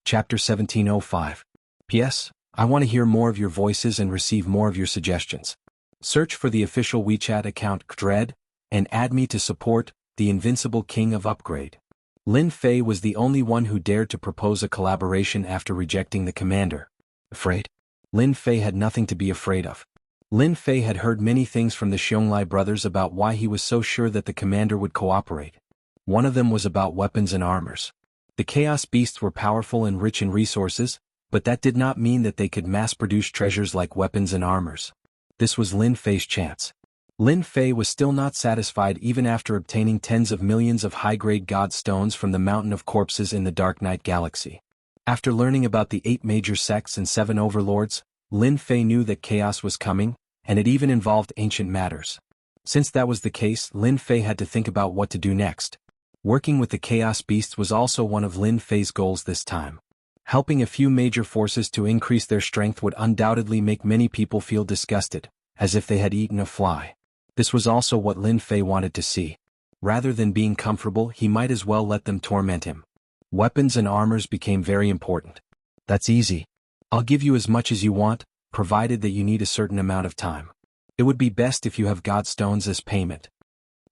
Chapter 1705. P.S. I want to hear more of your voices and receive more of your suggestions. Search for the official WeChat account Dread, and add me to support the Invincible King of Upgrade. Lin Fei was the only one who dared to propose a collaboration after rejecting the commander. Afraid? Lin Fei had nothing to be afraid of. Lin Fei had heard many things from the Xiongli brothers about why he was so sure that the commander would cooperate. One of them was about weapons and armors. The Chaos Beasts were powerful and rich in resources, but that did not mean that they could mass-produce treasures like weapons and armors. This was Lin Fei's chance. Lin Fei was still not satisfied even after obtaining tens of millions of high-grade god stones from the Mountain of Corpses in the Dark Knight Galaxy. After learning about the 8 major sects and 7 overlords, Lin Fei knew that chaos was coming, and it even involved ancient matters. Since that was the case, Lin Fei had to think about what to do next. Working with the Chaos Beasts was also one of Lin Fei's goals this time. Helping a few major forces to increase their strength would undoubtedly make many people feel disgusted, as if they had eaten a fly. This was also what Lin Fei wanted to see. Rather than being comfortable, he might as well let them torment him. Weapons and armors became very important. That's easy. I'll give you as much as you want, provided that you need a certain amount of time. It would be best if you have god stones as payment.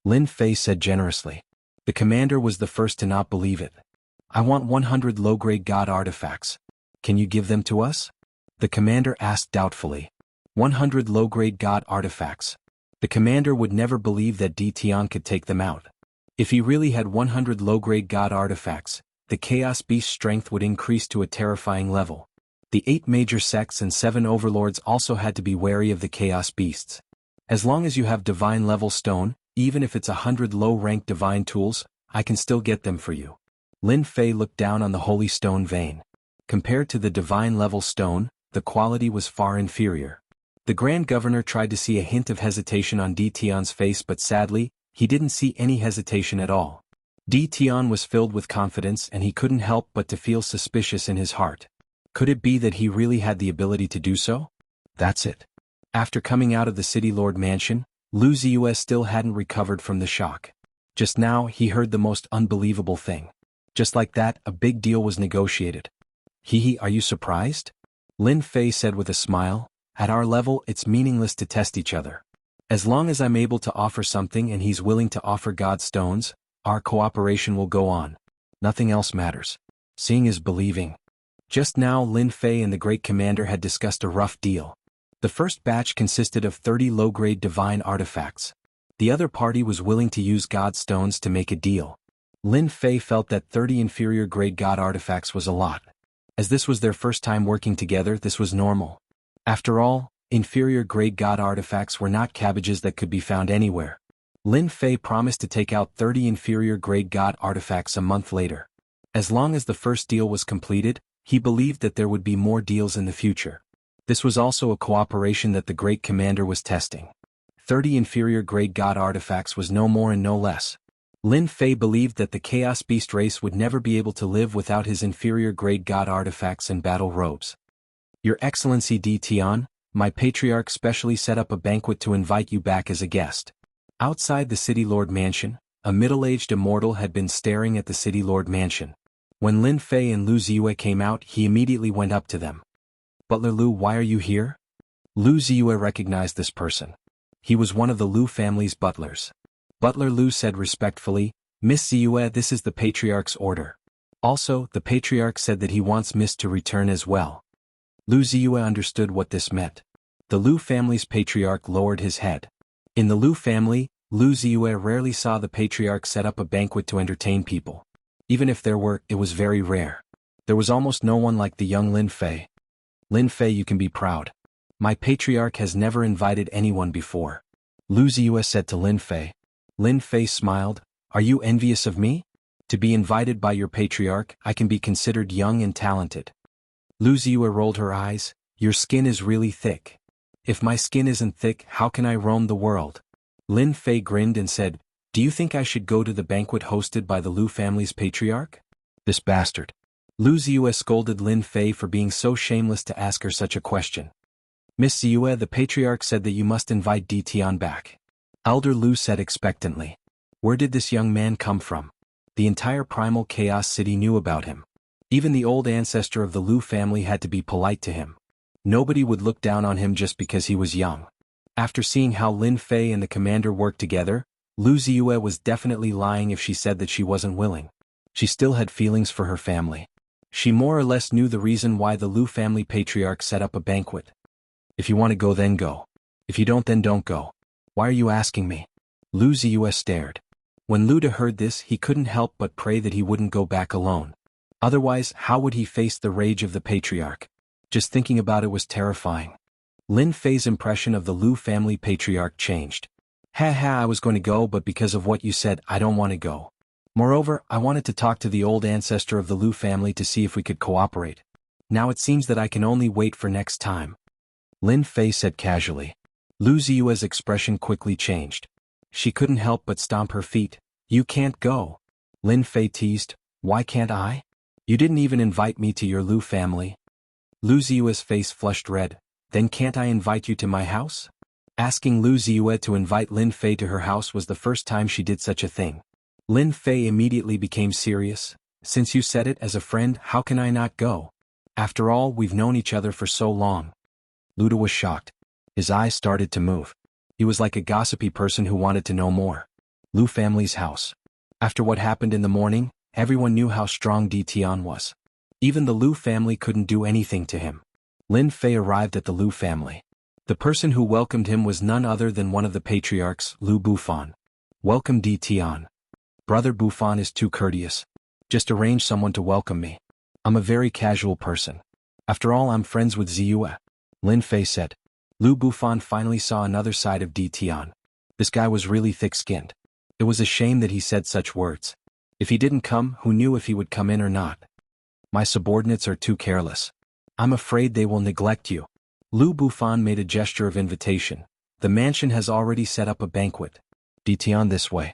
Lin Fei said generously. The commander was the first to not believe it. I want 100 low-grade god artifacts. Can you give them to us? The commander asked doubtfully. 100 low-grade god artifacts. The commander would never believe that Di Tian could take them out. If he really had 100 low-grade god artifacts, the Chaos Beast strength would increase to a terrifying level. The 8 major sects and 7 overlords also had to be wary of the Chaos Beasts. As long as you have divine-level stone, even if it's 100 low-ranked divine tools, I can still get them for you. Lin Fei looked down on the holy stone vein. Compared to the divine-level stone, the quality was far inferior. The Grand Governor tried to see a hint of hesitation on Di Tian's face, but sadly, he didn't see any hesitation at all. Di Tian was filled with confidence and he couldn't help but to feel suspicious in his heart. Could it be that he really had the ability to do so? That's it. After coming out of the City Lord Mansion, Lu Ziyue still hadn't recovered from the shock. Just now, he heard the most unbelievable thing. Just like that, a big deal was negotiated. Hehe, are you surprised? Lin Fei said with a smile. At our level, it's meaningless to test each other. As long as I'm able to offer something and he's willing to offer god stones, our cooperation will go on. Nothing else matters. Seeing is believing. Just now, Lin Fei and the Great Commander had discussed a rough deal. The first batch consisted of 30 low-grade divine artifacts. The other party was willing to use god stones to make a deal. Lin Fei felt that 30 inferior-grade god artifacts was a lot. As this was their first time working together, this was normal. After all, inferior-grade god artifacts were not cabbages that could be found anywhere. Lin Fei promised to take out 30 inferior-grade god artifacts a month later. As long as the first deal was completed, he believed that there would be more deals in the future. This was also a cooperation that the Great Commander was testing. 30 inferior-grade god artifacts was no more and no less. Lin Fei believed that the Chaos Beast race would never be able to live without his inferior-grade god artifacts and battle robes. Your Excellency Di Tian, my patriarch specially set up a banquet to invite you back as a guest. Outside the City Lord Mansion, a middle-aged immortal had been staring at the City Lord Mansion. When Lin Fei and Lu Ziyue came out, he immediately went up to them. Butler Lu, why are you here? Lu Ziyue recognized this person. He was one of the Lu family's butlers. Butler Lu said respectfully, Miss Ziyue, this is the Patriarch's order. Also, the Patriarch said that he wants Miss to return as well. Lu Ziyue understood what this meant. The Lu family's Patriarch lowered his head. In the Lu family, Lu Ziyue rarely saw the Patriarch set up a banquet to entertain people. Even if there were, it was very rare. There was almost no one like the young Lin Fei. Lin Fei, you can be proud. My Patriarch has never invited anyone before. Lu Ziyue said to Lin Fei. Lin Fei smiled. Are you envious of me? To be invited by your Patriarch, I can be considered young and talented. Lu Ziyue rolled her eyes. Your skin is really thick. If my skin isn't thick, how can I roam the world? Lin Fei grinned and said, Do you think I should go to the banquet hosted by the Lu family's Patriarch? This bastard. Lu Ziyue scolded Lin Fei for being so shameless to ask her such a question. Miss Ziyue, the Patriarch said that you must invite Di Tian back. Elder Lu said expectantly. Where did this young man come from? The entire Primal Chaos City knew about him. Even the old ancestor of the Lu family had to be polite to him. Nobody would look down on him just because he was young. After seeing how Lin Fei and the commander worked together, Lu Ziyue was definitely lying if she said that she wasn't willing. She still had feelings for her family. She more or less knew the reason why the Lu family patriarch set up a banquet. If you want to go, then go. If you don't, then don't go. Why are you asking me? Lu Ziyue stared. When Lu De heard this, he couldn't help but pray that he wouldn't go back alone. Otherwise, how would he face the rage of the patriarch? Just thinking about it was terrifying. Lin Fei's impression of the Lu family patriarch changed. I was going to go, but because of what you said, I don't want to go. Moreover, I wanted to talk to the old ancestor of the Lu family to see if we could cooperate. Now it seems that I can only wait for next time. Lin Fei said casually. Lu Ziyue's expression quickly changed. She couldn't help but stomp her feet. You can't go. Lin Fei teased. Why can't I? You didn't even invite me to your Lu family. Lu Ziyue's face flushed red. Then can't I invite you to my house? Asking Lu Ziyue to invite Lin Fei to her house was the first time she did such a thing. Lin Fei immediately became serious. Since you said it as a friend, how can I not go? After all, we've known each other for so long. Lu De was shocked. His eyes started to move. He was like a gossipy person who wanted to know more. Lu family's house. After what happened in the morning, everyone knew how strong Di Tian was. Even the Lu family couldn't do anything to him. Lin Fei arrived at the Lu family. The person who welcomed him was none other than one of the patriarchs, Lu Bufan. Welcome, Di Tian. Brother Bufan is too courteous. Just arrange someone to welcome me. I'm a very casual person. After all, I'm friends with Ziyue. Lin Fei said. Lu Bufan finally saw another side of Di Tian. This guy was really thick-skinned. It was a shame that he said such words. If he didn't come, who knew if he would come in or not? My subordinates are too careless. I'm afraid they will neglect you. Lu Bufan made a gesture of invitation. The mansion has already set up a banquet. Di Tian this way.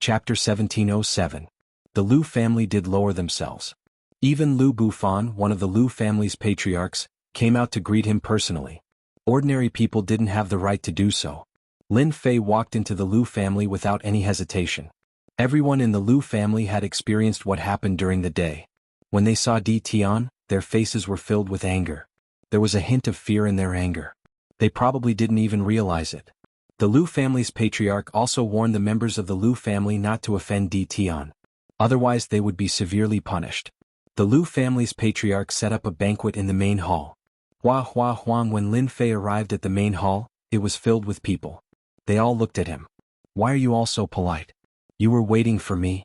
Chapter 1707. The Lu family did lower themselves. Even Lu Bufan, one of the Lu family's patriarchs, came out to greet him personally. Ordinary people didn't have the right to do so. Lin Fei walked into the Lu family without any hesitation. Everyone in the Lu family had experienced what happened during the day. When they saw Di Tian, their faces were filled with anger. There was a hint of fear in their anger. They probably didn't even realize it. The Lu family's patriarch also warned the members of the Lu family not to offend Di Tian. Otherwise they would be severely punished. The Lu family's patriarch set up a banquet in the main hall. When Lin Fei arrived at the main hall, it was filled with people. They all looked at him. Why are you all so polite? You were waiting for me?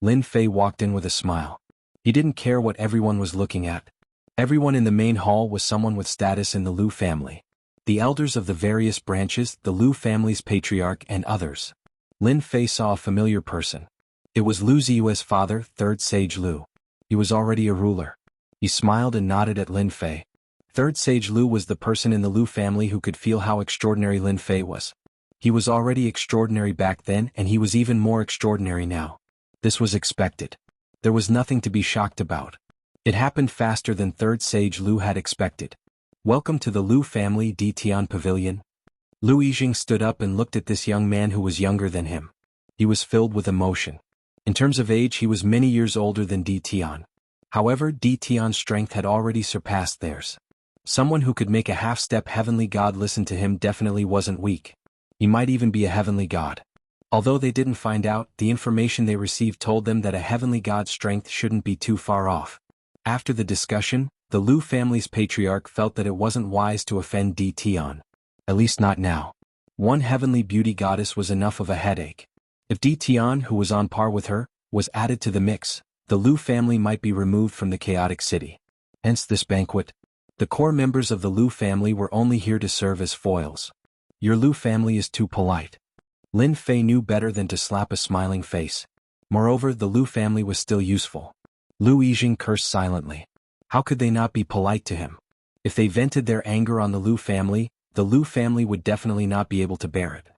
Lin Fei walked in with a smile. He didn't care what everyone was looking at. Everyone in the main hall was someone with status in the Lu family. The elders of the various branches, the Lu family's patriarch and others. Lin Fei saw a familiar person. It was Lu Ziyue's father, Third Sage Lu. He was already a ruler. He smiled and nodded at Lin Fei. Third Sage Lu was the person in the Lu family who could feel how extraordinary Lin Fei was. He was already extraordinary back then and he was even more extraordinary now. This was expected. There was nothing to be shocked about. It happened faster than Third Sage Lu had expected. Welcome to the Lu family Di Tian Pavilion. Lu Yijing stood up and looked at this young man who was younger than him. He was filled with emotion. In terms of age, he was many years older than Di Tian. However, Di Tian's strength had already surpassed theirs. Someone who could make a half-step heavenly god listen to him definitely wasn't weak. He might even be a heavenly god. Although they didn't find out, the information they received told them that a heavenly god's strength shouldn't be too far off. After the discussion, the Lu family's patriarch felt that it wasn't wise to offend Di Tian. At least not now. One heavenly beauty goddess was enough of a headache. If Di Tian, who was on par with her, was added to the mix, the Lu family might be removed from the chaotic city. Hence this banquet. The core members of the Lu family were only here to serve as foils. Your Lu family is too polite. Lin Fei knew better than to slap a smiling face. Moreover, the Lu family was still useful. Lu Yijing cursed silently. How could they not be polite to him? If they vented their anger on the Lu family would definitely not be able to bear it.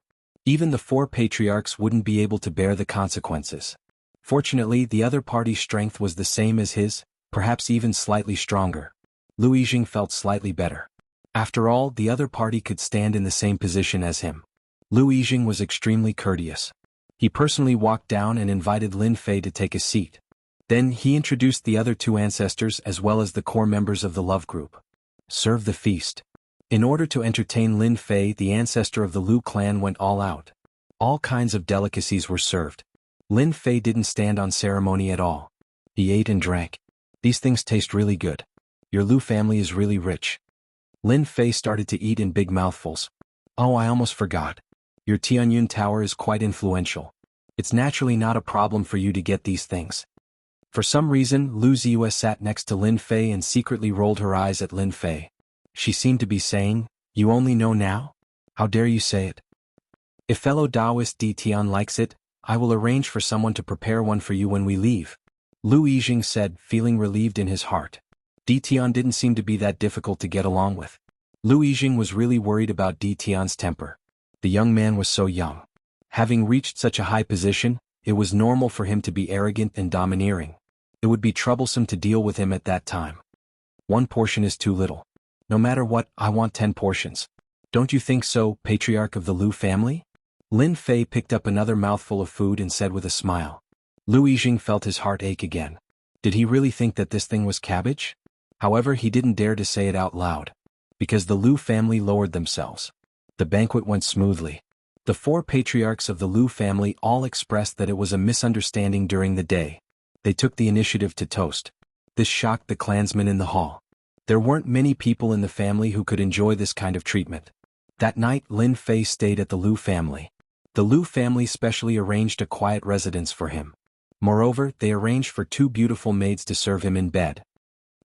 Even the four patriarchs wouldn't be able to bear the consequences. Fortunately, the other party's strength was the same as his, perhaps even slightly stronger. Lu Yijing felt slightly better. After all, the other party could stand in the same position as him. Lu Yijing was extremely courteous. He personally walked down and invited Lin Fei to take a seat. Then he introduced the other two ancestors as well as the core members of the love group. Serve the feast. In order to entertain Lin Fei, the ancestor of the Liu clan went all out. All kinds of delicacies were served. Lin Fei didn't stand on ceremony at all. He ate and drank. These things taste really good. Your Liu family is really rich. Lin Fei started to eat in big mouthfuls. Oh, I almost forgot. Your Tianyun Tower is quite influential. It's naturally not a problem for you to get these things. For some reason, Lu Ziyue sat next to Lin Fei and secretly rolled her eyes at Lin Fei. She seemed to be saying, "You only know now? How dare you say it? If fellow Taoist Di Tian likes it, I will arrange for someone to prepare one for you when we leave," Lu Yijing said, feeling relieved in his heart. Di Tian didn't seem to be that difficult to get along with. Lu Yijing was really worried about Di Tian's temper. The young man was so young. Having reached such a high position, it was normal for him to be arrogant and domineering. It would be troublesome to deal with him at that time. One portion is too little. No matter what, I want 10 portions. Don't you think so, patriarch of the Liu family? Lin Fei picked up another mouthful of food and said with a smile. Lu Yijing felt his heart ache again. Did he really think that this thing was cabbage? However, he didn't dare to say it out loud. Because the Liu family lowered themselves. The banquet went smoothly. The 4 patriarchs of the Liu family all expressed that it was a misunderstanding during the day. They took the initiative to toast. This shocked the clansmen in the hall. There weren't many people in the family who could enjoy this kind of treatment. That night, Lin Fei stayed at the Liu family. The Liu family specially arranged a quiet residence for him. Moreover, they arranged for 2 beautiful maids to serve him in bed.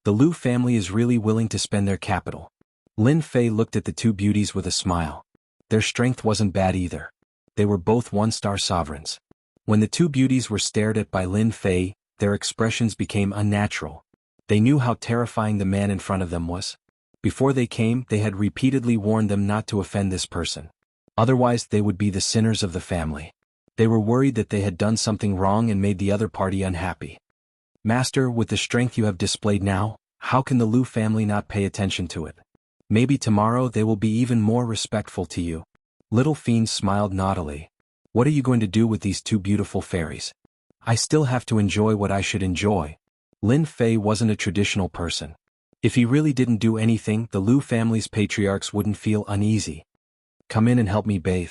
The Liu family is really willing to spend their capital. Lin Fei looked at the 2 beauties with a smile. Their strength wasn't bad either. They were both 1-star sovereigns. When the 2 beauties were stared at by Lin Fei, their expressions became unnatural. They knew how terrifying the man in front of them was. Before they came, they had repeatedly warned them not to offend this person. Otherwise, they would be the sinners of the family. They were worried that they had done something wrong and made the other party unhappy. Master, with the strength you have displayed now, how can the Liu family not pay attention to it? Maybe tomorrow they will be even more respectful to you. Little Fiend smiled naughtily. What are you going to do with these 2 beautiful fairies? I still have to enjoy what I should enjoy. Lin Fei wasn't a traditional person. If he really didn't do anything, the Liu family's patriarchs wouldn't feel uneasy. Come in and help me bathe.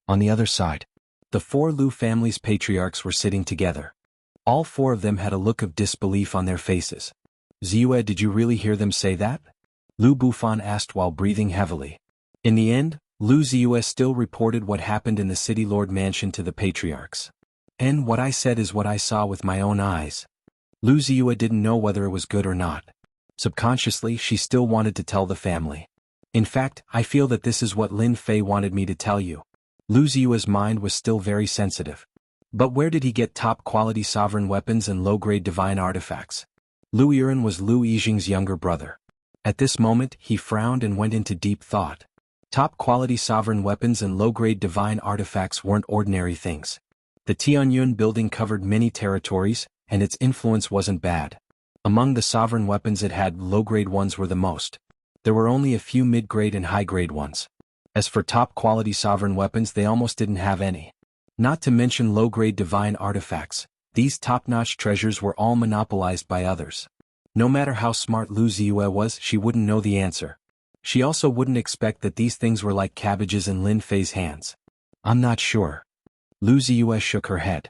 On the other side. The 4 Liu family's patriarchs were sitting together. All 4 of them had a look of disbelief on their faces. Ziyue, did you really hear them say that? Lu Bufan asked while breathing heavily. In the end, Lu Ziyue still reported what happened in the city lord mansion to the patriarchs. And what I said is what I saw with my own eyes. Lu Ziyue didn't know whether it was good or not. Subconsciously, she still wanted to tell the family. In fact, I feel that this is what Lin Fei wanted me to tell you. Lu Ziyue's mind was still very sensitive. But where did he get top-quality sovereign weapons and low-grade divine artifacts? Lu Yiren was Lu Yijing's younger brother. At this moment, he frowned and went into deep thought. Top-quality sovereign weapons and low-grade divine artifacts weren't ordinary things. The Tianyun building covered many territories, and its influence wasn't bad. Among the sovereign weapons it had, low-grade ones were the most. There were only a few mid-grade and high-grade ones. As for top-quality sovereign weapons, they almost didn't have any. Not to mention low-grade divine artifacts, these top-notch treasures were all monopolized by others. No matter how smart Lu Ziyue was, she wouldn't know the answer. She also wouldn't expect that these things were like cabbages in Lin Fei's hands. I'm not sure. Lu Ziyue shook her head.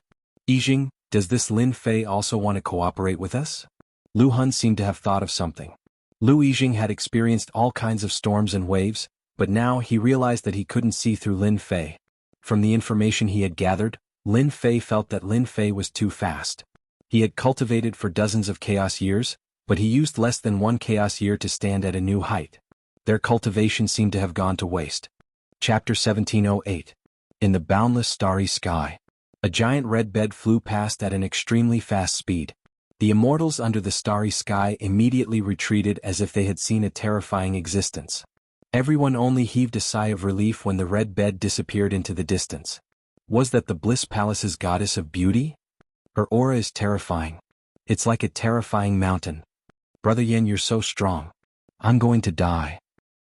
Yijing, does this Lin Fei also want to cooperate with us? Lu Hun seemed to have thought of something. Lu Yijing had experienced all kinds of storms and waves, but now he realized that he couldn't see through Lin Fei. From the information he had gathered, Lin Fei felt that Lin Fei was too fast. He had cultivated for dozens of chaos years, but he used less than 1 chaos year to stand at a new height. Their cultivation seemed to have gone to waste. Chapter 1708. In the boundless starry sky. A giant red bed flew past at an extremely fast speed. The immortals under the starry sky immediately retreated as if they had seen a terrifying existence. Everyone only heaved a sigh of relief when the red bed disappeared into the distance. Was that the Bliss Palace's goddess of beauty? Her aura is terrifying. It's like a terrifying mountain. Brother Yen, you're so strong. I'm going to die.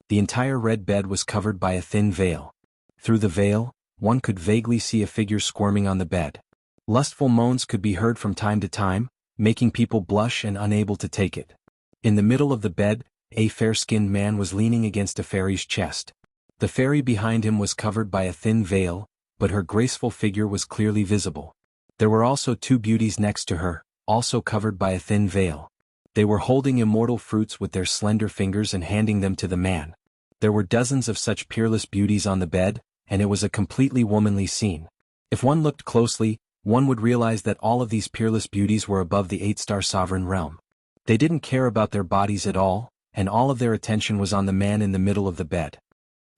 The entire red bed was covered by a thin veil. Through the veil, one could vaguely see a figure squirming on the bed. Lustful moans could be heard from time to time, making people blush and unable to take it. In the middle of the bed, a fair-skinned man was leaning against a fairy's chest. The fairy behind him was covered by a thin veil, but her graceful figure was clearly visible. There were also two beauties next to her, also covered by a thin veil. They were holding immortal fruits with their slender fingers and handing them to the man. There were dozens of such peerless beauties on the bed, and it was a completely womanly scene. If one looked closely, one would realize that all of these peerless beauties were above the 8-star sovereign realm. They didn't care about their bodies at all, and all of their attention was on the man in the middle of the bed.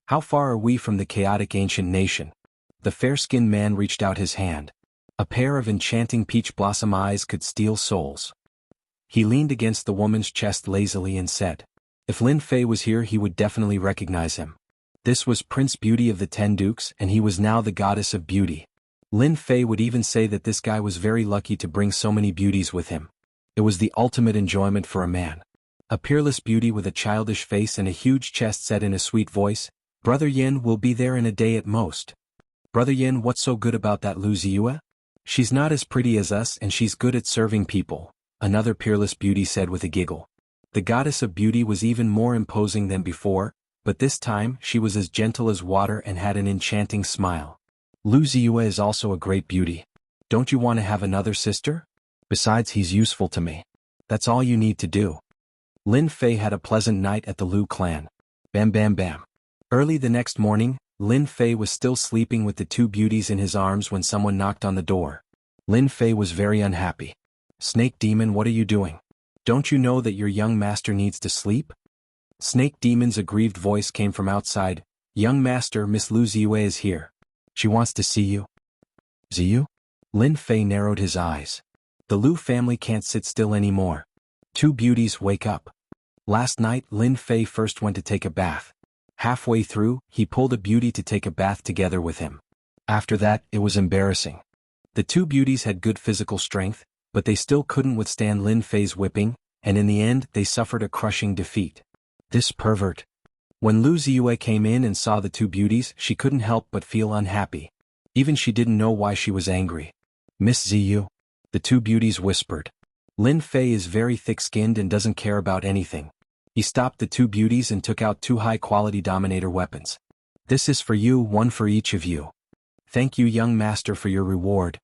How far are we from the chaotic ancient nation? The fair-skinned man reached out his hand. A pair of enchanting peach blossom eyes could steal souls. He leaned against the woman's chest lazily and said, "If Lin Fei was here, he would definitely recognize him." This was Prince Beauty of the 10 Dukes, and he was now the goddess of beauty. Lin Fei would even say that this guy was very lucky to bring so many beauties with him. It was the ultimate enjoyment for a man. A peerless beauty with a childish face and a huge chest said in a sweet voice, "Brother Yin will be there in a day at most." "Brother Yin, what's so good about that Lu Ziyue? She's not as pretty as us and she's good at serving people," another peerless beauty said with a giggle. The goddess of beauty was even more imposing than before, but this time she was as gentle as water and had an enchanting smile. "Lu Ziyue is also a great beauty. Don't you want to have another sister? Besides, he's useful to me. That's all you need to do." Lin Fei had a pleasant night at the Lu clan. Bam bam bam. Early the next morning, Lin Fei was still sleeping with the two beauties in his arms when someone knocked on the door. Lin Fei was very unhappy. "Snake Demon, what are you doing? Don't you know that your young master needs to sleep?" Snake Demon's aggrieved voice came from outside. "Young master, Miss Lu Ziyue is here. She wants to see you." "Ziyu?" Lin Fei narrowed his eyes. The Lu family can't sit still anymore. Two beauties, wake up. Last night, Lin Fei first went to take a bath. Halfway through, he pulled a beauty to take a bath together with him. After that, it was embarrassing. The two beauties had good physical strength, but they still couldn't withstand Lin Fei's whipping, and in the end, they suffered a crushing defeat. This pervert. When Lu Ziyue came in and saw the two beauties, she couldn't help but feel unhappy. Even she didn't know why she was angry. "Miss Ziyu," the two beauties whispered. "Lin Fei is very thick-skinned and doesn't care about anything." He stopped the two beauties and took out two high-quality dominator weapons. "This is for you, one for each of you. Thank you, young master, for your reward."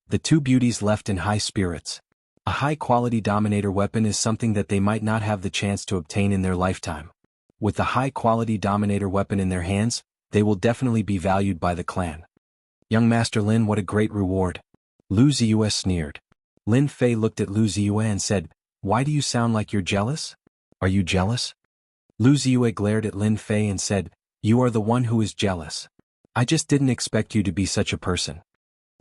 The two beauties left in high spirits. A high-quality dominator weapon is something that they might not have the chance to obtain in their lifetime. With the high-quality dominator weapon in their hands, they will definitely be valued by the clan. "Young Master Lin, what a great reward." Lu Ziyue sneered. Lin Fei looked at Lu Ziyue and said, "Why do you sound like you're jealous? Are you jealous?" Lu Ziyue glared at Lin Fei and said, "You are the one who is jealous. I just didn't expect you to be such a person."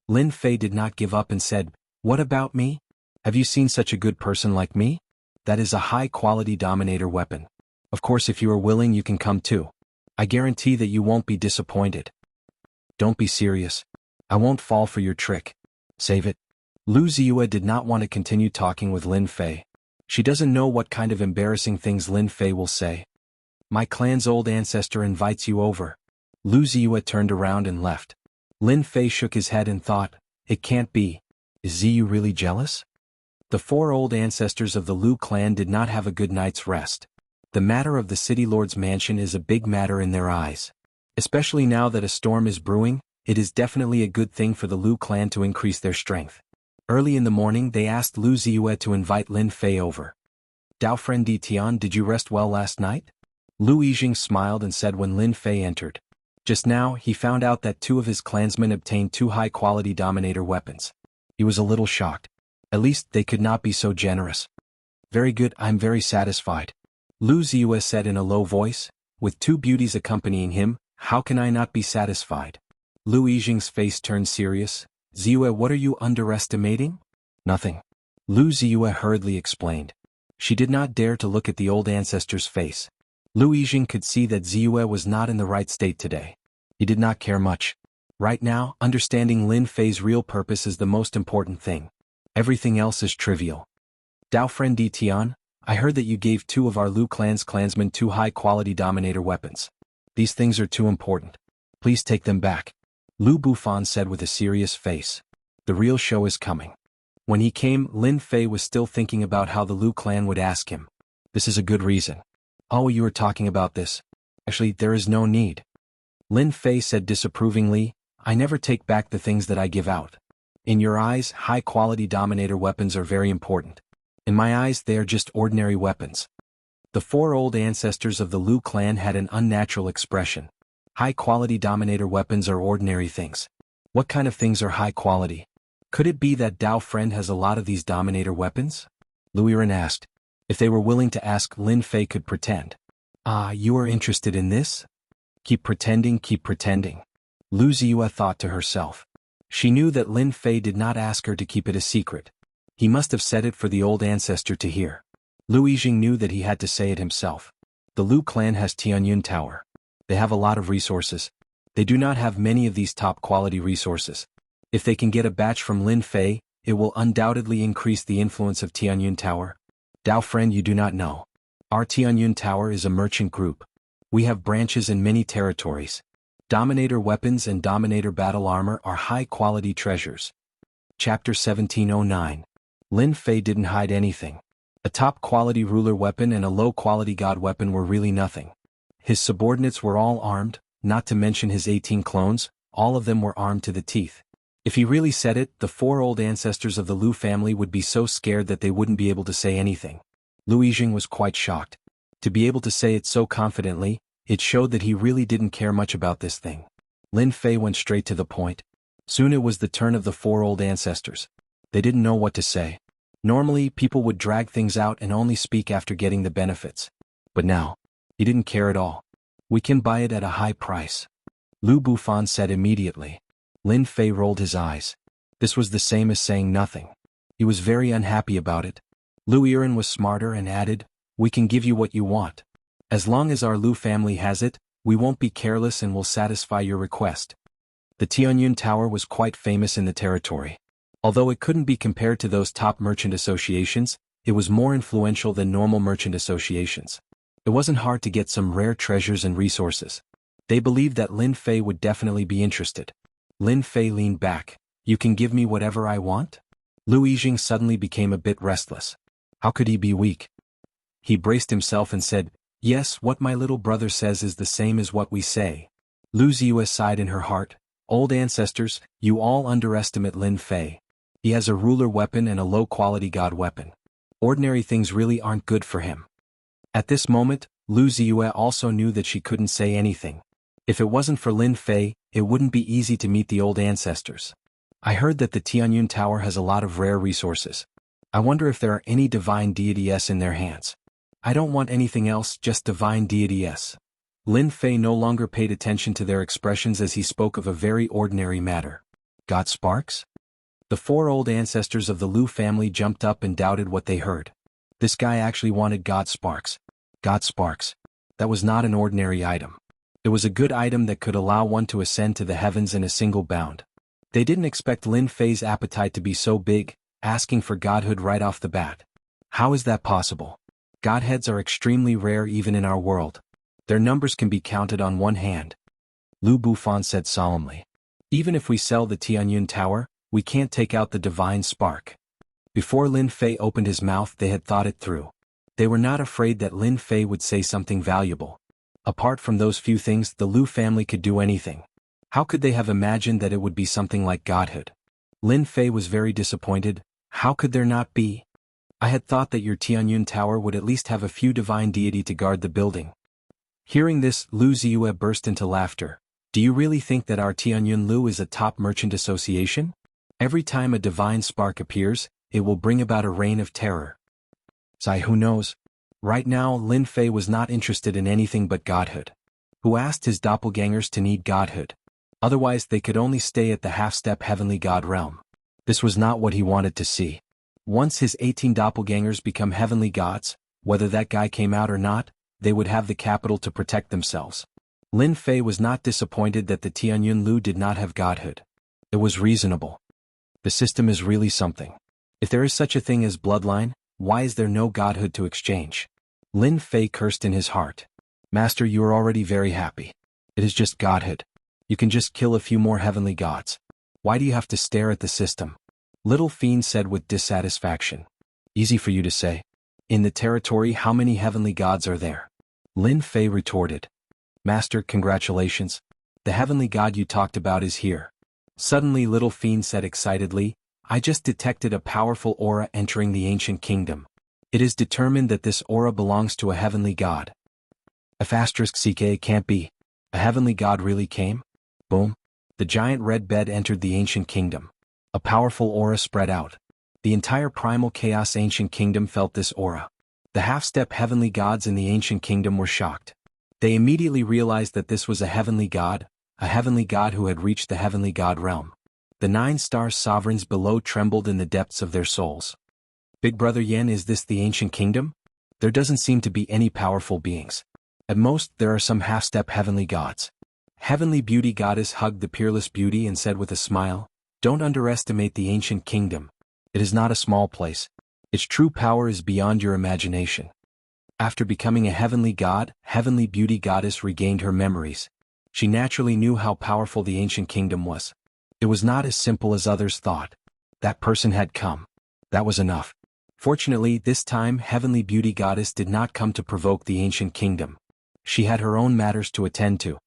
Lin Fei did not give up and said, "What about me? Have you seen such a good person like me? That is a high-quality dominator weapon. Of course, if you are willing, you can come too. I guarantee that you won't be disappointed." "Don't be serious. I won't fall for your trick. Save it." Lu Ziyue did not want to continue talking with Lin Fei. She doesn't know what kind of embarrassing things Lin Fei will say. "My clan's old ancestor invites you over." Lu Ziyue turned around and left. Lin Fei shook his head and thought, "It can't be. Is Ziyu really jealous?" The four old ancestors of the Lu clan did not have a good night's rest. The matter of the city lord's mansion is a big matter in their eyes. Especially now that a storm is brewing, it is definitely a good thing for the Lu clan to increase their strength. Early in the morning, they asked Lu Ziyue to invite Lin Fei over. "Dao friend Di Tian, did you rest well last night?" Lu Yijing smiled and said when Lin Fei entered. Just now, he found out that two of his clansmen obtained two high-quality dominator weapons. He was a little shocked. At least they could not be so generous. "Very good, I'm very satisfied," Lu Ziyue said in a low voice. "With two beauties accompanying him, how can I not be satisfied?" Lu Yijing's face turned serious. "Ziyue, what are you underestimating?" "Nothing," Lu Ziyue hurriedly explained. She did not dare to look at the old ancestor's face. Lu Yijing could see that Ziyue was not in the right state today. He did not care much. Right now, understanding Lin Fei's real purpose is the most important thing. Everything else is trivial. "Dao friend Di Tian, I heard that you gave two of our Lu clan's clansmen two high-quality dominator weapons. These things are too important. Please take them back," Lu Bufan said with a serious face. "The real show is coming." When he came, Lin Fei was still thinking about how the Lu clan would ask him. This is a good reason. Oh, you were talking about this. Actually, there is no need. Lin Fei said disapprovingly, I never take back the things that I give out. In your eyes, high-quality Dominator weapons are very important. In my eyes, they are just ordinary weapons. The four old ancestors of the Lu clan had an unnatural expression. High-quality Dominator weapons are ordinary things. What kind of things are high quality? Could it be that Dao friend has a lot of these Dominator weapons? Lu Yiren asked. If they were willing to ask, Lin Fei could pretend. Ah, you are interested in this? Keep pretending, keep pretending. Lu Ziyue thought to herself. She knew that Lin Fei did not ask her to keep it a secret. He must have said it for the old ancestor to hear. Lu Yijing knew that he had to say it himself. The Lu clan has Tianyun Tower. They have a lot of resources. They do not have many of these top-quality resources. If they can get a batch from Lin Fei, it will undoubtedly increase the influence of Tianyun Tower. Dao friend, you do not know. Our Tianyun Tower is a merchant group. We have branches in many territories. Dominator weapons and Dominator battle armor are high-quality treasures. Chapter 1709. Lin Fei didn't hide anything. A top-quality ruler weapon and a low-quality god weapon were really nothing. His subordinates were all armed, not to mention his 18 clones, all of them were armed to the teeth. If he really said it, the four old ancestors of the Lu family would be so scared that they wouldn't be able to say anything. Lu Yijing was quite shocked. To be able to say it so confidently, it showed that he really didn't care much about this thing. Lin Fei went straight to the point. Soon it was the turn of the four old ancestors. They didn't know what to say. Normally, people would drag things out and only speak after getting the benefits. But now, he didn't care at all. We can buy it at a high price. Lu Bufan said immediately. Lin Fei rolled his eyes. This was the same as saying nothing. He was very unhappy about it. Lu Yiren was smarter and added, we can give you what you want. As long as our Lu family has it, we won't be careless and will satisfy your request. The Tianyun Tower was quite famous in the territory. Although it couldn't be compared to those top merchant associations, it was more influential than normal merchant associations. It wasn't hard to get some rare treasures and resources. They believed that Lin Fei would definitely be interested. Lin Fei leaned back. You can give me whatever I want? Lu Yijing suddenly became a bit restless. How could he be weak? He braced himself and said, yes, what my little brother says is the same as what we say. Lu Ziyue sighed in her heart. Old ancestors, you all underestimate Lin Fei. He has a ruler weapon and a low-quality god weapon. Ordinary things really aren't good for him. At this moment, Lu Ziyue also knew that she couldn't say anything. If it wasn't for Lin Fei, it wouldn't be easy to meet the old ancestors. I heard that the Tianyun Tower has a lot of rare resources. I wonder if there are any divine deities in their hands. I don't want anything else, just divine deities. Lin Fei no longer paid attention to their expressions as he spoke of a very ordinary matter. God sparks? The four old ancestors of the Lu family jumped up and doubted what they heard. This guy actually wanted God sparks. God sparks. That was not an ordinary item. It was a good item that could allow one to ascend to the heavens in a single bound. They didn't expect Lin Fei's appetite to be so big, asking for godhood right off the bat. How is that possible? Godheads are extremely rare even in our world. Their numbers can be counted on one hand. Lu Bufan said solemnly. Even if we sell the Tianyun Tower, we can't take out the divine spark. Before Lin Fei opened his mouth, they had thought it through. They were not afraid that Lin Fei would say something valuable. Apart from those few things, the Lu family could do anything. How could they have imagined that it would be something like godhood? Lin Fei was very disappointed. How could there not be? I had thought that your Tianyun Tower would at least have a few divine deity to guard the building. Hearing this, Lu Ziyue burst into laughter. Do you really think that our Tianyun Lu is a top merchant association? Every time a divine spark appears, it will bring about a reign of terror. Who knows? Right now, Lin Fei was not interested in anything but godhood. Who asked his doppelgangers to need godhood? Otherwise they could only stay at the half-step heavenly god realm. This was not what he wanted to see. Once his 18 doppelgangers become heavenly gods, whether that guy came out or not, they would have the capital to protect themselves. Lin Fei was not disappointed that the Tianyun Lu did not have godhood. It was reasonable. The system is really something. If there is such a thing as bloodline, why is there no godhood to exchange? Lin Fei cursed in his heart. Master, you are already very happy. It is just godhood. You can just kill a few more heavenly gods. Why do you have to stare at the system? Little Fiend said with dissatisfaction. Easy for you to say. In the territory, how many heavenly gods are there? Lin Fei retorted. Master, congratulations. The heavenly god you talked about is here. Suddenly Little Fiend said excitedly, I just detected a powerful aura entering the ancient kingdom. It is determined that this aura belongs to a heavenly god. If *CK can't be. A heavenly god really came? Boom. The giant red bed entered the ancient kingdom. A powerful aura spread out. The entire primal chaos ancient kingdom felt this aura. The half-step heavenly gods in the ancient kingdom were shocked. They immediately realized that this was a heavenly god who had reached the heavenly god realm. The 9-star sovereigns below trembled in the depths of their souls. Big Brother Yen, is this the ancient kingdom? There doesn't seem to be any powerful beings. At most, there are some half-step heavenly gods. Heavenly Beauty Goddess hugged the peerless beauty and said with a smile, Don't underestimate the ancient kingdom. It is not a small place. Its true power is beyond your imagination. After becoming a heavenly god, Heavenly Beauty Goddess regained her memories. She naturally knew how powerful the ancient kingdom was. It was not as simple as others thought. That person had come. That was enough. Fortunately, this time Heavenly Beauty Goddess did not come to provoke the ancient kingdom. She had her own matters to attend to.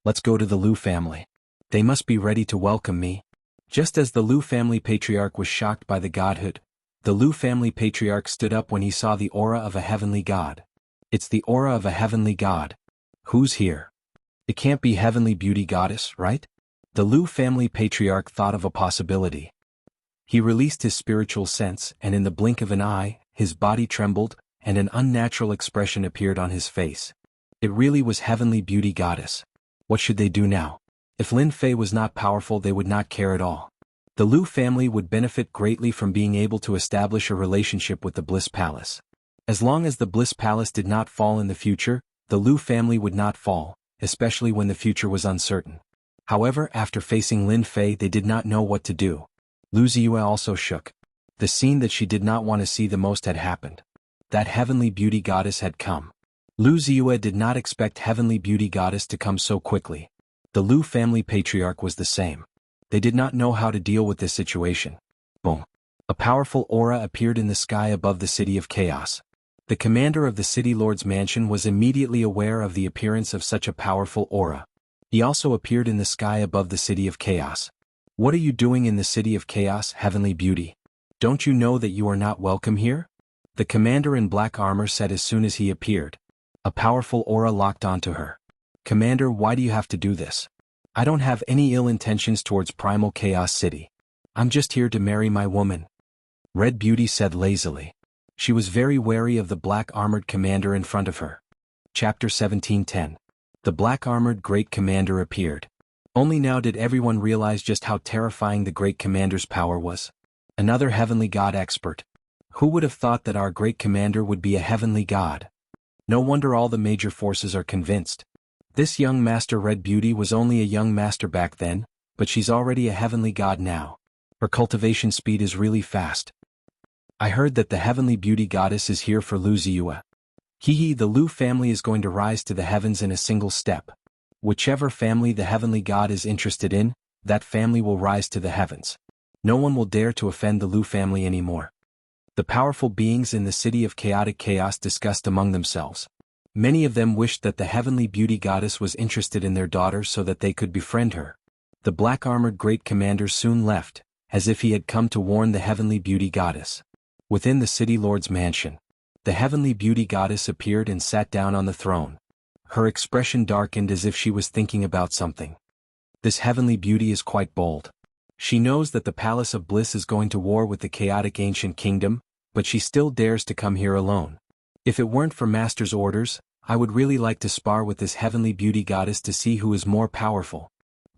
Let's go to the Lu family. They must be ready to welcome me. Just as the Lu family patriarch was shocked by the godhood, the Lu family patriarch stood up when he saw the aura of a heavenly god. It's the aura of a heavenly god. Who's here? It can't be Heavenly Beauty Goddess, right? The Lu family patriarch thought of a possibility. He released his spiritual sense, and in the blink of an eye, his body trembled, and an unnatural expression appeared on his face. It really was Heavenly Beauty Goddess. What should they do now? If Lin Fei was not powerful, they would not care at all. The Lu family would benefit greatly from being able to establish a relationship with the Bliss Palace. As long as the Bliss Palace did not fall in the future, the Lu family would not fall, especially when the future was uncertain. However, after facing Lin Fei, they did not know what to do. Lu Ziyue also shook. The scene that she did not want to see the most had happened. That Heavenly Beauty Goddess had come. Lu Ziyue did not expect Heavenly Beauty Goddess to come so quickly. The Lu family patriarch was the same. They did not know how to deal with this situation. Boom. A powerful aura appeared in the sky above the City of Chaos. The commander of the City Lord's mansion was immediately aware of the appearance of such a powerful aura. He also appeared in the sky above the City of Chaos. What are you doing in the City of Chaos, Heavenly Beauty? Don't you know that you are not welcome here? The commander in black armor said as soon as he appeared. A powerful aura locked onto her. Commander, why do you have to do this? I don't have any ill intentions towards Primal Chaos City. I'm just here to marry my woman. Red Beauty said lazily. She was very wary of the black-armored commander in front of her. Chapter 17:10. The black-armored Great Commander appeared. Only now did everyone realize just how terrifying the Great Commander's power was. Another heavenly god expert. Who would have thought that our Great Commander would be a heavenly god? No wonder all the major forces are convinced. This young Master Red Beauty was only a young master back then, but she's already a heavenly god now. Her cultivation speed is really fast. I heard that the Heavenly Beauty Goddess is here for Lu Ziyue. The Lu family is going to rise to the heavens in a single step. Whichever family the heavenly god is interested in, that family will rise to the heavens. No one will dare to offend the Lu family anymore. The powerful beings in the City of Chaotic Chaos discussed among themselves. Many of them wished that the Heavenly Beauty Goddess was interested in their daughter so that they could befriend her. The black-armored Great Commander soon left, as if he had come to warn the Heavenly Beauty Goddess. Within the City Lord's mansion, the Heavenly Beauty Goddess appeared and sat down on the throne. Her expression darkened as if she was thinking about something. This Heavenly Beauty is quite bold. She knows that the Palace of Bliss is going to war with the chaotic ancient kingdom, but she still dares to come here alone. If it weren't for Master's orders, I would really like to spar with this Heavenly Beauty Goddess to see who is more powerful.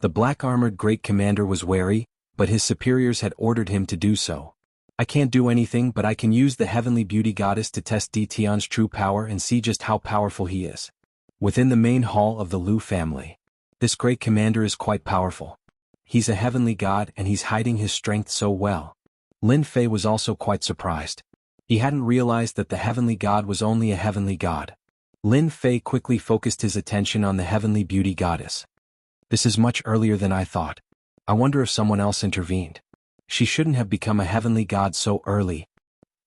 The black-armored Great Commander was wary, but his superiors had ordered him to do so. I can't do anything, but I can use the Heavenly Beauty Goddess to test Tian's true power and see just how powerful he is. Within the main hall of the Lu family, this Great Commander is quite powerful. He's a heavenly god and he's hiding his strength so well. Lin Fei was also quite surprised. He hadn't realized that the heavenly god was only a heavenly god. Lin Fei quickly focused his attention on the Heavenly Beauty Goddess. This is much earlier than I thought. I wonder if someone else intervened. She shouldn't have become a heavenly god so early.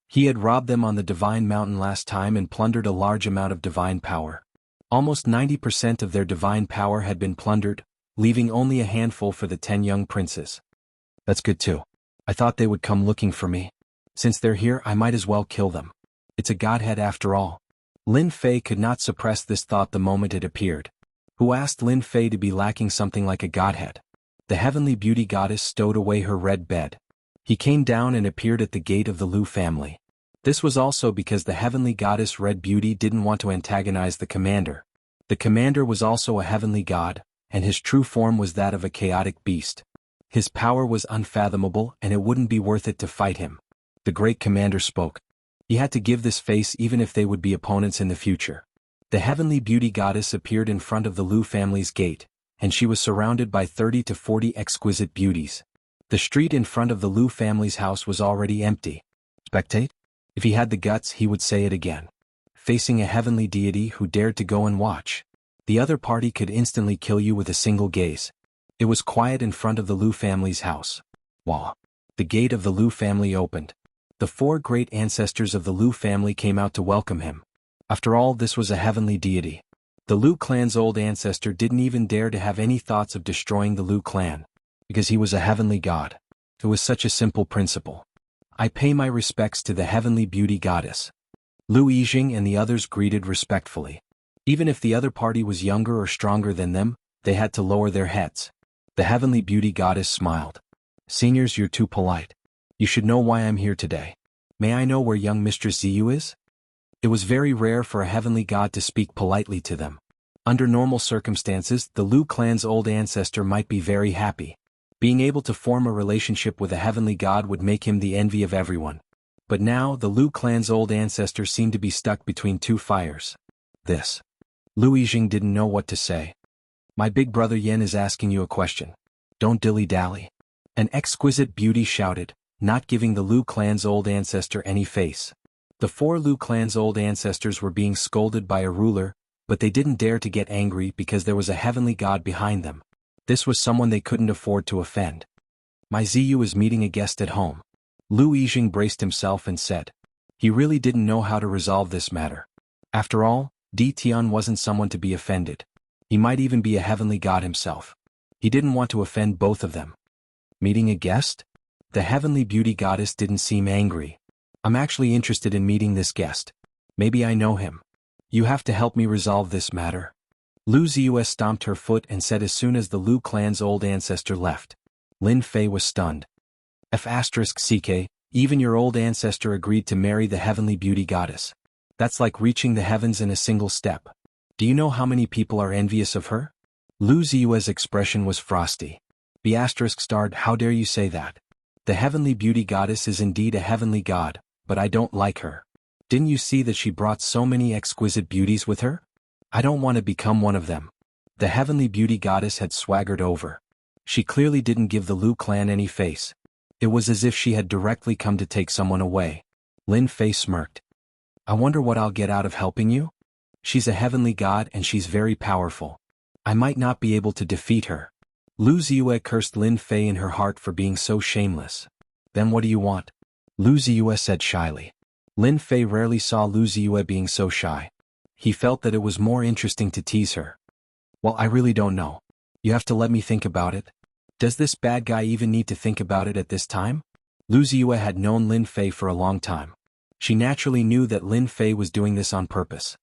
He had robbed them on the divine mountain last time and plundered a large amount of divine power. Almost 90% of their divine power had been plundered, leaving only a handful for the 10 young princes. That's good too. I thought they would come looking for me. Since they're here, I might as well kill them. It's a godhead after all. Lin Fei could not suppress this thought the moment it appeared. Who asked Lin Fei to be lacking something like a godhead? The heavenly beauty goddess stowed away her red bed. He came down and appeared at the gate of the Lu family. This was also because the heavenly goddess Red Beauty didn't want to antagonize the commander. The commander was also a heavenly god, and his true form was that of a chaotic beast. His power was unfathomable and it wouldn't be worth it to fight him. The great commander spoke. He had to give this face even if they would be opponents in the future. The heavenly beauty goddess appeared in front of the Lu family's gate, and she was surrounded by 30 to 40 exquisite beauties. The street in front of the Lu family's house was already empty. Spectate? If he had the guts, he would say it again. Facing a heavenly deity who dared to go and watch. The other party could instantly kill you with a single gaze. It was quiet in front of the Lu family's house. Wah! The gate of the Lu family opened. The 4 great ancestors of the Lu family came out to welcome him. After all, this was a heavenly deity. The Lu clan's old ancestor didn't even dare to have any thoughts of destroying the Lu clan. Because he was a heavenly god. It was such a simple principle. I pay my respects to the heavenly beauty goddess. Lu Yijing and the others greeted respectfully. Even if the other party was younger or stronger than them, they had to lower their heads. The heavenly beauty goddess smiled. Seniors, you're too polite. You should know why I'm here today. May I know where young Mistress Ziyu is? It was very rare for a heavenly god to speak politely to them. Under normal circumstances, the Lu clan's old ancestor might be very happy. Being able to form a relationship with a heavenly god would make him the envy of everyone. But now, the Lu clan's old ancestor seemed to be stuck between 2 fires. This. Lu Yijing didn't know what to say. My big brother Yen is asking you a question. Don't dilly-dally. An exquisite beauty shouted, not giving the Lu clan's old ancestor any face. The 4 Lu clan's old ancestors were being scolded by a ruler, but they didn't dare to get angry because there was a heavenly god behind them. This was someone they couldn't afford to offend. My Ziyu is meeting a guest at home. Lu Yijing braced himself and said. He really didn't know how to resolve this matter. After all, Di Tian wasn't someone to be offended. He might even be a heavenly god himself. He didn't want to offend both of them. Meeting a guest? The heavenly beauty goddess didn't seem angry. I'm actually interested in meeting this guest. Maybe I know him. You have to help me resolve this matter. Lu Ziyu stomped her foot and said as soon as the Lu clan's old ancestor left. Lin Fei was stunned. F***ck, even your old ancestor agreed to marry the heavenly beauty goddess. That's like reaching the heavens in a single step. Do you know how many people are envious of her? Lu Ziyue's expression was frosty. ****, how dare you say that? The heavenly beauty goddess is indeed a heavenly god, but I don't like her. Didn't you see that she brought so many exquisite beauties with her? I don't want to become one of them. The heavenly beauty goddess had swaggered over. She clearly didn't give the Lu clan any face. It was as if she had directly come to take someone away. Lin Fei smirked. I wonder what I'll get out of helping you? She's a heavenly god and she's very powerful. I might not be able to defeat her. Lu Ziyue cursed Lin Fei in her heart for being so shameless. Then what do you want? Lu Ziyue said shyly. Lin Fei rarely saw Lu Ziyue being so shy. He felt that it was more interesting to tease her. Well, I really don't know. You have to let me think about it. Does this bad guy even need to think about it at this time? Lu Ziyue had known Lin Fei for a long time. She naturally knew that Lin Fei was doing this on purpose.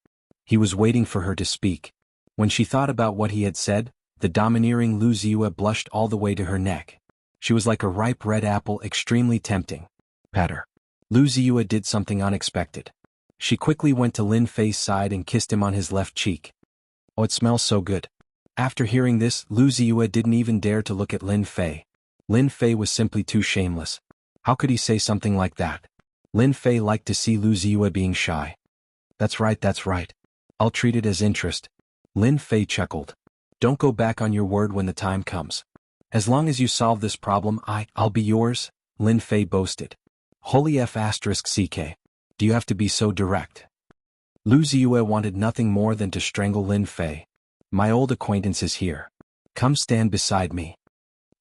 He was waiting for her to speak. When she thought about what he had said, the domineering Lu Ziyue blushed all the way to her neck. She was like a ripe red apple, extremely tempting. Patter. Lu Ziyue did something unexpected. She quickly went to Lin Fei's side and kissed him on his left cheek. Oh, it smells so good. After hearing this, Lu Ziyue didn't even dare to look at Lin Fei. Lin Fei was simply too shameless. How could he say something like that? Lin Fei liked to see Lu Ziyue being shy. That's right. I'll treat it as interest. Lin Fei chuckled. Don't go back on your word when the time comes. As long as you solve this problem, I'll be yours, Lin Fei boasted. Holy F***ck. Do you have to be so direct? Lu Ziyue wanted nothing more than to strangle Lin Fei. My old acquaintance is here. Come stand beside me.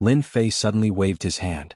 Lin Fei suddenly waved his hand.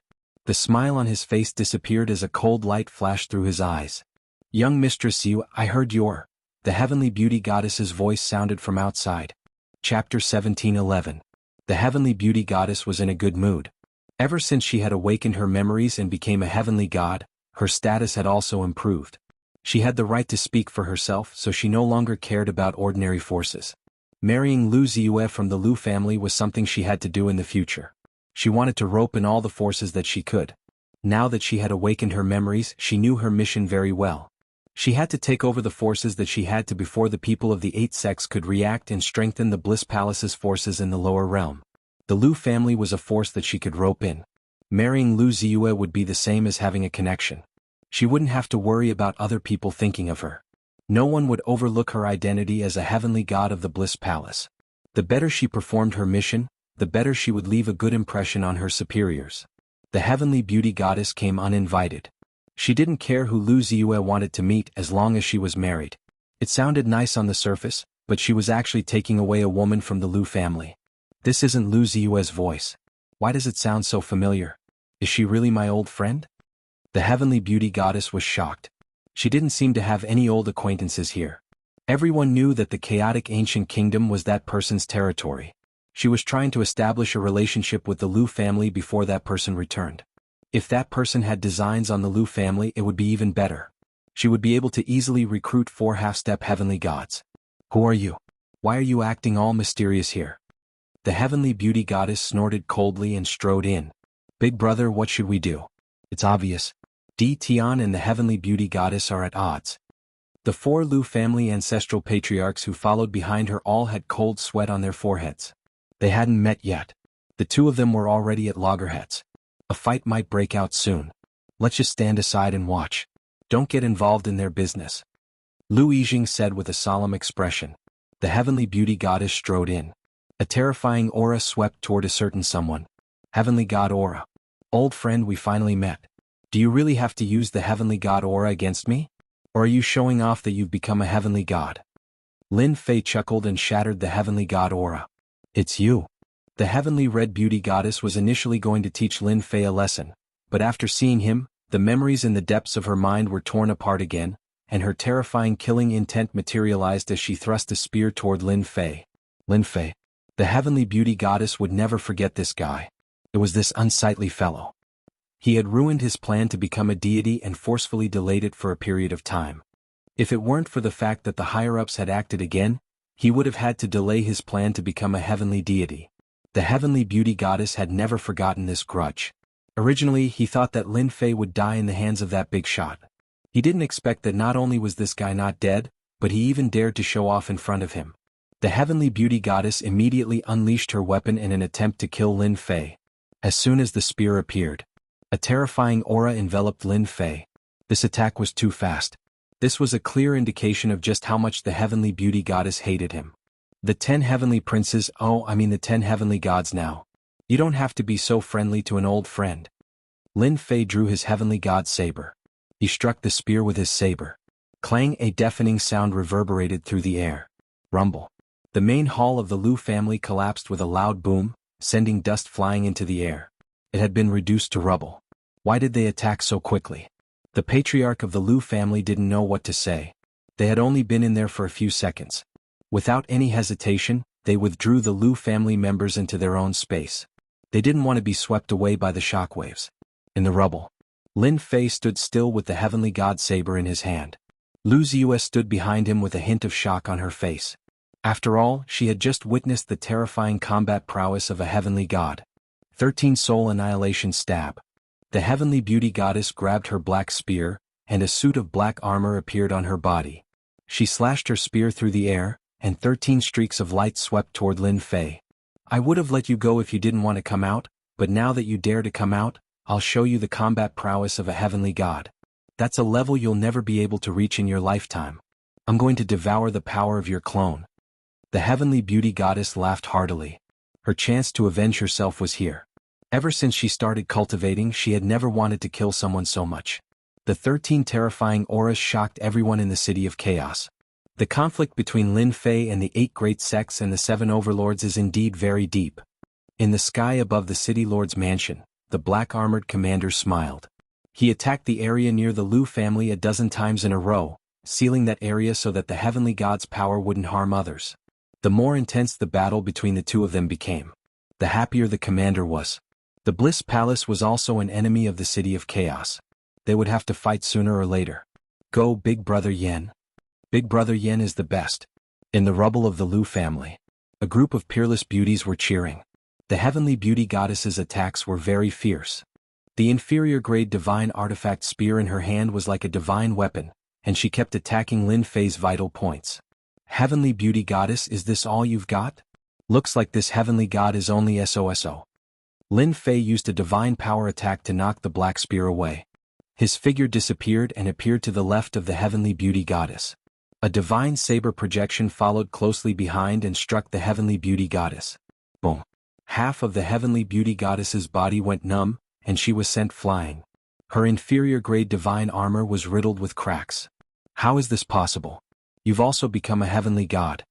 The smile on his face disappeared as a cold light flashed through his eyes. Young Mistress Yu, I heard the heavenly beauty goddess's voice sounded from outside. Chapter 17:11. The heavenly beauty goddess was in a good mood. Ever since she had awakened her memories and became a heavenly god, her status had also improved. She had the right to speak for herself, so she no longer cared about ordinary forces. Marrying Lu Ziyue from the Lu family was something she had to do in the future. She wanted to rope in all the forces that she could. Now that she had awakened her memories, she knew her mission very well. She had to take over the forces that she had to before the people of the Eight Sects could react and strengthen the Bliss Palace's forces in the lower realm. The Lu family was a force that she could rope in. Marrying Lu Ziyue would be the same as having a connection. She wouldn't have to worry about other people thinking of her. No one would overlook her identity as a heavenly god of the Bliss Palace. The better she performed her mission, the better she would leave a good impression on her superiors. The heavenly beauty goddess came uninvited. She didn't care who Lu Ziyue wanted to meet as long as she was married. It sounded nice on the surface, but she was actually taking away a woman from the Lu family. This isn't Lu Ziyue's voice. Why does it sound so familiar? Is she really my old friend? The heavenly beauty goddess was shocked. She didn't seem to have any old acquaintances here. Everyone knew that the chaotic ancient kingdom was that person's territory. She was trying to establish a relationship with the Lu family before that person returned. If that person had designs on the Lu family, it would be even better. She would be able to easily recruit 4 half-step heavenly gods. Who are you? Why are you acting all mysterious here? The heavenly beauty goddess snorted coldly and strode in. Big brother, what should we do? It's obvious. Di Tian and the heavenly beauty goddess are at odds. The 4 Lu family ancestral patriarchs who followed behind her all had cold sweat on their foreheads. They hadn't met yet. The 2 of them were already at loggerheads. A fight might break out soon. Let's just stand aside and watch. Don't get involved in their business. Lu Yijing said with a solemn expression. The heavenly beauty goddess strode in. A terrifying aura swept toward a certain someone. Heavenly god aura. Old friend, we finally met. Do you really have to use the heavenly god aura against me? Or are you showing off that you've become a heavenly god? Lin Fei chuckled and shattered the heavenly god aura. It's you. The heavenly red beauty goddess was initially going to teach Lin Fei a lesson, but after seeing him, the memories in the depths of her mind were torn apart again, and her terrifying killing intent materialized as she thrust a spear toward Lin Fei. Lin Fei. The heavenly beauty goddess would never forget this guy. It was this unsightly fellow. He had ruined his plan to become a deity and forcefully delayed it for a period of time. If it weren't for the fact that the higher-ups had acted again, he would have had to delay his plan to become a heavenly deity. The heavenly beauty goddess had never forgotten this grudge. Originally, he thought that Lin Fei would die in the hands of that big shot. He didn't expect that not only was this guy not dead, but he even dared to show off in front of him. The heavenly beauty goddess immediately unleashed her weapon in an attempt to kill Lin Fei. As soon as the spear appeared, a terrifying aura enveloped Lin Fei. This attack was too fast. This was a clear indication of just how much the heavenly beauty goddess hated him. The 10 heavenly princes, the 10 heavenly gods now. You don't have to be so friendly to an old friend. Lin Fei drew his heavenly god saber. He struck the spear with his saber. Clang, a deafening sound reverberated through the air. Rumble. The main hall of the Lu family collapsed with a loud boom, sending dust flying into the air. It had been reduced to rubble. Why did they attack so quickly? The patriarch of the Lu family didn't know what to say. They had only been in there for a few seconds. Without any hesitation, they withdrew the Lu family members into their own space. They didn't want to be swept away by the shockwaves. In the rubble, Lin Fei stood still with the heavenly god saber in his hand. Lu Ziyue stood behind him with a hint of shock on her face. After all, she had just witnessed the terrifying combat prowess of a heavenly god. 13 Soul Annihilation Stab. The heavenly beauty goddess grabbed her black spear, and a suit of black armor appeared on her body. She slashed her spear through the air, and 13 streaks of light swept toward Lin Fei. I would have let you go if you didn't want to come out, but now that you dare to come out, I'll show you the combat prowess of a heavenly god. That's a level you'll never be able to reach in your lifetime. I'm going to devour the power of your clone. The heavenly beauty goddess laughed heartily. Her chance to avenge herself was here. Ever since she started cultivating, she had never wanted to kill someone so much. The 13 terrifying auras shocked everyone in the City of Chaos. The conflict between Lin Fei and the 8 great sects and the 7 overlords is indeed very deep. In the sky above the city lord's mansion, the black-armored commander smiled. He attacked the area near the Lu family a dozen times in a row, sealing that area so that the heavenly god's power wouldn't harm others. The more intense the battle between the two of them became, the happier the commander was. The Bliss Palace was also an enemy of the City of Chaos. They would have to fight sooner or later. Go, Big Brother Yen. Big Brother Yen is the best. In the rubble of the Lu family, a group of peerless beauties were cheering. The heavenly beauty goddess's attacks were very fierce. The inferior-grade divine artifact spear in her hand was like a divine weapon, and she kept attacking Lin Fei's vital points. Heavenly beauty goddess, is this all you've got? Looks like this heavenly god is only SOSO. Lin Fei used a divine power attack to knock the black spear away. His figure disappeared and appeared to the left of the heavenly beauty goddess. A divine saber projection followed closely behind and struck the heavenly beauty goddess. Boom. Half of the heavenly beauty goddess's body went numb, and she was sent flying. Her inferior-grade divine armor was riddled with cracks. How is this possible? You've also become a heavenly god.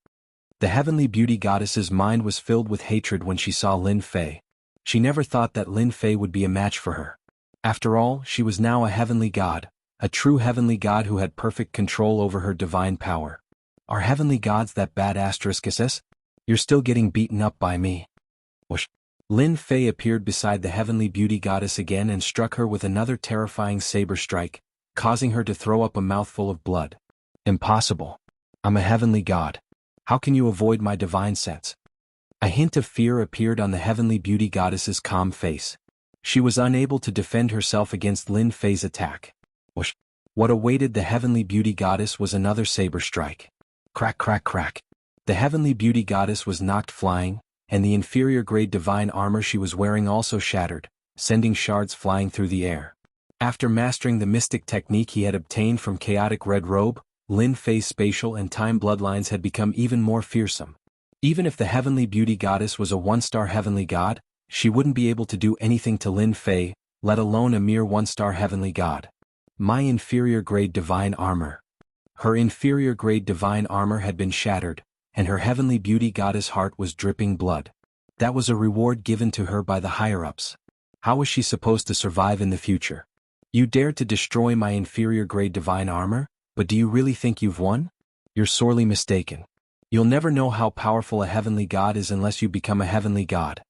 The heavenly beauty goddess's mind was filled with hatred when she saw Lin Fei. She never thought that Lin Fei would be a match for her. After all, she was now a heavenly god, a true heavenly god who had perfect control over her divine power. Are heavenly gods that bad? SS? You're still getting beaten up by me. Whoosh. Lin Fei appeared beside the heavenly beauty goddess again and struck her with another terrifying saber strike, causing her to throw up a mouthful of blood. Impossible. I'm a heavenly god. How can you avoid my divine sense? A hint of fear appeared on the heavenly beauty goddess's calm face. She was unable to defend herself against Lin Fei's attack. Whoosh. What awaited the heavenly beauty goddess was another saber strike. Crack, crack, crack. The heavenly beauty goddess was knocked flying, and the inferior-grade divine armor she was wearing also shattered, sending shards flying through the air. After mastering the mystic technique he had obtained from Chaotic Red Robe, Lin Fei's spatial and time bloodlines had become even more fearsome. Even if the heavenly beauty goddess was a one-star heavenly god, she wouldn't be able to do anything to Lin Fei, let alone a mere one-star heavenly god. My inferior-grade divine armor. Her inferior-grade divine armor had been shattered, and her heavenly beauty goddess heart was dripping blood. That was a reward given to her by the higher-ups. How was she supposed to survive in the future? You dared to destroy my inferior-grade divine armor, but do you really think you've won? You're sorely mistaken. You'll never know how powerful a heavenly god is unless you become a heavenly god.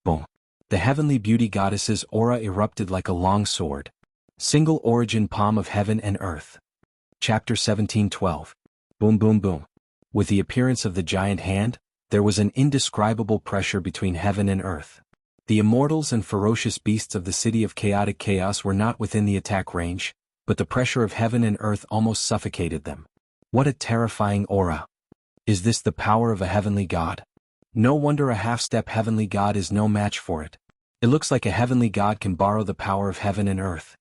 Boom. The heavenly beauty goddess's aura erupted like a long sword. Single origin palm of heaven and earth. Chapter 17:12. Boom, boom, boom. With the appearance of the giant hand, there was an indescribable pressure between heaven and earth. The immortals and ferocious beasts of the City of Chaotic Chaos were not within the attack range, but the pressure of heaven and earth almost suffocated them. What a terrifying aura. Is this the power of a heavenly god? No wonder a half-step heavenly god is no match for it. It looks like a heavenly god can borrow the power of heaven and earth.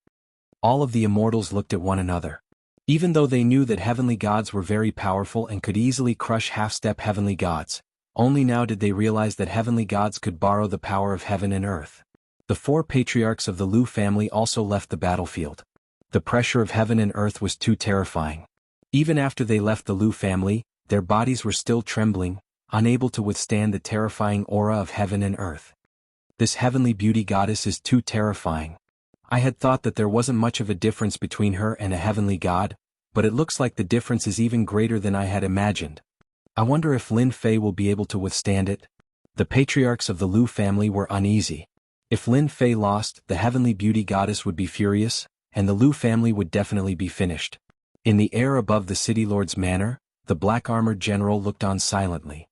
All of the immortals looked at one another. Even though they knew that heavenly gods were very powerful and could easily crush half-step heavenly gods, only now did they realize that heavenly gods could borrow the power of heaven and earth. The 4 patriarchs of the Lu family also left the battlefield. The pressure of heaven and earth was too terrifying. Even after they left the Lu family, their bodies were still trembling, unable to withstand the terrifying aura of heaven and earth. This heavenly beauty goddess is too terrifying. I had thought that there wasn't much of a difference between her and a heavenly god, but it looks like the difference is even greater than I had imagined. I wonder if Lin Fei will be able to withstand it. The patriarchs of the Lu family were uneasy. If Lin Fei lost, the heavenly beauty goddess would be furious, and the Lu family would definitely be finished. In the air above the city lord's manor, the black-armored general looked on silently.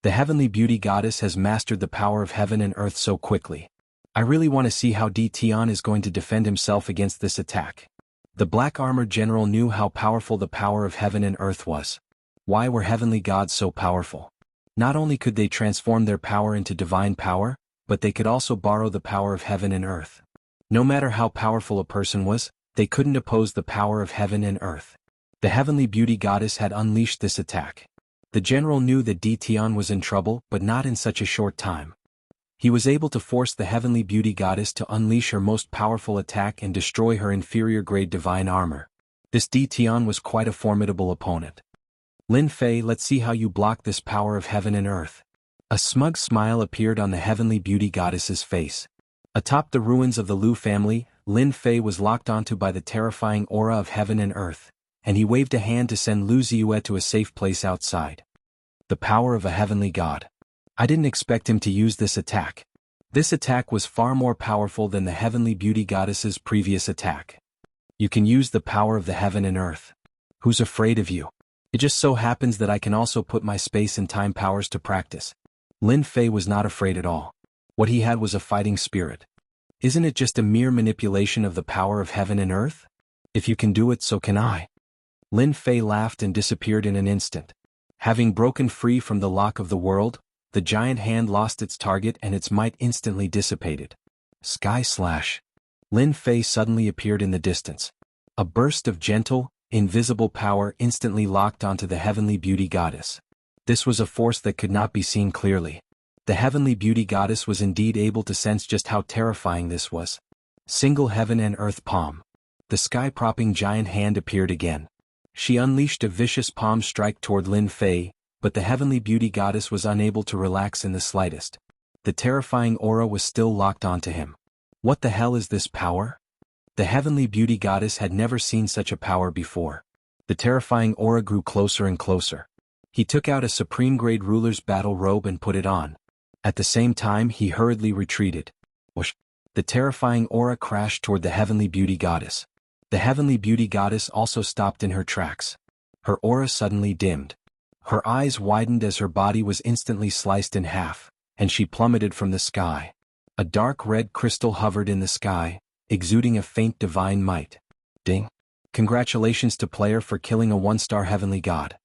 The heavenly beauty goddess has mastered the power of heaven and earth so quickly. I really want to see how Di Tian is going to defend himself against this attack. The black-armored general knew how powerful the power of heaven and earth was. Why were heavenly gods so powerful? Not only could they transform their power into divine power, but they could also borrow the power of heaven and earth. No matter how powerful a person was, they couldn't oppose the power of heaven and earth. The heavenly beauty goddess had unleashed this attack. The general knew that Di Tian was in trouble, but not in such a short time. He was able to force the heavenly beauty goddess to unleash her most powerful attack and destroy her inferior-grade divine armor. This Di Tian was quite a formidable opponent. Lin Fei, let's see how you block this power of heaven and earth. A smug smile appeared on the heavenly beauty goddess's face. Atop the ruins of the Liu family, Lin Fei was locked onto by the terrifying aura of heaven and earth, and he waved a hand to send Lu Ziyue to a safe place outside. The power of a heavenly god. I didn't expect him to use this attack. This attack was far more powerful than the heavenly beauty goddess's previous attack. You can use the power of the heaven and earth. Who's afraid of you? It just so happens that I can also put my space and time powers to practice. Lin Fei was not afraid at all. What he had was a fighting spirit. Isn't it just a mere manipulation of the power of heaven and earth? If you can do it, so can I. Lin Fei laughed and disappeared in an instant. Having broken free from the lock of the world, the giant hand lost its target and its might instantly dissipated. Sky Slash. Lin Fei suddenly appeared in the distance. A burst of gentle, invisible power instantly locked onto the heavenly beauty goddess. This was a force that could not be seen clearly. The heavenly beauty goddess was indeed able to sense just how terrifying this was. Single heaven and earth palm. The sky-propping giant hand appeared again. She unleashed a vicious palm strike toward Lin Fei, but the heavenly beauty goddess was unable to relax in the slightest. The terrifying aura was still locked onto him. What the hell is this power? The heavenly beauty goddess had never seen such a power before. The terrifying aura grew closer and closer. He took out a supreme-grade ruler's battle robe and put it on. At the same time, he hurriedly retreated. Whoosh! The terrifying aura crashed toward the heavenly beauty goddess. The heavenly beauty goddess also stopped in her tracks. Her aura suddenly dimmed. Her eyes widened as her body was instantly sliced in half, and she plummeted from the sky. A dark red crystal hovered in the sky, exuding a faint divine might. Ding. Congratulations to player for killing a 1-star heavenly god.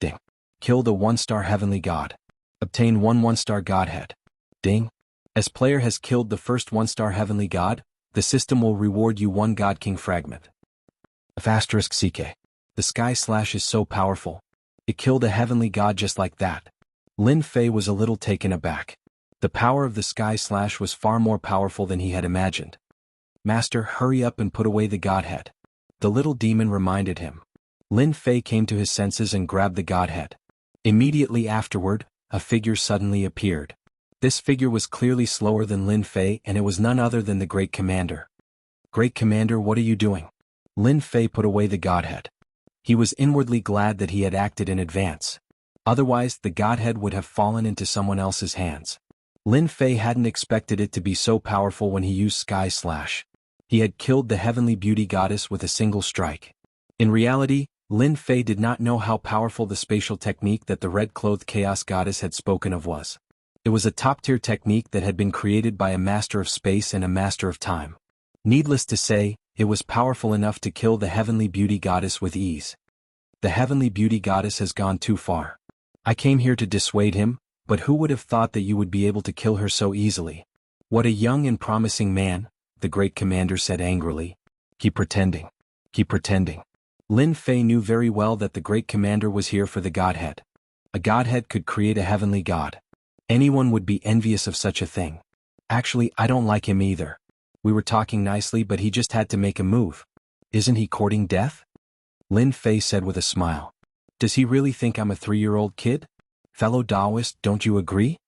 Ding. Killed a 1-star heavenly god. Obtain 1 1-star godhead. Ding. As player has killed the first 1-star heavenly god, the system will reward you 1 God King fragment. *CK. The Sky Slash is so powerful. It killed a heavenly god just like that. Lin Fei was a little taken aback. The power of the Sky Slash was far more powerful than he had imagined. Master, hurry up and put away the godhead. The little demon reminded him. Lin Fei came to his senses and grabbed the godhead. Immediately afterward, a figure suddenly appeared. This figure was clearly slower than Lin Fei, and it was none other than the Great Commander. Great Commander, what are you doing? Lin Fei put away the godhead. He was inwardly glad that he had acted in advance. Otherwise, the godhead would have fallen into someone else's hands. Lin Fei hadn't expected it to be so powerful when he used Sky Slash. He had killed the heavenly beauty goddess with a single strike. In reality, Lin Fei did not know how powerful the spatial technique that the red-clothed chaos goddess had spoken of was. It was a top-tier technique that had been created by a master of space and a master of time. Needless to say, it was powerful enough to kill the heavenly beauty goddess with ease. The heavenly beauty goddess has gone too far. I came here to dissuade him, but who would have thought that you would be able to kill her so easily? What a young and promising man, the Great Commander said angrily. Keep pretending. Keep pretending. Lin Fei knew very well that the Great Commander was here for the godhead. A godhead could create a heavenly god. Anyone would be envious of such a thing. Actually, I don't like him either. We were talking nicely, but he just had to make a move. Isn't he courting death? Lin Fei said with a smile. Does he really think I'm a 3-year-old kid? Fellow Taoist, don't you agree?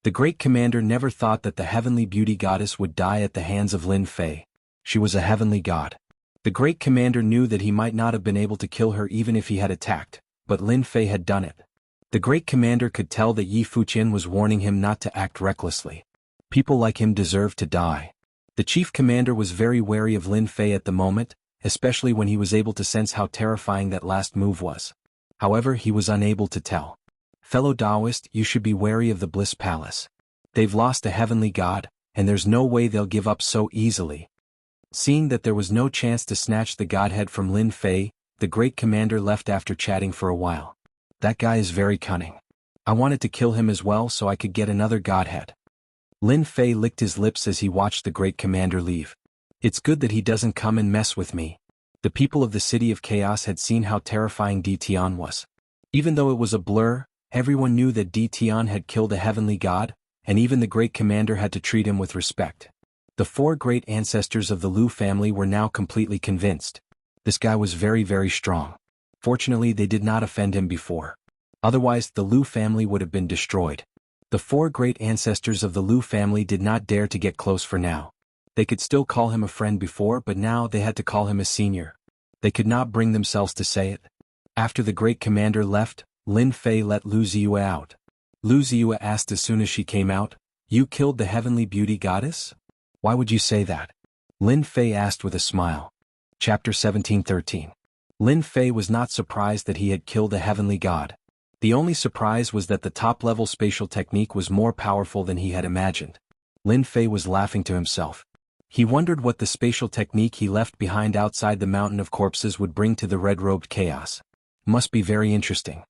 The Great Commander never thought that the heavenly beauty goddess would die at the hands of Lin Fei. She was a heavenly god. The Great Commander knew that he might not have been able to kill her even if he had attacked, but Lin Fei had done it. The Great Commander could tell that Yi Fuqian was warning him not to act recklessly. People like him deserve to die. The Chief Commander was very wary of Lin Fei at the moment, especially when he was able to sense how terrifying that last move was. However, he was unable to tell. Fellow Taoist, you should be wary of the Bliss Palace. They've lost a heavenly god, and there's no way they'll give up so easily. Seeing that there was no chance to snatch the godhead from Lin Fei, the Great Commander left after chatting for a while. That guy is very cunning. I wanted to kill him as well so I could get another godhead. Lin Fei licked his lips as he watched the Great Commander leave. It's good that he doesn't come and mess with me. The people of the City of Chaos had seen how terrifying Di Tian was. Even though it was a blur, everyone knew that Di Tian had killed a heavenly god, and even the Great Commander had to treat him with respect. The 4 great ancestors of the Liu family were now completely convinced. This guy was very, very strong. Fortunately, they did not offend him before. Otherwise, the Liu family would have been destroyed. The four great ancestors of the Lu family did not dare to get close for now. They could still call him a friend before, but now they had to call him a senior. They could not bring themselves to say it. After the great commander left, Lin Fei let Lu Ziyue out. Lu Ziyue asked as soon as she came out, "You killed the heavenly beauty goddess? Why would you say that?" Lin Fei asked with a smile. Chapter 17:13. Lin Fei was not surprised that he had killed a heavenly god. The only surprise was that the top-level spatial technique was more powerful than he had imagined. Lin Fei was laughing to himself. He wondered what the spatial technique he left behind outside the mountain of corpses would bring to the red-robed chaos. Must be very interesting.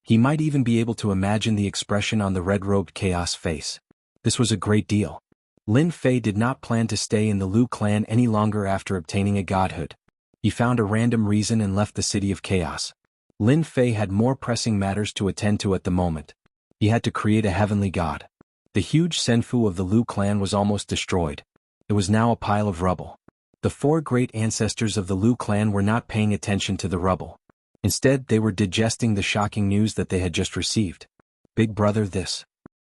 He might even be able to imagine the expression on the red-robed chaos face. This was a great deal. Lin Fei did not plan to stay in the Lu clan any longer after obtaining a godhood. He found a random reason and left the city of chaos. Lin Fei had more pressing matters to attend to at the moment. He had to create a heavenly god. The huge senfu of the Lu clan was almost destroyed. It was now a pile of rubble. The four great ancestors of the Lu clan were not paying attention to the rubble. Instead, they were digesting the shocking news that they had just received. Big brother this.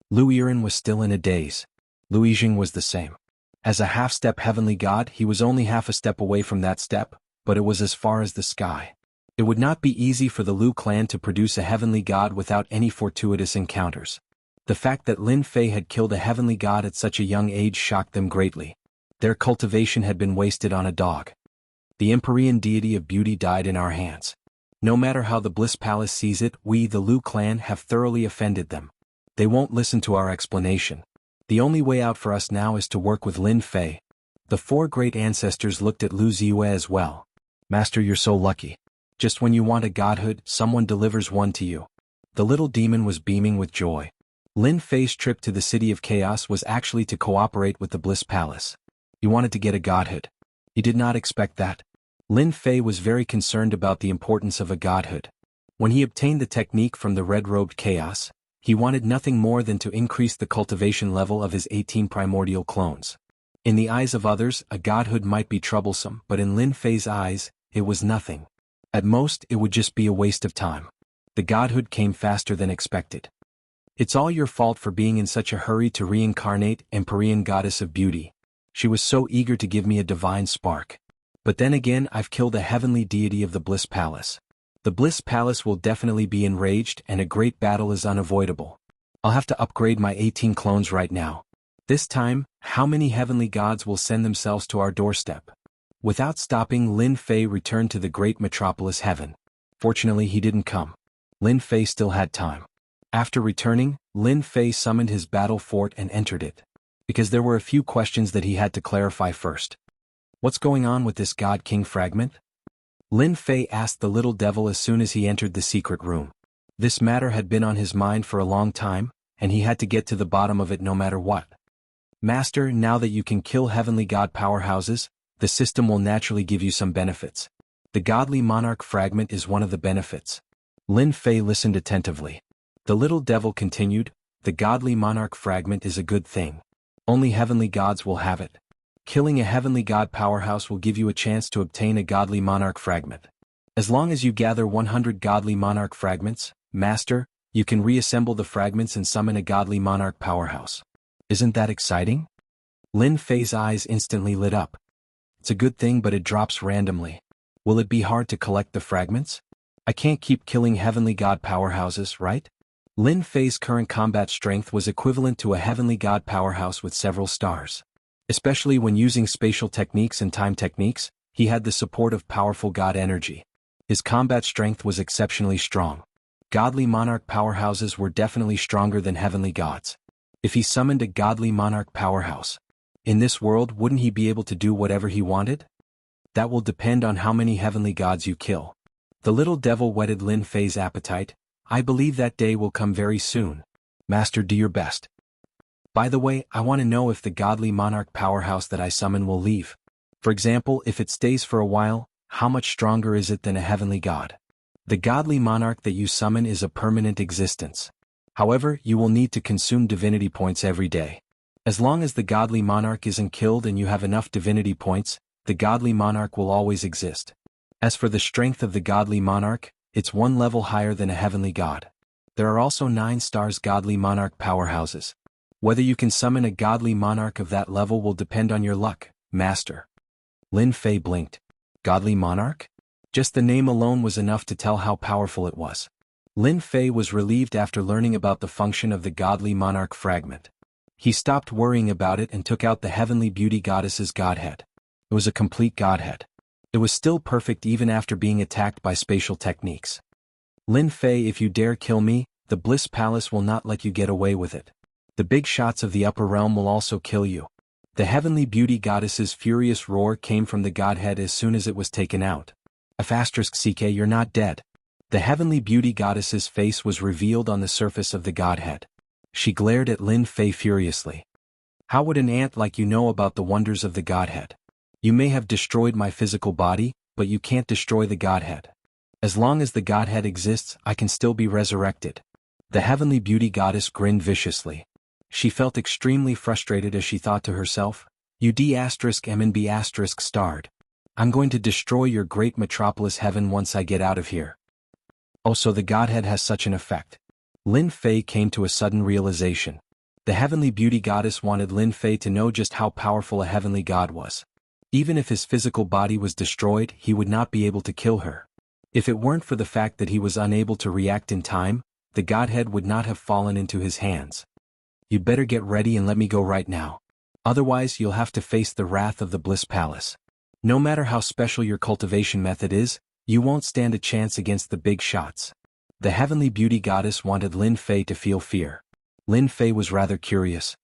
Lu Yiren was still in a daze. Lu Yijing was the same. As a half-step heavenly god, he was only half a step away from that step, but it was as far as the sky. It would not be easy for the Lu clan to produce a heavenly god without any fortuitous encounters. The fact that Lin Fei had killed a heavenly god at such a young age shocked them greatly. Their cultivation had been wasted on a dog. The Empyrean deity of beauty died in our hands. No matter how the Bliss Palace sees it, we, the Lu clan, have thoroughly offended them. They won't listen to our explanation. The only way out for us now is to work with Lin Fei. The four great ancestors looked at Lu Ziyue as well. Master, you're so lucky. Just when you want a godhood, someone delivers one to you. The little demon was beaming with joy. Lin Fei's trip to the City of Chaos was actually to cooperate with the Bliss Palace. He wanted to get a godhood. He did not expect that. Lin Fei was very concerned about the importance of a godhood. When he obtained the technique from the red-robed chaos, he wanted nothing more than to increase the cultivation level of his 18 primordial clones. In the eyes of others, a godhood might be troublesome, but in Lin Fei's eyes, it was nothing. At most, it would just be a waste of time. The godhood came faster than expected. It's all your fault for being in such a hurry to reincarnate, Empyrean goddess of beauty. She was so eager to give me a divine spark. But then again, I've killed a heavenly deity of the Bliss Palace. The Bliss Palace will definitely be enraged, and a great battle is unavoidable. I'll have to upgrade my 18 clones right now. This time, how many heavenly gods will send themselves to our doorstep? Without stopping, Lin Fei returned to the great metropolis heaven. Fortunately, he didn't come. Lin Fei still had time. After returning, Lin Fei summoned his battle fort and entered it. Because there were a few questions that he had to clarify first. What's going on with this God King fragment? Lin Fei asked the little devil as soon as he entered the secret room. This matter had been on his mind for a long time, and he had to get to the bottom of it no matter what. Master, now that you can kill heavenly god powerhouses, the system will naturally give you some benefits. The godly monarch fragment is one of the benefits. Lin Fei listened attentively. The little devil continued, the godly monarch fragment is a good thing. Only heavenly gods will have it. Killing a heavenly god powerhouse will give you a chance to obtain a godly monarch fragment. As long as you gather 100 godly monarch fragments, Master, you can reassemble the fragments and summon a godly monarch powerhouse. Isn't that exciting? Lin Fei's eyes instantly lit up. It's a good thing, but it drops randomly. Will it be hard to collect the fragments? I can't keep killing heavenly god powerhouses, right? Lin Fei's current combat strength was equivalent to a heavenly god powerhouse with several stars. Especially when using spatial techniques and time techniques, he had the support of powerful god energy. His combat strength was exceptionally strong. Godly monarch powerhouses were definitely stronger than heavenly gods. If he summoned a godly monarch powerhouse, in this world, wouldn't he be able to do whatever he wanted? That will depend on how many heavenly gods you kill. The little devil whetted Lin Fei's appetite. I believe that day will come very soon. Master, do your best. By the way, I want to know if the godly monarch powerhouse that I summon will leave. For example, if it stays for a while, how much stronger is it than a heavenly god? The godly monarch that you summon is a permanent existence. However, you will need to consume divinity points every day. As long as the godly monarch isn't killed and you have enough divinity points, the godly monarch will always exist. As for the strength of the godly monarch, it's one level higher than a heavenly god. There are also 9 stars godly monarch powerhouses. Whether you can summon a godly monarch of that level will depend on your luck, Master. Lin Fei blinked. Godly monarch? Just the name alone was enough to tell how powerful it was. Lin Fei was relieved after learning about the function of the godly monarch fragment. He stopped worrying about it and took out the heavenly beauty goddess's godhead. It was a complete godhead. It was still perfect even after being attacked by spatial techniques. Lin Fei, if you dare kill me, the Bliss Palace will not let you get away with it. The big shots of the upper realm will also kill you. The heavenly beauty goddess's furious roar came from the godhead as soon as it was taken out. *CK, you're not dead. The heavenly beauty goddess's face was revealed on the surface of the godhead. She glared at Lin Fei furiously. How would an ant like you know about the wonders of the godhead? You may have destroyed my physical body, but you can't destroy the godhead. As long as the godhead exists, I can still be resurrected. The heavenly beauty goddess grinned viciously. She felt extremely frustrated as she thought to herself, "You D**M&B* starred. I'm going to destroy your great metropolis heaven once I get out of here." Oh, so the godhead has such an effect. Lin Fei came to a sudden realization. The heavenly beauty goddess wanted Lin Fei to know just how powerful a heavenly god was. Even if his physical body was destroyed, he would not be able to kill her. If it weren't for the fact that he was unable to react in time, the godhead would not have fallen into his hands. "You'd better get ready and let me go right now. Otherwise you'll have to face the wrath of the Bliss Palace. No matter how special your cultivation method is, you won't stand a chance against the big shots." The heavenly beauty goddess wanted Lin Fei to feel fear. Lin Fei was rather curious.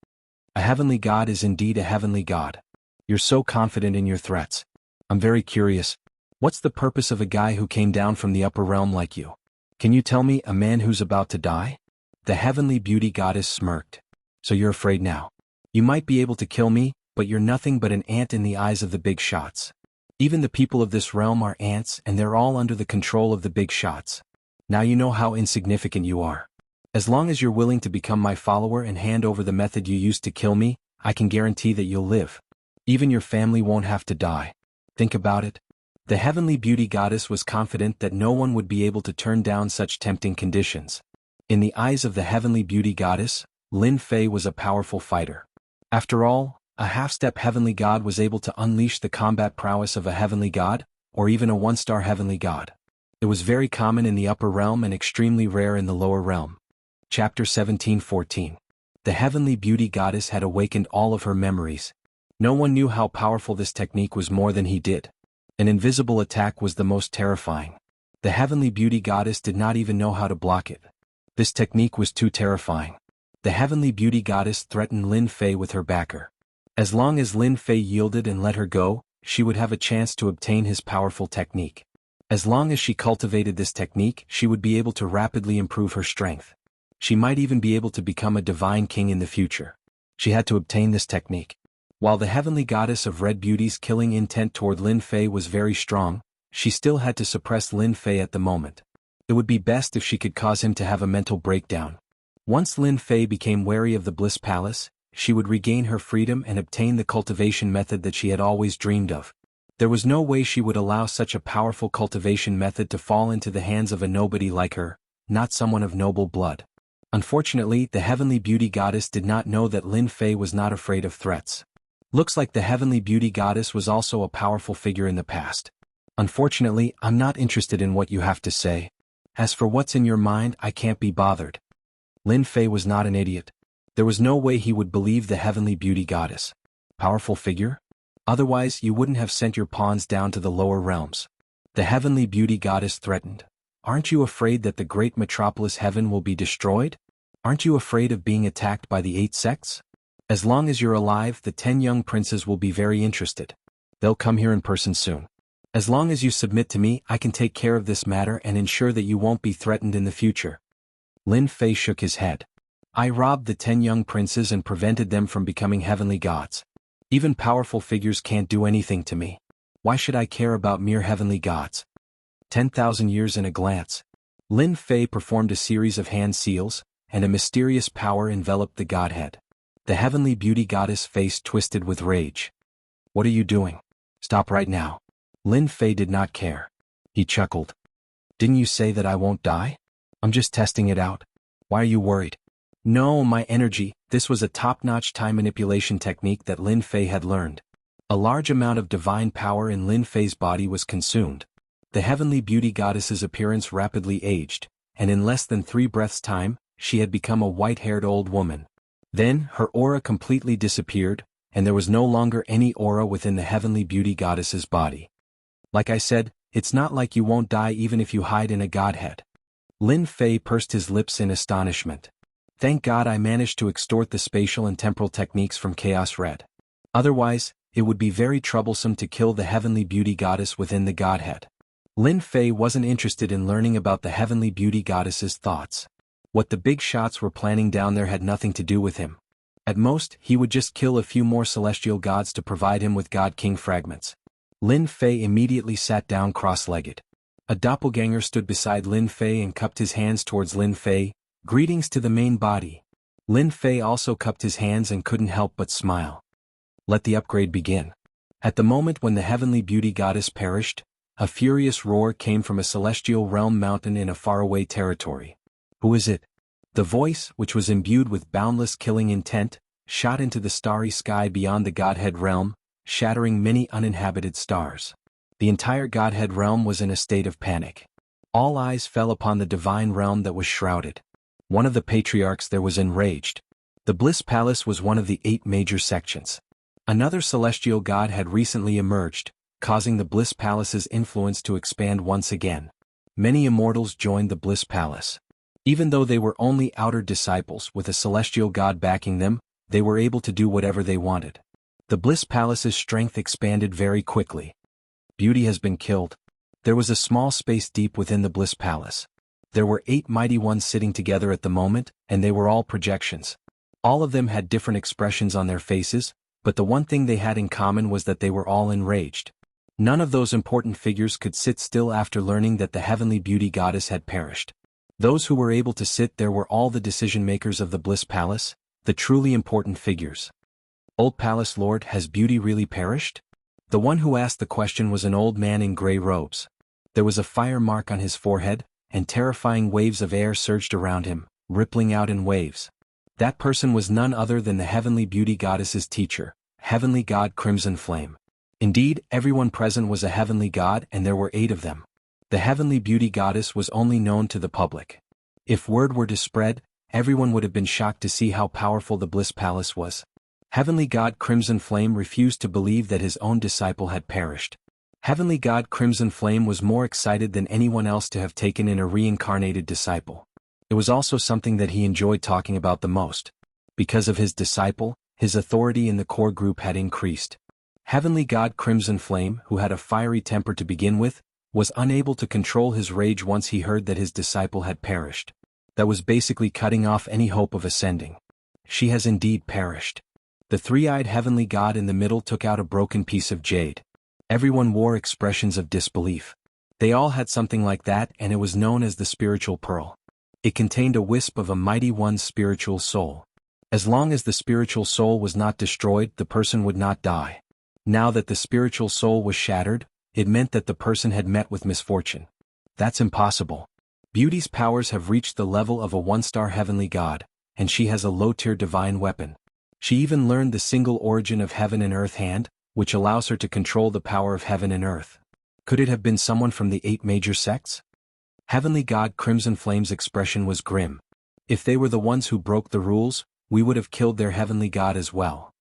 A heavenly god is indeed a heavenly god. You're so confident in your threats. I'm very curious. What's the purpose of a guy who came down from the upper realm like you? Can you tell me, a man who's about to die? The heavenly beauty goddess smirked. So you're afraid now. You might be able to kill me, but you're nothing but an ant in the eyes of the big shots. Even the people of this realm are ants, and they're all under the control of the big shots. Now you know how insignificant you are. As long as you're willing to become my follower and hand over the method you used to kill me, I can guarantee that you'll live. Even your family won't have to die. Think about it. The heavenly beauty goddess was confident that no one would be able to turn down such tempting conditions. In the eyes of the heavenly beauty goddess, Lin Fei was a powerful fighter. After all, a half-step heavenly god was able to unleash the combat prowess of a heavenly god, or even a one-star heavenly god. It was very common in the upper realm and extremely rare in the lower realm. Chapter 17:14. The heavenly beauty goddess had awakened all of her memories. No one knew how powerful this technique was more than he did. An invisible attack was the most terrifying. The heavenly beauty goddess did not even know how to block it. This technique was too terrifying. The heavenly beauty goddess threatened Lin Fei with her backer. As long as Lin Fei yielded and let her go, she would have a chance to obtain his powerful technique. As long as she cultivated this technique, she would be able to rapidly improve her strength. She might even be able to become a divine king in the future. She had to obtain this technique. While the heavenly goddess of red beauty's killing intent toward Lin Fei was very strong, she still had to suppress Lin Fei at the moment. It would be best if she could cause him to have a mental breakdown. Once Lin Fei became wary of the Bliss Palace, she would regain her freedom and obtain the cultivation method that she had always dreamed of. There was no way she would allow such a powerful cultivation method to fall into the hands of a nobody like her, not someone of noble blood. Unfortunately, the heavenly beauty goddess did not know that Lin Fei was not afraid of threats. Looks like the heavenly beauty goddess was also a powerful figure in the past. Unfortunately, I'm not interested in what you have to say. As for what's in your mind, I can't be bothered. Lin Fei was not an idiot. There was no way he would believe the heavenly beauty goddess. Powerful figure? Otherwise, you wouldn't have sent your pawns down to the lower realms. The heavenly beauty goddess threatened. Aren't you afraid that the great metropolis heaven will be destroyed? Aren't you afraid of being attacked by the 8 sects? As long as you're alive, the 10 young princes will be very interested. They'll come here in person soon. As long as you submit to me, I can take care of this matter and ensure that you won't be threatened in the future. Lin Fei shook his head. I robbed the 10 young princes and prevented them from becoming heavenly gods. Even powerful figures can't do anything to me. Why should I care about mere heavenly gods? 10,000 years in a glance. Lin Fei performed a series of hand seals, and a mysterious power enveloped the godhead. The heavenly beauty goddess' face twisted with rage. What are you doing? Stop right now. Lin Fei did not care. He chuckled. Didn't you say that I won't die? I'm just testing it out. Why are you worried? No, my energy. This was a top-notch time manipulation technique that Lin Fei had learned. A large amount of divine power in Lin Fei's body was consumed. The heavenly beauty goddess's appearance rapidly aged, and in less than 3 breaths' time, she had become a white-haired old woman. Then, her aura completely disappeared, and there was no longer any aura within the heavenly beauty goddess's body. Like I said, it's not like you won't die even if you hide in a godhead. Lin Fei pursed his lips in astonishment. Thank God I managed to extort the spatial and temporal techniques from Chaos Red. Otherwise, it would be very troublesome to kill the heavenly beauty goddess within the godhead. Lin Fei wasn't interested in learning about the heavenly beauty goddess's thoughts. What the big shots were planning down there had nothing to do with him. At most, he would just kill a few more celestial gods to provide him with God King fragments. Lin Fei immediately sat down cross-legged. A doppelganger stood beside Lin Fei and cupped his hands towards Lin Fei. Greetings to the main body. Lin Fei also cupped his hands and couldn't help but smile. Let the upgrade begin. At the moment when the heavenly beauty goddess perished, a furious roar came from a celestial realm mountain in a faraway territory. Who is it? The voice, which was imbued with boundless killing intent, shot into the starry sky beyond the Godhead realm, shattering many uninhabited stars. The entire Godhead realm was in a state of panic. All eyes fell upon the divine realm that was shrouded. One of the patriarchs there was enraged. The Bliss Palace was one of the 8 major sections. Another celestial god had recently emerged, causing the Bliss Palace's influence to expand once again. Many immortals joined the Bliss Palace. Even though they were only outer disciples with a celestial god backing them, they were able to do whatever they wanted. The Bliss Palace's strength expanded very quickly. Beauty has been killed. There was a small space deep within the Bliss Palace. There were 8 mighty ones sitting together at the moment, and they were all projections. All of them had different expressions on their faces, but the one thing they had in common was that they were all enraged. None of those important figures could sit still after learning that the heavenly beauty goddess had perished. Those who were able to sit there were all the decision-makers of the Bliss Palace, the truly important figures. Old Palace Lord, has beauty really perished? The one who asked the question was an old man in gray robes. There was a fire mark on his forehead, and terrifying waves of air surged around him, rippling out in waves. That person was none other than the heavenly beauty goddess's teacher, heavenly god Crimson Flame. Indeed, everyone present was a heavenly god, and there were 8 of them. The heavenly beauty goddess was only known to the public. If word were to spread, everyone would have been shocked to see how powerful the Bliss Palace was. Heavenly God Crimson Flame refused to believe that his own disciple had perished. Heavenly God Crimson Flame was more excited than anyone else to have taken in a reincarnated disciple. It was also something that he enjoyed talking about the most. Because of his disciple, his authority in the core group had increased. Heavenly God Crimson Flame, who had a fiery temper to begin with, was unable to control his rage once he heard that his disciple had perished. That was basically cutting off any hope of ascending. She has indeed perished. The 3-eyed heavenly god in the middle took out a broken piece of jade. Everyone wore expressions of disbelief. They all had something like that, and it was known as the spiritual pearl. It contained a wisp of a mighty one's spiritual soul. As long as the spiritual soul was not destroyed, the person would not die. Now that the spiritual soul was shattered, it meant that the person had met with misfortune. That's impossible. Beauty's powers have reached the level of a 1-star heavenly god, and she has a low-tier divine weapon. She even learned the single origin of heaven and earth hand, which allows her to control the power of heaven and earth. Could it have been someone from the 8 major sects? Heavenly God Crimson Flame's expression was grim. If they were the ones who broke the rules, we would have killed their heavenly god as well.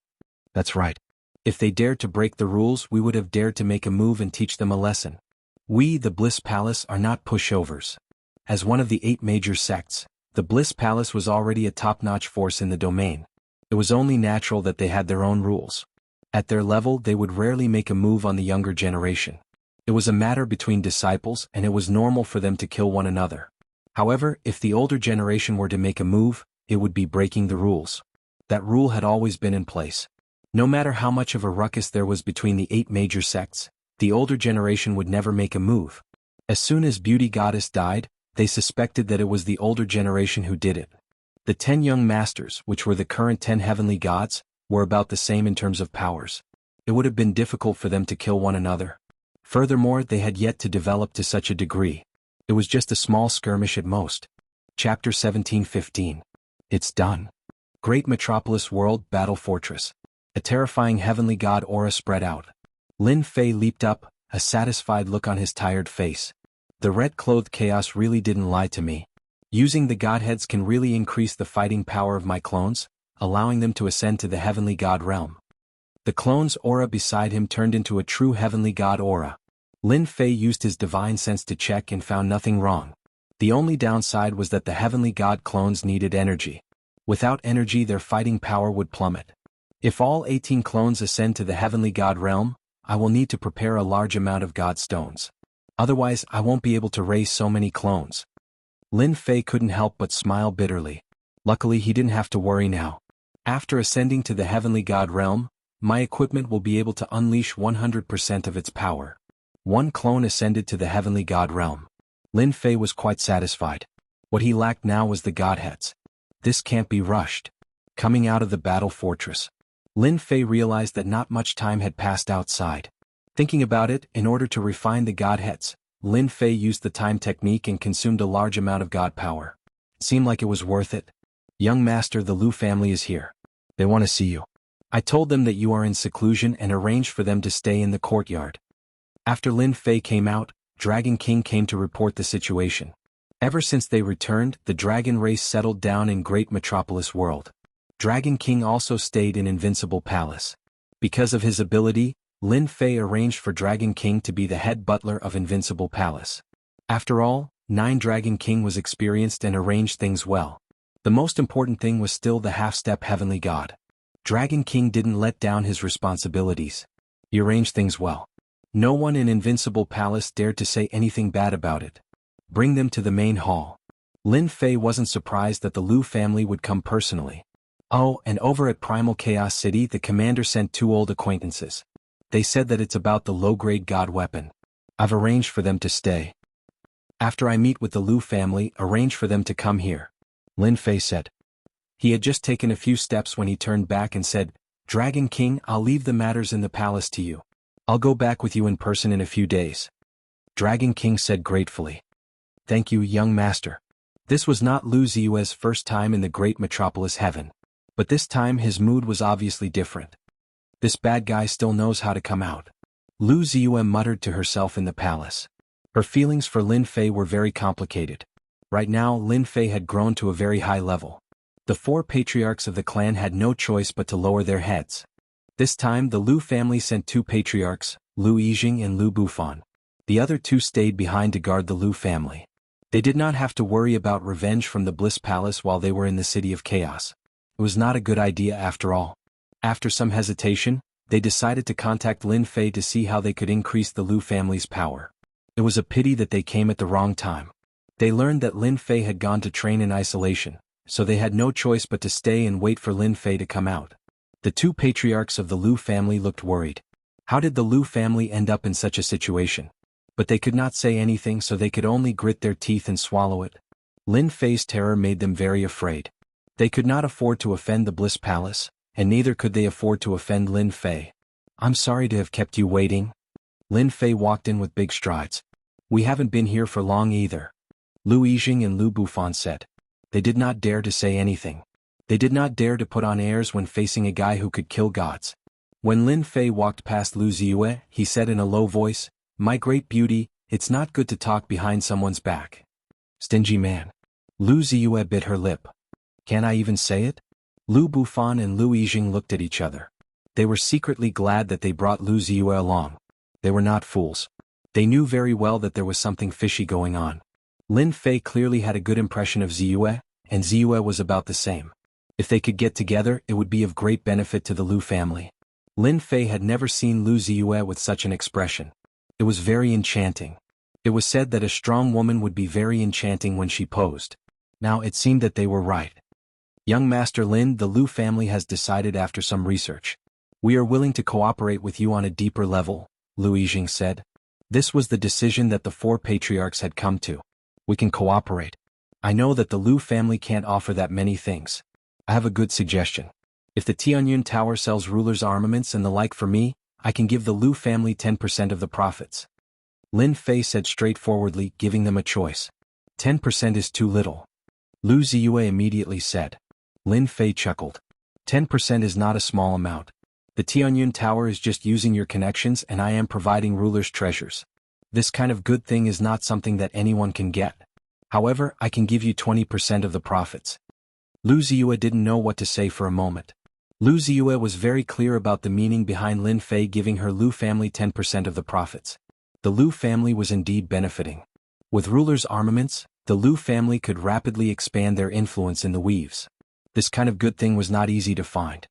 That's right. If they dared to break the rules, we would have dared to make a move and teach them a lesson. We, the Bliss Palace, are not pushovers. As one of the 8 major sects, the Bliss Palace was already a top-notch force in the domain. It was only natural that they had their own rules. At their level, they would rarely make a move on the younger generation. It was a matter between disciples, and it was normal for them to kill one another. However, if the older generation were to make a move, it would be breaking the rules. That rule had always been in place. No matter how much of a ruckus there was between the 8 major sects, the older generation would never make a move. As soon as Beauty Goddess died, they suspected that it was the older generation who did it. The 10 young masters, which were the current 10 heavenly gods, were about the same in terms of powers. It would have been difficult for them to kill one another. Furthermore, they had yet to develop to such a degree. It was just a small skirmish at most. Chapter 17:15. It's done. Great Metropolis World Battle Fortress. A terrifying heavenly god aura spread out. Lin Fei leaped up, a satisfied look on his tired face. The red-clothed chaos really didn't lie to me. Using the godheads can really increase the fighting power of my clones, allowing them to ascend to the heavenly god realm. The clone's aura beside him turned into a true heavenly god aura. Lin Fei used his divine sense to check and found nothing wrong. The only downside was that the heavenly god clones needed energy. Without energy, their fighting power would plummet. If all 18 clones ascend to the heavenly god realm, I will need to prepare a large amount of god stones. Otherwise, I won't be able to raise so many clones. Lin Fei couldn't help but smile bitterly. Luckily, he didn't have to worry now. After ascending to the heavenly god realm, my equipment will be able to unleash 100% of its power. One clone ascended to the heavenly god realm. Lin Fei was quite satisfied. What he lacked now was the godheads. This can't be rushed. Coming out of the battle fortress, Lin Fei realized that not much time had passed outside. Thinking about it, in order to refine the godheads, Lin Fei used the time technique and consumed a large amount of god power. It seemed like it was worth it. Young master, the Lu family is here. They want to see you. I told them that you are in seclusion and arranged for them to stay in the courtyard. After Lin Fei came out, Dragon King came to report the situation. Ever since they returned, the dragon race settled down in Great Metropolis World. Dragon King also stayed in Invincible Palace. Because of his ability, Lin Fei arranged for Dragon King to be the head butler of Invincible Palace. After all, Dragon King was experienced and arranged things well. The most important thing was still the half-step heavenly god. Dragon King didn't let down his responsibilities. He arranged things well. No one in Invincible Palace dared to say anything bad about it. Bring them to the main hall. Lin Fei wasn't surprised that the Lu family would come personally. Oh, and over at Primal Chaos City, the commander sent 2 old acquaintances. They said that it's about the low-grade god weapon. I've arranged for them to stay. After I meet with the Lu family, arrange for them to come here. Lin Fei said. He had just taken a few steps when he turned back and said, Dragon King, I'll leave the matters in the palace to you. I'll go back with you in person in a few days. Dragon King said gratefully. Thank you, young master. This was not Lu Ziyue's first time in the Great Metropolis Heaven. But this time his mood was obviously different. This bad guy still knows how to come out. Lu Ziyue muttered to herself in the palace. Her feelings for Lin Fei were very complicated. Right now, Lin Fei had grown to a very high level. The 4 patriarchs of the clan had no choice but to lower their heads. This time the Lu family sent 2 patriarchs, Lu Yijing and Lu Bufan. The other 2 stayed behind to guard the Lu family. They did not have to worry about revenge from the Bliss Palace while they were in the City of Chaos. It was not a good idea after all. After some hesitation, they decided to contact Lin Fei to see how they could increase the Lu family's power. It was a pity that they came at the wrong time. They learned that Lin Fei had gone to train in isolation, so they had no choice but to stay and wait for Lin Fei to come out. The 2 patriarchs of the Lu family looked worried. How did the Lu family end up in such a situation? But they could not say anything, so they could only grit their teeth and swallow it. Lin Fei's terror made them very afraid. They could not afford to offend the Bliss Palace, and neither could they afford to offend Lin Fei. I'm sorry to have kept you waiting. Lin Fei walked in with big strides. We haven't been here for long either. Lu Yijing and Lu Bufan said. They did not dare to say anything. They did not dare to put on airs when facing a guy who could kill gods. When Lin Fei walked past Lu Ziyue, he said in a low voice, My great beauty, it's not good to talk behind someone's back. Stingy man. Lu Ziyue bit her lip. Can I even say it? Lu Bufan and Lu Yijing looked at each other. They were secretly glad that they brought Lu Ziyue along. They were not fools. They knew very well that there was something fishy going on. Lin Fei clearly had a good impression of Ziyue, and Ziyue was about the same. If they could get together, it would be of great benefit to the Lu family. Lin Fei had never seen Lu Ziyue with such an expression. It was very enchanting. It was said that a strong woman would be very enchanting when she posed. Now it seemed that they were right. Young Master Lin, the Lu family has decided after some research. We are willing to cooperate with you on a deeper level, Lu Yijing said. This was the decision that the 4 patriarchs had come to. We can cooperate. I know that the Lu family can't offer that many things. I have a good suggestion. If the Tianyun Tower sells rulers' armaments and the like for me, I can give the Lu family 10% of the profits. Lin Fei said straightforwardly, giving them a choice. 10% is too little. Lu Ziyue immediately said. Lin Fei chuckled. 10% is not a small amount. The Tianyun Tower is just using your connections and I am providing ruler's treasures. This kind of good thing is not something that anyone can get. However, I can give you 20% of the profits. Lu Ziyue didn't know what to say for a moment. Lu Ziyue was very clear about the meaning behind Lin Fei giving her Lu family 10% of the profits. The Lu family was indeed benefiting. With ruler's armaments, the Lu family could rapidly expand their influence in the weaves. This kind of good thing was not easy to find.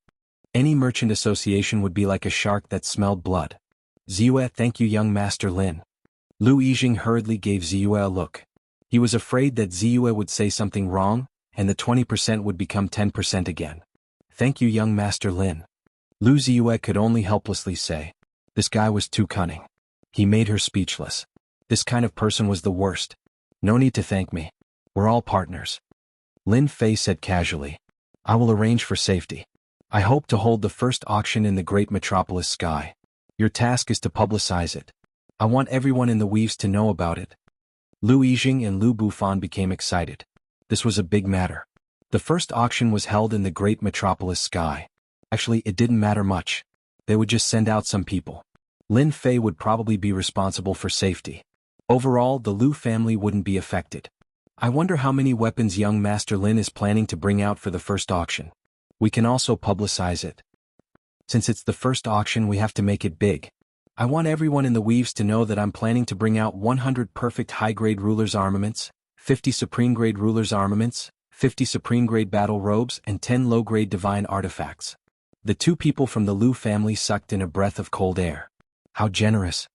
Any merchant association would be like a shark that smelled blood. Ziyue, thank you, young Master Lin. Lu Yijing hurriedly gave Ziyue a look. He was afraid that Ziyue would say something wrong, and the 20% would become 10% again. Thank you, young Master Lin. Lu Ziyue could only helplessly say. This guy was too cunning. He made her speechless. This kind of person was the worst. No need to thank me. We're all partners. Lin Fei said casually. I will arrange for safety. I hope to hold the first auction in the great metropolis sky. Your task is to publicize it. I want everyone in the weaves to know about it. Lu Yijing and Lu Bufan became excited. This was a big matter. The first auction was held in the great metropolis sky. Actually, it didn't matter much. They would just send out some people. Lin Fei would probably be responsible for safety. Overall, the Lu family wouldn't be affected. I wonder how many weapons young Master Lin is planning to bring out for the first auction. We can also publicize it. Since it's the first auction, we have to make it big. I want everyone in the weaves to know that I'm planning to bring out 100 perfect high-grade ruler's armaments, 50 supreme-grade ruler's armaments, 50 supreme-grade battle robes, and 10 low-grade divine artifacts. The two people from the Lu family sucked in a breath of cold air. How generous.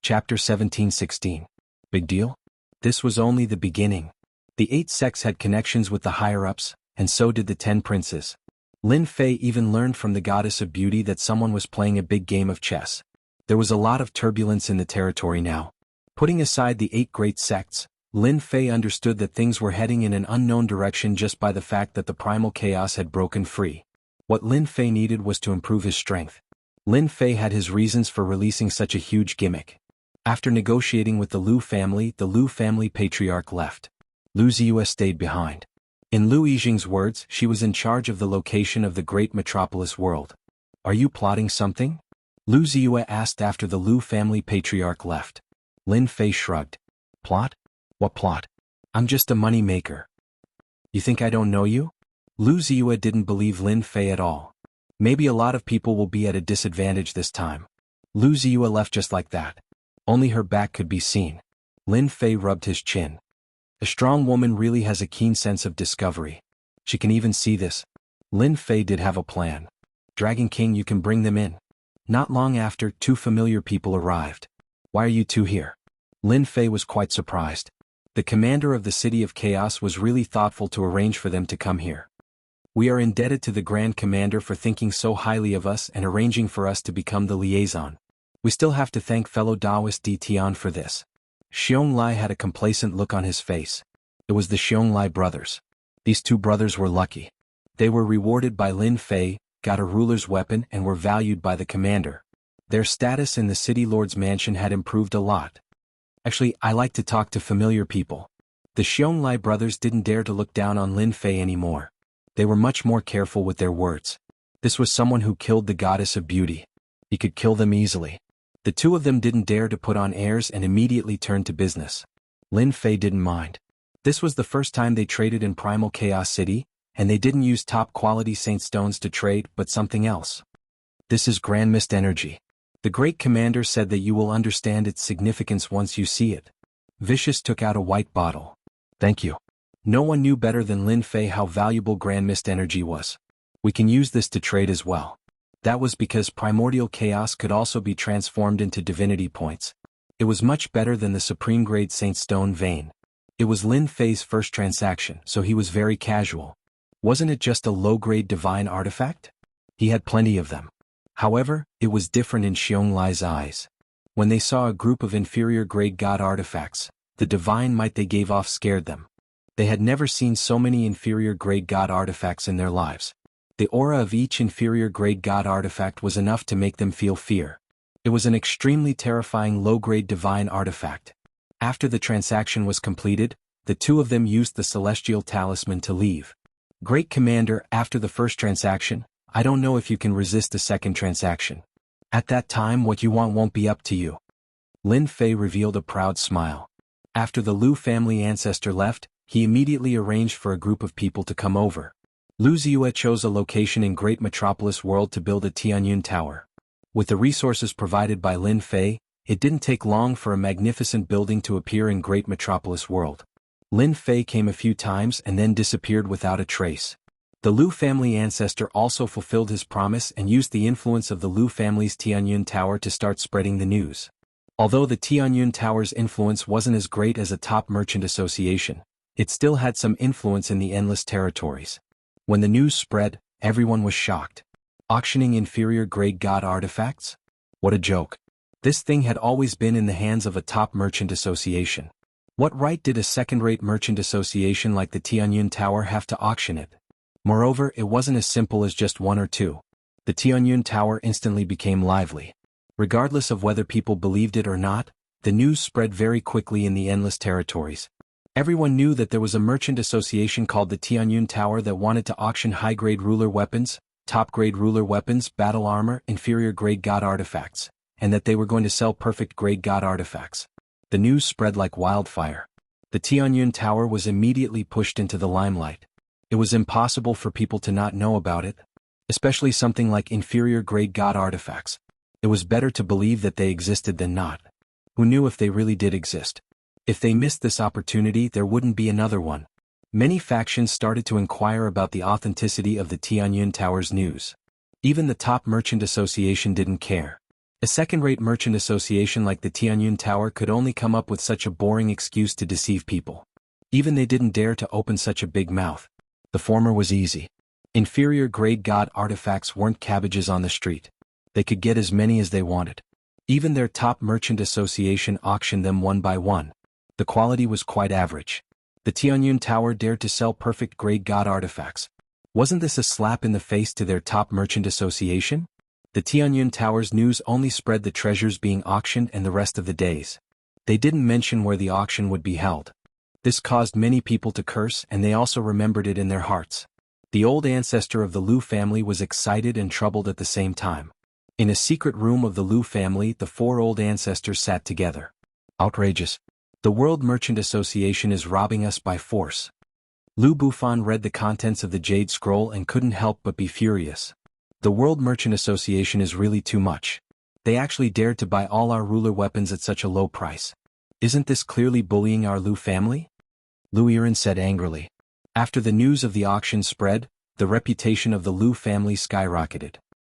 Chapter 17:16. Big deal? This was only the beginning. The 8 sects had connections with the higher-ups, and so did the 10 princes. Lin Fei even learned from the goddess of beauty that someone was playing a big game of chess. There was a lot of turbulence in the territory now. Putting aside the 8 great sects, Lin Fei understood that things were heading in an unknown direction just by the fact that the primal chaos had broken free. What Lin Fei needed was to improve his strength. Lin Fei had his reasons for releasing such a huge gimmick. After negotiating with the Lu family patriarch left. Lu Ziyue stayed behind. In Lu Yijing's words, she was in charge of the location of the great metropolis world. Are you plotting something? Lu Ziyue asked after the Lu family patriarch left. Lin Fei shrugged. Plot? What plot? I'm just a money maker. You think I don't know you? Lu Ziyue didn't believe Lin Fei at all. Maybe a lot of people will be at a disadvantage this time. Lu Ziyue left just like that. Only her back could be seen. Lin Fei rubbed his chin. A strong woman really has a keen sense of discovery. She can even see this. Lin Fei did have a plan. Dragon King, you can bring them in. Not long after, 2 familiar people arrived. Why are you 2 here? Lin Fei was quite surprised. The commander of the City of Chaos was really thoughtful to arrange for them to come here. We are indebted to the Grand Commander for thinking so highly of us and arranging for us to become the liaison. We still have to thank fellow Taoist Di Tian for this. Xiong Lai had a complacent look on his face. It was the Xiong Lai brothers. These 2 brothers were lucky. They were rewarded by Lin Fei, got a ruler's weapon, and were valued by the commander. Their status in the city lord's mansion had improved a lot. Actually, I like to talk to familiar people. The Xiong Lai brothers didn't dare to look down on Lin Fei anymore. They were much more careful with their words. This was someone who killed the goddess of beauty. He could kill them easily. The 2 of them didn't dare to put on airs and immediately turned to business. Lin Fei didn't mind. This was the first time they traded in Primal Chaos City, and they didn't use top-quality saint stones to trade, but something else. This is Grand Mist Energy. The Great Commander said that you will understand its significance once you see it. Vicious took out a white bottle. Thank you. No one knew better than Lin Fei how valuable Grand Mist Energy was. We can use this to trade as well. That was because primordial chaos could also be transformed into divinity points. It was much better than the supreme grade Saint Stone Vein. It was Lin Fei's first transaction, so he was very casual. Wasn't it just a low-grade divine artifact? He had plenty of them. However, it was different in Xiong Lai's eyes. When they saw a group of inferior-grade god artifacts, the divine might they gave off scared them. They had never seen so many inferior-grade god artifacts in their lives. The aura of each inferior-grade god artifact was enough to make them feel fear. It was an extremely terrifying low-grade divine artifact. After the transaction was completed, The two of them used the celestial talisman to leave. Great Commander, after the first transaction, I don't know if you can resist the second transaction. At that time what you want won't be up to you. Lin Fei revealed a proud smile. After the Lu family ancestor left, he immediately arranged for a group of people to come over. Lu Ziyue chose a location in Great Metropolis World to build a Tianyun Tower. With the resources provided by Lin Fei, it didn't take long for a magnificent building to appear in Great Metropolis World. Lin Fei came a few times and then disappeared without a trace. The Lu family ancestor also fulfilled his promise and used the influence of the Lu family's Tianyun Tower to start spreading the news. Although the Tianyun Tower's influence wasn't as great as a top merchant association, it still had some influence in the endless territories. When the news spread, everyone was shocked. Auctioning inferior grade god artifacts? What a joke. This thing had always been in the hands of a top merchant association. What right did a second-rate merchant association like the Tianyun Tower have to auction it? Moreover, it wasn't as simple as just one or two. The Tianyun Tower instantly became lively. Regardless of whether people believed it or not, the news spread very quickly in the endless territories. Everyone knew that there was a merchant association called the Tianyun Tower that wanted to auction high-grade ruler weapons, top-grade ruler weapons, battle armor, inferior-grade god artifacts, and that they were going to sell perfect-grade god artifacts. The news spread like wildfire. The Tianyun Tower was immediately pushed into the limelight. It was impossible for people to not know about it, especially something like inferior-grade god artifacts. It was better to believe that they existed than not. Who knew if they really did exist? If they missed this opportunity, there wouldn't be another one. Many factions started to inquire about the authenticity of the Tianyun Tower's news. Even the top merchant association didn't care. A second-rate merchant association like the Tianyun Tower could only come up with such a boring excuse to deceive people. Even they didn't dare to open such a big mouth. The former was easy. Inferior-grade god artifacts weren't cabbages on the street. They could get as many as they wanted. Even their top merchant association auctioned them one by one. The quality was quite average. The Tianyun Tower dared to sell perfect-grade god artifacts. Wasn't this a slap in the face to their top merchant association? The Tianyun Tower's news only spread the treasures being auctioned and the rest of the days. They didn't mention where the auction would be held. This caused many people to curse, and they also remembered it in their hearts. The old ancestor of the Lu family was excited and troubled at the same time. In a secret room of the Lu family, the four old ancestors sat together. Outrageous. The World Merchant Association is robbing us by force. Lu Bufan read the contents of the Jade Scroll and couldn't help but be furious. The World Merchant Association is really too much. They actually dared to buy all our ruler weapons at such a low price. Isn't this clearly bullying our Lu family? Lu Yiren said angrily. After the news of the auction spread, the reputation of the Lu family skyrocketed.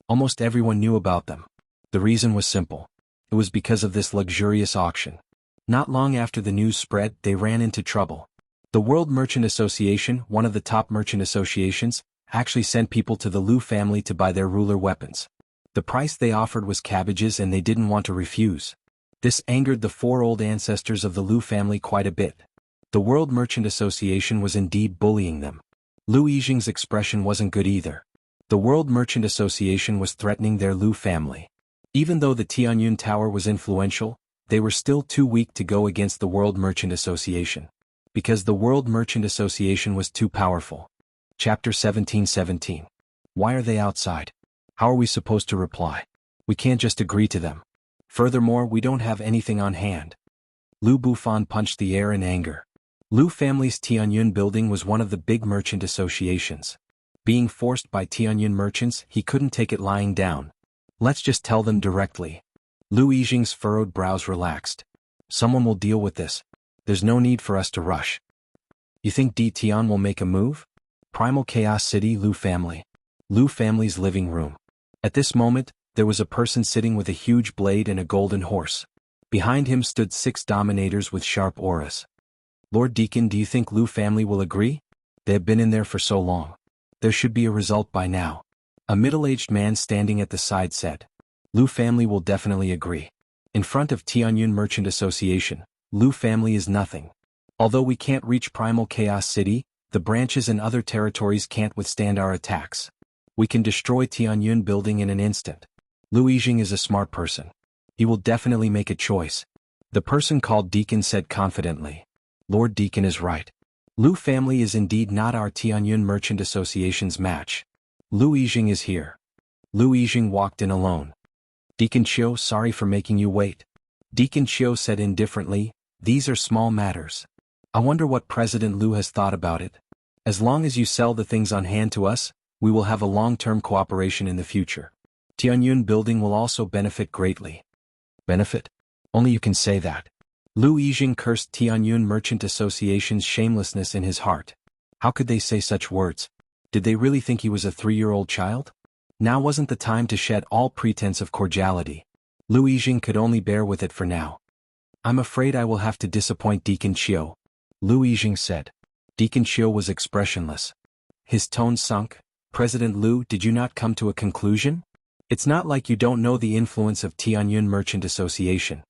Almost everyone knew about them. The reason was simple. It was because of this luxurious auction. Not long after the news spread, they ran into trouble. The World Merchant Association, one of the top merchant associations, actually sent people to the Lu family to buy their ruler weapons. The price they offered was cabbages and they didn't want to refuse. This angered the four old ancestors of the Lu family quite a bit. The World Merchant Association was indeed bullying them. Lu Yijing's expression wasn't good either. The World Merchant Association was threatening their Lu family. Even though the Tianyun Tower was influential, they were still too weak to go against the World Merchant Association. Because the World Merchant Association was too powerful. Chapter 17:17. Why are they outside? How are we supposed to reply? We can't just agree to them. Furthermore, we don't have anything on hand. Lu Bufan punched the air in anger. Lu family's Tianyun building was one of the big merchant associations. Being forced by Tianyun merchants, he couldn't take it lying down. Let's just tell them directly. Lu Yijing's furrowed brows relaxed. Someone will deal with this. There's no need for us to rush. You think Di Tian will make a move? Primal Chaos City, Lu family. Lu family's living room. At this moment, there was a person sitting with a huge blade and a golden horse. Behind him stood 6 dominators with sharp auras. Lord Deacon, do you think Lu family will agree? They have been in there for so long. There should be a result by now. A middle-aged man standing at the side said. Lu family will definitely agree. In front of Tianyun Merchant Association, Lu family is nothing. Although we can't reach Primal Chaos City, the branches and other territories can't withstand our attacks. We can destroy Tianyun building in an instant. Lu Yijing is a smart person. He will definitely make a choice. The person called Deacon said confidently. Lord Deacon is right. Lu family is indeed not our Tianyun Merchant Association's match. Lu Yijing is here. Lu Yijing walked in alone. Deacon Chiu, sorry for making you wait. Deacon Chiu said indifferently, these are small matters. I wonder what President Lu has thought about it. As long as you sell the things on hand to us, we will have a long-term cooperation in the future. Tianyun building will also benefit greatly. Benefit? Only you can say that. Lu Yijing cursed Tianyun Merchant Association's shamelessness in his heart. How could they say such words? Did they really think he was a 3-year-old child? Now wasn't the time to shed all pretense of cordiality. Lu Yijing could only bear with it for now. I'm afraid I will have to disappoint Deacon Chiu, Lu Yijing said. Deacon Chiu was expressionless. His tone sunk. President Lu, did you not come to a conclusion? It's not like you don't know the influence of Tianyun Merchant Association.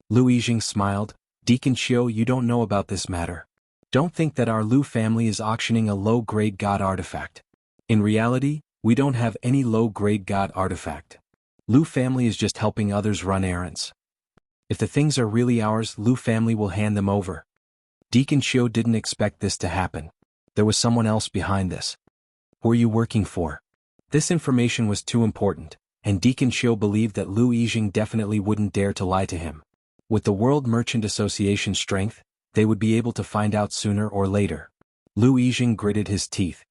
Lu Yijing smiled. Deacon Chiu, you don't know about this matter. Don't think that our Lu family is auctioning a low-grade god artifact. In reality, we don't have any low-grade god artifact. Lu family is just helping others run errands. If the things are really ours, Lu family will hand them over. Deacon Chiu didn't expect this to happen. There was someone else behind this. Who are you working for? This information was too important, and Deacon Chiu believed that Lu Yijing definitely wouldn't dare to lie to him. With the World Merchant Association's strength, they would be able to find out sooner or later. Lu Yijing gritted his teeth.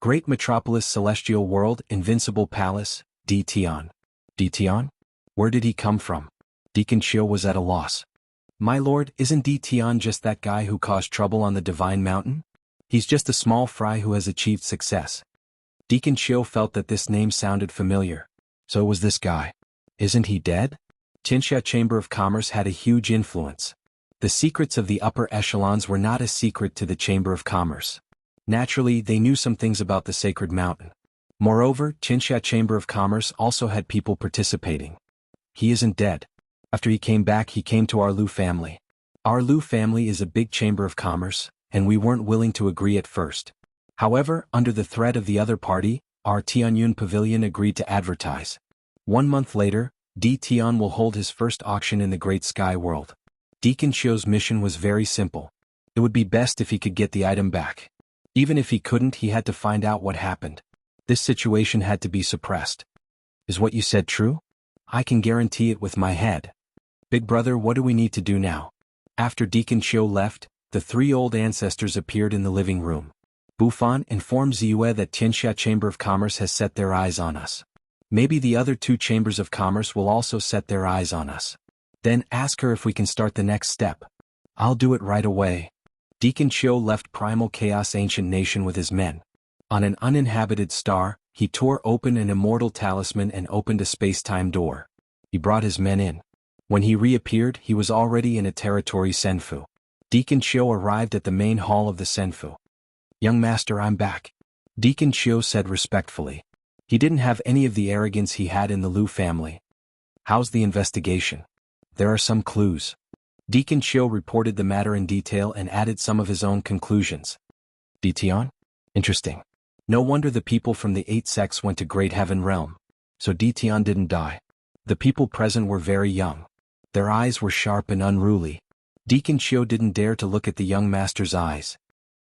Great Metropolis Celestial World Invincible Palace, D. Tian. D. Tian? Where did he come from? Deacon Chiu was at a loss. My lord, isn't D. Tian just that guy who caused trouble on the Divine Mountain? He's just a small fry who has achieved success. Deacon Chiu felt that this name sounded familiar. So it was this guy. Isn't he dead? Tianxia Chamber of Commerce had a huge influence. The secrets of the upper echelons were not a secret to the Chamber of Commerce. Naturally, they knew some things about the Sacred Mountain. Moreover, Tianxia Chamber of Commerce also had people participating. He isn't dead. After he came back, he came to our Lu family. Our Lu family is a big chamber of commerce, and we weren't willing to agree at first. However, under the threat of the other party, our Tianyun Pavilion agreed to advertise. 1 month later, D. Tian will hold his first auction in the Great Sky World. Deacon Chiu's mission was very simple. It would be best if he could get the item back. Even if he couldn't, he had to find out what happened. This situation had to be suppressed. Is what you said true? I can guarantee it with my head. Big brother, what do we need to do now? After Deacon Chiu left, the 3 old ancestors appeared in the living room. Bufan informed Ziyue that Tianxia Chamber of Commerce has set their eyes on us. Maybe the other 2 chambers of commerce will also set their eyes on us. Then ask her if we can start the next step. I'll do it right away. Deacon Chiu left Primal Chaos Ancient Nation with his men. On an uninhabited star, he tore open an immortal talisman and opened a space-time door. He brought his men in. When he reappeared, he was already in a territory Senfu. Deacon Chiu arrived at the main hall of the Senfu. Young master, I'm back. Deacon Chiu said respectfully. He didn't have any of the arrogance he had in the Lu family. How's the investigation? There are some clues. Deacon Chiu reported the matter in detail and added some of his own conclusions. D. Tian? Interesting. No wonder the people from the 8 sects went to Great Heaven Realm. So D. Tian didn't die. The people present were very young. Their eyes were sharp and unruly. Deacon Chiu didn't dare to look at the young master's eyes.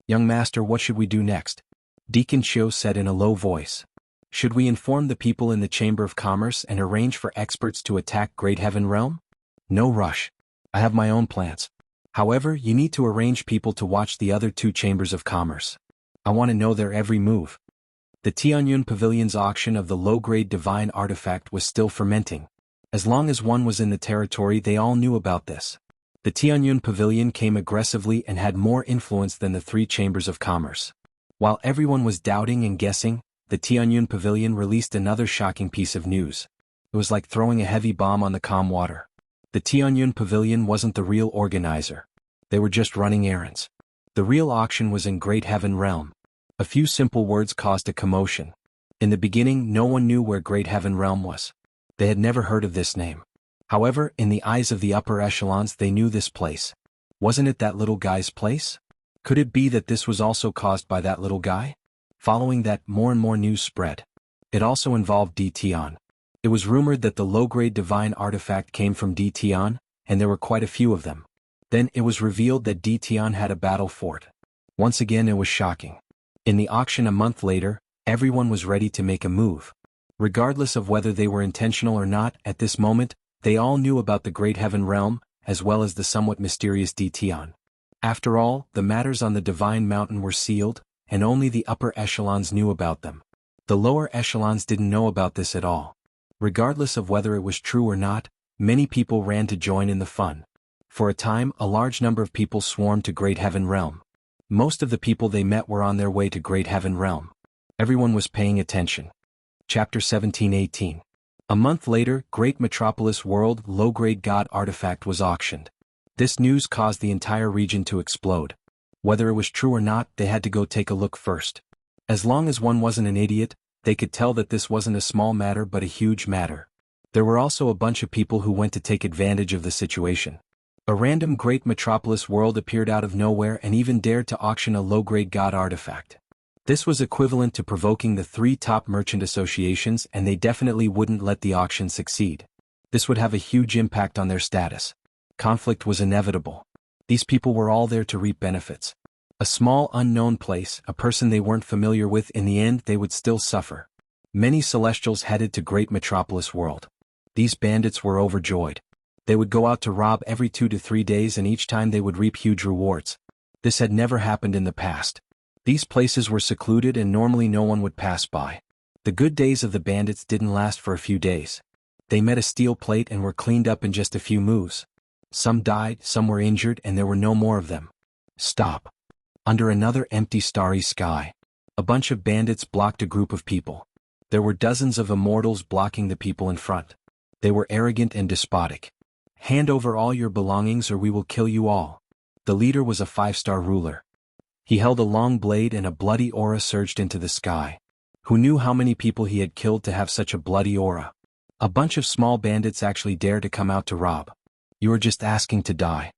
Young master, what should we do next? Deacon Chiu said in a low voice. Should we inform the people in the Chamber of Commerce and arrange for experts to attack Great Heaven Realm? No rush. I have my own plans. However, you need to arrange people to watch the other 2 chambers of commerce. I want to know their every move. The Tianyun Pavilion's auction of the low-grade divine artifact was still fermenting. As long as one was in the territory, they all knew about this. The Tianyun Pavilion came aggressively and had more influence than the 3 chambers of commerce. While everyone was doubting and guessing, the Tianyun Pavilion released another shocking piece of news. It was like throwing a heavy bomb on the calm water. The Tianyun Pavilion wasn't the real organizer. They were just running errands. The real auction was in Great Heaven Realm. A few simple words caused a commotion. In the beginning, no one knew where Great Heaven Realm was. They had never heard of this name. However, in the eyes of the upper echelons, they knew this place. Wasn't it that little guy's place? Could it be that this was also caused by that little guy? Following that, more and more news spread. It also involved D. Tian. It was rumored that the low-grade divine artifact came from D. Tian, and there were quite a few of them. Then it was revealed that Tian had a battle fort. Once again it was shocking. In the auction a month later, everyone was ready to make a move. Regardless of whether they were intentional or not, at this moment, they all knew about the Great Heaven Realm, as well as the somewhat mysterious Tian. After all, the matters on the Divine Mountain were sealed, and only the upper echelons knew about them. The lower echelons didn't know about this at all. Regardless of whether it was true or not, many people ran to join in the fun. For a time, a large number of people swarmed to Great Heaven Realm. Most of the people they met were on their way to Great Heaven Realm. Everyone was paying attention. Chapter 17-18. A month later, Great Metropolis World low-grade god artifact was auctioned. This news caused the entire region to explode. Whether it was true or not, they had to go take a look first. As long as one wasn't an idiot, they could tell that this wasn't a small matter but a huge matter. There were also a bunch of people who went to take advantage of the situation. A random Great Metropolis World appeared out of nowhere and even dared to auction a low-grade god artifact. This was equivalent to provoking the 3 top merchant associations, and they definitely wouldn't let the auction succeed. This would have a huge impact on their status. Conflict was inevitable. These people were all there to reap benefits. A small unknown place, a person they weren't familiar with, in the end they would still suffer. Many Celestials headed to Great Metropolis World. These bandits were overjoyed. They would go out to rob every 2 to 3 days, and each time they would reap huge rewards. This had never happened in the past. These places were secluded and normally no one would pass by. The good days of the bandits didn't last for a few days. They met a steel plate and were cleaned up in just a few moves. Some died, some were injured, and there were no more of them. Stop. Under another empty starry sky, a bunch of bandits blocked a group of people. There were dozens of immortals blocking the people in front. They were arrogant and despotic. Hand over all your belongings or we will kill you all. The leader was a 5-star ruler. He held a long blade and a bloody aura surged into the sky. Who knew how many people he had killed to have such a bloody aura? A bunch of small bandits actually dared to come out to rob. You were just asking to die.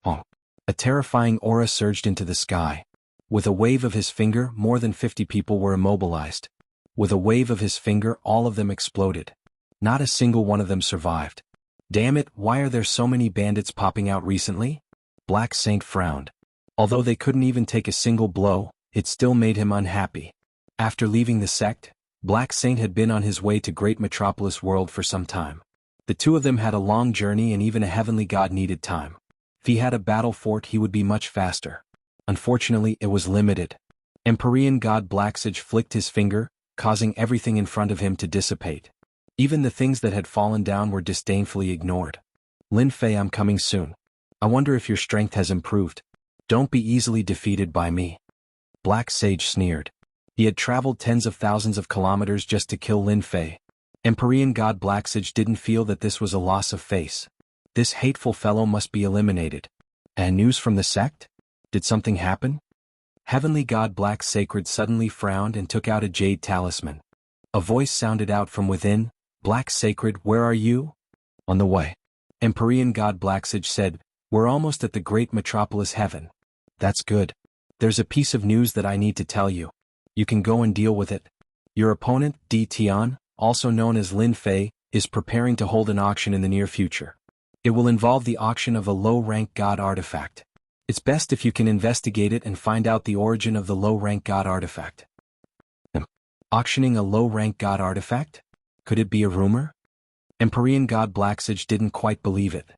Oh. A terrifying aura surged into the sky. With a wave of his finger, more than 50 people were immobilized. With a wave of his finger, all of them exploded. Not a single one of them survived. Damn it, why are there so many bandits popping out recently? Black Saint frowned. Although they couldn't even take a single blow, it still made him unhappy. After leaving the sect, Black Saint had been on his way to Great Metropolis World for some time. The two of them had a long journey and even a heavenly god needed time. If he had a battle fort he would be much faster. Unfortunately it was limited. Empyrean god Blacksage flicked his finger, causing everything in front of him to dissipate. Even the things that had fallen down were disdainfully ignored. Lin Fei, I'm coming soon. I wonder if your strength has improved. Don't be easily defeated by me. Black Sage sneered. He had traveled tens of thousands of kilometers just to kill Lin Fei. Empyrean god Blacksage didn't feel that this was a loss of face. This hateful fellow must be eliminated. And news from the sect? Did something happen? Heavenly god Black Sacred suddenly frowned and took out a jade talisman. A voice sounded out from within. Black Sacred, where are you? On the way. Empyrean god Blacksage said, we're almost at the Great Metropolis Heaven. That's good. There's a piece of news that I need to tell you. You can go and deal with it. Your opponent, Tian, also known as Lin Fei, is preparing to hold an auction in the near future. It will involve the auction of a low-rank god artifact. It's best if you can investigate it and find out the origin of the low-rank god artifact. Auctioning a low-rank god artifact? Could it be a rumor? Empyrean god Blacksage didn't quite believe it.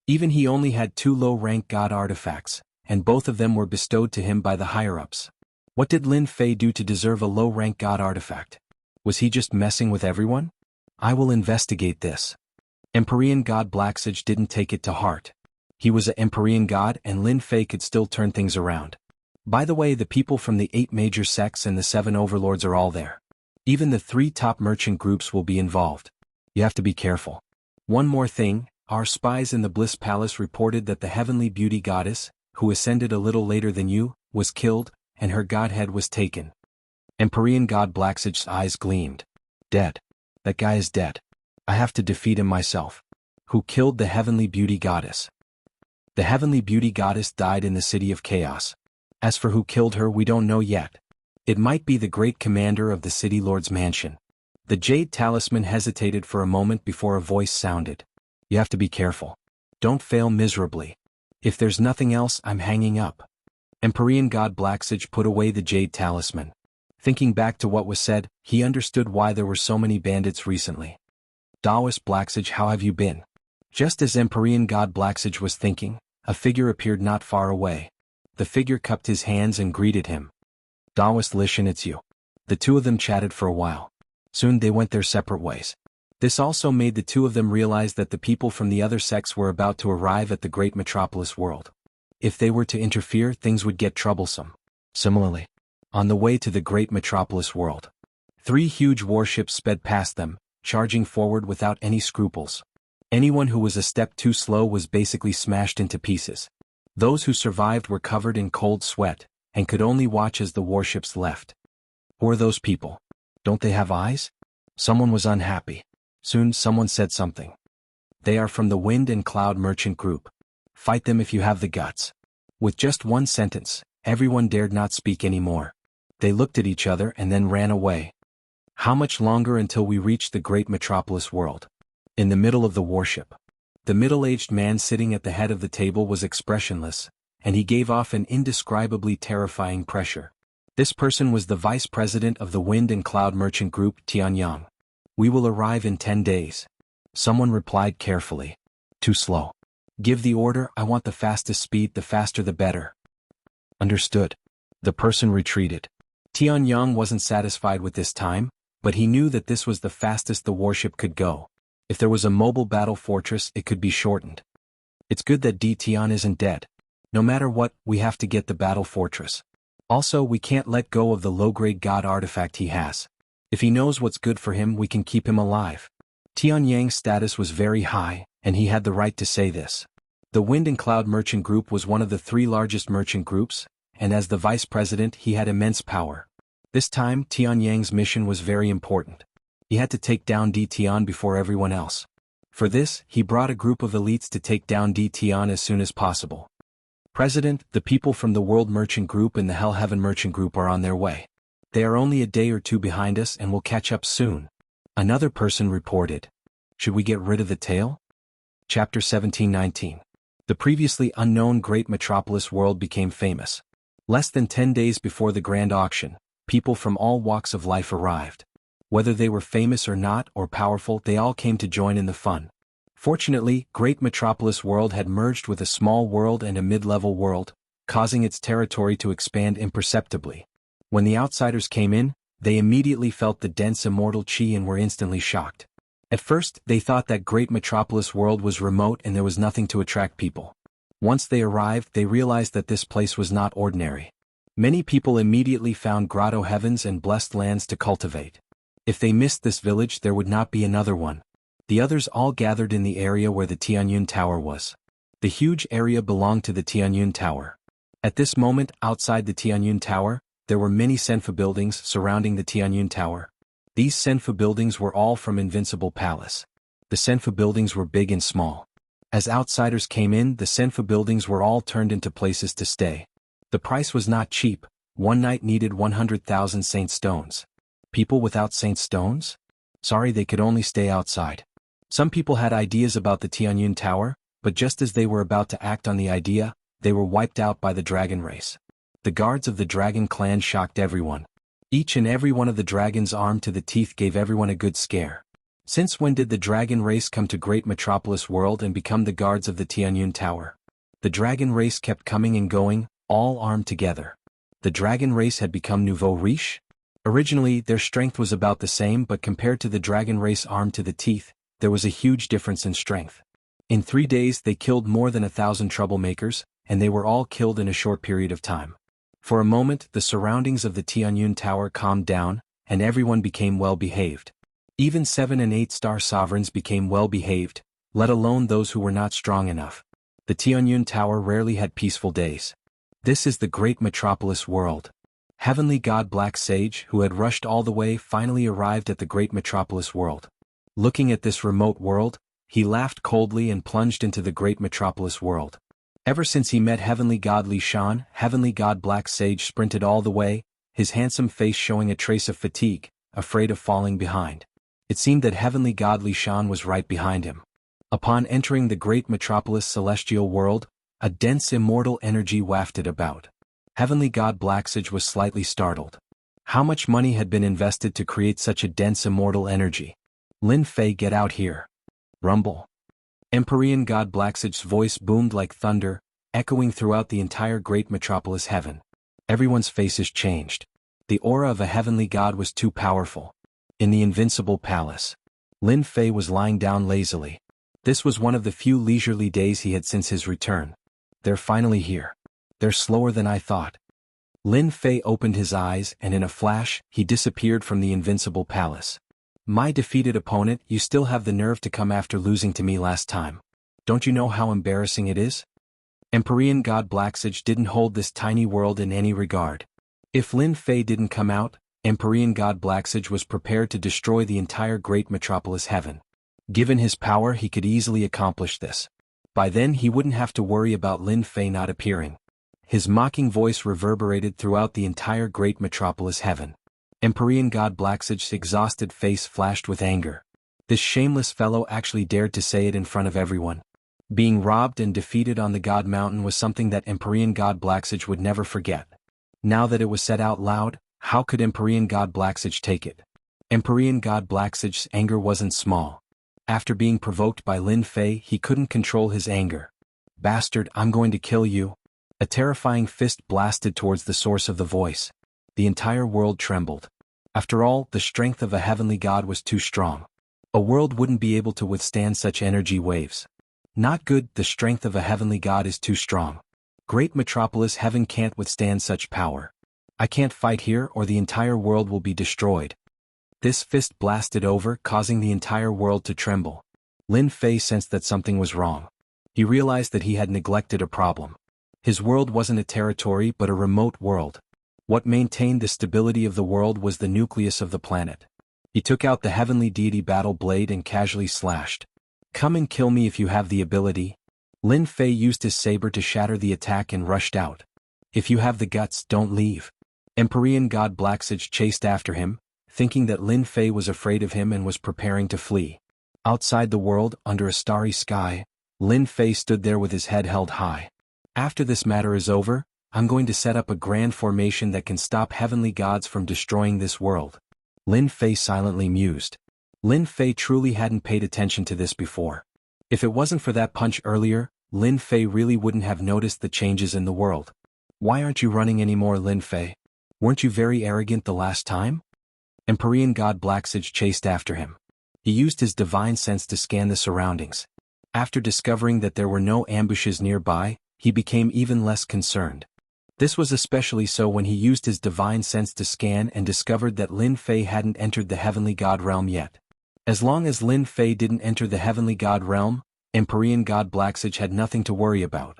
Even he only had 2 low-rank god artifacts, and both of them were bestowed to him by the higher-ups. What did Lin Fei do to deserve a low-rank god artifact? Was he just messing with everyone? I will investigate this. Empyrean god Blacksage didn't take it to heart. He was an Empyrean god and Lin Fei could still turn things around. By the way, the people from the 8 major sects and the 7 overlords are all there. Even the 3 top merchant groups will be involved. You have to be careful. One more thing, our spies in the Bliss Palace reported that the heavenly beauty goddess, who ascended a little later than you, was killed, and her godhead was taken. Empyrean god Blacksage's eyes gleamed. Dead. That guy is dead. I have to defeat him myself. Who killed the heavenly beauty goddess? The heavenly beauty goddess died in the city of chaos. As for who killed her, we don't know yet. It might be the great commander of the city lord's mansion. The jade talisman hesitated for a moment before a voice sounded. You have to be careful. Don't fail miserably. If there's nothing else, I'm hanging up. Empyrean god Blacksage put away the jade talisman. Thinking back to what was said, he understood why there were so many bandits recently. Taoist Blacksage, how have you been? Just as Empyrean god Blacksage was thinking, a figure appeared not far away. The figure cupped his hands and greeted him. Taoist Lishan, it's you. The two of them chatted for a while. Soon they went their separate ways. This also made the two of them realize that the people from the other sects were about to arrive at the great metropolis world. If they were to interfere, things would get troublesome. Similarly, on the way to the great metropolis world, 3 huge warships sped past them, charging forward without any scruples. Anyone who was a step too slow was basically smashed into pieces. Those who survived were covered in cold sweat, and could only watch as the warships left. Who are those people? Don't they have eyes? Someone was unhappy. Soon someone said something. They are from the Wind and Cloud Merchant Group. Fight them if you have the guts. With just one sentence, everyone dared not speak anymore. They looked at each other and then ran away. How much longer until we reach the great metropolis world? In the middle of the warship, the middle-aged man sitting at the head of the table was expressionless, and he gave off an indescribably terrifying pressure. This person was the vice president of the Wind and Cloud Merchant Group, Tianyang. We will arrive in 10 days. Someone replied carefully. Too slow. Give the order, I want the fastest speed, the faster the better. Understood. The person retreated. Tianyang wasn't satisfied with this time, but he knew that this was the fastest the warship could go. If there was a mobile battle fortress, it could be shortened. It's good that Tian isn't dead. No matter what, we have to get the battle fortress. Also, we can't let go of the low-grade god artifact he has. If he knows what's good for him, we can keep him alive. Tianyang's status was very high, and he had the right to say this. The Wind and Cloud Merchant Group was one of the 3 largest merchant groups, and as the vice president he had immense power. This time, Tianyang's mission was very important. He had to take down Tian before everyone else. For this, he brought a group of elites to take down Tian as soon as possible. President, the people from the World Merchant Group and the Hell Heaven Merchant Group are on their way. They are only a day or 2 behind us and will catch up soon. Another person reported. Should we get rid of the tail? Chapter 17-19. The previously unknown great metropolis world became famous. Less than 10 days before the grand auction, people from all walks of life arrived. Whether they were famous or not or powerful, they all came to join in the fun. Fortunately, great metropolis world had merged with a small world and a mid-level world, causing its territory to expand imperceptibly. When the outsiders came in, they immediately felt the dense immortal chi and were instantly shocked. At first, they thought that great metropolis world was remote and there was nothing to attract people. Once they arrived, they realized that this place was not ordinary. Many people immediately found grotto heavens and blessed lands to cultivate. If they missed this village, there would not be another one. The others all gathered in the area where the Tianyun Tower was. The huge area belonged to the Tianyun Tower. At this moment, outside the Tianyun Tower, there were many Senfa buildings surrounding the Tianyun Tower. These Senfa buildings were all from Invincible Palace. The Senfa buildings were big and small. As outsiders came in, the Senfa buildings were all turned into places to stay. The price was not cheap. One night needed 100,000 saint stones. People without saint stones? Sorry, they could only stay outside. Some people had ideas about the Tianyun Tower, but just as they were about to act on the idea, they were wiped out by the dragon race. The guards of the dragon clan shocked everyone. Each and every one of the dragons armed to the teeth gave everyone a good scare. Since when did the dragon race come to Great Metropolis World and become the guards of the Tianyun Tower? The dragon race kept coming and going, all armed together. The dragon race had become nouveau riche? Originally, their strength was about the same, but compared to the dragon race armed to the teeth, there was a huge difference in strength. In 3 days they killed more than 1,000 troublemakers, and they were all killed in a short period of time. For a moment, the surroundings of the Tianyun Tower calmed down, and everyone became well-behaved. Even 7- and 8-star sovereigns became well-behaved, let alone those who were not strong enough. The Tianyun Tower rarely had peaceful days. This is the great metropolis world. Heavenly God Black Sage, who had rushed all the way, finally arrived at the great metropolis world. Looking at this remote world, he laughed coldly and plunged into the great metropolis world. Ever since he met Heavenly God Li Shan, Heavenly God Black Sage sprinted all the way, his handsome face showing a trace of fatigue, afraid of falling behind. It seemed that Heavenly God Li Shan was right behind him. Upon entering the great metropolis celestial world, A dense immortal energy wafted about. Heavenly God Blacksage was slightly startled. How much money had been invested to create such a dense immortal energy? Lin Fei, get out here. Rumble. Empyrean God Blacksage's voice boomed like thunder, echoing throughout the entire great metropolis heaven. Everyone's faces changed. The aura of a heavenly god was too powerful. In the invincible palace, Lin Fei was lying down lazily. This was one of the few leisurely days he had since his return. They're finally here. They're slower than I thought. Lin Fei opened his eyes and in a flash, he disappeared from the invincible palace. My defeated opponent, you still have the nerve to come after losing to me last time. Don't you know how embarrassing it is? Empyrean God Blacksage didn't hold this tiny world in any regard. If Lin Fei didn't come out, Empyrean God Blacksage was prepared to destroy the entire great metropolis heaven. Given his power, he could easily accomplish this. By then he wouldn't have to worry about Lin Fei not appearing. His mocking voice reverberated throughout the entire great metropolis heaven. Empyrean God Blacksage's exhausted face flashed with anger. This shameless fellow actually dared to say it in front of everyone. Being robbed and defeated on the God Mountain was something that Empyrean God Blacksage would never forget. Now that it was said out loud, how could Empyrean God Blacksage take it? Empyrean God Blacksage's anger wasn't small. After being provoked by Lin Fei, he couldn't control his anger. Bastard, I'm going to kill you. A terrifying fist blasted towards the source of the voice. The entire world trembled. After all, the strength of a heavenly god was too strong. A world wouldn't be able to withstand such energy waves. Not good, the strength of a heavenly god is too strong. Great metropolis heaven can't withstand such power. I can't fight here or the entire world will be destroyed. This fist blasted over, causing the entire world to tremble. Lin Fei sensed that something was wrong. He realized that he had neglected a problem. His world wasn't a territory but a remote world. What maintained the stability of the world was the nucleus of the planet. He took out the heavenly deity battle blade and casually slashed. Come and kill me if you have the ability. Lin Fei used his saber to shatter the attack and rushed out. If you have the guts, don't leave. Empyrean God Blacksage chased after him, thinking that Lin Fei was afraid of him and was preparing to flee. Outside the world, under a starry sky, Lin Fei stood there with his head held high. After this matter is over, I'm going to set up a grand formation that can stop heavenly gods from destroying this world. Lin Fei silently mused. Lin Fei truly hadn't paid attention to this before. If it wasn't for that punch earlier, Lin Fei really wouldn't have noticed the changes in the world. Why aren't you running anymore, Lin Fei? Weren't you very arrogant the last time? Empyrean God Blacksage chased after him. He used his divine sense to scan the surroundings. After discovering that there were no ambushes nearby, he became even less concerned. This was especially so when he used his divine sense to scan and discovered that Lin Fei hadn't entered the heavenly god realm yet. As long as Lin Fei didn't enter the heavenly god realm, Empyrean God Blacksage had nothing to worry about.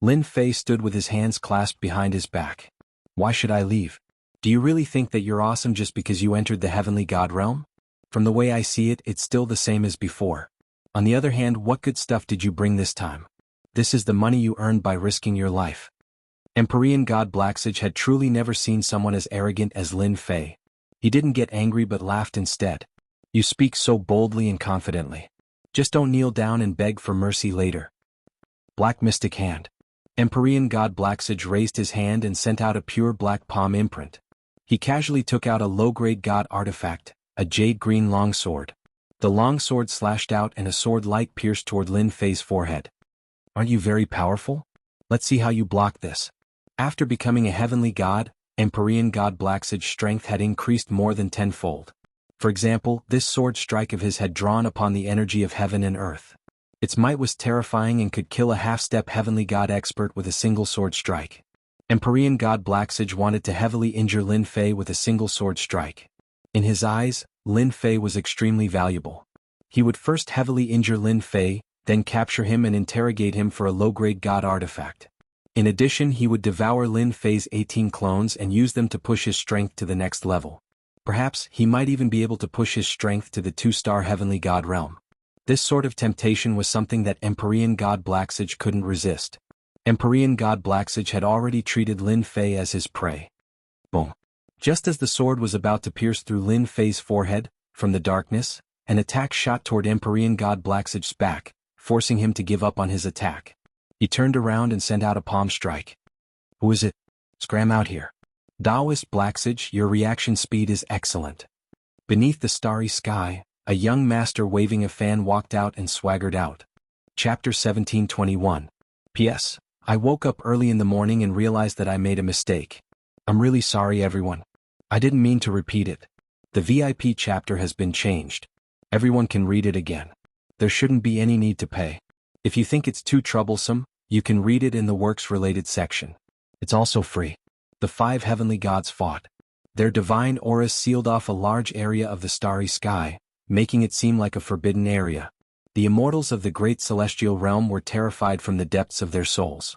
Lin Fei stood with his hands clasped behind his back. Why should I leave? Do you really think that you're awesome just because you entered the heavenly god realm? From the way I see it, it's still the same as before. On the other hand, what good stuff did you bring this time? This is the money you earned by risking your life. Empyrean God Blacksage had truly never seen someone as arrogant as Lin Fei. He didn't get angry but laughed instead. You speak so boldly and confidently. Just don't kneel down and beg for mercy later. Black Mystic Hand. Empyrean God Blacksage raised his hand and sent out a pure black palm imprint. He casually took out a low-grade god artifact, a jade-green longsword. The longsword slashed out and a sword light pierced toward Lin Fei's forehead. Aren't you very powerful? Let's see how you block this. After becoming a heavenly god, Empyrean God Blacksage's strength had increased more than tenfold. For example, this sword strike of his had drawn upon the energy of heaven and earth. Its might was terrifying and could kill a half-step heavenly god expert with a single sword strike. Empyrean God Blacksage wanted to heavily injure Lin Fei with a single sword strike. In his eyes, Lin Fei was extremely valuable. He would first heavily injure Lin Fei, then capture him and interrogate him for a low-grade god artifact. In addition, he would devour Lin Fei's 18 clones and use them to push his strength to the next level. Perhaps, he might even be able to push his strength to the 2-star heavenly god realm. This sort of temptation was something that Empyrean God Blacksage couldn't resist. Empyrean God Blacksage had already treated Lin Fei as his prey. Boom. Just as the sword was about to pierce through Lin Fei's forehead, from the darkness, an attack shot toward Empyrean God Blacksage's back, forcing him to give up on his attack. He turned around and sent out a palm strike. Who is it? Scram out here. Taoist Blacksage, your reaction speed is excellent. Beneath the starry sky, a young master waving a fan walked out and swaggered out. Chapter 1721. P.S. I woke up early in the morning and realized that I made a mistake. I'm really sorry, everyone. I didn't mean to repeat it. The VIP chapter has been changed. Everyone can read it again. There shouldn't be any need to pay. If you think it's too troublesome, you can read it in the works-related section. It's also free. The 5 heavenly gods fought. Their divine auras sealed off a large area of the starry sky, making it seem like a forbidden area. The immortals of the great celestial realm were terrified from the depths of their souls.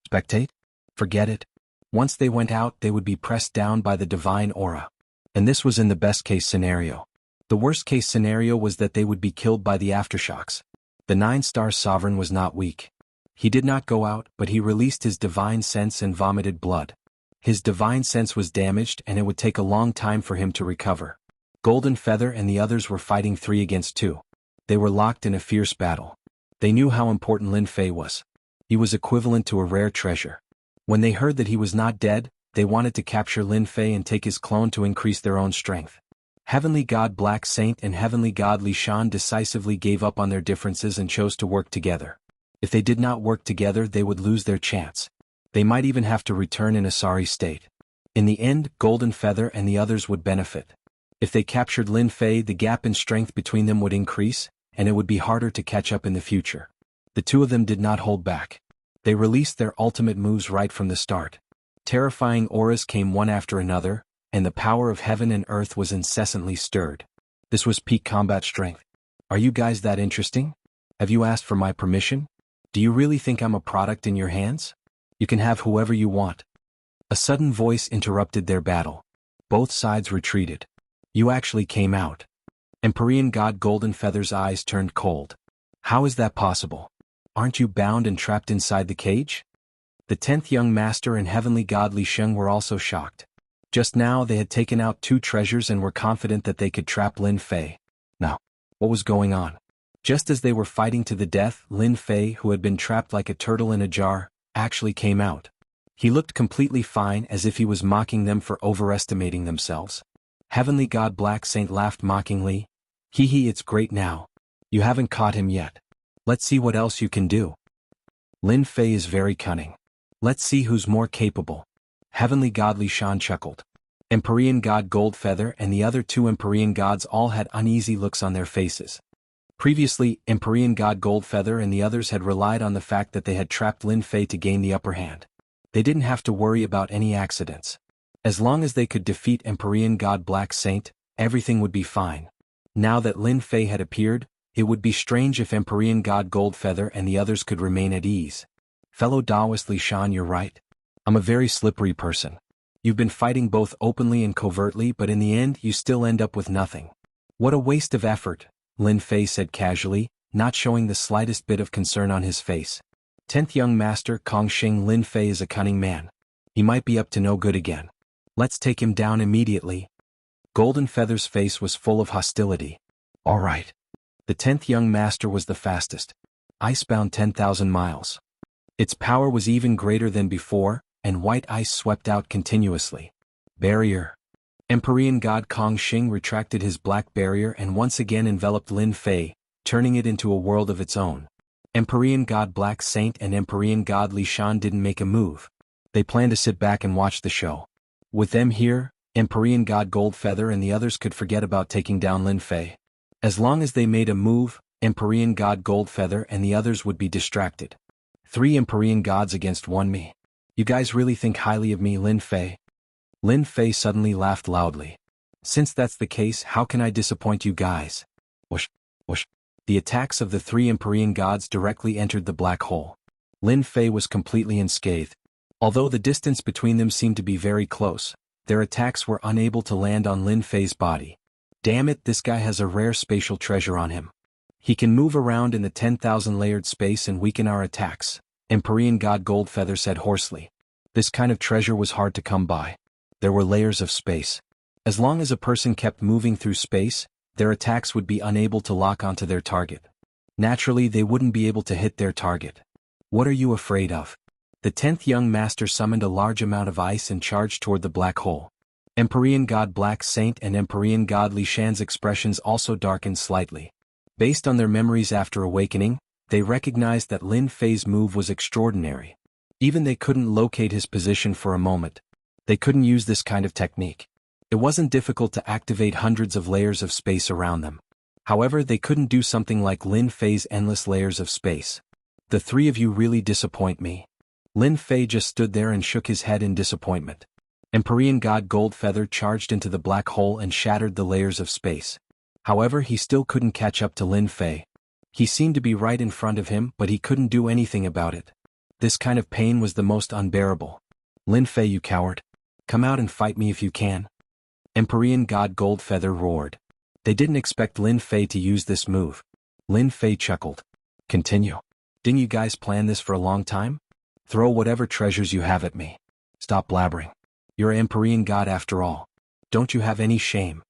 Spectate? Forget it. Once they went out, they would be pressed down by the divine aura. And this was in the best-case scenario. The worst-case scenario was that they would be killed by the aftershocks. The 9-star sovereign was not weak. He did not go out, but he released his divine sense and vomited blood. His divine sense was damaged and it would take a long time for him to recover. Golden Feather and the others were fighting 3 against 2. They were locked in a fierce battle. They knew how important Lin Fei was. He was equivalent to a rare treasure. When they heard that he was not dead, they wanted to capture Lin Fei and take his clone to increase their own strength. Heavenly God Black Saint and Heavenly God Li Shan decisively gave up on their differences and chose to work together. If they did not work together, they would lose their chance. They might even have to return in a sorry state. In the end, Golden Feather and the others would benefit. If they captured Lin Fei, the gap in strength between them would increase, and it would be harder to catch up in the future. The 2 of them did not hold back. They released their ultimate moves right from the start. Terrifying auras came one after another, and the power of heaven and earth was incessantly stirred. This was peak combat strength. Are you guys that interesting? Have you asked for my permission? Do you really think I'm a product in your hands? You can have whoever you want. A sudden voice interrupted their battle. Both sides retreated. You actually came out. Empyrean God Golden Feather's eyes turned cold. How is that possible? Aren't you bound and trapped inside the cage? The 10th young master and Heavenly God Li Sheng were also shocked. Just now they had taken out 2 treasures and were confident that they could trap Lin Fei. Now, what was going on? Just as they were fighting to the death, Lin Fei, who had been trapped like a turtle in a jar, actually came out. He looked completely fine, as if he was mocking them for overestimating themselves. Heavenly God Black Saint laughed mockingly. Hee, it's great now. You haven't caught him yet. Let's see what else you can do. Lin Fei is very cunning. Let's see who's more capable. Heavenly God Li Shan chuckled. Empyrean God Gold Feather and the other 2 Empyrean gods all had uneasy looks on their faces. Previously, Empyrean God Gold Feather and the others had relied on the fact that they had trapped Lin Fei to gain the upper hand. They didn't have to worry about any accidents. As long as they could defeat Empyrean God Black Saint, everything would be fine. Now that Lin Fei had appeared, it would be strange if Empyrean God Gold Feather and the others could remain at ease. Fellow Taoist Li Shan, you're right. I'm a very slippery person. You've been fighting both openly and covertly, but in the end you still end up with nothing. What a waste of effort, Lin Fei said casually, not showing the slightest bit of concern on his face. 10th young master Kong Xing, Lin Fei is a cunning man. He might be up to no good again. Let's take him down immediately. Golden Feather's face was full of hostility. All right. The 10th young master was the fastest. Icebound 10,000 miles. Its power was even greater than before, and white ice swept out continuously. Barrier. Empyrean God Kong Xing retracted his black barrier and once again enveloped Lin Fei, turning it into a world of its own. Empyrean God Black Saint and Empyrean God Li Shan didn't make a move. They planned to sit back and watch the show. With them here, Empyrean God Gold Feather and the others could forget about taking down Lin Fei. As long as they made a move, Empyrean God Gold Feather and the others would be distracted. 3 Empyrean gods against 1 me. You guys really think highly of me, Lin Fei? Lin Fei suddenly laughed loudly. Since that's the case, how can I disappoint you guys? Whoosh, whoosh. The attacks of the 3 Empyrean gods directly entered the black hole. Lin Fei was completely unscathed. Although the distance between them seemed to be very close, their attacks were unable to land on Lin Fei's body. Damn it, this guy has a rare spatial treasure on him. He can move around in the 10,000 layered space and weaken our attacks, Empyrean God Gold Feather said hoarsely. This kind of treasure was hard to come by. There were layers of space. As long as a person kept moving through space, their attacks would be unable to lock onto their target. Naturally, they wouldn't be able to hit their target. What are you afraid of? The 10th young master summoned a large amount of ice and charged toward the black hole. Empyrean God Black Saint and Empyrean God Li Shan's expressions also darkened slightly. Based on their memories after awakening, they recognized that Lin Fei's move was extraordinary. Even they couldn't locate his position for a moment. They couldn't use this kind of technique. It wasn't difficult to activate hundreds of layers of space around them. However, they couldn't do something like Lin Fei's endless layers of space. The three of you really disappoint me. Lin Fei just stood there and shook his head in disappointment. Empyrean God Goldfeather charged into the black hole and shattered the layers of space. However, he still couldn't catch up to Lin Fei. He seemed to be right in front of him, but he couldn't do anything about it. This kind of pain was the most unbearable. Lin Fei, you coward. Come out and fight me if you can. Empyrean God Goldfeather roared. They didn't expect Lin Fei to use this move. Lin Fei chuckled. Continue. Didn't you guys plan this for a long time? Throw whatever treasures you have at me. Stop blabbering. You're an Empyrean God after all. Don't you have any shame?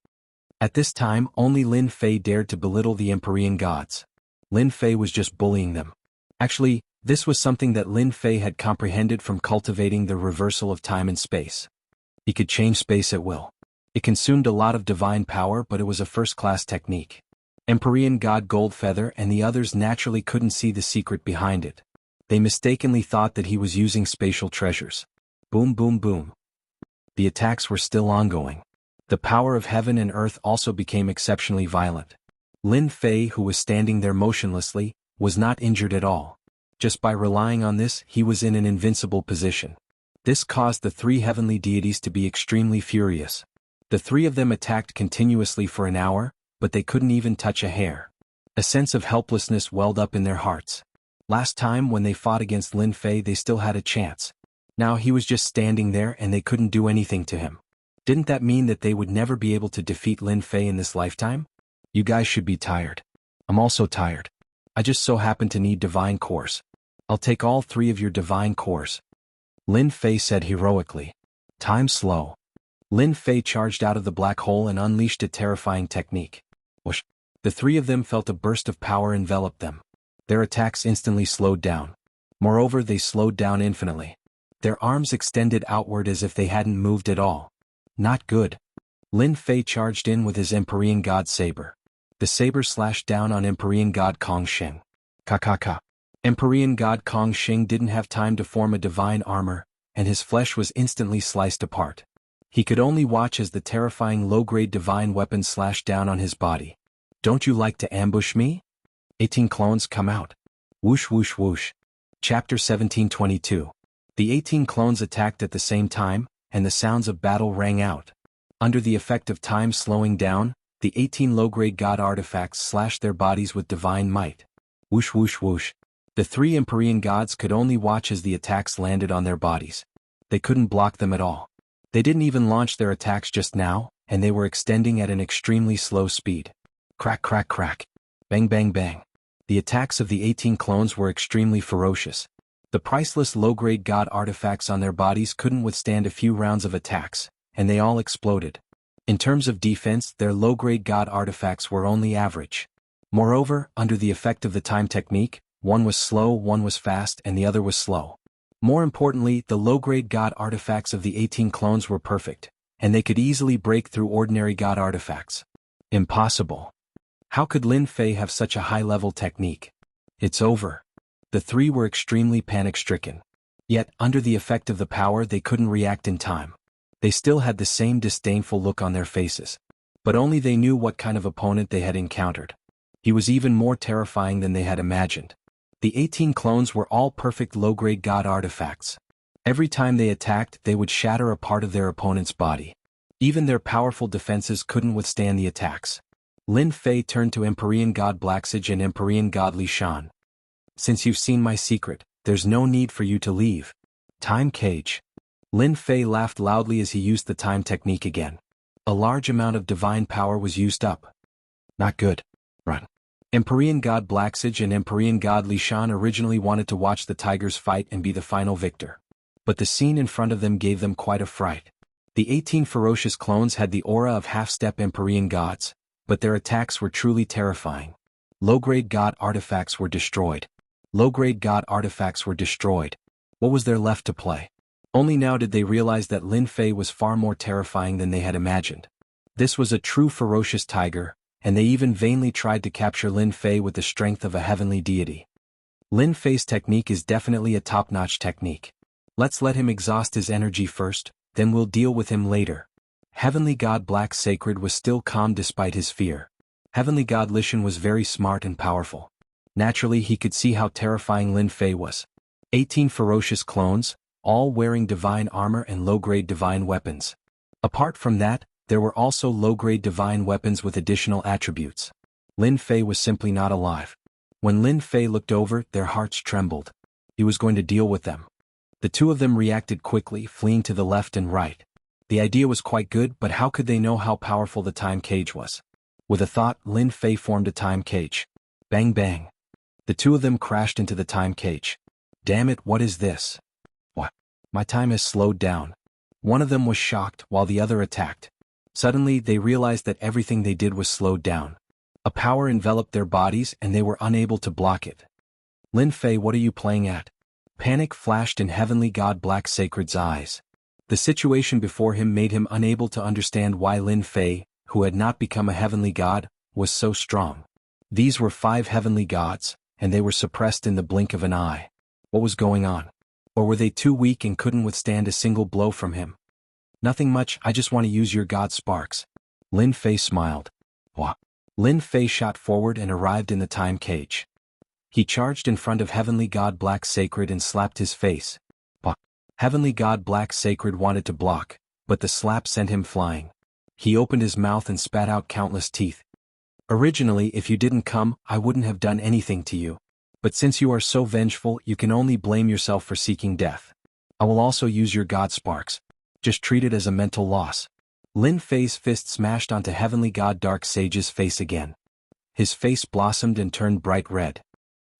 At this time, only Lin Fei dared to belittle the Empyrean gods. Lin Fei was just bullying them. Actually, this was something that Lin Fei had comprehended from cultivating the reversal of time and space. He could change space at will. It consumed a lot of divine power, but it was a first-class technique. Empyrean God Goldfeather and the others naturally couldn't see the secret behind it. They mistakenly thought that he was using spatial treasures. Boom, boom, boom. The attacks were still ongoing. The power of heaven and earth also became exceptionally violent. Lin Fei, who was standing there motionlessly, was not injured at all. Just by relying on this, he was in an invincible position. This caused the three heavenly deities to be extremely furious. The three of them attacked continuously for an hour, but they couldn't even touch a hair. A sense of helplessness welled up in their hearts. Last time when they fought against Lin Fei, they still had a chance. Now he was just standing there and they couldn't do anything to him. Didn't that mean that they would never be able to defeat Lin Fei in this lifetime? You guys should be tired. I'm also tired. I just so happen to need divine cores. I'll take all three of your divine cores. Lin Fei said heroically. Time slow. Lin Fei charged out of the black hole and unleashed a terrifying technique. Whoosh. The three of them felt a burst of power envelop them. Their attacks instantly slowed down. Moreover, they slowed down infinitely. Their arms extended outward as if they hadn't moved at all. Not good. Lin Fei charged in with his Empyrean God Saber. The saber slashed down on Empyrean God Kong Sheng. Ka. Empyrean God Kong Sheng didn't have time to form a divine armor, and his flesh was instantly sliced apart. He could only watch as the terrifying low-grade divine weapon slashed down on his body. Don't you like to ambush me? 18 clones come out. Whoosh whoosh whoosh. Chapter 1722. The 18 clones attacked at the same time, and the sounds of battle rang out. Under the effect of time slowing down, the 18 low-grade god artifacts slashed their bodies with divine might. Whoosh whoosh whoosh. The three Empyrean gods could only watch as the attacks landed on their bodies. They couldn't block them at all. They didn't even launch their attacks just now, and they were extending at an extremely slow speed. Crack crack crack. Bang bang bang. The attacks of the 18 clones were extremely ferocious. The priceless low-grade god artifacts on their bodies couldn't withstand a few rounds of attacks, and they all exploded. In terms of defense, their low-grade god artifacts were only average. Moreover, under the effect of the time technique, one was slow, one was fast, and the other was slow. More importantly, the low-grade god artifacts of the 18 clones were perfect, and they could easily break through ordinary god artifacts. Impossible. How could Lin Fei have such a high-level technique? It's over. The three were extremely panic-stricken. Yet, under the effect of the power, they couldn't react in time. They still had the same disdainful look on their faces. But only they knew what kind of opponent they had encountered. He was even more terrifying than they had imagined. The 18 clones were all perfect low-grade god artifacts. Every time they attacked, they would shatter a part of their opponent's body. Even their powerful defenses couldn't withstand the attacks. Lin Fei turned to Empyrean God Blacksage and Empyrean God Li Shan. Since you've seen my secret, there's no need for you to leave. Time cage. Lin Fei laughed loudly as he used the time technique again. A large amount of divine power was used up. Not good. Run. Empyrean God Blacksage and Empyrean God Li Shan originally wanted to watch the tigers fight and be the final victor. But the scene in front of them gave them quite a fright. The 18 ferocious clones had the aura of half-step Empyrean gods, but their attacks were truly terrifying. Low-grade god artifacts were destroyed. Low-grade god artifacts were destroyed. What was there left to play? Only now did they realize that Lin Fei was far more terrifying than they had imagined. This was a true ferocious tiger, and they even vainly tried to capture Lin Fei with the strength of a heavenly deity. Lin Fei's technique is definitely a top-notch technique. Let's let him exhaust his energy first, then we'll deal with him later. Heavenly God Black Sacred was still calm despite his fear. Heavenly God Lishan was very smart and powerful. Naturally, he could see how terrifying Lin Fei was. 18 ferocious clones, all wearing divine armor and low-grade divine weapons. Apart from that, there were also low-grade divine weapons with additional attributes. Lin Fei was simply not alive. When Lin Fei looked over, their hearts trembled. He was going to deal with them. The two of them reacted quickly, fleeing to the left and right. The idea was quite good, but how could they know how powerful the time cage was? With a thought, Lin Fei formed a time cage. Bang bang. The two of them crashed into the time cage. Damn it, what is this? What? My time has slowed down. One of them was shocked while the other attacked. Suddenly, they realized that everything they did was slowed down. A power enveloped their bodies and they were unable to block it. Lin Fei, what are you playing at? Panic flashed in Heavenly God Black Sacred's eyes. The situation before him made him unable to understand why Lin Fei, who had not become a heavenly god, was so strong. These were 5 heavenly gods, and they were suppressed in the blink of an eye. What was going on? Or were they too weak and couldn't withstand a single blow from him? Nothing much, I just want to use your god sparks. Lin Fei smiled. What? Lin Fei shot forward and arrived in the time cage. He charged in front of Heavenly God Black Sacred and slapped his face. But Heavenly God Black Sacred wanted to block, but the slap sent him flying. He opened his mouth and spat out countless teeth. Originally, if you didn't come, I wouldn't have done anything to you. But since you are so vengeful, you can only blame yourself for seeking death. I will also use your god sparks. Just treat it as a mental loss. Lin Fei's fist smashed onto Heavenly God Dark Sage's face again. His face blossomed and turned bright red.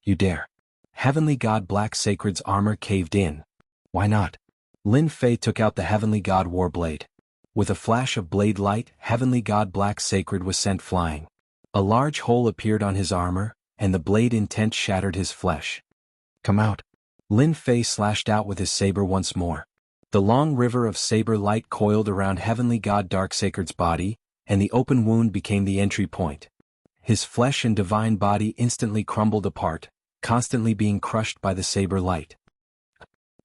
You dare. Heavenly God Black Sacred's armor caved in. Why not? Lin Fei took out the Heavenly God Warblade. With a flash of blade light, Heavenly God Black Sacred was sent flying. A large hole appeared on his armor, and the blade intent shattered his flesh. Come out. Lin Fei slashed out with his saber once more. The long river of saber light coiled around Heavenly God Darksacred's body, and the open wound became the entry point. His flesh and divine body instantly crumbled apart, constantly being crushed by the saber light.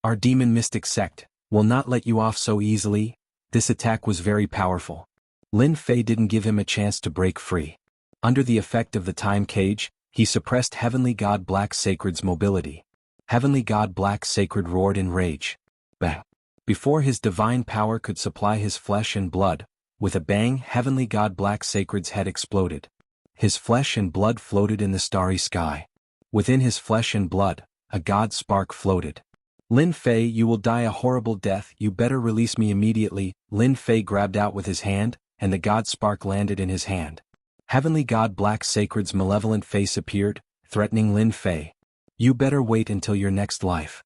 Our demon mystic sect will not let you off so easily. This attack was very powerful. Lin Fei didn't give him a chance to break free. Under the effect of the time cage, he suppressed Heavenly God Black Sacred's mobility. Heavenly God Black Sacred roared in rage. Bang! Before his divine power could supply his flesh and blood, with a bang, Heavenly God Black Sacred's head exploded. His flesh and blood floated in the starry sky. Within his flesh and blood, a god spark floated. Lin Fei, you will die a horrible death, you better release me immediately. Lin Fei grabbed out with his hand, and the god spark landed in his hand. Heavenly God Black Sacred's malevolent face appeared, threatening Lin Fei. You better wait until your next life.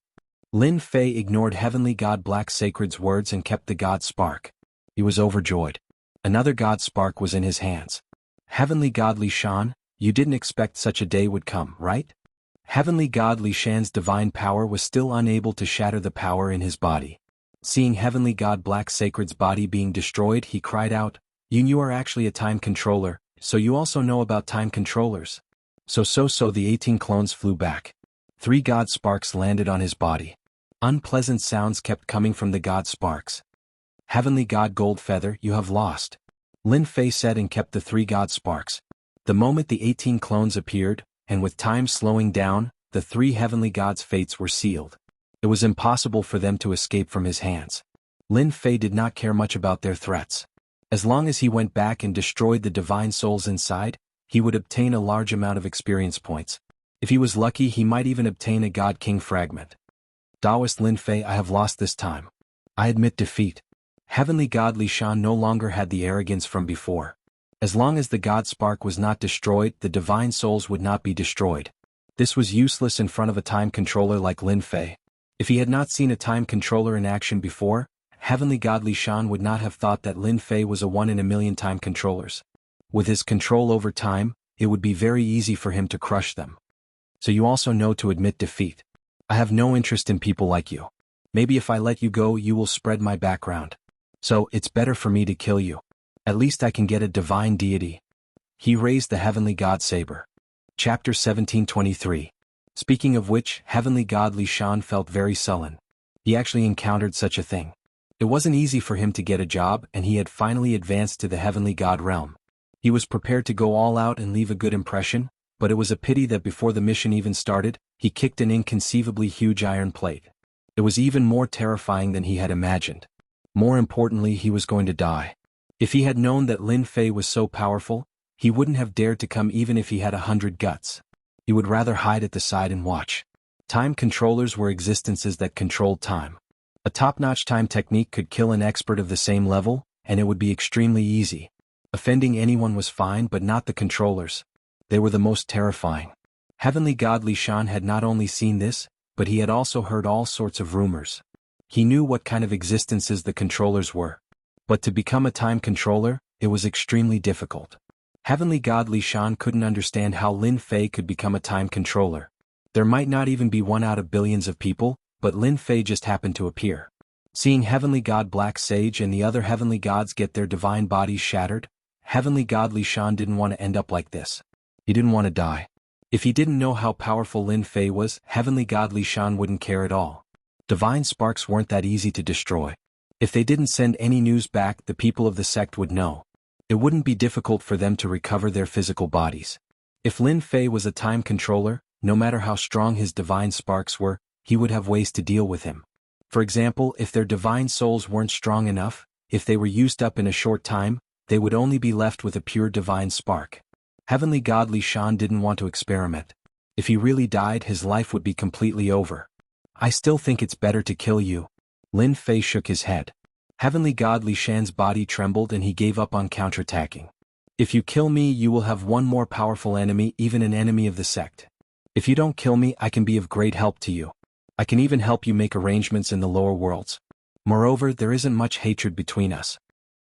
Lin Fei ignored Heavenly God Black Sacred's words and kept the god spark. He was overjoyed. Another god spark was in his hands. Heavenly God Li Shan, you didn't expect such a day would come, right? Heavenly God Li Shan's divine power was still unable to shatter the power in his body. Seeing Heavenly God Black Sacred's body being destroyed, he cried out, You are actually a time controller, so you also know about time controllers. So the 18 clones flew back. 3 god sparks landed on his body. Unpleasant sounds kept coming from the god sparks. Heavenly God Goldfeather, you have lost. Lin Fei said and kept the 3 god sparks. The moment the 18 clones appeared, and with time slowing down, the 3 heavenly gods' fates were sealed. It was impossible for them to escape from his hands. Lin Fei did not care much about their threats. As long as he went back and destroyed the divine souls inside, he would obtain a large amount of experience points. If he was lucky, he might even obtain a God King fragment. Taoist Lin Fei, I have lost this time. I admit defeat. Heavenly God Li Shan no longer had the arrogance from before. As long as the God Spark was not destroyed, the divine souls would not be destroyed. This was useless in front of a time controller like Lin Fei. If he had not seen a time controller in action before, Heavenly God Li Shan would not have thought that Lin Fei was a 1 in a million time controllers. With his control over time, it would be very easy for him to crush them. So you also know to admit defeat. I have no interest in people like you. Maybe if I let you go you will spread my background. So, it's better for me to kill you. At least I can get a divine deity. He raised the heavenly god saber. Chapter 1723. Speaking of which, heavenly god Li Shan felt very sullen. He actually encountered such a thing. It wasn't easy for him to get a job and he had finally advanced to the heavenly god realm. He was prepared to go all out and leave a good impression, but it was a pity that before the mission even started, he kicked an inconceivably huge iron plate. It was even more terrifying than he had imagined. More importantly, he was going to die. If he had known that Lin Fei was so powerful, he wouldn't have dared to come even if he had 100 guts. He would rather hide at the side and watch. Time controllers were existences that controlled time. A top-notch time technique could kill an expert of the same level, and it would be extremely easy. Offending anyone was fine but not the controllers. They were the most terrifying. Heavenly god Li Shan had not only seen this, but he had also heard all sorts of rumors. He knew what kind of existences the controllers were. But to become a time controller, it was extremely difficult. Heavenly god Li Shan couldn't understand how Lin Fei could become a time controller. There might not even be one out of billions of people, but Lin Fei just happened to appear. Seeing heavenly god Black Sage and the other heavenly gods get their divine bodies shattered, heavenly god Li Shan didn't want to end up like this. He didn't want to die. If he didn't know how powerful Lin Fei was, heavenly god Li Shan wouldn't care at all. Divine sparks weren't that easy to destroy. If they didn't send any news back, the people of the sect would know. It wouldn't be difficult for them to recover their physical bodies. If Lin Fei was a time controller, no matter how strong his divine sparks were, he would have ways to deal with him. For example, if their divine souls weren't strong enough, if they were used up in a short time, they would only be left with a pure divine spark. Heavenly god Li Shan didn't want to experiment. If he really died, his life would be completely over. I still think it's better to kill you. Lin Fei shook his head. Heavenly god Li Shan's body trembled and he gave up on counterattacking. If you kill me, you will have one more powerful enemy, even an enemy of the sect. If you don't kill me, I can be of great help to you. I can even help you make arrangements in the lower worlds. Moreover, there isn't much hatred between us.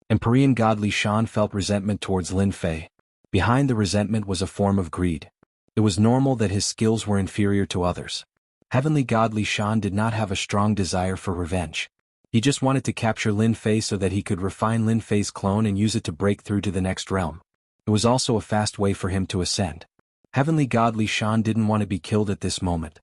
Empyrean god Li Shan felt resentment towards Lin Fei. Behind the resentment was a form of greed. It was normal that his skills were inferior to others. Heavenly god Li Shan did not have a strong desire for revenge. He just wanted to capture Lin Fei so that he could refine Lin Fei's clone and use it to break through to the next realm. It was also a fast way for him to ascend. Heavenly god Li Shan didn't want to be killed at this moment.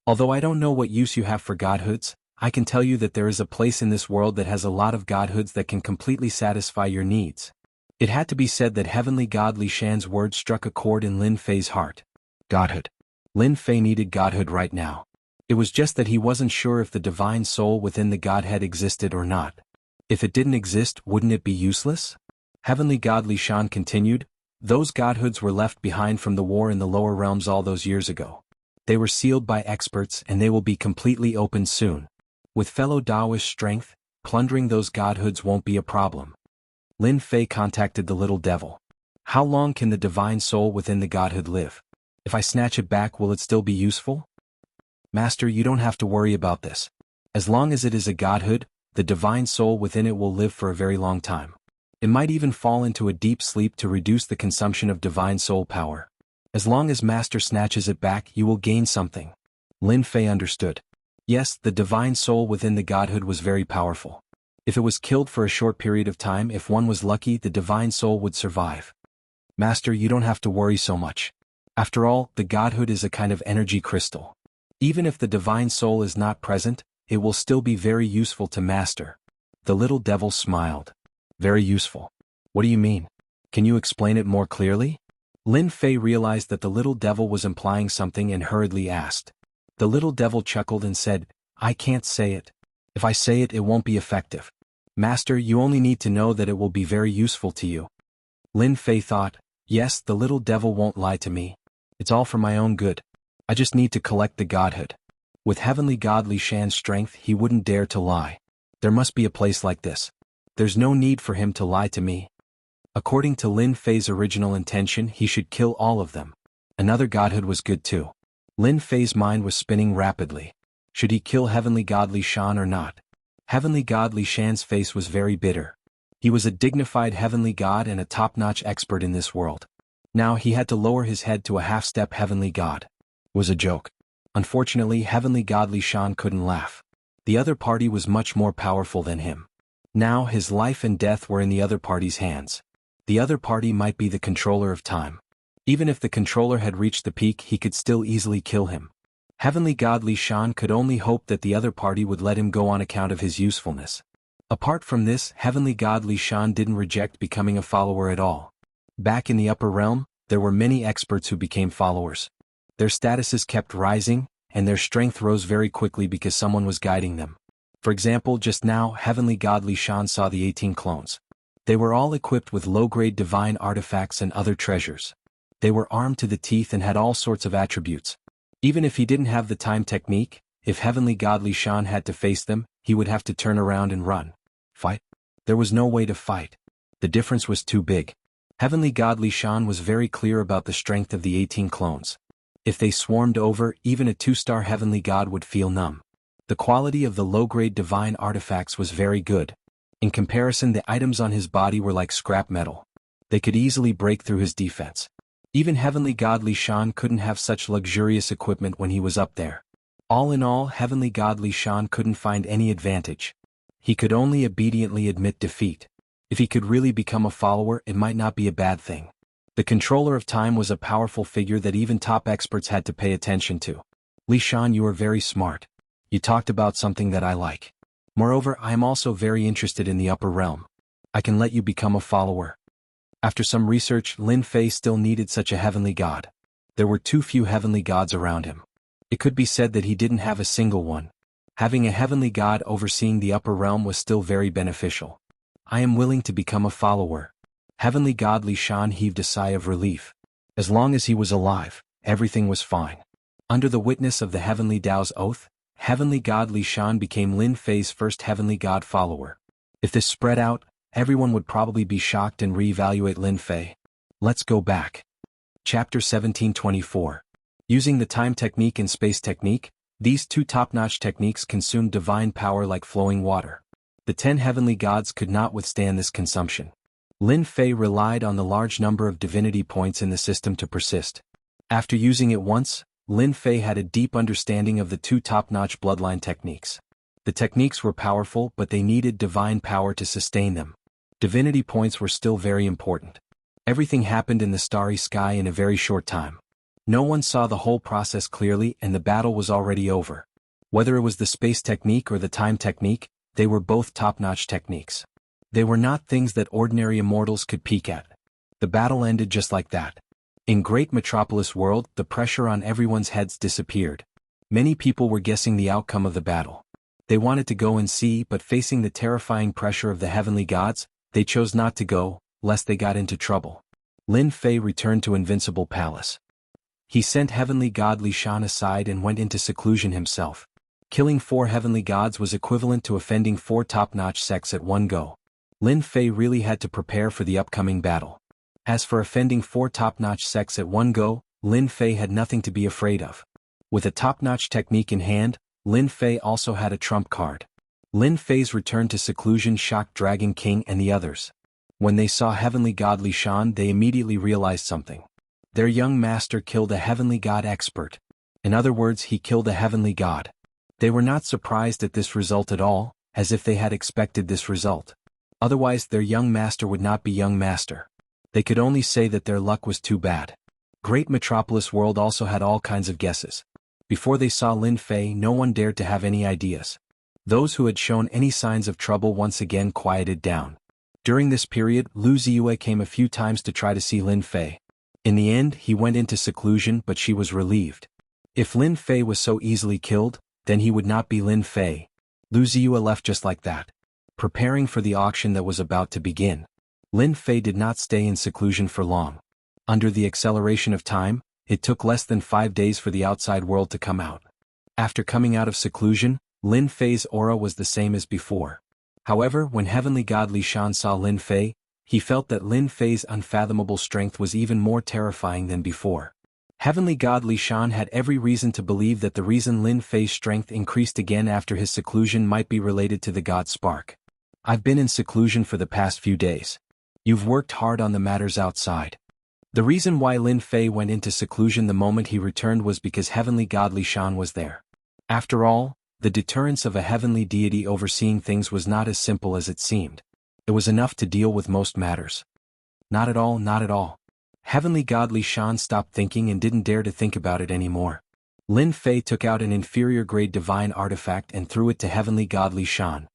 Although I don't know what use you have for godhoods, I can tell you that there is a place in this world that has a lot of godhoods that can completely satisfy your needs. It had to be said that heavenly god Li Shan's words struck a chord in Lin Fei's heart. Godhood. Lin Fei needed godhood right now. It was just that he wasn't sure if the divine soul within the godhead existed or not. If it didn't exist, wouldn't it be useless? Heavenly god Li Shan continued, those godhoods were left behind from the war in the lower realms all those years ago. They were sealed by experts and they will be completely opened soon. With fellow Taoist strength, plundering those godhoods won't be a problem. Lin Fei contacted the little devil. How long can the divine soul within the godhood live? If I snatch it back, will it still be useful? Master, you don't have to worry about this. As long as it is a godhood, the divine soul within it will live for a very long time. It might even fall into a deep sleep to reduce the consumption of divine soul power. As long as Master snatches it back, you will gain something. Lin Fei understood. Yes, the divine soul within the godhood was very powerful. If it was killed for a short period of time, if one was lucky, the divine soul would survive. Master, you don't have to worry so much. After all, the godhood is a kind of energy crystal. Even if the divine soul is not present, it will still be very useful to Master. The little devil smiled. Very useful. What do you mean? Can you explain it more clearly? Lin Fei realized that the little devil was implying something and hurriedly asked. The little devil chuckled and said, I can't say it. If I say it, it won't be effective. Master, you only need to know that it will be very useful to you. Lin Fei thought, yes, the little devil won't lie to me. It's all for my own good. I just need to collect the godhood. With heavenly god Li Shan's strength, he wouldn't dare to lie. There must be a place like this. There's no need for him to lie to me. According to Lin Fei's original intention, he should kill all of them. Another godhood was good too. Lin Fei's mind was spinning rapidly. Should he kill heavenly god Li Shan or not? Heavenly god Li Shan's face was very bitter. He was a dignified heavenly god and a top-notch expert in this world. Now he had to lower his head to a half-step heavenly god. was a joke. Unfortunately, Heavenly God Li Shan couldn't laugh. The other party was much more powerful than him. Now his life and death were in the other party's hands. The other party might be the controller of time. Even if the controller had reached the peak, he could still easily kill him. Heavenly God Li Shan could only hope that the other party would let him go on account of his usefulness. Apart from this, Heavenly God Li Shan didn't reject becoming a follower at all. Back in the upper realm, there were many experts who became followers. Their statuses kept rising, and their strength rose very quickly because someone was guiding them. For example, just now, Heavenly God Li Shan saw the 18 clones. They were all equipped with low-grade divine artifacts and other treasures. They were armed to the teeth and had all sorts of attributes. Even if he didn't have the time technique, if Heavenly God Li Shan had to face them, he would have to turn around and run. Fight? There was no way to fight. The difference was too big. Heavenly God Li Shan was very clear about the strength of the 18 clones. If they swarmed over, even a 2-star Heavenly God would feel numb. The quality of the low-grade divine artifacts was very good. In comparison, the items on his body were like scrap metal. They could easily break through his defense. Even Heavenly God Li Shan couldn't have such luxurious equipment when he was up there. All in all, Heavenly God Li Shan couldn't find any advantage. He could only obediently admit defeat. If he could really become a follower, it might not be a bad thing. The controller of time was a powerful figure that even top experts had to pay attention to. Li Shan, you are very smart. You talked about something that I like. Moreover, I am also very interested in the upper realm. I can let you become a follower. After some research, Lin Fei still needed such a heavenly god. There were too few heavenly gods around him. It could be said that he didn't have a single one. Having a heavenly god overseeing the upper realm was still very beneficial. I am willing to become a follower. Heavenly God Li Shan heaved a sigh of relief. As long as he was alive, everything was fine. Under the witness of the Heavenly Tao's oath, Heavenly God Li Shan became Lin Fei's first heavenly god follower. If this spread out, everyone would probably be shocked and re-evaluate Lin Fei. Let's go back. Chapter 1724. Using the time technique and space technique, these two top-notch techniques consumed divine power like flowing water. The 10 heavenly gods could not withstand this consumption. Lin Fei relied on the large number of divinity points in the system to persist. After using it once, Lin Fei had a deep understanding of the two top-notch bloodline techniques. The techniques were powerful, but they needed divine power to sustain them. Divinity points were still very important. Everything happened in the starry sky in a very short time. No one saw the whole process clearly, and the battle was already over. Whether it was the space technique or the time technique, they were both top-notch techniques. They were not things that ordinary immortals could peek at. The battle ended just like that. In Great Metropolis World, the pressure on everyone's heads disappeared. Many people were guessing the outcome of the battle. They wanted to go and see, but facing the terrifying pressure of the heavenly gods, they chose not to go, lest they got into trouble. Lin Fei returned to Invincible Palace. He sent Heavenly God Li Shan aside and went into seclusion himself. Killing 4 heavenly gods was equivalent to offending 4 top-notch sects at one go. Lin Fei really had to prepare for the upcoming battle. As for offending 4 top-notch sects at one go, Lin Fei had nothing to be afraid of. With a top-notch technique in hand, Lin Fei also had a trump card. Lin Fei's return to seclusion shocked Dragon King and the others. When they saw Heavenly God Li Shan, they immediately realized something. Their young master killed a heavenly god expert. In other words, he killed a heavenly god. They were not surprised at this result at all, as if they had expected this result. Otherwise, their young master would not be young master. They could only say that their luck was too bad. Great Metropolis World also had all kinds of guesses. Before they saw Lin Fei, no one dared to have any ideas. Those who had shown any signs of trouble once again quieted down. During this period, Lu Ziyue came a few times to try to see Lin Fei. In the end, he went into seclusion, but she was relieved. If Lin Fei was so easily killed, then he would not be Lin Fei. Lu Ziyue left just like that. Preparing for the auction that was about to begin. Lin Fei did not stay in seclusion for long. Under the acceleration of time, it took less than 5 days for the outside world to come out. After coming out of seclusion, Lin Fei's aura was the same as before. However, when Heavenly God Li Shan saw Lin Fei, he felt that Lin Fei's unfathomable strength was even more terrifying than before. Heavenly God Li Shan had every reason to believe that the reason Lin Fei's strength increased again after his seclusion might be related to the God Spark. I've been in seclusion for the past few days. You've worked hard on the matters outside. The reason why Lin Fei went into seclusion the moment he returned was because heavenly godly Shan was there. After all, the deterrence of a heavenly deity overseeing things was not as simple as it seemed. It was enough to deal with most matters. Not at all, not at all. Heavenly godly Shan stopped thinking and didn't dare to think about it anymore. Lin Fei took out an inferior grade divine artifact and threw it to heavenly godly Shan.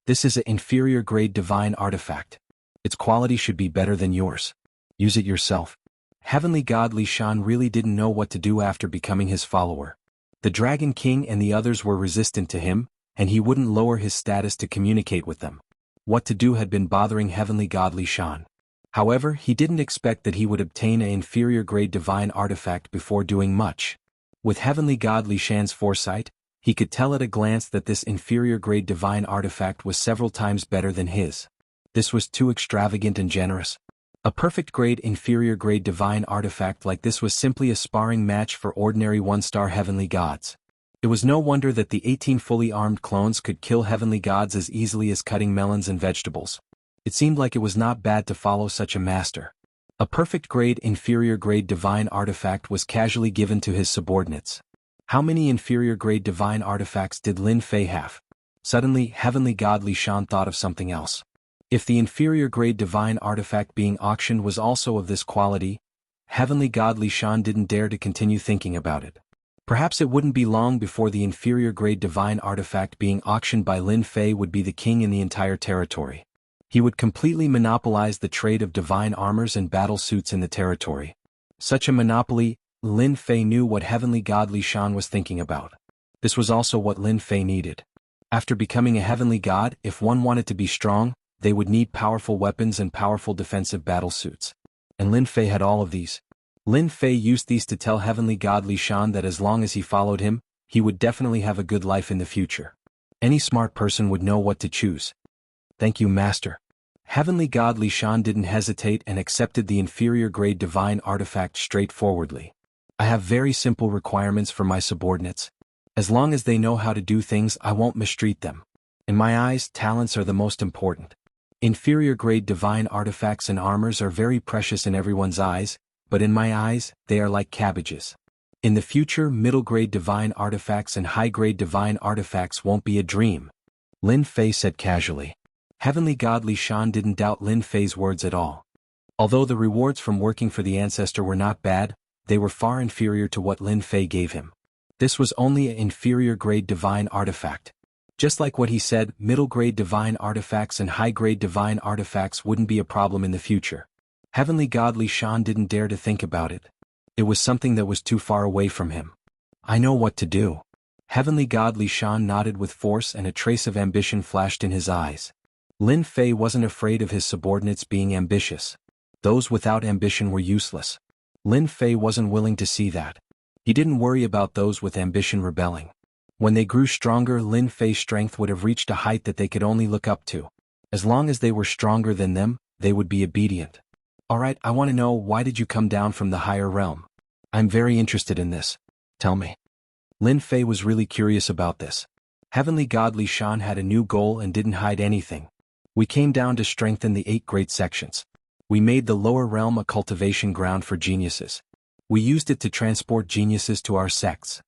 This is an inferior grade divine artifact. Its quality should be better than yours. Use it yourself. Heavenly godly Shan really didn't know what to do after becoming his follower. The Dragon King and the others were resistant to him, and he wouldn't lower his status to communicate with them. What to do had been bothering heavenly godly Shan. However, he didn't expect that he would obtain an inferior grade divine artifact before doing much. With heavenly godly Shan's foresight, he could tell at a glance that this inferior grade divine artifact was several times better than his. This was too extravagant and generous. A perfect grade inferior grade divine artifact like this was simply a sparring match for ordinary one-star heavenly gods. It was no wonder that the 18 fully armed clones could kill heavenly gods as easily as cutting melons and vegetables. It seemed like it was not bad to follow such a master. A perfect grade inferior grade divine artifact was casually given to his subordinates. How many inferior grade divine artifacts did Lin Fei have? Suddenly, heavenly godly Shan thought of something else. If the inferior grade divine artifact being auctioned was also of this quality, heavenly godly Shan didn't dare to continue thinking about it. Perhaps it wouldn't be long before the inferior grade divine artifact being auctioned by Lin Fei would be the king in the entire territory. He would completely monopolize the trade of divine armors and battle suits in the territory. Such a monopoly, Lin Fei knew what heavenly godly Shan was thinking about. This was also what Lin Fei needed. After becoming a heavenly god, if one wanted to be strong, they would need powerful weapons and powerful defensive battle suits. And Lin Fei had all of these. Lin Fei used these to tell heavenly godly Shan that as long as he followed him, he would definitely have a good life in the future. Any smart person would know what to choose. Thank you, Master. Heavenly godly Shan didn't hesitate and accepted the inferior grade divine artifact straightforwardly. I have very simple requirements for my subordinates. As long as they know how to do things, I won't mistreat them. In my eyes, talents are the most important. Inferior grade divine artifacts and armors are very precious in everyone's eyes, but in my eyes, they are like cabbages. In the future, middle grade divine artifacts and high grade divine artifacts won't be a dream. Lin Fei said casually. Heavenly godly Shan didn't doubt Lin Fei's words at all. Although the rewards from working for the ancestor were not bad, they were far inferior to what Lin Fei gave him. This was only an inferior grade divine artifact. Just like what he said, middle grade divine artifacts and high grade divine artifacts wouldn't be a problem in the future. Heavenly godly Shan didn't dare to think about it. It was something that was too far away from him. I know what to do. Heavenly godly Shan nodded with force and a trace of ambition flashed in his eyes. Lin Fei wasn't afraid of his subordinates being ambitious. Those without ambition were useless. Lin Fei wasn't willing to see that. He didn't worry about those with ambition rebelling. When they grew stronger, Lin Fei's strength would have reached a height that they could only look up to. As long as they were stronger than them, they would be obedient. Alright, I want to know, why did you come down from the higher realm? I'm very interested in this. Tell me. Lin Fei was really curious about this. Heavenly godly Shan had a new goal and didn't hide anything. We came down to strengthen the 8 great sections. We made the lower realm a cultivation ground for geniuses. We used it to transport geniuses to our sects.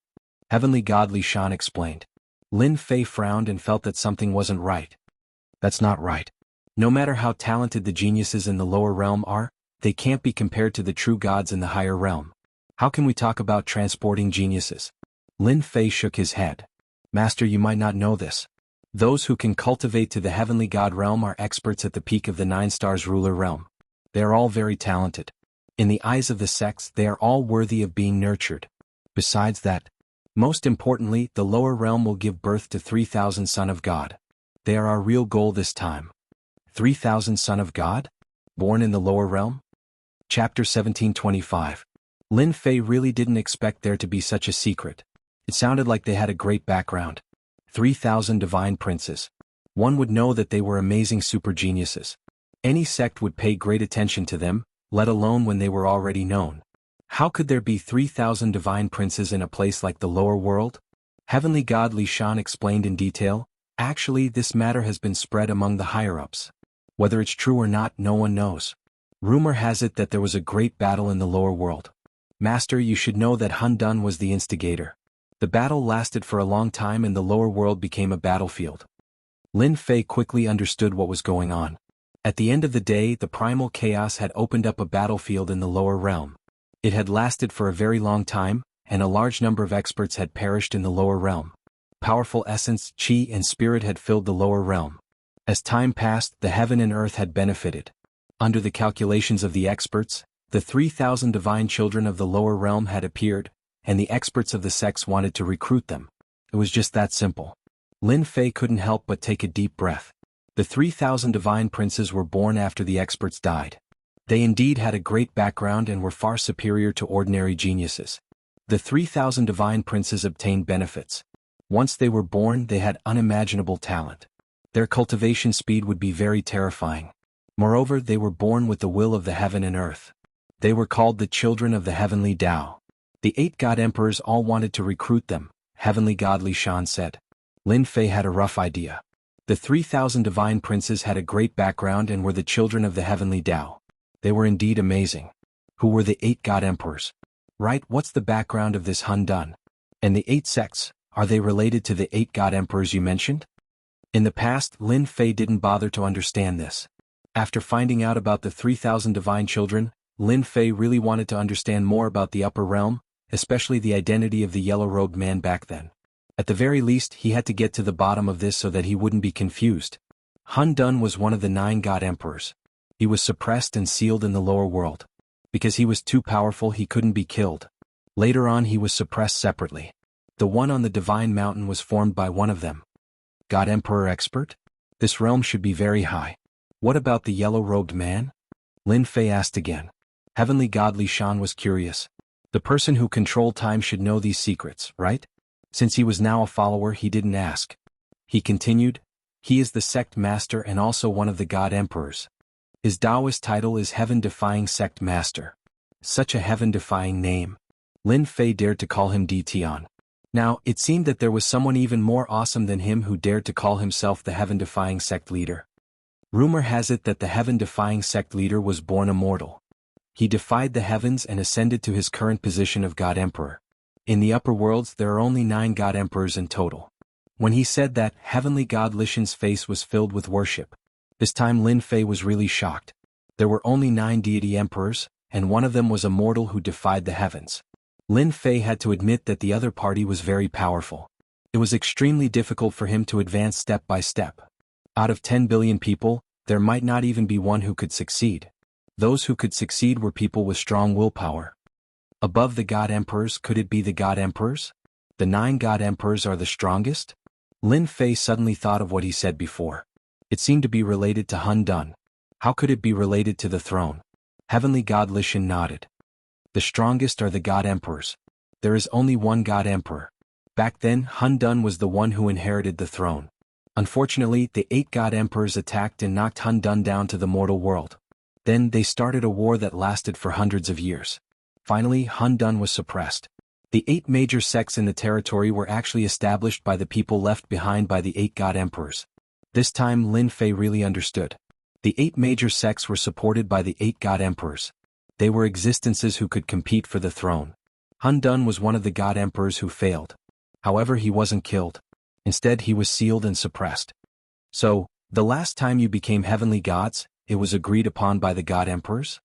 Heavenly godly Shan explained. Lin Fei frowned and felt that something wasn't right. That's not right. No matter how talented the geniuses in the lower realm are, they can't be compared to the true gods in the higher realm. How can we talk about transporting geniuses? Lin Fei shook his head. Master, you might not know this. Those who can cultivate to the heavenly god realm are experts at the peak of the 9 stars ruler realm. They are all very talented. In the eyes of the sects, they are all worthy of being nurtured. Besides that, most importantly, the lower realm will give birth to 3,000 Son of God. They are our real goal this time. 3,000 Son of God? Born in the lower realm? Chapter 1725. Lin Fei really didn't expect there to be such a secret. It sounded like they had a great background. 3,000 divine princes. One would know that they were amazing super geniuses. Any sect would pay great attention to them, let alone when they were already known. How could there be 3,000 divine princes in a place like the lower world? Heavenly godly Shan explained in detail. Actually, this matter has been spread among the higher-ups. Whether it's true or not, no one knows. Rumor has it that there was a great battle in the lower world. Master, you should know that Hun Dun was the instigator. The battle lasted for a long time and the lower world became a battlefield. Lin Fei quickly understood what was going on. At the end of the day, the primal chaos had opened up a battlefield in the lower realm. It had lasted for a very long time, and a large number of experts had perished in the lower realm. Powerful essence, qi and spirit had filled the lower realm. As time passed, the heaven and earth had benefited. Under the calculations of the experts, the 3,000 divine children of the lower realm had appeared, and the experts of the sects wanted to recruit them. It was just that simple. Lin Fei couldn't help but take a deep breath. The 3,000 divine princes were born after the experts died. They indeed had a great background and were far superior to ordinary geniuses. The 3,000 divine princes obtained benefits. Once they were born, they had unimaginable talent. Their cultivation speed would be very terrifying. Moreover, they were born with the will of the heaven and earth. They were called the children of the heavenly Tao. The 8 god emperors all wanted to recruit them, heavenly god Li Shan said. Lin Fei had a rough idea. The 3,000 divine princes had a great background and were the children of the heavenly Tao. They were indeed amazing. Who were the 8 god emperors? Right, what's the background of this Hun Dun? And the 8 sects, are they related to the 8 god emperors you mentioned? In the past, Lin Fei didn't bother to understand this. After finding out about the 3,000 divine children, Lin Fei really wanted to understand more about the upper realm, especially the identity of the yellow-robed man back then. At the very least, he had to get to the bottom of this so that he wouldn't be confused. Hun Dun was one of the 9 god emperors. He was suppressed and sealed in the lower world. Because he was too powerful, he couldn't be killed. Later on, he was suppressed separately. The one on the divine mountain was formed by one of them. God Emperor Expert? This realm should be very high. What about the yellow-robed man? Lin Fei asked again. Heavenly God Li Shan was curious. The person who controlled time should know these secrets, right? Since he was now a follower, he didn't ask. He continued, he is the sect master and also one of the god emperors. His Taoist title is Heaven-Defying Sect Master. Such a heaven-defying name. Lin Fei dared to call him Di Tian. Now, it seemed that there was someone even more awesome than him who dared to call himself the heaven-defying sect leader. Rumor has it that the heaven-defying sect leader was born immortal. He defied the heavens and ascended to his current position of God Emperor. In the upper worlds there are only 9 God Emperors in total. When he said that, Heavenly God Li Shan's face was filled with worship. This time Lin Fei was really shocked. There were only 9 deity emperors, and one of them was a mortal who defied the heavens. Lin Fei had to admit that the other party was very powerful. It was extremely difficult for him to advance step by step. Out of 10 billion people, there might not even be one who could succeed. Those who could succeed were people with strong willpower. Above the God Emperors, could it be the God Emperors? The 9 God Emperors are the strongest? Lin Fei suddenly thought of what he said before. It seemed to be related to Hun Dun. How could it be related to the throne? Heavenly God Li Shan nodded. The strongest are the God Emperors. There is only one God Emperor. Back then, Hun Dun was the one who inherited the throne. Unfortunately, the 8 God Emperors attacked and knocked Hun Dun down to the mortal world. Then they started a war that lasted for hundreds of years. Finally, Hun Dun was suppressed. The 8 major sects in the territory were actually established by the people left behind by the 8 God Emperors. This time Lin Fei really understood. The 8 major sects were supported by the 8 God Emperors. They were existences who could compete for the throne. Hun Dun was one of the God Emperors who failed. However, he wasn't killed. Instead, he was sealed and suppressed. So, the last time you became heavenly gods, it was agreed upon by the God Emperors?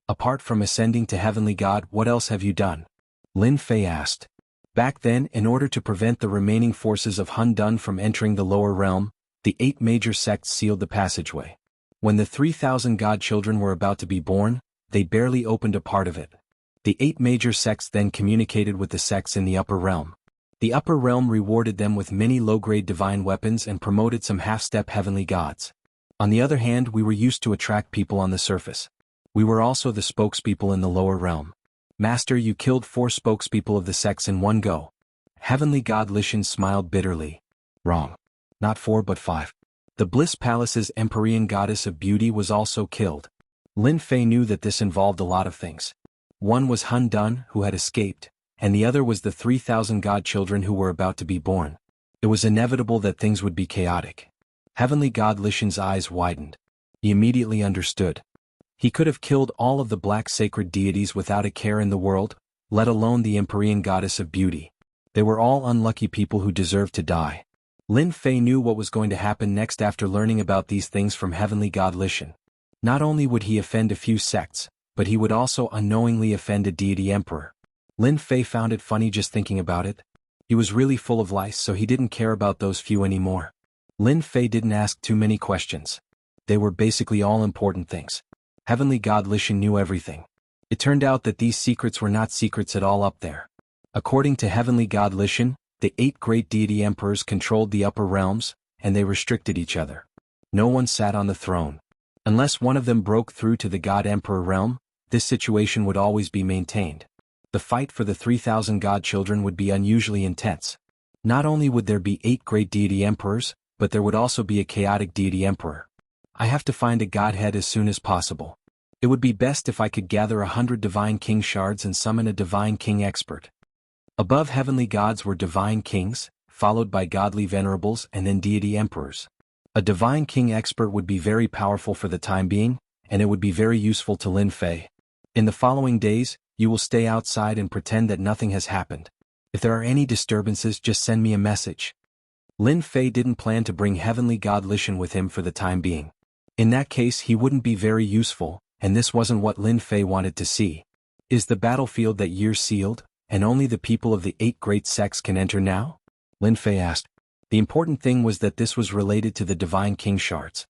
Apart from ascending to heavenly God, what else have you done? Lin Fei asked. Back then, in order to prevent the remaining forces of Hun Dun from entering the lower realm, the 8 major sects sealed the passageway. When the 3,000 god children were about to be born, they barely opened a part of it. The 8 major sects then communicated with the sects in the upper realm. The upper realm rewarded them with many low-grade divine weapons and promoted some half-step heavenly gods. On the other hand, we were used to attract people on the surface. We were also the spokespeople in the lower realm. Master, you killed 4 spokespeople of the sects in one go. Heavenly God Li Shan smiled bitterly. Wrong. Not 4 but 5. The Bliss Palace's Empyrean goddess of beauty was also killed. Lin Fei knew that this involved a lot of things. One was Hun Dun, who had escaped, and the other was the 3,000 god children who were about to be born. It was inevitable that things would be chaotic. Heavenly God Li Shan's eyes widened. He immediately understood. He could have killed all of the black sacred deities without a care in the world, let alone the Empyrean goddess of beauty. They were all unlucky people who deserved to die. Lin Fei knew what was going to happen next after learning about these things from heavenly god Lishan. Not only would he offend a few sects, but he would also unknowingly offend a deity emperor. Lin Fei found it funny just thinking about it. He was really full of lice, so he didn't care about those few anymore. Lin Fei didn't ask too many questions. They were basically all important things. Heavenly god Lishan knew everything. It turned out that these secrets were not secrets at all up there. According to heavenly god Lishan, the 8 great deity emperors controlled the upper realms, and they restricted each other. No one sat on the throne. Unless one of them broke through to the god emperor realm, this situation would always be maintained. The fight for the 3,000 god children would be unusually intense. Not only would there be 8 great deity emperors, but there would also be a chaotic deity emperor. I have to find a godhead as soon as possible. It would be best if I could gather 100 divine king shards and summon a divine king expert. Above heavenly gods were divine kings, followed by godly venerables and then deity emperors. A divine king expert would be very powerful for the time being, and it would be very useful to Lin Fei. In the following days, you will stay outside and pretend that nothing has happened. If there are any disturbances, just send me a message. Lin Fei didn't plan to bring heavenly god Lishan with him for the time being. In that case he wouldn't be very useful, and this wasn't what Lin Fei wanted to see. Is the battlefield that year sealed, and only the people of the 8 great sects can enter now? Lin Fei asked. The important thing was that this was related to the divine king shards.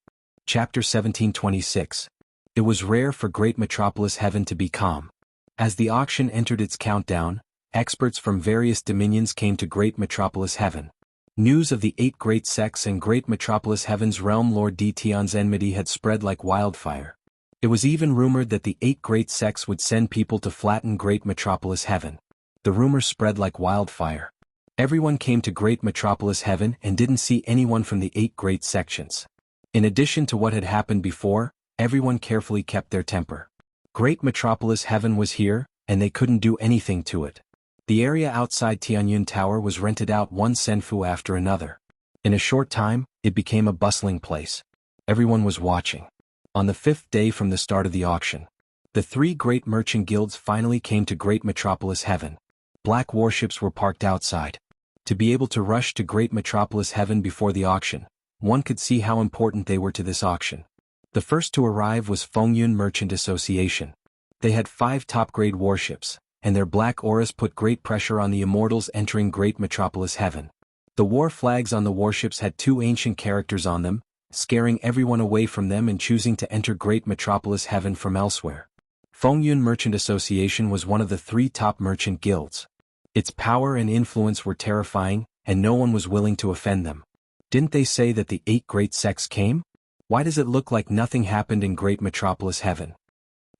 Chapter 1726. It was rare for Great Metropolis Heaven to be calm. As the auction entered its countdown, experts from various dominions came to Great Metropolis Heaven. News of the 8 great sects and Great Metropolis Heaven's realm Lord Tion's enmity had spread like wildfire. It was even rumored that the 8 great sects would send people to flatten Great Metropolis Heaven. The rumor spread like wildfire. Everyone came to Great Metropolis Heaven and didn't see anyone from the 8 great sections. In addition to what had happened before, everyone carefully kept their temper. Great Metropolis Heaven was here, and they couldn't do anything to it. The area outside Tianyun Tower was rented out one senfu after another. In a short time, it became a bustling place. Everyone was watching. On the 5th day from the start of the auction, the 3 great merchant guilds finally came to Great Metropolis Heaven. Black warships were parked outside. To be able to rush to Great Metropolis Heaven before the auction, one could see how important they were to this auction. The first to arrive was Fengyun Merchant Association. They had 5 top-grade warships, and their black auras put great pressure on the immortals entering Great Metropolis Heaven. The war flags on the warships had 2 ancient characters on them, scaring everyone away from them and choosing to enter Great Metropolis Heaven from elsewhere. Fengyun Merchant Association was one of the 3 top merchant guilds. Its power and influence were terrifying, and no one was willing to offend them. Didn't they say that the 8 great sects came? Why does it look like nothing happened in Great Metropolis Heaven?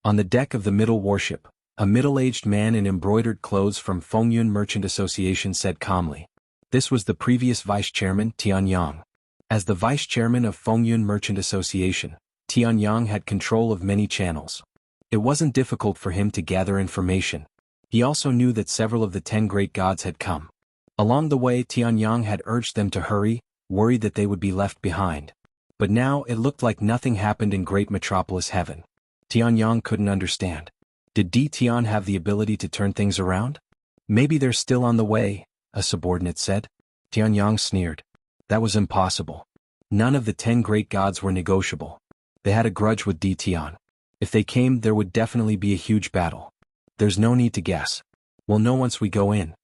On the deck of the middle warship, a middle-aged man in embroidered clothes from Fengyun Merchant Association said calmly. This was the previous vice-chairman, Tianyang. As the vice-chairman of Fengyun Merchant Association, Tianyang had control of many channels. It wasn't difficult for him to gather information. He also knew that several of the 10 great gods had come. Along the way Tianyang had urged them to hurry, worried that they would be left behind. But now it looked like nothing happened in Great Metropolis Heaven. Tianyang couldn't understand. Did Tian have the ability to turn things around? Maybe they're still on the way, a subordinate said. Tianyang sneered. That was impossible. None of the 10 great gods were negotiable. They had a grudge with Tian. If they came, there would definitely be a huge battle. There's no need to guess. We'll know once we go in.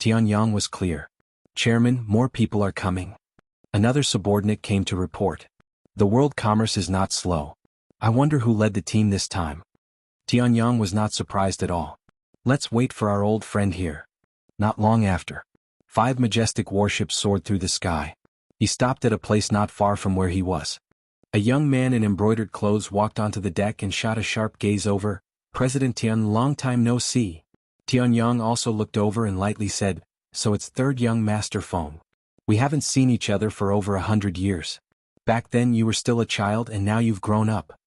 Tianyang was clear. Chairman, more people are coming. Another subordinate came to report. The world commerce is not slow. I wonder who led the team this time. Tianyang was not surprised at all. Let's wait for our old friend here. Not long after, 5 majestic warships soared through the sky. He stopped at a place not far from where he was. A young man in embroidered clothes walked onto the deck and shot a sharp gaze over. President Tian, long time no see. Tianyang also looked over and lightly said, so it's third young master Feng. We haven't seen each other for over 100 years. Back then you were still a child and now you've grown up.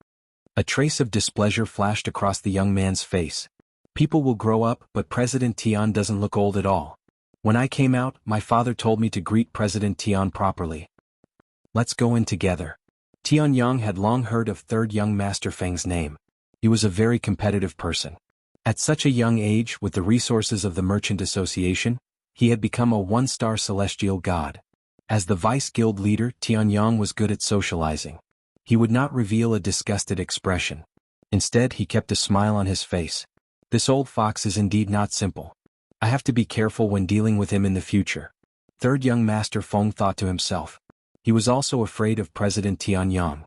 A trace of displeasure flashed across the young man's face. People will grow up, but President Tian doesn't look old at all. When I came out, my father told me to greet President Tian properly. Let's go in together. Tianyang had long heard of third young master Feng's name. He was a very competitive person. At such a young age, with the resources of the Merchant Association, he had become a one-star celestial god. As the vice guild leader, Tianyang was good at socializing. He would not reveal a disgusted expression. Instead, he kept a smile on his face. This old fox is indeed not simple. I have to be careful when dealing with him in the future. Third young Master Feng thought to himself. He was also afraid of President Tianyang.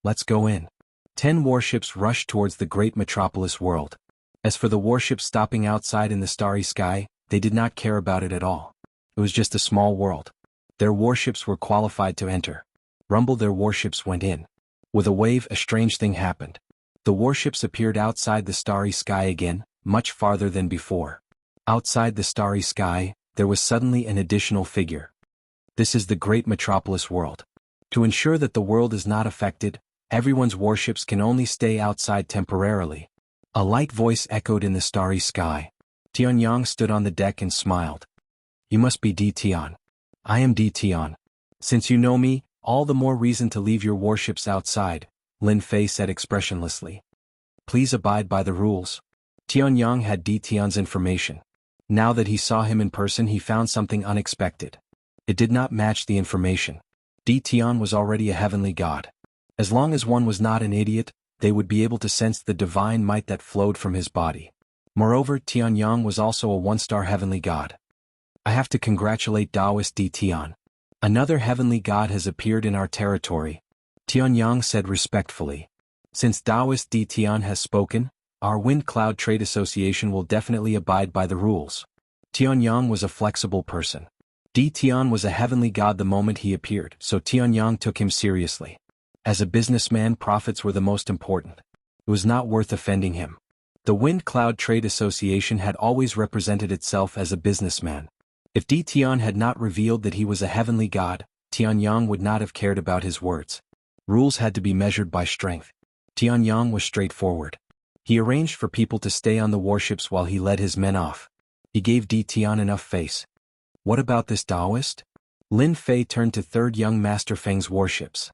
Let's go in. 10 warships rushed towards the great metropolis world. As for the warships stopping outside in the starry sky, they did not care about it at all. It was just a small world. Their warships were qualified to enter. Rumble, their warships went in. With a wave, a strange thing happened. The warships appeared outside the starry sky again, much farther than before. Outside the starry sky, there was suddenly an additional figure. This is the great metropolis world. To ensure that the world is not affected, everyone's warships can only stay outside temporarily. A light voice echoed in the starry sky. Tianyang stood on the deck and smiled. You must be Di Tian. I am Di Tian. Since you know me, all the more reason to leave your warships outside, Lin Fei said expressionlessly. Please abide by the rules. Tianyang had Di Tian's information. Now that he saw him in person, he found something unexpected. It did not match the information. Di Tian was already a heavenly god. As long as one was not an idiot, they would be able to sense the divine might that flowed from his body. Moreover, Tianyang was also a one-star heavenly god. I have to congratulate Taoist Di Tian. Another heavenly god has appeared in our territory, Tianyang said respectfully. Since Taoist Di Tian has spoken, our Wind Cloud Trade Association will definitely abide by the rules. Tianyang was a flexible person. Di Tian was a heavenly god the moment he appeared, so Tianyang took him seriously. As a businessman, profits were the most important. It was not worth offending him. The Wind Cloud Trade Association had always represented itself as a businessman. If Di Tian had not revealed that he was a heavenly god, Tianyang would not have cared about his words. Rules had to be measured by strength. Tianyang was straightforward. He arranged for people to stay on the warships while he led his men off. He gave Di Tian enough face. What about this Taoist? Lin Fei turned to Third Young Master Feng's warships.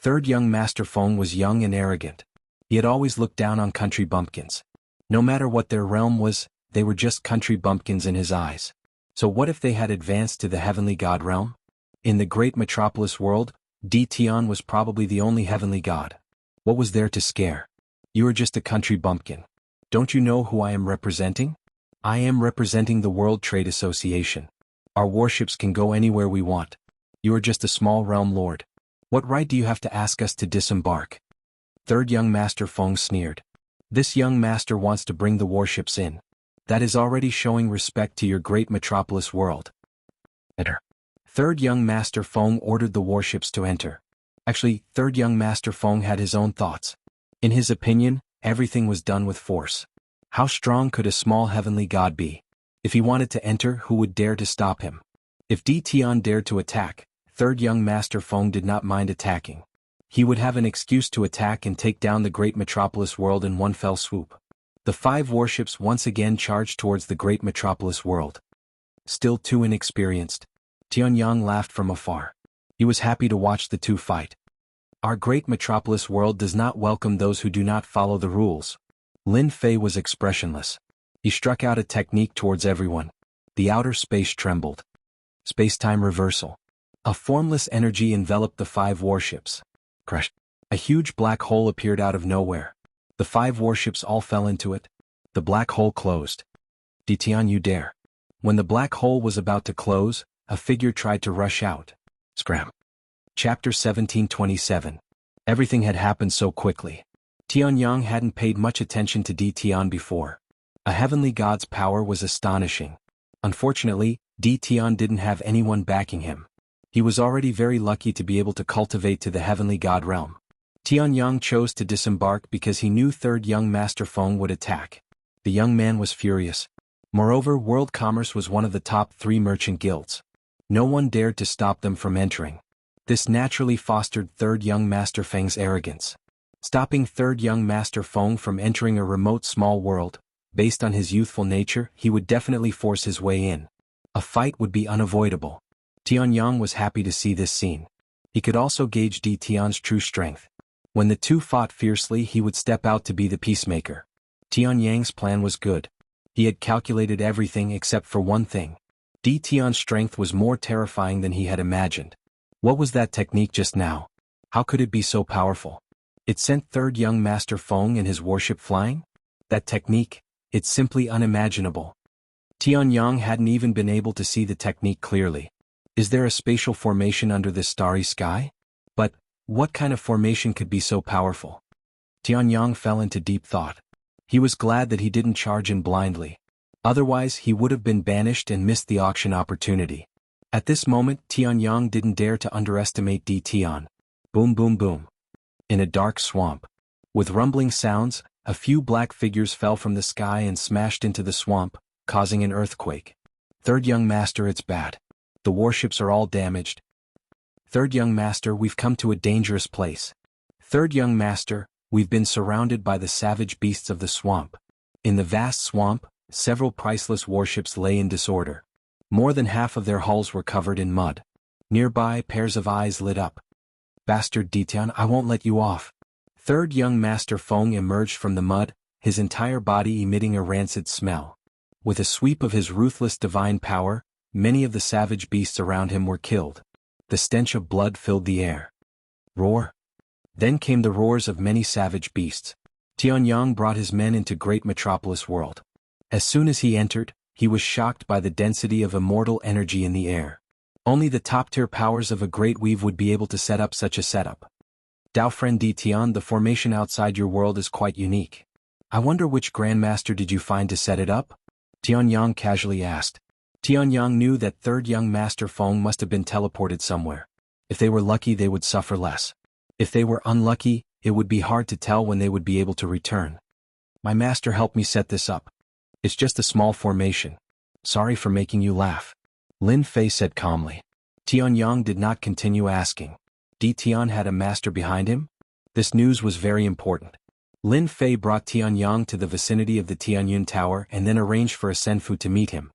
Third Young Master Feng was young and arrogant. He had always looked down on country bumpkins. No matter what their realm was, they were just country bumpkins in his eyes. So what if they had advanced to the heavenly god realm? In the great metropolis world, Di Tian was probably the only heavenly god. What was there to scare? You are just a country bumpkin. Don't you know who I am representing? I am representing the World Trade Association. Our warships can go anywhere we want. You are just a small realm lord. What right do you have to ask us to disembark? Third Young Master Feng sneered. This young master wants to bring the warships in. That is already showing respect to your great metropolis world. Enter. Third Young Master Feng ordered the warships to enter. Actually, Third Young Master Feng had his own thoughts. In his opinion, everything was done with force. How strong could a small heavenly god be? If he wanted to enter, who would dare to stop him? If Di Tian dared to attack, Third Young Master Feng did not mind attacking. He would have an excuse to attack and take down the great metropolis world in one fell swoop. The 5 warships once again charged towards the great metropolis world. Still too inexperienced, Tianyang laughed from afar. He was happy to watch the two fight. Our great metropolis world does not welcome those who do not follow the rules. Lin Fei was expressionless. He struck out a technique towards everyone. The outer space trembled. Space-time reversal. A formless energy enveloped the 5 warships. Crash. A huge black hole appeared out of nowhere. The 5 warships all fell into it. The black hole closed. Di Tian, you dare. When the black hole was about to close, a figure tried to rush out. Scram. Chapter 1727. Everything had happened so quickly. Tianyang hadn't paid much attention to Di Tian before. A heavenly god's power was astonishing. Unfortunately, Di Tian didn't have anyone backing him. He was already very lucky to be able to cultivate to the heavenly god realm. Tianyang chose to disembark because he knew Third Young Master Feng would attack. The young man was furious. Moreover, world commerce was one of the top 3 merchant guilds. No one dared to stop them from entering. This naturally fostered Third Young Master Feng's arrogance. Stopping Third Young Master Feng from entering a remote small world, based on his youthful nature, he would definitely force his way in. A fight would be unavoidable. Tianyang was happy to see this scene. He could also gauge Di Tian's true strength. When the two fought fiercely, he would step out to be the peacemaker. Tianyang's plan was good. He had calculated everything except for one thing. Tian's strength was more terrifying than he had imagined. What was that technique just now? How could it be so powerful? It sent third young Master Feng and his warship flying? That technique, it's simply unimaginable. Tianyang hadn't even been able to see the technique clearly. Is there a spatial formation under this starry sky? But, what kind of formation could be so powerful? Tianyang fell into deep thought. He was glad that he didn't charge in blindly. Otherwise he would have been banished and missed the auction opportunity. At this moment Tianyang didn't dare to underestimate Tian. Boom boom boom. In a dark swamp. With rumbling sounds, a few black figures fell from the sky and smashed into the swamp, causing an earthquake. Third young master, it's bad. The warships are all damaged. Third young master, we've come to a dangerous place. Third young master, we've been surrounded by the savage beasts of the swamp. In the vast swamp, several priceless warships lay in disorder. More than half of their hulls were covered in mud. Nearby, pairs of eyes lit up. Bastard Tian, I won't let you off. Third young Master Feng emerged from the mud, his entire body emitting a rancid smell. With a sweep of his ruthless divine power, many of the savage beasts around him were killed. The stench of blood filled the air. Roar. Then came the roars of many savage beasts. Tianyang brought his men into great metropolis world. As soon as he entered, he was shocked by the density of immortal energy in the air. Only the top-tier powers of a great weave would be able to set up such a setup. Dao friend Tian, the formation outside your world is quite unique. I wonder which grandmaster did you find to set it up? Tianyang casually asked. Tianyang knew that third young Master Feng must have been teleported somewhere. If they were lucky they would suffer less. If they were unlucky, it would be hard to tell when they would be able to return. My master helped me set this up. It's just a small formation. Sorry for making you laugh. Lin Fei said calmly. Tianyang did not continue asking. Tian had a master behind him? This news was very important. Lin Fei brought Tianyang to the vicinity of the Tianyun Tower and then arranged for a Senfu to meet him.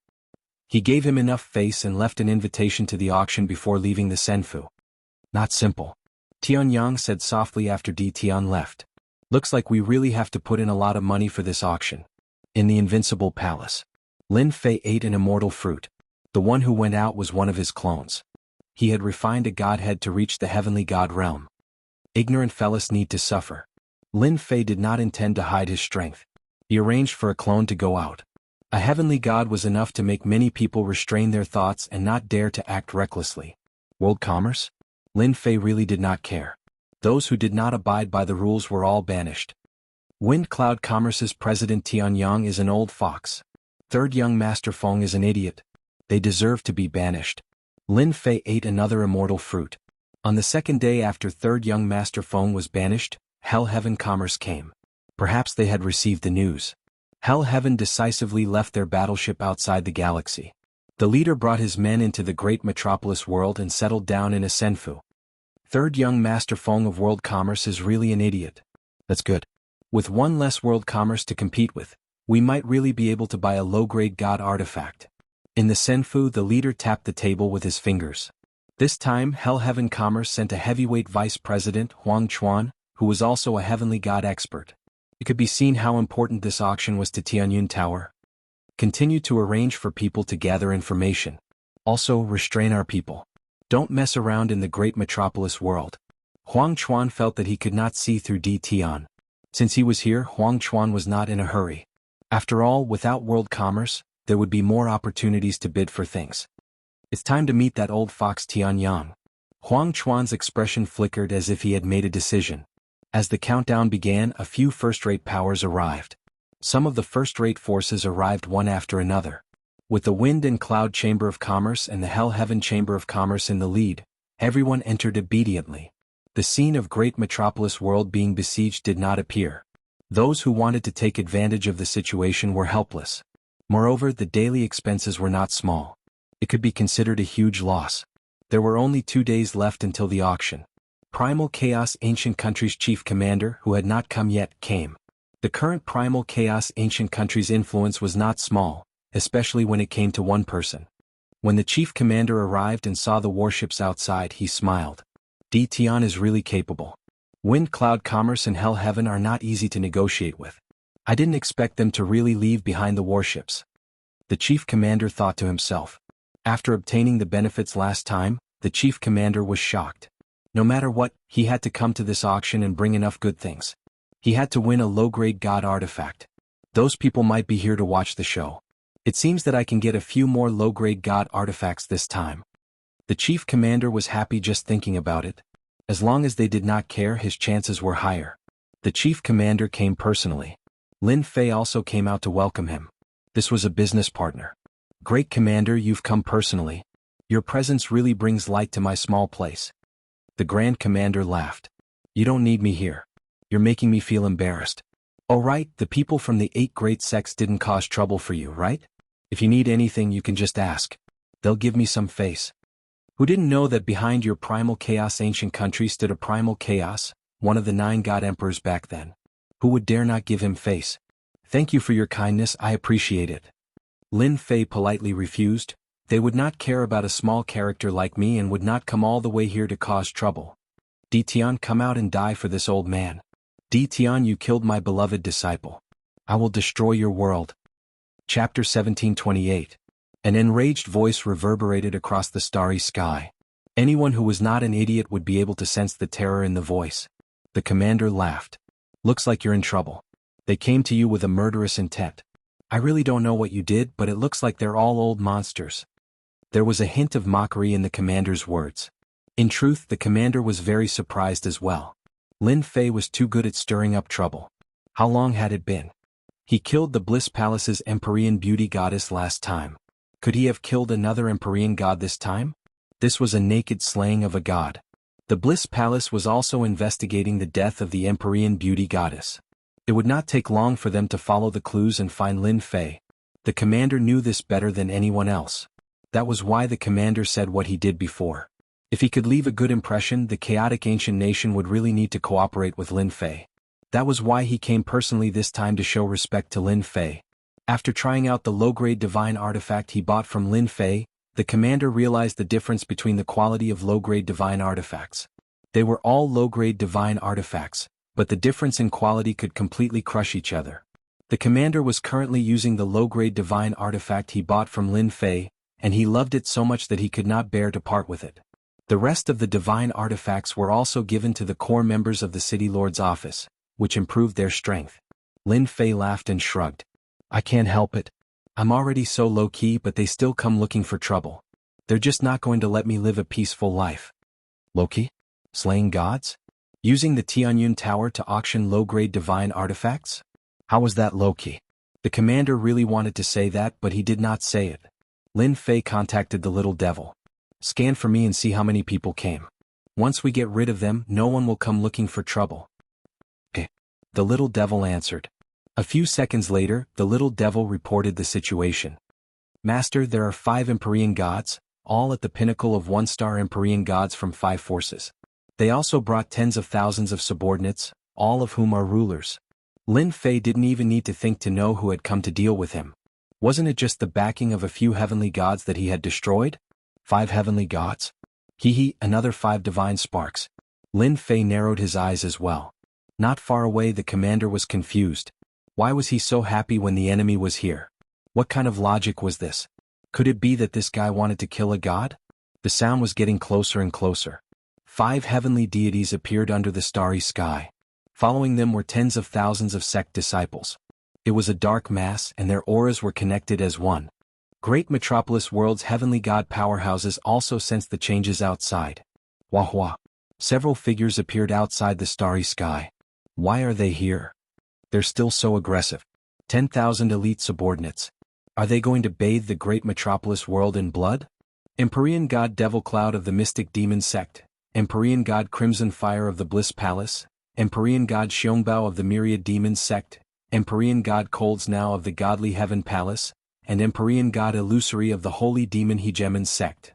He gave him enough face and left an invitation to the auction before leaving the Senfu. Not simple. Tianyang said softly after Tian left. Looks like we really have to put in a lot of money for this auction. In the Invincible Palace. Lin Fei ate an immortal fruit. The one who went out was one of his clones. He had refined a godhead to reach the heavenly god realm. Ignorant fellas need to suffer. Lin Fei did not intend to hide his strength. He arranged for a clone to go out. A heavenly god was enough to make many people restrain their thoughts and not dare to act recklessly. World commerce? Lin Fei really did not care. Those who did not abide by the rules were all banished. Wind Cloud Commerce's president Tianyang is an old fox. Third young Master Feng is an idiot. They deserve to be banished. Lin Fei ate another immortal fruit. On the second day after third young Master Feng was banished, Hell Heaven Commerce came. Perhaps they had received the news. Hell Heaven decisively left their battleship outside the galaxy. The leader brought his men into the great metropolis world and settled down in a Senfu. Third young Master Feng of world commerce is really an idiot. That's good. With one less world commerce to compete with, we might really be able to buy a low-grade god artifact. In the Senfu, the leader tapped the table with his fingers. This time, Hell Heaven Commerce sent a heavyweight vice president, Huang Chuan, who was also a heavenly god expert. It could be seen how important this auction was to Tianyun Tower. Continue to arrange for people to gather information. Also, restrain our people. Don't mess around in the great metropolis world. Huang Chuan felt that he could not see through Tian. Since he was here, Huang Chuan was not in a hurry. After all, without world commerce, there would be more opportunities to bid for things. It's time to meet that old fox Tianyang. Huang Chuan's expression flickered as if he had made a decision. As the countdown began, a few first-rate powers arrived. Some of the first-rate forces arrived one after another. With the Wind and Cloud Chamber of Commerce and the Hell Heaven Chamber of Commerce in the lead, everyone entered obediently. The scene of great metropolis world being besieged did not appear. Those who wanted to take advantage of the situation were helpless. Moreover, the daily expenses were not small. It could be considered a huge loss. There were only 2 days left until the auction. Primal Chaos Ancient Country's chief commander, who had not come yet, came. The current Primal Chaos Ancient Country's influence was not small, especially when it came to one person. When the chief commander arrived and saw the warships outside, he smiled. Tian is really capable. Wind cloud commerce and hell heaven are not easy to negotiate with. I didn't expect them to really leave behind the warships. The chief commander thought to himself. After obtaining the benefits last time, the chief commander was shocked. No matter what, he had to come to this auction and bring enough good things. He had to win a low-grade god artifact. Those people might be here to watch the show. It seems that I can get a few more low-grade god artifacts this time. The chief commander was happy just thinking about it. As long as they did not care, his chances were higher. The chief commander came personally. Lin Fei also came out to welcome him. This was a business partner. Great commander, you've come personally. Your presence really brings light to my small place. The grand commander laughed. You don't need me here. You're making me feel embarrassed. Oh right, the people from the 8 great sects didn't cause trouble for you, right? If you need anything you can just ask. They'll give me some face. Who didn't know that behind your primal chaos ancient country stood a primal chaos, one of the 9 god emperors back then? Who would dare not give him face? Thank you for your kindness, I appreciate it. Lin Fei politely refused. They would not care about a small character like me and would not come all the way here to cause trouble. Ditian, come out and die for this old man. Ditian, you killed my beloved disciple. I will destroy your world. Chapter 1728. An enraged voice reverberated across the starry sky. Anyone who was not an idiot would be able to sense the terror in the voice. The commander laughed. Looks like you're in trouble. They came to you with a murderous intent. I really don't know what you did, but it looks like they're all old monsters. There was a hint of mockery in the commander's words. In truth, the commander was very surprised as well. Lin Fei was too good at stirring up trouble. How long had it been? He killed the Bliss Palace's Empyrean beauty goddess last time. Could he have killed another Empyrean god this time? This was a naked slaying of a god. The Bliss Palace was also investigating the death of the Empyrean beauty goddess. It would not take long for them to follow the clues and find Lin Fei. The commander knew this better than anyone else. That was why the commander said what he did before. If he could leave a good impression, the chaotic ancient nation would really need to cooperate with Lin Fei. That was why he came personally this time to show respect to Lin Fei. After trying out the low-grade divine artifact he bought from Lin Fei, the commander realized the difference between the quality of low-grade divine artifacts. They were all low-grade divine artifacts, but the difference in quality could completely crush each other. The commander was currently using the low-grade divine artifact he bought from Lin Fei, and he loved it so much that he could not bear to part with it. The rest of the divine artifacts were also given to the core members of the City Lord's office, which improved their strength. Lin Fei laughed and shrugged. I can't help it. I'm already so low-key, but they still come looking for trouble. They're just not going to let me live a peaceful life. Low-key? Slaying gods? Using the Tianyun Tower to auction low-grade divine artifacts? How was that low-key? The commander really wanted to say that, but he did not say it. Lin Fei contacted the little devil. Scan for me and see how many people came. Once we get rid of them, no one will come looking for trouble. Eh. The little devil answered. A few seconds later, the little devil reported the situation. Master, there are 5 Empyrean gods, all at the pinnacle of 1-star Empyrean gods from 5 forces. They also brought tens of thousands of subordinates, all of whom are rulers. Lin Fei didn't even need to think to know who had come to deal with him. Wasn't it just the backing of a few heavenly gods that he had destroyed? 5 heavenly gods? Another 5 divine sparks. Lin Fei narrowed his eyes as well. Not far away the commander was confused. Why was he so happy when the enemy was here? What kind of logic was this? Could it be that this guy wanted to kill a god? The sound was getting closer and closer. 5 heavenly deities appeared under the starry sky. Following them were tens of thousands of sect disciples. It was a dark mass and their auras were connected as one. Great metropolis world's heavenly god powerhouses also sensed the changes outside. Wah wah. Several figures appeared outside the starry sky. Why are they here? They're still so aggressive. 10,000 elite subordinates. Are they going to bathe the great metropolis world in blood? Empyrean god Devil Cloud of the Mystic Demon Sect, Empyrean god Crimson Fire of the Bliss Palace, Empyrean god Xiongbao of the Myriad Demons Sect, Empyrean god Colds Now of the Godly Heaven Palace, and Empyrean god Illusory of the Holy Demon Hegemon Sect.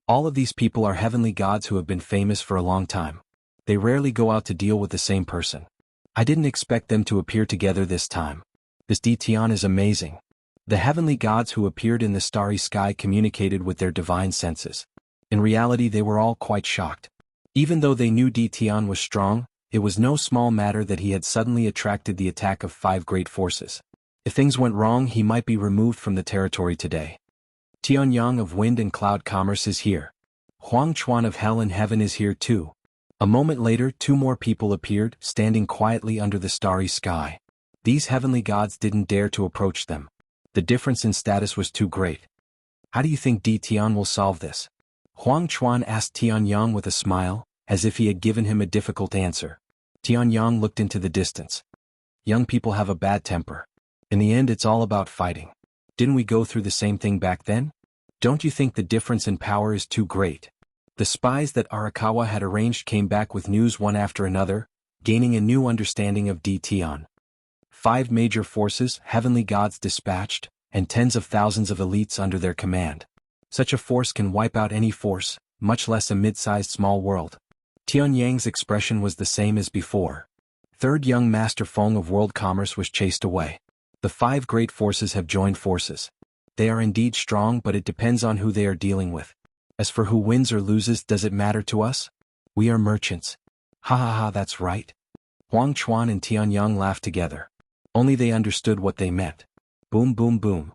All of these people are heavenly gods who have been famous for a long time. They rarely go out to deal with the same person. I didn't expect them to appear together this time. This Ditian is amazing. The heavenly gods who appeared in the starry sky communicated with their divine senses. In reality they were all quite shocked. Even though they knew Ditian was strong, It was no small matter that he had suddenly attracted the attack of 5 great forces. If things went wrong, he might be removed from the territory today. Tianyang of Wind and Cloud Commerce is here. Huang Chuan of Hell and Heaven is here too. A moment later, 2 more people appeared, standing quietly under the starry sky. These heavenly gods didn't dare to approach them. The difference in status was too great. How do you think Di Tian will solve this? Huang Chuan asked Tianyang with a smile, as if he had given him a difficult answer. Tianyang looked into the distance. Young people have a bad temper. In the end, it's all about fighting. Didn't we go through the same thing back then? Don't you think the difference in power is too great? The spies that Arakawa had arranged came back with news one after another, gaining a new understanding of Di Tian. 5 major forces, heavenly gods dispatched, and tens of thousands of elites under their command. Such a force can wipe out any force, much less a mid-sized small world. Tianyang's expression was the same as before. 3rd young Master Feng of World Commerce was chased away. The 5 great forces have joined forces. They are indeed strong, but it depends on who they are dealing with. As for who wins or loses, does it matter to us? We are merchants. Ha ha ha, that's right. Huang Chuan and Tianyang laughed together. Only they understood what they meant. Boom boom boom.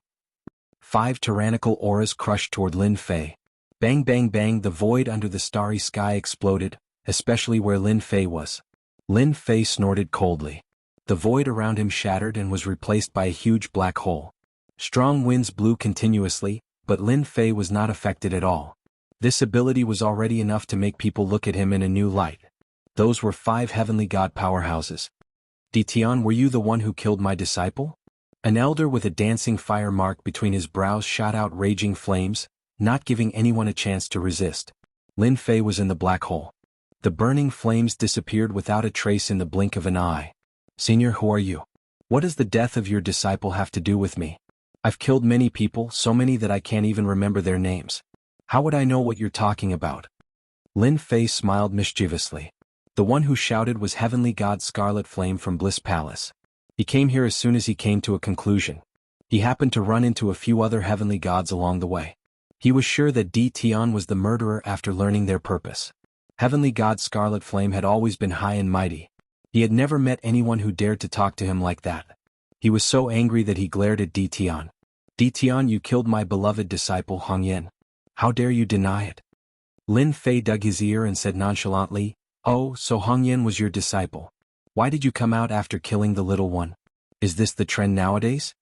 5 tyrannical auras crushed toward Lin Fei. Bang bang bang, the void under the starry sky exploded, especially where Lin Fei was. Lin Fei snorted coldly. The void around him shattered and was replaced by a huge black hole. Strong winds blew continuously, but Lin Fei was not affected at all. This ability was already enough to make people look at him in a new light. Those were 5 heavenly god powerhouses. Di Tian, were you the one who killed my disciple? An elder with a dancing fire mark between his brows shot out raging flames, not giving anyone a chance to resist. Lin Fei was in the black hole. The burning flames disappeared without a trace in the blink of an eye. Senior, who are you? What does the death of your disciple have to do with me? I've killed many people, so many that I can't even remember their names. How would I know what you're talking about? Lin Fei smiled mischievously. The one who shouted was Heavenly God Scarlet Flame from Bliss Palace. He came here as soon as he came to a conclusion. He happened to run into a few other heavenly gods along the way. He was sure that Di Tian was the murderer after learning their purpose. Heavenly God Scarlet Flame had always been high and mighty. He had never met anyone who dared to talk to him like that. He was so angry that he glared at Di Tian. Di Tian, you killed my beloved disciple Hong Yen. How dare you deny it? Lin Fei dug his ear and said nonchalantly, Oh, so Hong Yen was your disciple. Why did you come out after killing the little one? Is this the trend nowadays?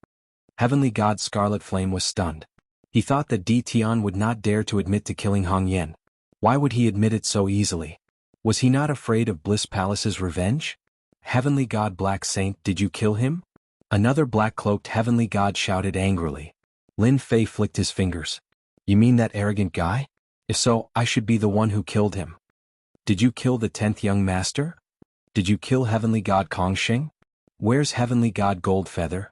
Heavenly God Scarlet Flame was stunned. He thought that Di Tian would not dare to admit to killing Hong Yen. Why would he admit it so easily? Was he not afraid of Bliss Palace's revenge? Heavenly God Black Saint, did you kill him? Another black-cloaked heavenly god shouted angrily. Lin Fei flicked his fingers. You mean that arrogant guy? If so, I should be the one who killed him. Did you kill the 10th young master? Did you kill Heavenly God Kongsheng? Where's Heavenly God Goldfeather?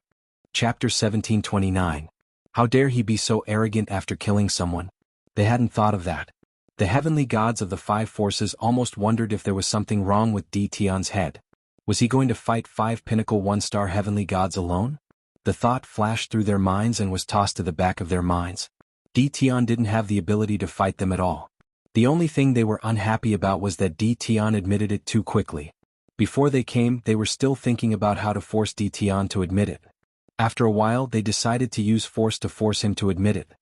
Chapter 1729. How dare he be so arrogant after killing someone? They hadn't thought of that. The heavenly gods of the 5 forces almost wondered if there was something wrong with Di Tian's head. Was he going to fight 5 pinnacle 1-star heavenly gods alone? The thought flashed through their minds and was tossed to the back of their minds. Di Tian didn't have the ability to fight them at all. The only thing they were unhappy about was that Di Tian admitted it too quickly. Before they came, they were still thinking about how to force Di Tian to admit it. After a while, they decided to use force to force him to admit it.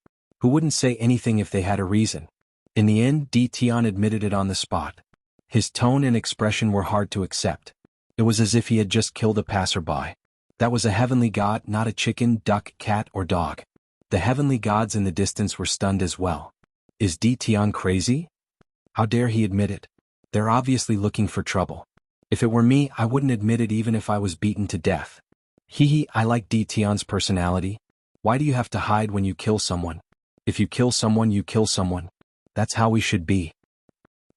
Who wouldn't say anything if they had a reason? In the end, Di Tian admitted it on the spot. His tone and expression were hard to accept. It was as if he had just killed a passerby. That was a heavenly god, not a chicken, duck, cat, or dog. The heavenly gods in the distance were stunned as well. Is Di Tian crazy? How dare he admit it? They're obviously looking for trouble. If it were me, I wouldn't admit it even if I was beaten to death. Hee, I like Di Tian's personality. Why do you have to hide when you kill someone? If you kill someone, you kill someone. That's how we should be.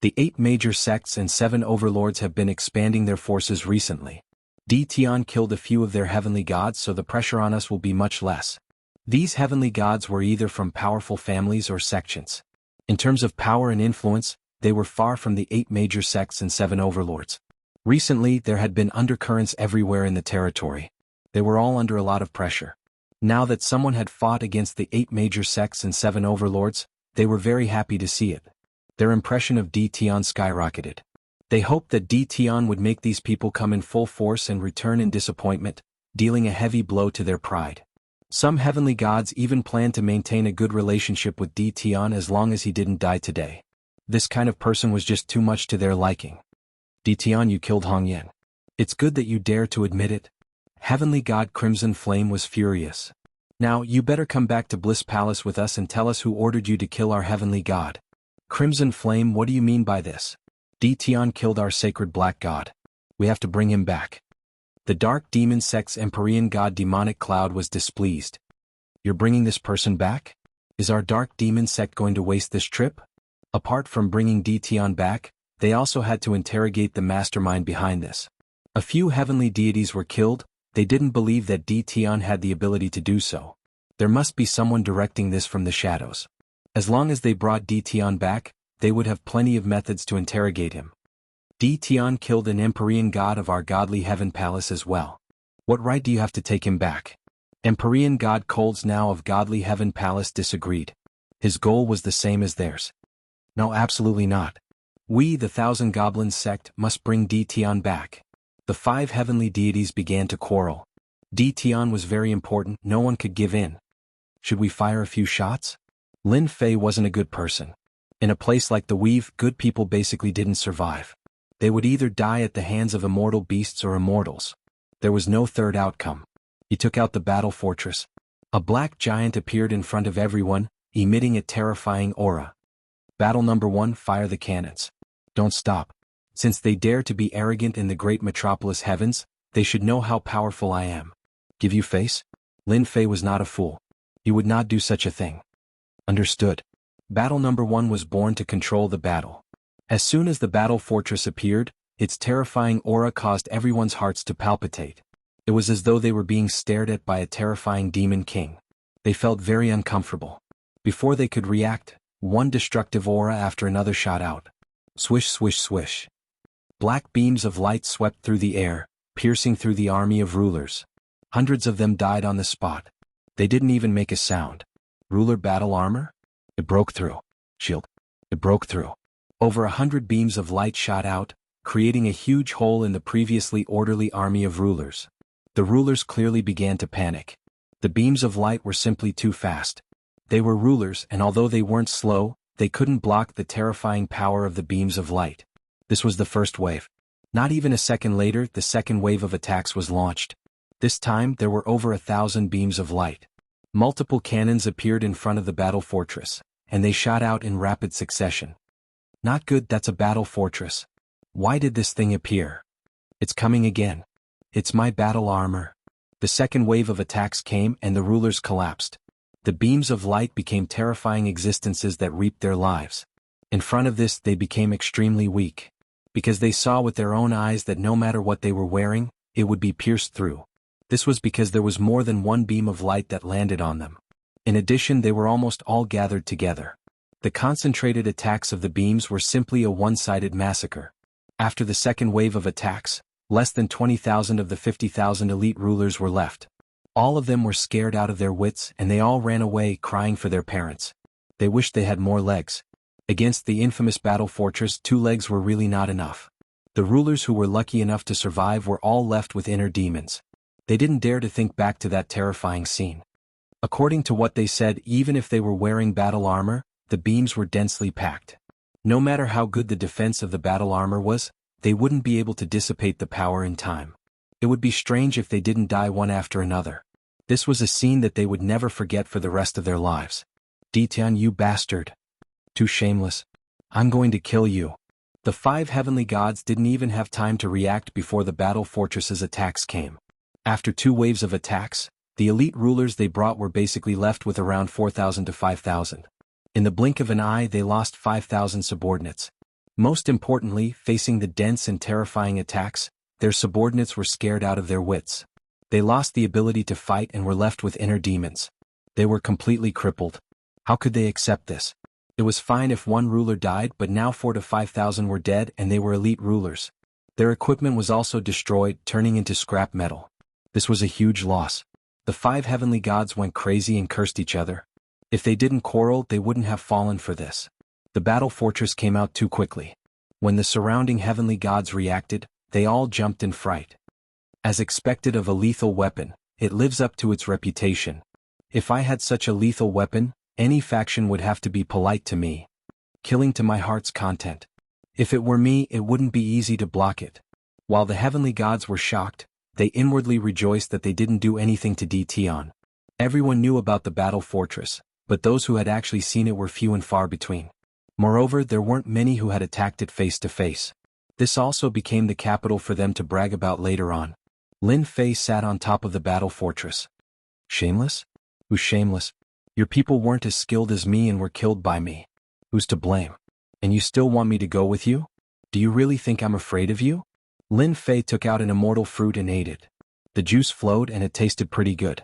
The 8 major sects and 7 overlords have been expanding their forces recently. Di Tian killed a few of their heavenly gods, so the pressure on us will be much less. These heavenly gods were either from powerful families or sections. In terms of power and influence, they were far from the 8 major sects and 7 overlords. Recently, there had been undercurrents everywhere in the territory. They were all under a lot of pressure. Now that someone had fought against the 8 major sects and 7 overlords, they were very happy to see it. Their impression of Di Tian skyrocketed. They hoped that Dtion would make these people come in full force and return in disappointment, dealing a heavy blow to their pride. Some heavenly gods even planned to maintain a good relationship with Dtion as long as he didn't die today. This kind of person was just too much to their liking. Dtion, you killed Hongyan. It's good that you dare to admit it. Heavenly God Crimson Flame was furious. Now, you better come back to Bliss Palace with us and tell us who ordered you to kill our heavenly god. Crimson Flame, what do you mean by this? Dtion killed our sacred black god. We have to bring him back. The dark demon sect's Empyrean god Demonic Cloud was displeased. You're bringing this person back? Is our dark demon sect going to waste this trip? Apart from bringing Dtion back, they also had to interrogate the mastermind behind this. A few heavenly deities were killed. They didn't believe that Dtion had the ability to do so. There must be someone directing this from the shadows. As long as they brought Dtion back, they would have plenty of methods to interrogate him. Dtion killed an Empyrean god of our godly heaven palace as well. What right do you have to take him back? Empyrean god Colds now of godly heaven palace disagreed. His goal was the same as theirs. No, absolutely not. We, the Thousand Goblins sect, must bring Dtion back. The 5 heavenly deities began to quarrel. Dtion was very important, no one could give in. Should we fire a few shots? Lin Fei wasn't a good person. In a place like the Weave, good people basically didn't survive. They would either die at the hands of immortal beasts or immortals. There was no third outcome. He took out the battle fortress. A black giant appeared in front of everyone, emitting a terrifying aura. Battle number 1, fire the cannons. Don't stop. Since they dare to be arrogant in the great metropolis heavens, they should know how powerful I am. Give you face? Lin Fei was not a fool. He would not do such a thing. Understood. Battle number 1 was born to control the battle. As soon as the battle fortress appeared, its terrifying aura caused everyone's hearts to palpitate. It was as though they were being stared at by a terrifying demon king. They felt very uncomfortable. Before they could react, one destructive aura after another shot out. Swish, swish, swish. Black beams of light swept through the air, piercing through the army of rulers. Hundreds of them died on the spot. They didn't even make a sound. Ruler battle armor? It broke through. Shield. It broke through. Over 100 beams of light shot out, creating a huge hole in the previously orderly army of rulers. The rulers clearly began to panic. The beams of light were simply too fast. They were rulers, and although they weren't slow, they couldn't block the terrifying power of the beams of light. This was the first wave. Not even a second later, the second wave of attacks was launched. This time, there were over 1,000 beams of light. Multiple cannons appeared in front of the battle fortress, and they shot out in rapid succession. Not good, that's a battle fortress. Why did this thing appear? It's coming again. It's my battle armor. The second wave of attacks came and the rulers collapsed. The beams of light became terrifying existences that reaped their lives. In front of this, they became extremely weak. Because they saw with their own eyes that no matter what they were wearing, it would be pierced through. This was because there was more than one beam of light that landed on them. In addition, they were almost all gathered together. The concentrated attacks of the beams were simply a one-sided massacre. After the second wave of attacks, less than 20,000 of the 50,000 elite rulers were left. All of them were scared out of their wits and they all ran away crying for their parents. They wished they had more legs. Against the infamous battle fortress, 2 legs were really not enough. The rulers who were lucky enough to survive were all left with inner demons. They didn't dare to think back to that terrifying scene. According to what they said, even if they were wearing battle armor, the beams were densely packed. No matter how good the defense of the battle armor was, they wouldn't be able to dissipate the power in time. It would be strange if they didn't die one after another. This was a scene that they would never forget for the rest of their lives. Dtion, you bastard. Too shameless. I'm going to kill you. The 5 heavenly gods didn't even have time to react before the battle fortress's attacks came. After 2 waves of attacks, the elite rulers they brought were basically left with around 4,000 to 5,000. In the blink of an eye, they lost 5,000 subordinates. Most importantly, facing the dense and terrifying attacks, their subordinates were scared out of their wits. They lost the ability to fight and were left with inner demons. They were completely crippled. How could they accept this? It was fine if one ruler died, but now 4,000 to 5,000 were dead and they were elite rulers. Their equipment was also destroyed, turning into scrap metal. This was a huge loss. The 5 heavenly gods went crazy and cursed each other. If they didn't quarrel, they wouldn't have fallen for this. The battle fortress came out too quickly. When the surrounding heavenly gods reacted, they all jumped in fright. As expected of a lethal weapon, it lives up to its reputation. If I had such a lethal weapon, any faction would have to be polite to me. Killing to my heart's content. If it were me, it wouldn't be easy to block it. While the heavenly gods were shocked, they inwardly rejoiced that they didn't do anything to Tion. Everyone knew about the battle fortress, but those who had actually seen it were few and far between. Moreover, there weren't many who had attacked it face to face. This also became the capital for them to brag about later on. Lin Fei sat on top of the battle fortress. Shameless? Who's shameless? Your people weren't as skilled as me and were killed by me. Who's to blame? And you still want me to go with you? Do you really think I'm afraid of you? Lin Fei took out an immortal fruit and ate it. The juice flowed and it tasted pretty good.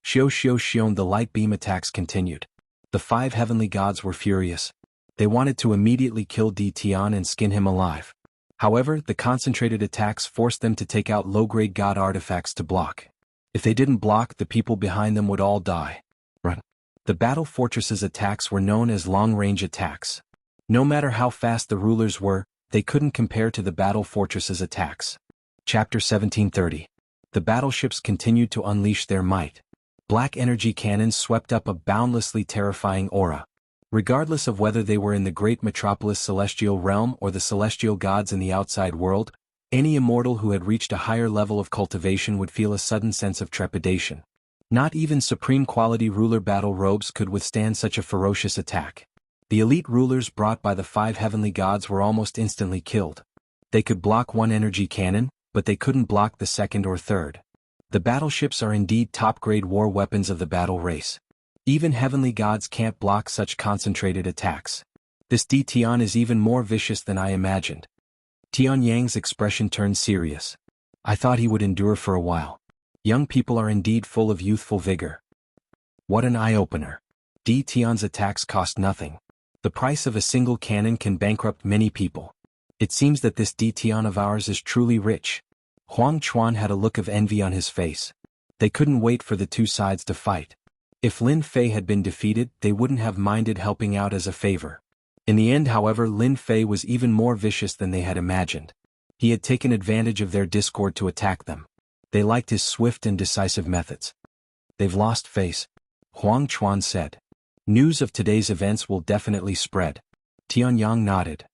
Xion, the light beam attacks continued. The 5 heavenly gods were furious. They wanted to immediately kill Tion and skin him alive. However, the concentrated attacks forced them to take out low-grade god artifacts to block. If they didn't block, the people behind them would all die. Run. The battle fortress's attacks were known as long-range attacks. No matter how fast the rulers were, they couldn't compare to the battle fortress's attacks. Chapter 1730. The battleships continued to unleash their might. Black energy cannons swept up a boundlessly terrifying aura. Regardless of whether they were in the great metropolis celestial realm or the celestial gods in the outside world, any immortal who had reached a higher level of cultivation would feel a sudden sense of trepidation. Not even supreme quality ruler battle robes could withstand such a ferocious attack. The elite rulers brought by the 5 heavenly gods were almost instantly killed. They could block one energy cannon, but they couldn't block the second or third. The battleships are indeed top-grade war weapons of the battle race. Even heavenly gods can't block such concentrated attacks. This Tion is even more vicious than I imagined. Tian Yang's expression turned serious. I thought he would endure for a while. Young people are indeed full of youthful vigor. What an eye-opener. Tion's attacks cost nothing. The price of a single cannon can bankrupt many people. It seems that this Tion of ours is truly rich. Huang Chuan had a look of envy on his face. They couldn't wait for the two sides to fight. If Lin Fei had been defeated, they wouldn't have minded helping out as a favor. In the end, however, Lin Fei was even more vicious than they had imagined. He had taken advantage of their discord to attack them. They liked his swift and decisive methods. They've lost face, Huang Chuan said. News of today's events will definitely spread. Tian Yang nodded.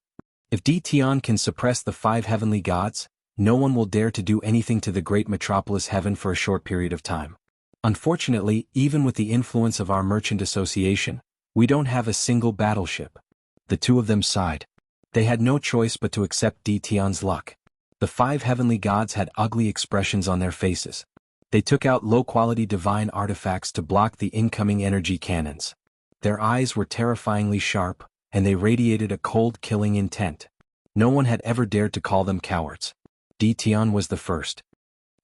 If Tion can suppress the 5 heavenly gods, no one will dare to do anything to the great metropolis heaven for a short period of time. Unfortunately, even with the influence of our merchant association, we don't have a single battleship. The two of them sighed. They had no choice but to accept Tion's luck. The 5 heavenly gods had ugly expressions on their faces. They took out low-quality divine artifacts to block the incoming energy cannons. Their eyes were terrifyingly sharp, and they radiated a cold, killing intent. No one had ever dared to call them cowards. Tion was the first.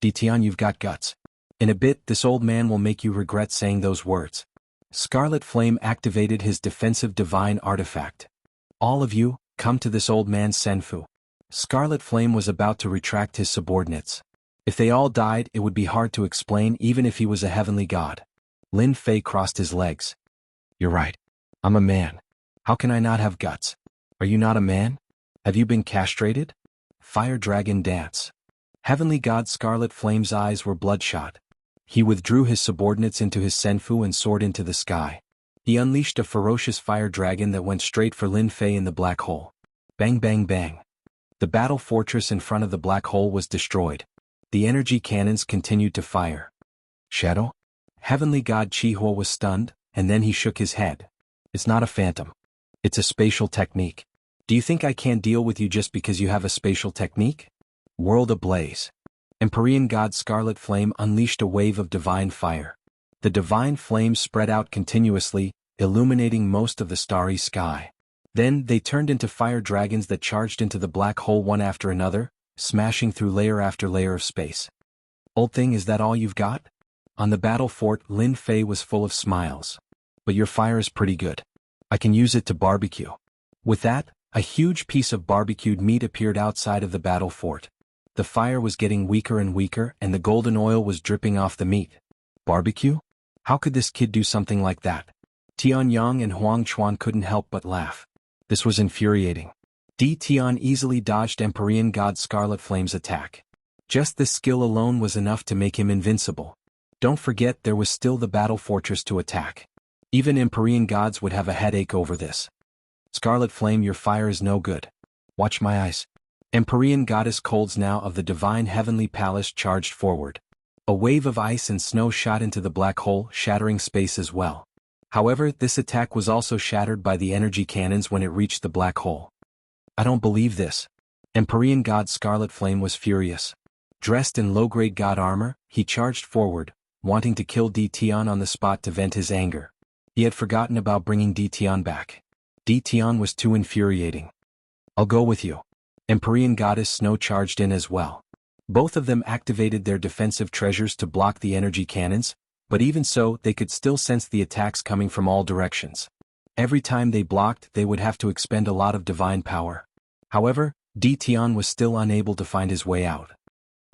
Tion, you've got guts. In a bit, this old man will make you regret saying those words. Scarlet Flame activated his defensive divine artifact. All of you, come to this old man's senfu. Scarlet Flame was about to retract his subordinates. If they all died, it would be hard to explain even if he was a heavenly god. Lin Fei crossed his legs. You're right. I'm a man. How can I not have guts? Are you not a man? Have you been castrated? Fire Dragon Dance. Heavenly God Scarlet Flame's eyes were bloodshot. He withdrew his subordinates into his senfu and soared into the sky. He unleashed a ferocious fire dragon that went straight for Lin Fei in the black hole. Bang bang bang. The battle fortress in front of the black hole was destroyed. The energy cannons continued to fire. Shadow? Heavenly God Chihua was stunned, and then he shook his head. It's not a phantom. It's a spatial technique. Do you think I can't deal with you just because you have a spatial technique? World ablaze. Empyrean God Scarlet Flame unleashed a wave of divine fire. The divine flame spread out continuously, illuminating most of the starry sky. Then they turned into fire dragons that charged into the black hole one after another, smashing through layer after layer of space. Old thing, is that all you've got? On the battle fort, Lin Fei was full of smiles. But your fire is pretty good. I can use it to barbecue. With that, a huge piece of barbecued meat appeared outside of the battle fort. The fire was getting weaker and weaker, and the golden oil was dripping off the meat. Barbecue? How could this kid do something like that? Tian Yang and Huang Chuan couldn't help but laugh. This was infuriating. Tion easily dodged Empyrean God Scarlet Flame's attack. Just this skill alone was enough to make him invincible. Don't forget there was still the battle fortress to attack. Even Empyrean gods would have a headache over this. Scarlet Flame, your fire is no good. Watch my eyes. Empyrean goddess Colds now of the divine heavenly palace charged forward. A wave of ice and snow shot into the black hole, shattering space as well. However, this attack was also shattered by the energy cannons when it reached the black hole. I don't believe this. Empyrean god Scarlet Flame was furious. Dressed in low-grade god armor, he charged forward, wanting to kill Tion on the spot to vent his anger. He had forgotten about bringing Tion back. Tion was too infuriating. I'll go with you. Empyrean goddess Snow charged in as well. Both of them activated their defensive treasures to block the energy cannons, but even so they could still sense the attacks coming from all directions. Every time they blocked they would have to expend a lot of divine power. However, Tion was still unable to find his way out.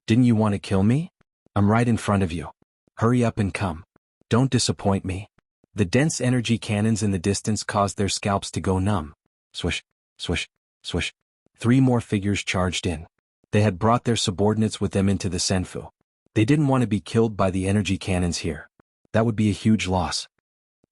Didn't you want to kill me? I'm right in front of you. Hurry up and come. Don't disappoint me. The dense energy cannons in the distance caused their scalps to go numb. Swish, swish, swish. 3 more figures charged in. They had brought their subordinates with them into the Senfu. They didn't want to be killed by the energy cannons here. That would be a huge loss.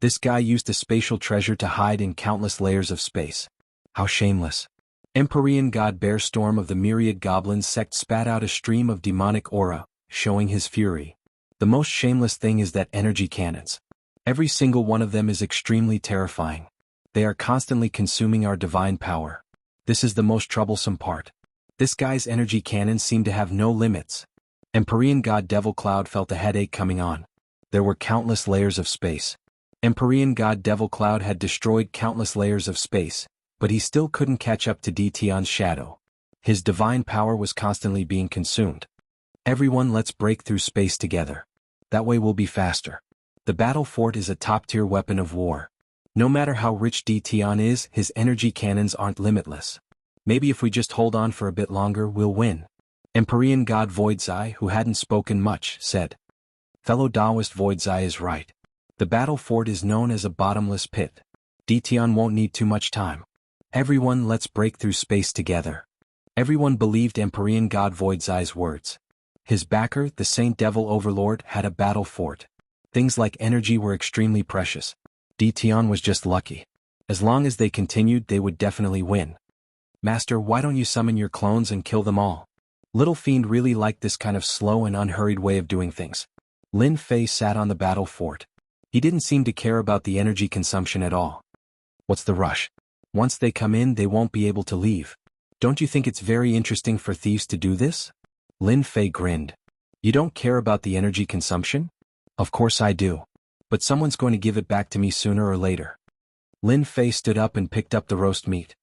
This guy used a spatial treasure to hide in countless layers of space. How shameless. Empyrean god Bear Storm of the myriad goblins sect spat out a stream of demonic aura, showing his fury. The most shameless thing is that energy cannons. Every single one of them is extremely terrifying. They are constantly consuming our divine power. This is the most troublesome part. This guy's energy cannons seem to have no limits. Empyrean god Devil Cloud felt a headache coming on. There were countless layers of space. Empyrean god Devil Cloud had destroyed countless layers of space, but he still couldn't catch up to Tion's shadow. His divine power was constantly being consumed. Everyone, let's break through space together. That way we'll be faster. The battle fort is a top-tier weapon of war. No matter how rich Tion is, his energy cannons aren't limitless. Maybe if we just hold on for a bit longer, we'll win. Empyrean god Voidzai, who hadn't spoken much, said. Fellow Taoist Voidzai is right. The battle fort is known as a bottomless pit. Tion won't need too much time. Everyone, let's break through space together. Everyone believed Empyrean god Voidzai's words. His backer, the Saint Devil Overlord, had a battle fort. Things like energy were extremely precious. Tion was just lucky. As long as they continued, they would definitely win. Master, why don't you summon your clones and kill them all? Little Fiend really liked this kind of slow and unhurried way of doing things. Lin Fei sat on the battle fort. He didn't seem to care about the energy consumption at all. What's the rush? Once they come in, they won't be able to leave. Don't you think it's very interesting for thieves to do this? Lin Fei grinned. You don't care about the energy consumption? Of course I do. But someone's going to give it back to me sooner or later. Lin Fei stood up and picked up the roast meat.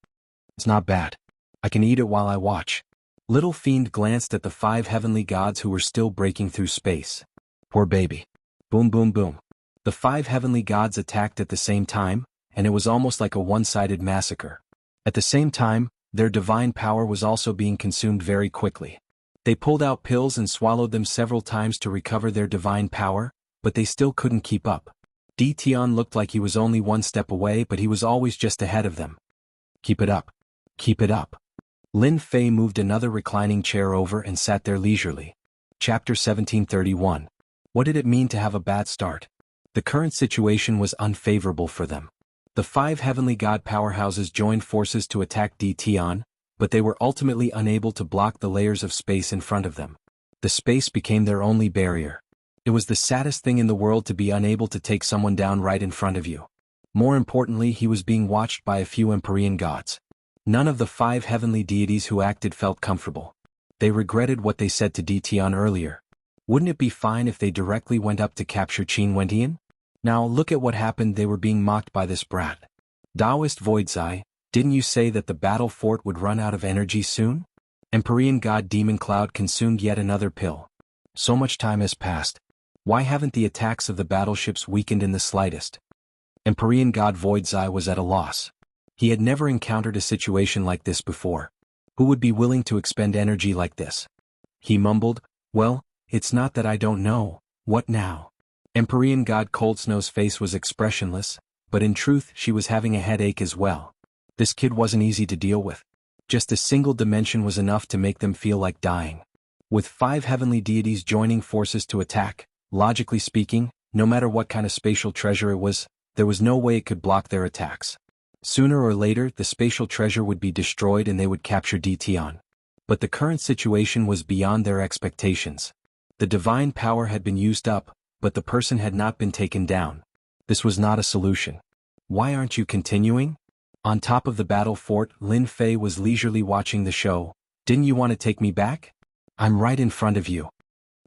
It's not bad. I can eat it while I watch. Little Fiend glanced at the 5 heavenly gods who were still breaking through space. Poor baby. Boom boom boom. The 5 heavenly gods attacked at the same time, and it was almost like a one-sided massacre. At the same time, their divine power was also being consumed very quickly. They pulled out pills and swallowed them several times to recover their divine power, but they still couldn't keep up. Tion looked like he was only one step away, but he was always just ahead of them. Keep it up. Keep it up. Lin Fei moved another reclining chair over and sat there leisurely. Chapter 1731. What did it mean to have a bad start? The current situation was unfavorable for them. The 5 heavenly god powerhouses joined forces to attack Tion, but they were ultimately unable to block the layers of space in front of them. The space became their only barrier. It was the saddest thing in the world to be unable to take someone down right in front of you. More importantly, he was being watched by a few Empyrean gods. None of the 5 heavenly deities who acted felt comfortable. They regretted what they said to Tion earlier. Wouldn't it be fine if they directly went up to capture Qin Wentian? Now look at what happened. They were being mocked by this brat. Taoist Voidzai, didn't you say that the battle fort would run out of energy soon? Empyrean god Demon Cloud consumed yet another pill. So much time has passed. Why haven't the attacks of the battleships weakened in the slightest? Empyrean god Voidzai was at a loss. He had never encountered a situation like this before. Who would be willing to expend energy like this? He mumbled, well, it's not that I don't know. What now? Empyrean god Cold Snow's face was expressionless, but in truth she was having a headache as well. This kid wasn't easy to deal with. Just a single dimension was enough to make them feel like dying. With 5 heavenly deities joining forces to attack, logically speaking, no matter what kind of spatial treasure it was, there was no way it could block their attacks. Sooner or later, the spatial treasure would be destroyed and they would capture Dition. But the current situation was beyond their expectations. The divine power had been used up, but the person had not been taken down. This was not a solution. Why aren't you continuing? On top of the battle fort, Lin Fei was leisurely watching the show. Didn't you want to take me back? I'm right in front of you.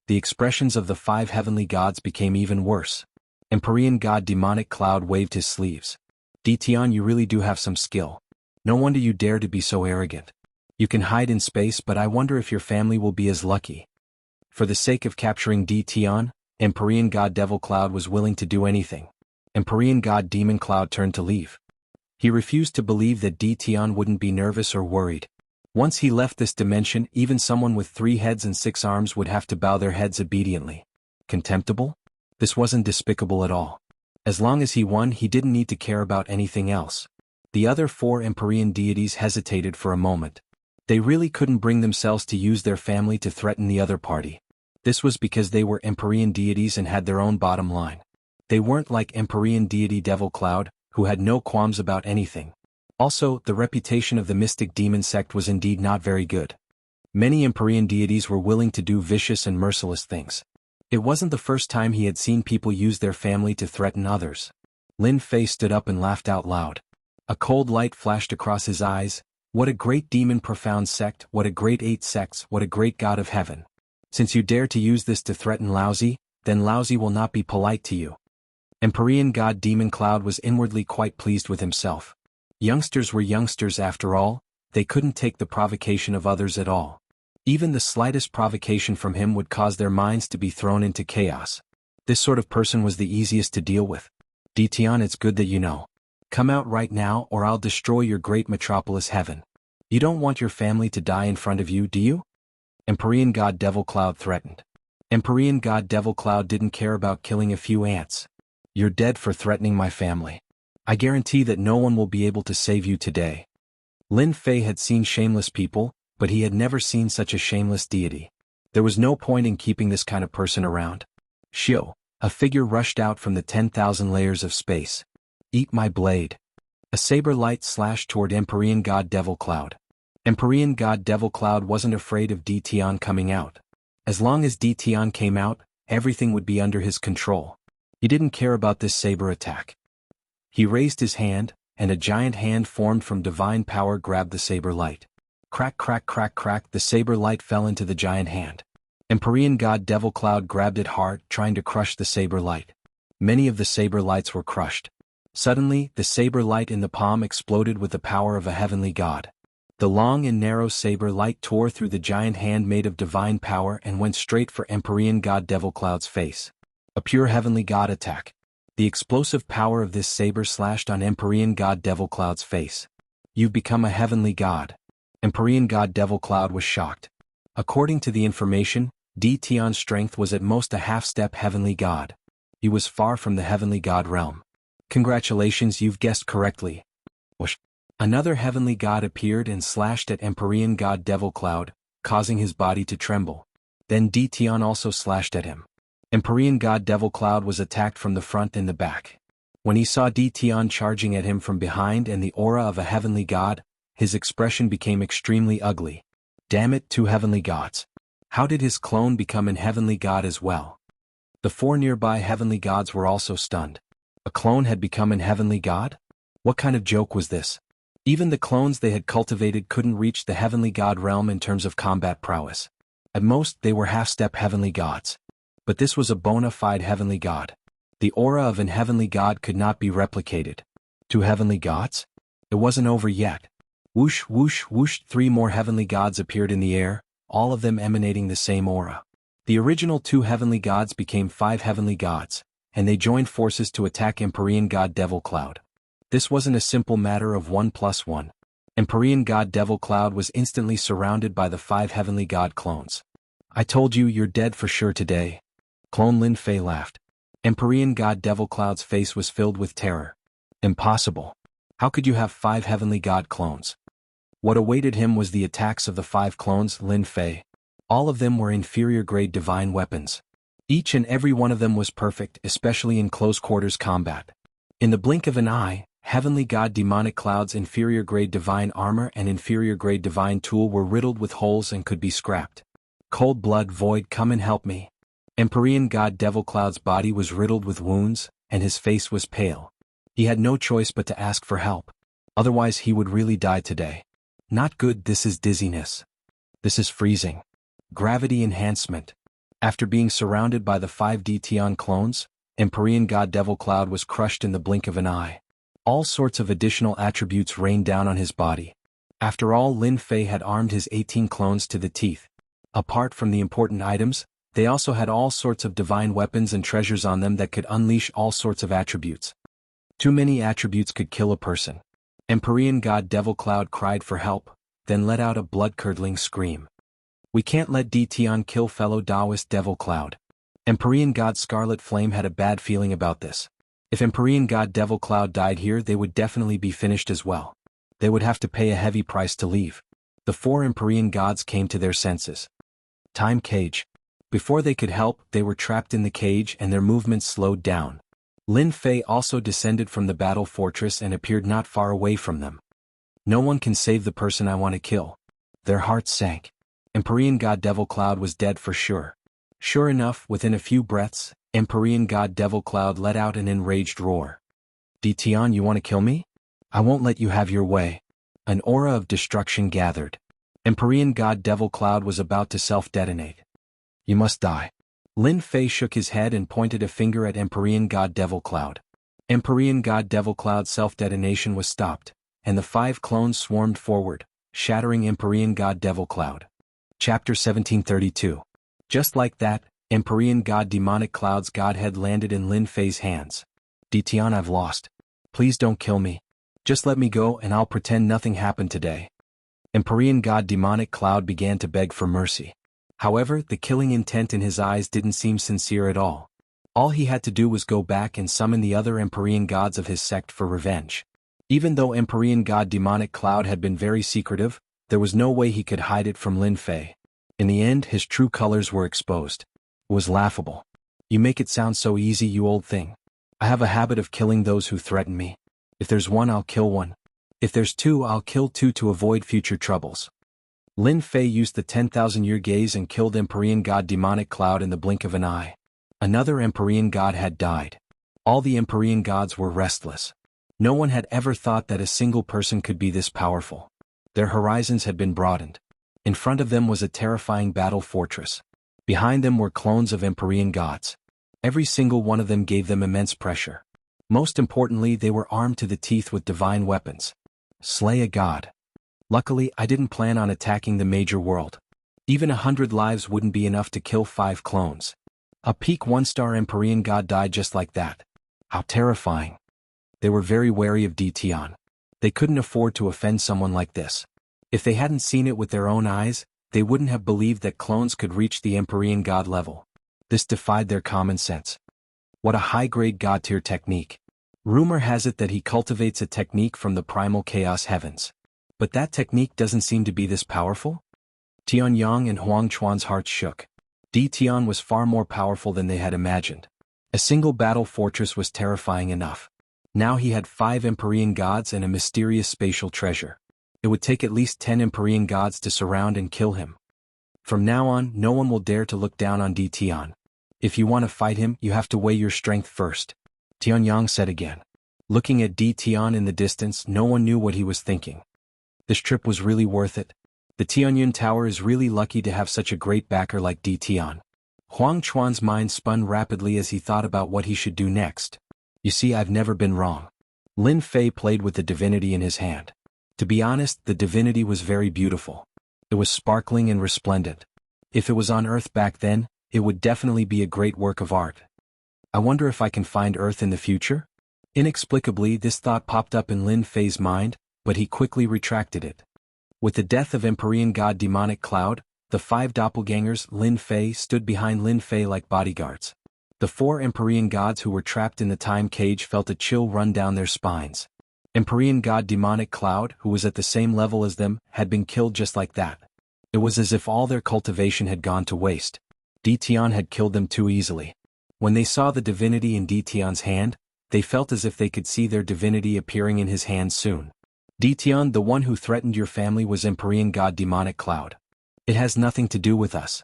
The expressions of the 5 heavenly gods became even worse. Empyrean god Demonic Cloud waved his sleeves. Dition, you really do have some skill. No wonder you dare to be so arrogant. You can hide in space, but I wonder if your family will be as lucky. For the sake of capturing Dition, Empyrean god Devil Cloud was willing to do anything. Empyrean god Demon Cloud turned to leave. He refused to believe that Dition wouldn't be nervous or worried. Once he left this dimension, even someone with 3 heads and 6 arms would have to bow their heads obediently. Contemptible? This wasn't despicable at all. As long as he won, he didn't need to care about anything else. The other 4 Empyrean deities hesitated for a moment. They really couldn't bring themselves to use their family to threaten the other party. This was because they were Empyrean deities and had their own bottom line. They weren't like Empyrean deity Devil Cloud, who had no qualms about anything. Also, the reputation of the mystic demon sect was indeed not very good. Many Empyrean deities were willing to do vicious and merciless things. It wasn't the first time he had seen people use their family to threaten others. Lin Fei stood up and laughed out loud. A cold light flashed across his eyes. What a great demon profound sect, what a great 8 sects, what a great god of heaven. Since you dare to use this to threaten Laozi, then Laozi will not be polite to you. Empyrean god Demon Cloud was inwardly quite pleased with himself. Youngsters were youngsters after all, they couldn't take the provocation of others at all. Even the slightest provocation from him would cause their minds to be thrown into chaos. This sort of person was the easiest to deal with. Dition, it's good that you know. Come out right now or I'll destroy your great metropolis heaven. You don't want your family to die in front of you, do you? Empyrean god Devil Cloud threatened. Empyrean god Devil Cloud didn't care about killing a few ants. You're dead for threatening my family. I guarantee that no one will be able to save you today. Lin Fei had seen shameless people, but he had never seen such a shameless deity. There was no point in keeping this kind of person around. Shio, a figure rushed out from the 10,000 layers of space. Eat my blade. A saber light slashed toward Empyrean god Devil Cloud. Empyrean god Devil Cloud wasn't afraid of Dition coming out. As long as Dition came out, everything would be under his control. He didn't care about this saber attack. He raised his hand, and a giant hand formed from divine power grabbed the saber light. Crack, crack, crack, crack, the saber light fell into the giant hand. Empyrean god Devil Cloud grabbed it hard, trying to crush the saber light. Many of the saber lights were crushed. Suddenly, the saber light in the palm exploded with the power of a heavenly god. The long and narrow saber light tore through the giant hand made of divine power and went straight for Empyrean god Devil Cloud's face. A pure heavenly god attack. The explosive power of this saber slashed on Empyrean god Devil Cloud's face. You've become a heavenly god. Empyrean god Devil Cloud was shocked. According to the information, Dition's strength was at most a half-step heavenly god. He was far from the heavenly god realm. Congratulations, you've guessed correctly. Whoosh. Another heavenly god appeared and slashed at Empyrean god Devil Cloud, causing his body to tremble. Then Dition also slashed at him. Empyrean god Devil Cloud was attacked from the front and the back. When he saw Dition charging at him from behind and the aura of a heavenly god, his expression became extremely ugly. Damn it, 2 heavenly gods. How did his clone become an heavenly god as well? The 4 nearby heavenly gods were also stunned. A clone had become an heavenly god? What kind of joke was this? Even the clones they had cultivated couldn't reach the heavenly god realm in terms of combat prowess. At most, they were half-step heavenly gods. But this was a bona fide heavenly god. The aura of an heavenly god could not be replicated. 2 heavenly gods? It wasn't over yet. Whoosh, whoosh, whoosh, 3 more heavenly gods appeared in the air, all of them emanating the same aura. The original 2 heavenly gods became 5 heavenly gods, and they joined forces to attack Empyrean god Devil Cloud. This wasn't a simple matter of 1 + 1. Empyrean god Devil Cloud was instantly surrounded by the 5 heavenly god clones. I told you you're dead for sure today. Clone Lin Fei laughed. Empyrean god Devil Cloud's face was filled with terror. Impossible. How could you have 5 heavenly god clones? What awaited him was the attacks of the 5 clones Lin Fei. All of them were inferior-grade divine weapons. Each and every one of them was perfect, especially in close-quarters combat. In the blink of an eye, Heavenly God Demonic Cloud's inferior-grade divine armor and inferior-grade divine tool were riddled with holes and could be scrapped. Cold blood void, come and help me. Empyrean God Devil Cloud's body was riddled with wounds, and his face was pale. He had no choice but to ask for help. Otherwise he would really die today. Not good, this is dizziness. This is freezing. Gravity enhancement. After being surrounded by the 5 Tion clones, Empyrean God Devil Cloud was crushed in the blink of an eye. All sorts of additional attributes rained down on his body. After all, Lin Fei had armed his 18 clones to the teeth. Apart from the important items, they also had all sorts of divine weapons and treasures on them that could unleash all sorts of attributes. Too many attributes could kill a person. Empyrean God Devil Cloud cried for help, then let out a blood-curdling scream. We can't let Tion kill fellow Taoist Devil Cloud. Empyrean God Scarlet Flame had a bad feeling about this. If Empyrean God Devil Cloud died here, they would definitely be finished as well. They would have to pay a heavy price to leave. The 4 Empyrean gods came to their senses. Time cage. Before they could help, they were trapped in the cage and their movements slowed down. Lin Fei also descended from the battle fortress and appeared not far away from them. No one can save the person I want to kill. Their hearts sank. Empyrean God Devil Cloud was dead for sure. Sure enough, within a few breaths, Empyrean God Devil Cloud let out an enraged roar. Tion, you want to kill me? I won't let you have your way. An aura of destruction gathered. Empyrean God Devil Cloud was about to self-detonate. You must die. Lin Fei shook his head and pointed a finger at Empyrean God Devil Cloud. Empyrean God Devil Cloud's self-detonation was stopped, and the 5 clones swarmed forward, shattering Empyrean God Devil Cloud. Chapter 1732. Just like that, Empyrean God Demonic Cloud's godhead landed in Lin Fei's hands. Tion, I've lost. Please don't kill me. Just let me go and I'll pretend nothing happened today. Empyrean God Demonic Cloud began to beg for mercy. However, the killing intent in his eyes didn't seem sincere at all. All he had to do was go back and summon the other Empyrean gods of his sect for revenge. Even though Empyrean God Demonic Cloud had been very secretive, there was no way he could hide it from Lin Fei. In the end, his true colors were exposed. It was laughable. You make it sound so easy, you old thing. I have a habit of killing those who threaten me. If there's 1, I'll kill 1. If there's 2, I'll kill 2 to avoid future troubles. Lin Fei used the 10,000-year gaze and killed Empyrean God Demonic Cloud in the blink of an eye. Another Empyrean god had died. All the Empyrean gods were restless. No one had ever thought that a single person could be this powerful. Their horizons had been broadened. In front of them was a terrifying battle fortress. Behind them were clones of Empyrean gods. Every single one of them gave them immense pressure. Most importantly, they were armed to the teeth with divine weapons. Slay a god. Luckily, I didn't plan on attacking the major world. Even 100 lives wouldn't be enough to kill 5 clones. A peak 1-star Empyrean god died just like that. How terrifying. They were very wary of Tion. They couldn't afford to offend someone like this. If they hadn't seen it with their own eyes, they wouldn't have believed that clones could reach the Empyrean god level. This defied their common sense. What a high-grade god-tier technique. Rumor has it that he cultivates a technique from the primal chaos heavens. But that technique doesn't seem to be this powerful? Tianyang and Huang Chuan's hearts shook. Tion was far more powerful than they had imagined. A single battle fortress was terrifying enough. Now he had 5 Empyrean gods and a mysterious spatial treasure. It would take at least 10 Empyrean gods to surround and kill him. From now on, no one will dare to look down on Tion. If you want to fight him, you have to weigh your strength first. Tianyang said again. Looking at Tion in the distance, no one knew what he was thinking. This trip was really worth it. The Tianyun Tower is really lucky to have such a great backer like Tion. Huang Chuan's mind spun rapidly as he thought about what he should do next. You see, I've never been wrong. Lin Fei played with the divinity in his hand. To be honest, the divinity was very beautiful. It was sparkling and resplendent. If it was on Earth back then, it would definitely be a great work of art. I wonder if I can find Earth in the future? Inexplicably, this thought popped up in Lin Fei's mind, but he quickly retracted it. With the death of Empyrean God Demonic Cloud, the 5 doppelgangers Lin Fei stood behind Lin Fei like bodyguards. The 4 Empyrean gods who were trapped in the time cage felt a chill run down their spines. Empyrean god Demonic Cloud, who was at the same level as them, had been killed just like that. It was as if all their cultivation had gone to waste. Dition had killed them too easily. When they saw the divinity in Dition's hand, they felt as if they could see their divinity appearing in his hand soon. Dition, the one who threatened your family, was Empyrean god Demonic Cloud. It has nothing to do with us.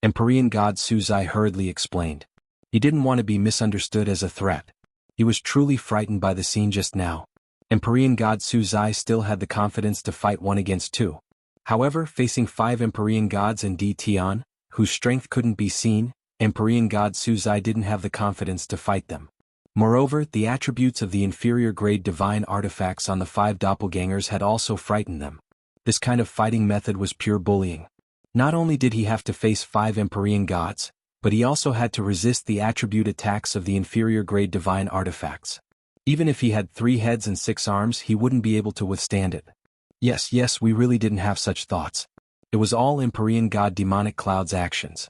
Empyrean god Suzai hurriedly explained. He didn't want to be misunderstood as a threat. He was truly frightened by the scene just now. Empyrean god Suzai still had the confidence to fight 1 against 2. However, facing 5 Empyrean gods and Dition, whose strength couldn't be seen, Empyrean god Suzai didn't have the confidence to fight them. Moreover, the attributes of the inferior grade divine artifacts on the 5 doppelgangers had also frightened them. This kind of fighting method was pure bullying. Not only did he have to face 5 Empyrean gods, but he also had to resist the attribute attacks of the inferior grade divine artifacts. Even if he had 3 heads and 6 arms, he wouldn't be able to withstand it. Yes, we really didn't have such thoughts. It was all Empyrean god Demonic Cloud's actions.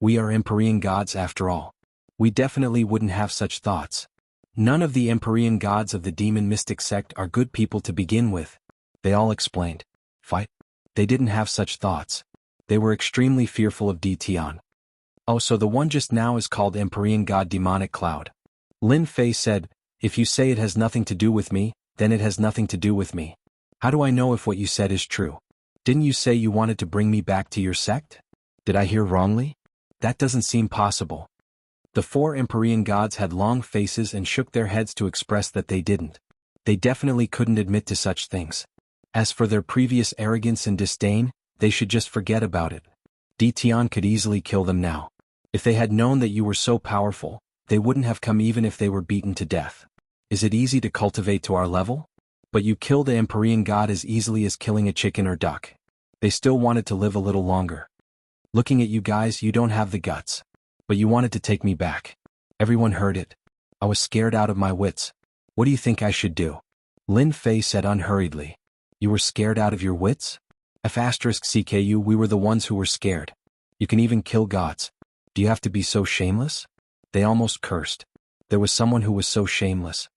We are Empyrean gods after all. We definitely wouldn't have such thoughts. None of the Empyrean gods of the demon mystic sect are good people to begin with. They all explained. Fight? They didn't have such thoughts. They were extremely fearful of Dition. Oh, so the one just now is called Empyrean god Demonic Cloud. Lin Fei said, if you say it has nothing to do with me, then it has nothing to do with me. How do I know if what you said is true? Didn't you say you wanted to bring me back to your sect? Did I hear wrongly? That doesn't seem possible. The 4 Empyrean gods had long faces and shook their heads to express that they didn't. They definitely couldn't admit to such things. As for their previous arrogance and disdain, they should just forget about it. Dition could easily kill them now. If they had known that you were so powerful, they wouldn't have come even if they were beaten to death. Is it easy to cultivate to our level? But you killed an Empyrean god as easily as killing a chicken or duck. They still wanted to live a little longer. Looking at you guys, you don't have the guts. But you wanted to take me back. Everyone heard it. I was scared out of my wits. What do you think I should do? Lin Fei said unhurriedly. You were scared out of your wits? F***CKU, we were the ones who were scared. You can even kill gods. Do you have to be so shameless? They almost cursed. There was someone who was so shameless.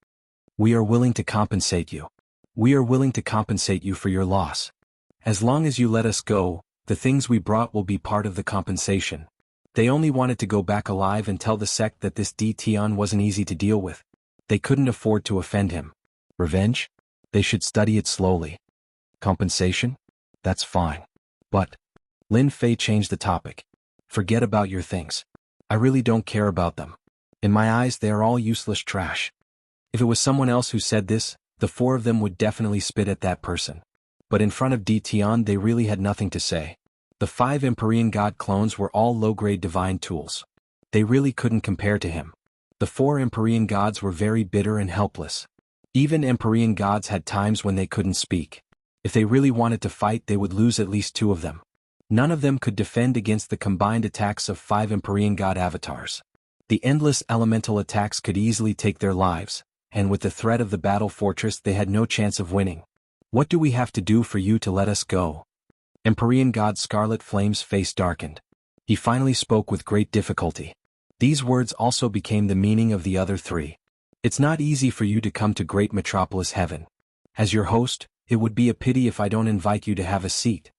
We are willing to compensate you. We are willing to compensate you for your loss. As long as you let us go, the things we brought will be part of the compensation. They only wanted to go back alive and tell the sect that this Dition wasn't easy to deal with. They couldn't afford to offend him. Revenge? They should study it slowly. Compensation? That's fine. But Lin Fei changed the topic. Forget about your things. I really don't care about them. In my eyes, they are all useless trash. If it was someone else who said this, the 4 of them would definitely spit at that person. But in front of Dition, they really had nothing to say. The 5 Empyrean god clones were all low-grade divine tools. They really couldn't compare to him. The 4 Empyrean gods were very bitter and helpless. Even Empyrean gods had times when they couldn't speak. If they really wanted to fight, they would lose at least 2 of them. None of them could defend against the combined attacks of 5 Empyrean god avatars. The endless elemental attacks could easily take their lives, and with the threat of the battle fortress they had no chance of winning. What do we have to do for you to let us go? Empyrean god Scarlet Flame's face darkened. He finally spoke with great difficulty. These words also became the meaning of the other 3. It's not easy for you to come to Great Metropolis Heaven. As your host, it would be a pity if I don't invite you to have a seat.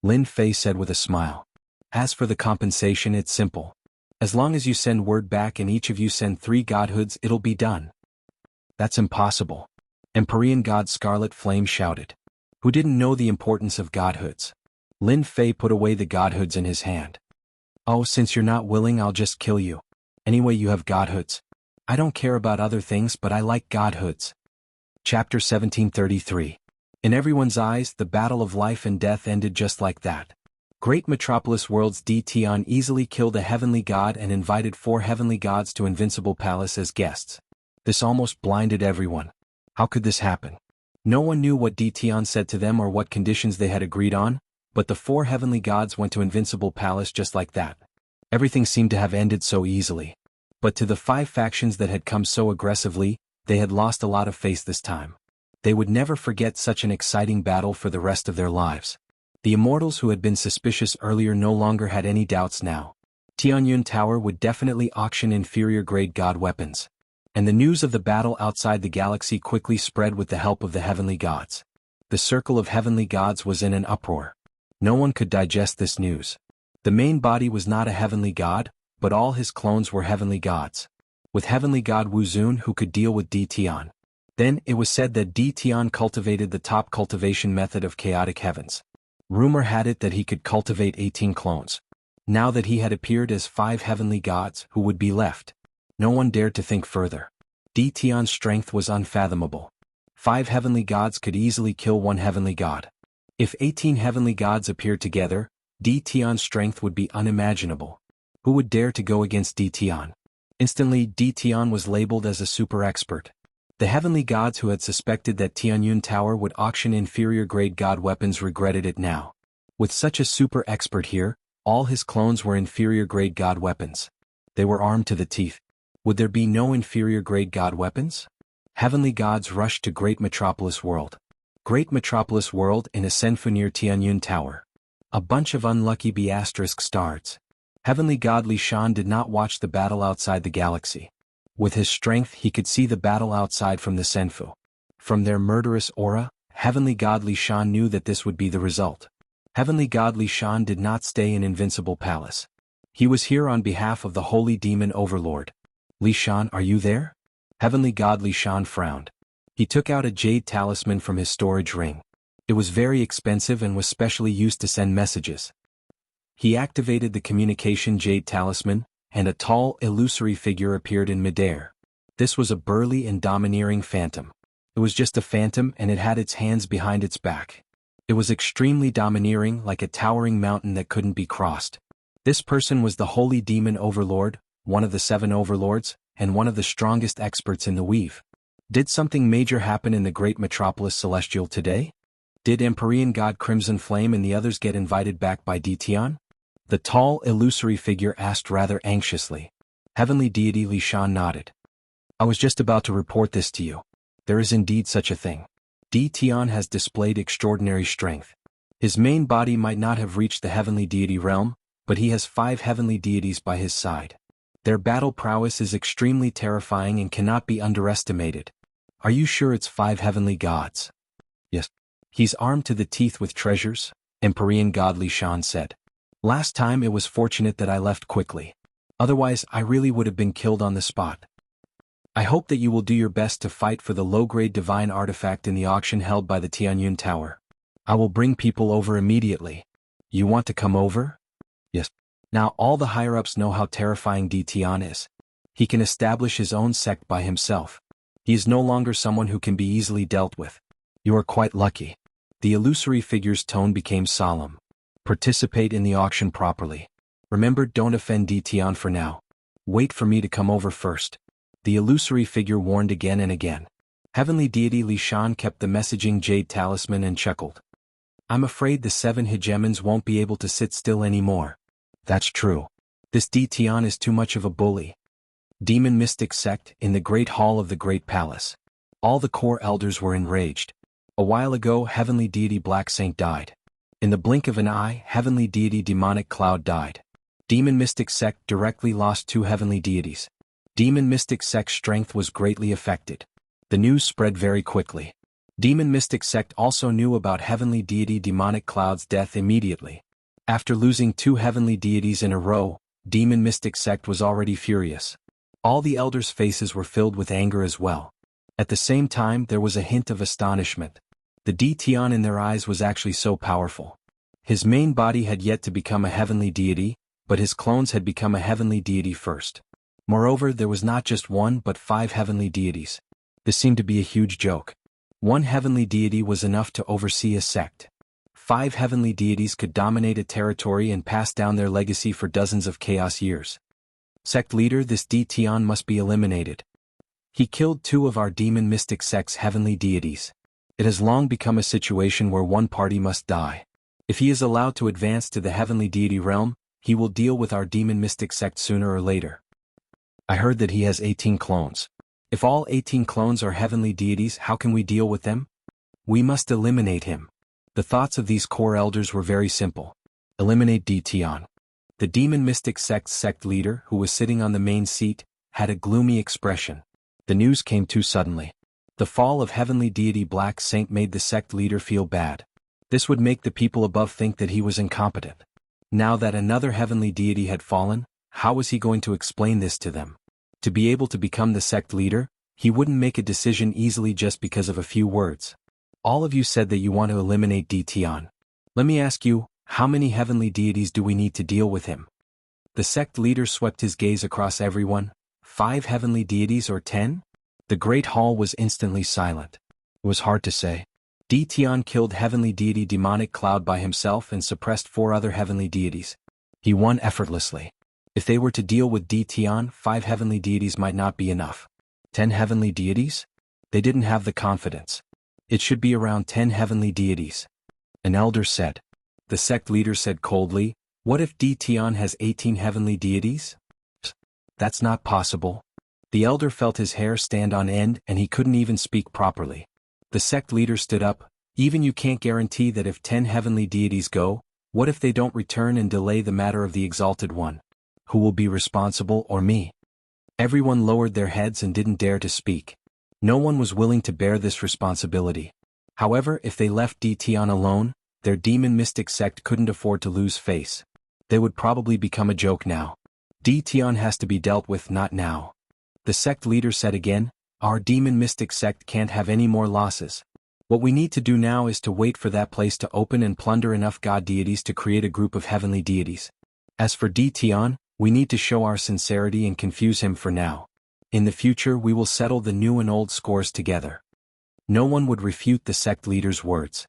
Lin Fei said with a smile. As for the compensation, it's simple. As long as you send word back and each of you send 3 godhoods, it'll be done. That's impossible. Empyrean god Scarlet Flame shouted. Who didn't know the importance of godhoods? Lin Fei put away the godhoods in his hand. Oh, since you're not willing, I'll just kill you. Anyway, you have godhoods. I don't care about other things, but I like godhoods. Chapter 1733. In everyone's eyes, the battle of life and death ended just like that. Great Metropolis World's Dition easily killed a heavenly god and invited 4 heavenly gods to Invincible Palace as guests. This almost blinded everyone. How could this happen? No one knew what Dition said to them or what conditions they had agreed on, but the 4 heavenly gods went to Invincible Palace just like that. Everything seemed to have ended so easily. But to the 5 factions that had come so aggressively, they had lost a lot of face this time. They would never forget such an exciting battle for the rest of their lives. The immortals who had been suspicious earlier no longer had any doubts now. Tianyun Tower would definitely auction inferior grade god weapons. And the news of the battle outside the galaxy quickly spread with the help of the heavenly gods. The circle of heavenly gods was in an uproar. No one could digest this news. The main body was not a heavenly god, but all his clones were heavenly gods. With heavenly god Wuzun who could deal with Dtian. Then it was said that Dtian cultivated the top cultivation method of chaotic heavens. Rumor had it that he could cultivate 18 clones. Now that he had appeared as 5 heavenly gods, who would be left? No one dared to think further. Dtian's strength was unfathomable. 5 heavenly gods could easily kill 1 heavenly god. If 18 heavenly gods appeared together, Dtian's strength would be unimaginable. Who would dare to go against Dtian? Instantly, Dtian was labeled as a super expert. The heavenly gods who had suspected that Tianyun Tower would auction inferior-grade god weapons regretted it now. With such a super expert here, all his clones were inferior-grade god weapons. They were armed to the teeth. Would there be no inferior-grade god weapons? Heavenly gods rushed to Great Metropolis World. Great Metropolis World in a senfu near Tianyun Tower. A bunch of unlucky B** stars. Heavenly god Li Shan did not watch the battle outside the galaxy. With his strength he could see the battle outside from the senfu. From their murderous aura, heavenly god Li Shan knew that this would be the result. Heavenly god Li Shan did not stay in Invincible Palace. He was here on behalf of the Holy Demon Overlord. Li Shan, are you there? Heavenly god Li Shan frowned. He took out a jade talisman from his storage ring. It was very expensive and was specially used to send messages. He activated the communication jade talisman, and a tall, illusory figure appeared in midair. This was a burly and domineering phantom. It was just a phantom and it had its hands behind its back. It was extremely domineering, like a towering mountain that couldn't be crossed. This person was the Holy Demon Overlord, one of the 7 overlords, and one of the strongest experts in the weave. Did something major happen in the Great Metropolis Celestial today? Did Empyrean God Crimson Flame and the others get invited back by Dtian? The tall, illusory figure asked rather anxiously. Heavenly deity Li Shan nodded. I was just about to report this to you. There is indeed such a thing. Dtian has displayed extraordinary strength. His main body might not have reached the heavenly deity realm, but he has 5 heavenly deities by his side. Their battle prowess is extremely terrifying and cannot be underestimated. Are you sure it's 5 heavenly gods? Yes. He's armed to the teeth with treasures, Empyrean God Li Shan said. Last time it was fortunate that I left quickly. Otherwise I really would have been killed on the spot. I hope that you will do your best to fight for the low-grade divine artifact in the auction held by the Tianyun Tower. I will bring people over immediately. You want to come over? Yes. Now all the higher-ups know how terrifying Dtian is. He can establish his own sect by himself. He is no longer someone who can be easily dealt with. You are quite lucky. The illusory figure's tone became solemn. Participate in the auction properly. Remember, don't offend Dtian for now. Wait for me to come over first. The illusory figure warned again and again. Heavenly deity Li Shan kept the messaging jade talisman and chuckled. I'm afraid the 7 hegemons won't be able to sit still anymore. That's true. This Dtian is too much of a bully. Demon Mystic Sect in the Great Hall of the Great Palace. All the core elders were enraged. A while ago, Heavenly Deity Black Saint died. In the blink of an eye, Heavenly Deity Demonic Cloud died. Demon Mystic Sect directly lost 2 heavenly deities. Demon Mystic Sect's strength was greatly affected. The news spread very quickly. Demon Mystic Sect also knew about Heavenly Deity Demonic Cloud's death immediately. After losing 2 heavenly deities in a row, Demon Mystic Sect was already furious. All the elders' faces were filled with anger as well. At the same time there was a hint of astonishment. The Dtian in their eyes was actually so powerful. His main body had yet to become a heavenly deity, but his clones had become a heavenly deity first. Moreover, there was not just 1 but 5 heavenly deities. This seemed to be a huge joke. 1 heavenly deity was enough to oversee a sect. 5 heavenly deities could dominate a territory and pass down their legacy for dozens of chaos years. Sect leader, this Dtian must be eliminated. He killed 2 of our Demon Mystic Sect's heavenly deities. It has long become a situation where one party must die. If he is allowed to advance to the heavenly deity realm, he will deal with our Demon Mystic Sect sooner or later. I heard that he has 18 clones. If all 18 clones are heavenly deities, how can we deal with them? We must eliminate him. The thoughts of these core elders were very simple. Eliminate Dtian. The Demon Mystic Sect's sect leader, who was sitting on the main seat, had a gloomy expression. The news came too suddenly. The fall of heavenly deity Black Saint made the sect leader feel bad. This would make the people above think that he was incompetent. Now that another heavenly deity had fallen, how was he going to explain this to them? To be able to become the sect leader, he wouldn't make a decision easily just because of a few words. All of you said that you want to eliminate Dition. Let me ask you, how many heavenly deities do we need to deal with him? The sect leader swept his gaze across everyone. 5 heavenly deities or 10? The great hall was instantly silent. It was hard to say. Dition killed heavenly deity Demonic Cloud by himself and suppressed 4 other heavenly deities. He won effortlessly. If they were to deal with Dition, 5 heavenly deities might not be enough. 10 heavenly deities? They didn't have the confidence. It should be around 10 heavenly deities. An elder said. The sect leader said coldly, what if Dition has 18 heavenly deities? That's not possible. The elder felt his hair stand on end and he couldn't even speak properly. The sect leader stood up, even you can't guarantee that if 10 heavenly deities go, what if they don't return and delay the matter of the Exalted One? Who will be responsible, or me? Everyone lowered their heads and didn't dare to speak. No one was willing to bear this responsibility. However, if they left Dition alone, their demon mystic sect couldn't afford to lose face. They would probably become a joke now. Dition has to be dealt with, not now. The sect leader said again, our demon mystic sect can't have any more losses. What we need to do now is to wait for that place to open and plunder enough god deities to create a group of heavenly deities. As for Dition, we need to show our sincerity and confuse him for now. In the future we will settle the new and old scores together. No one would refute the sect leader's words.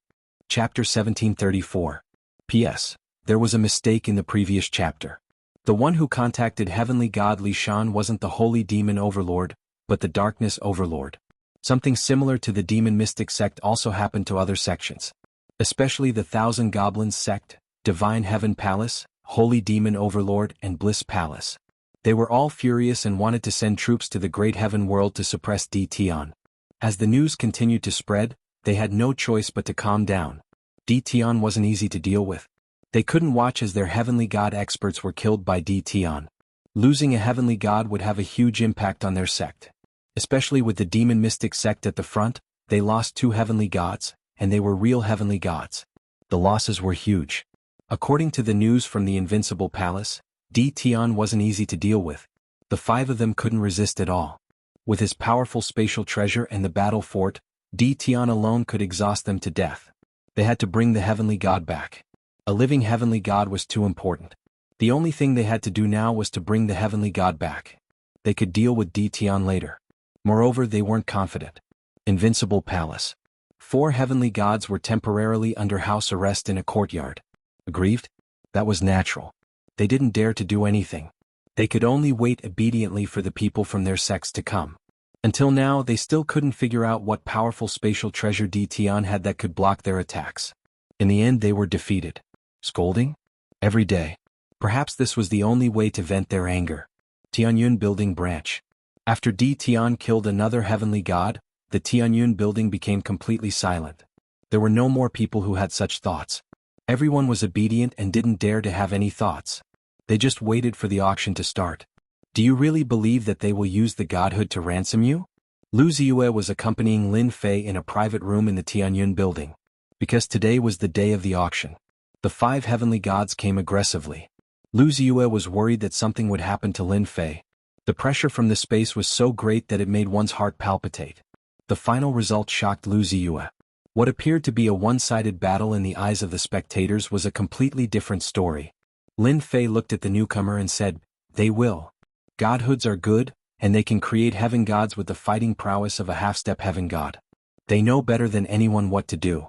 Chapter 1734. P.S. There was a mistake in the previous chapter. The one who contacted heavenly god Li Shan wasn't the holy demon overlord, but the darkness overlord. Something similar to the demon mystic sect also happened to other sections. Especially the Thousand Goblins sect, Divine Heaven Palace, Holy Demon Overlord, and Bliss Palace. They were all furious and wanted to send troops to the Great Heaven World to suppress Dition. As the news continued to spread, they had no choice but to calm down. Dition wasn't easy to deal with. They couldn't watch as their heavenly god experts were killed by Dition. Losing a heavenly god would have a huge impact on their sect. Especially with the demon mystic sect at the front, they lost 2 heavenly gods, and they were real heavenly gods. The losses were huge. According to the news from the Invincible Palace, Dition wasn't easy to deal with. The 5 of them couldn't resist at all. With his powerful spatial treasure and the battle fort, Dition alone could exhaust them to death. They had to bring the heavenly god back. A living heavenly god was too important. The only thing they had to do now was to bring the heavenly god back. They could deal with Dition later. Moreover, they weren't confident. Invincible Palace. 4 heavenly gods were temporarily under house arrest in a courtyard. Aggrieved? That was natural. They didn't dare to do anything. They could only wait obediently for the people from their sects to come. Until now, they still couldn't figure out what powerful spatial treasure Dition had that could block their attacks. In the end, they were defeated. Scolding? Every day. Perhaps this was the only way to vent their anger. Tianyun Building Branch. After Dition killed another heavenly god, the Tianyun building became completely silent. There were no more people who had such thoughts. Everyone was obedient and didn't dare to have any thoughts. They just waited for the auction to start. Do you really believe that they will use the godhood to ransom you? Lu Ziyue was accompanying Lin Fei in a private room in the Tianyun building. Because today was the day of the auction. The 5 heavenly gods came aggressively. Lu Ziyue was worried that something would happen to Lin Fei. The pressure from the space was so great that it made one's heart palpitate. The final result shocked Lu Ziyue. What appeared to be a one-sided battle in the eyes of the spectators was a completely different story. Lin Fei looked at the newcomer and said, they will. Godhoods are good, and they can create heaven gods with the fighting prowess of a half-step heaven god. They know better than anyone what to do.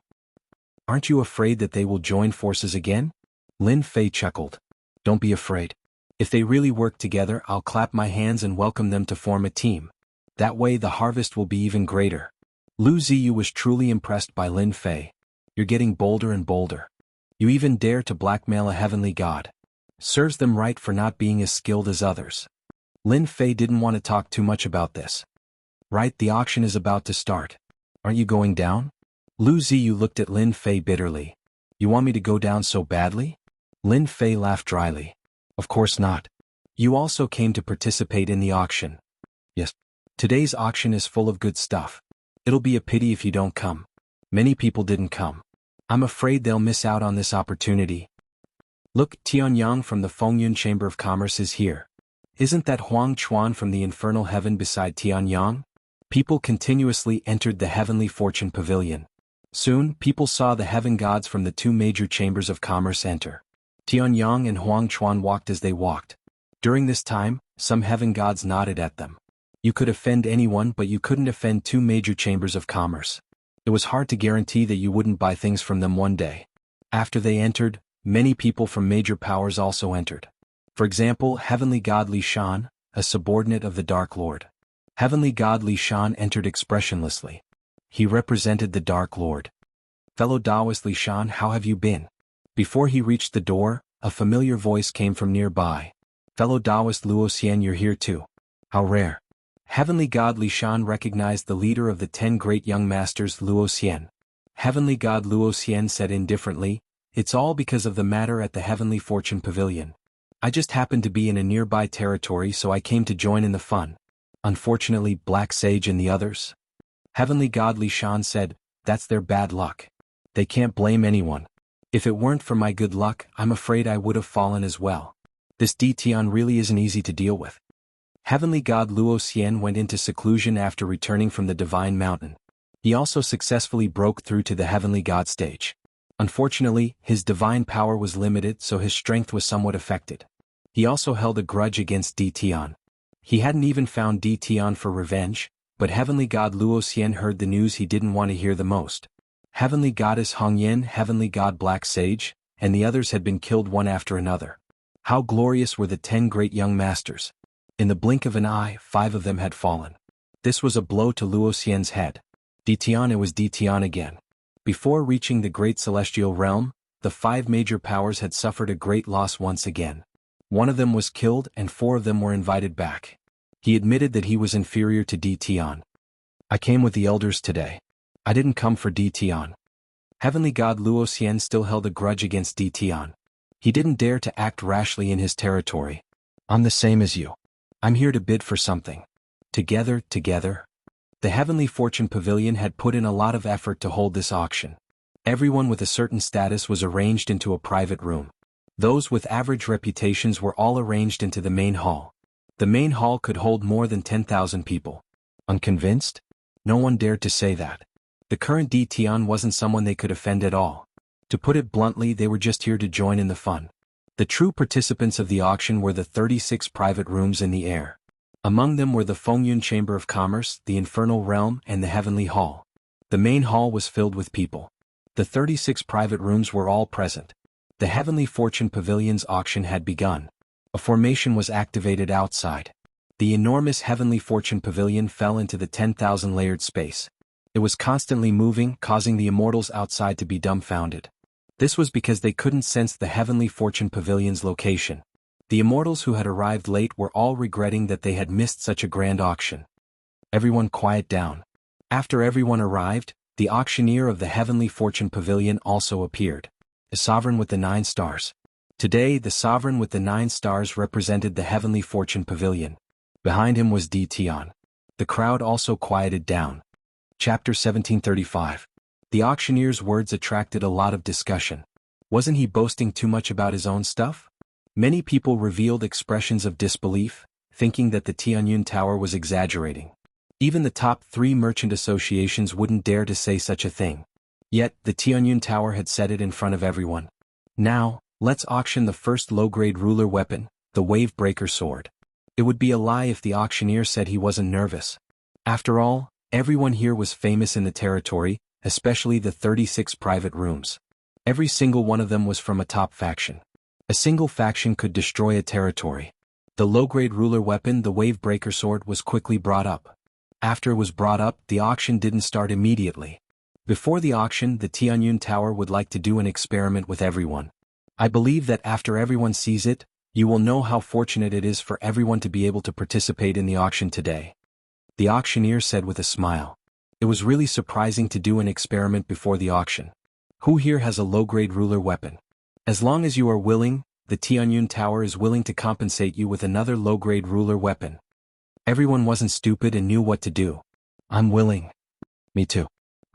Aren't you afraid that they will join forces again? Lin Fei chuckled. Don't be afraid. If they really work together, I'll clap my hands and welcome them to form a team. That way the harvest will be even greater. Lu Ziyu was truly impressed by Lin Fei. You're getting bolder and bolder. You even dare to blackmail a heavenly god. Serves them right for not being as skilled as others. Lin Fei didn't want to talk too much about this. Right, the auction is about to start. Aren't you going down? Lu Ziyu looked at Lin Fei bitterly. You want me to go down so badly? Lin Fei laughed dryly. Of course not. You also came to participate in the auction. Yes. Today's auction is full of good stuff. It'll be a pity if you don't come. Many people didn't come. I'm afraid they'll miss out on this opportunity. Look, Tianyang from the Fengyun Chamber of Commerce is here. Isn't that Huang Chuan from the infernal heaven beside Tianyang? People continuously entered the heavenly fortune pavilion. Soon, people saw the heaven gods from the two major chambers of commerce enter. Tianyang and Huang Chuan walked as they walked. During this time, some heaven gods nodded at them. You could offend anyone, but you couldn't offend two major chambers of commerce. It was hard to guarantee that you wouldn't buy things from them one day. After they entered, many people from major powers also entered. For example, Heavenly God Li Shan, a subordinate of the Dark Lord. Heavenly God Li Shan entered expressionlessly. He represented the Dark Lord. Fellow Taoist Li Shan, how have you been? Before he reached the door, a familiar voice came from nearby. Fellow Taoist Luo Xian, you're here too. How rare. Heavenly God Li Shan recognized the leader of the 10 great young masters, Luo Xian. Heavenly God Luo Xian said indifferently, it's all because of the matter at the Heavenly Fortune Pavilion. I just happened to be in a nearby territory, so I came to join in the fun. Unfortunately, Black Sage and the others. Heavenly God Li Shan said, that's their bad luck. They can't blame anyone. If it weren't for my good luck, I'm afraid I would have fallen as well. This Tian really isn't easy to deal with. Heavenly God Luo Xian went into seclusion after returning from the Divine Mountain. He also successfully broke through to the Heavenly God stage. Unfortunately, his divine power was limited, so his strength was somewhat affected. He also held a grudge against Tian. He hadn't even found Tian for revenge, but Heavenly God Luo Xian heard the news he didn't want to hear the most. Heavenly Goddess Hongyan, Heavenly God Black Sage, and the others had been killed one after another. How glorious were the 10 great young masters. In the blink of an eye, 5 of them had fallen. This was a blow to Luo Xian's head. Tian, it was Tian again. Before reaching the great celestial realm, the 5 major powers had suffered a great loss once again. One of them was killed and 4 of them were invited back. He admitted that he was inferior to Tian. I came with the elders today. I didn't come for Tian. Heavenly God Luo Xian still held a grudge against Tian. He didn't dare to act rashly in his territory. I'm the same as you. I'm here to bid for something. Together. The Heavenly Fortune Pavilion had put in a lot of effort to hold this auction. Everyone with a certain status was arranged into a private room. Those with average reputations were all arranged into the main hall. The main hall could hold more than 10,000 people. Unconvinced? No one dared to say that. The current Tian wasn't someone they could offend at all. To put it bluntly, they were just here to join in the fun. The true participants of the auction were the 36 private rooms in the air. Among them were the Fengyun Chamber of Commerce, the Infernal Realm, and the Heavenly Hall. The main hall was filled with people. The 36 private rooms were all present. The Heavenly Fortune Pavilion's auction had begun. A formation was activated outside. The enormous Heavenly Fortune Pavilion fell into the 10,000 layered space. It was constantly moving, causing the immortals outside to be dumbfounded. This was because they couldn't sense the Heavenly Fortune Pavilion's location. The immortals who had arrived late were all regretting that they had missed such a grand auction. Everyone quiet down. After everyone arrived, the auctioneer of the Heavenly Fortune Pavilion also appeared. The sovereign with the 9 stars. Today, the sovereign with the 9 stars represented the Heavenly Fortune Pavilion. Behind him was Tian. The crowd also quieted down. Chapter 1735. The auctioneer's words attracted a lot of discussion. Wasn't he boasting too much about his own stuff? Many people revealed expressions of disbelief, thinking that the Tianyun Tower was exaggerating. Even the top 3 merchant associations wouldn't dare to say such a thing. Yet, the Tianyun Tower had said it in front of everyone. Now, let's auction the first low-grade ruler weapon, the Wave Breaker Sword. It would be a lie if the auctioneer said he wasn't nervous. After all, everyone here was famous in the territory, especially the 36 private rooms. Every single one of them was from a top faction. A single faction could destroy a territory. The low-grade ruler weapon, the Wave Breaker Sword, was quickly brought up. After it was brought up, the auction didn't start immediately. Before the auction, the Tianyun Tower would like to do an experiment with everyone. I believe that after everyone sees it, you will know how fortunate it is for everyone to be able to participate in the auction today. The auctioneer said with a smile. It was really surprising to do an experiment before the auction. Who here has a low-grade ruler weapon? As long as you are willing, the Tianyun Tower is willing to compensate you with another low-grade ruler weapon. Everyone wasn't stupid and knew what to do. I'm willing. Me too.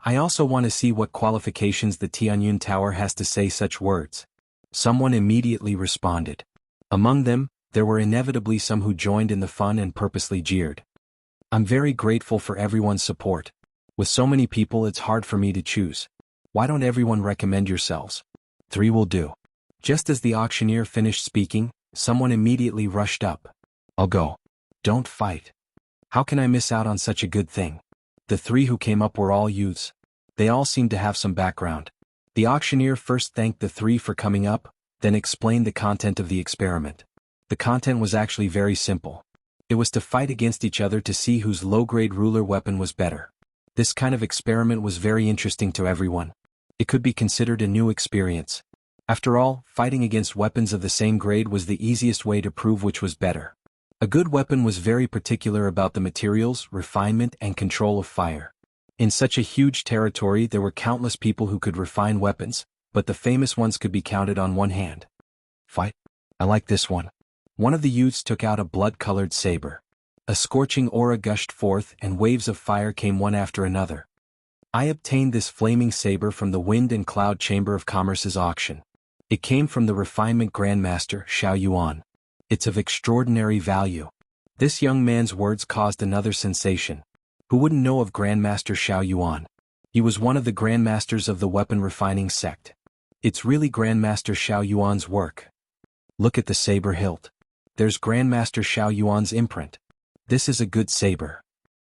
I also want to see what qualifications the Tianyun Tower has to say such words. Someone immediately responded. Among them, there were inevitably some who joined in the fun and purposely jeered. I'm very grateful for everyone's support. With so many people, it's hard for me to choose. Why don't everyone recommend yourselves? 3 will do. Just as the auctioneer finished speaking, someone immediately rushed up. I'll go. Don't fight. How can I miss out on such a good thing? The 3 who came up were all youths. They all seemed to have some background. The auctioneer first thanked the 3 for coming up, then explained the content of the experiment. The content was actually very simple. It was to fight against each other to see whose low-grade ruler weapon was better. This kind of experiment was very interesting to everyone. It could be considered a new experience. After all, fighting against weapons of the same grade was the easiest way to prove which was better. A good weapon was very particular about the materials, refinement, and control of fire. In such a huge territory, there were countless people who could refine weapons, but the famous ones could be counted on one hand. Fight? I like this one. One of the youths took out a blood-colored saber. A scorching aura gushed forth and waves of fire came one after another. I obtained this flaming saber from the Wind and Cloud Chamber of Commerce's auction. It came from the Refinement Grandmaster, Xiao Yuan. It's of extraordinary value. This young man's words caused another sensation. Who wouldn't know of Grandmaster Xiao Yuan? He was one of the Grandmasters of the weapon refining sect. It's really Grandmaster Xiao Yuan's work. Look at the saber hilt. There's Grandmaster Xiao Yuan's imprint. This is a good saber.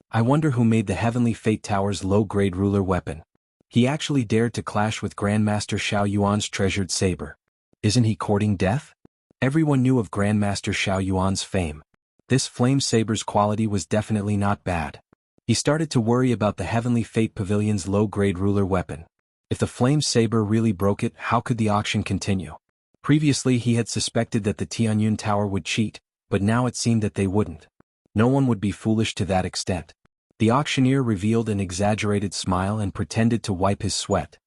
I wonder who made the Heavenly Fate Tower's low-grade ruler weapon. He actually dared to clash with Grandmaster Xiao Yuan's treasured saber. Isn't he courting death? Everyone knew of Grandmaster Xiao Yuan's fame. This flame saber's quality was definitely not bad. He started to worry about the Heavenly Fate Pavilion's low-grade ruler weapon. If the flame saber really broke it, how could the auction continue? Previously he had suspected that the Tianyun Tower would cheat, but now it seemed that they wouldn't. No one would be foolish to that extent. The auctioneer revealed an exaggerated smile and pretended to wipe his sweat.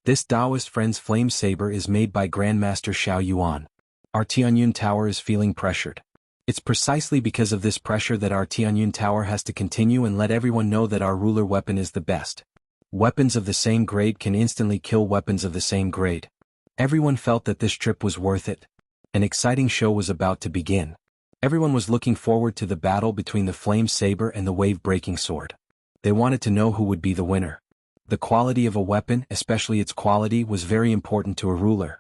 This Taoist friend's flame saber is made by Grandmaster Xiao Yuan. Our Tianyun Tower is feeling pressured. It's precisely because of this pressure that our Tianyun Tower has to continue and let everyone know that our ruler weapon is the best. Weapons of the same grade can instantly kill weapons of the same grade. Everyone felt that this trip was worth it. An exciting show was about to begin. Everyone was looking forward to the battle between the flame saber and the wave-breaking sword. They wanted to know who would be the winner. The quality of a weapon, especially its quality, was very important to a ruler.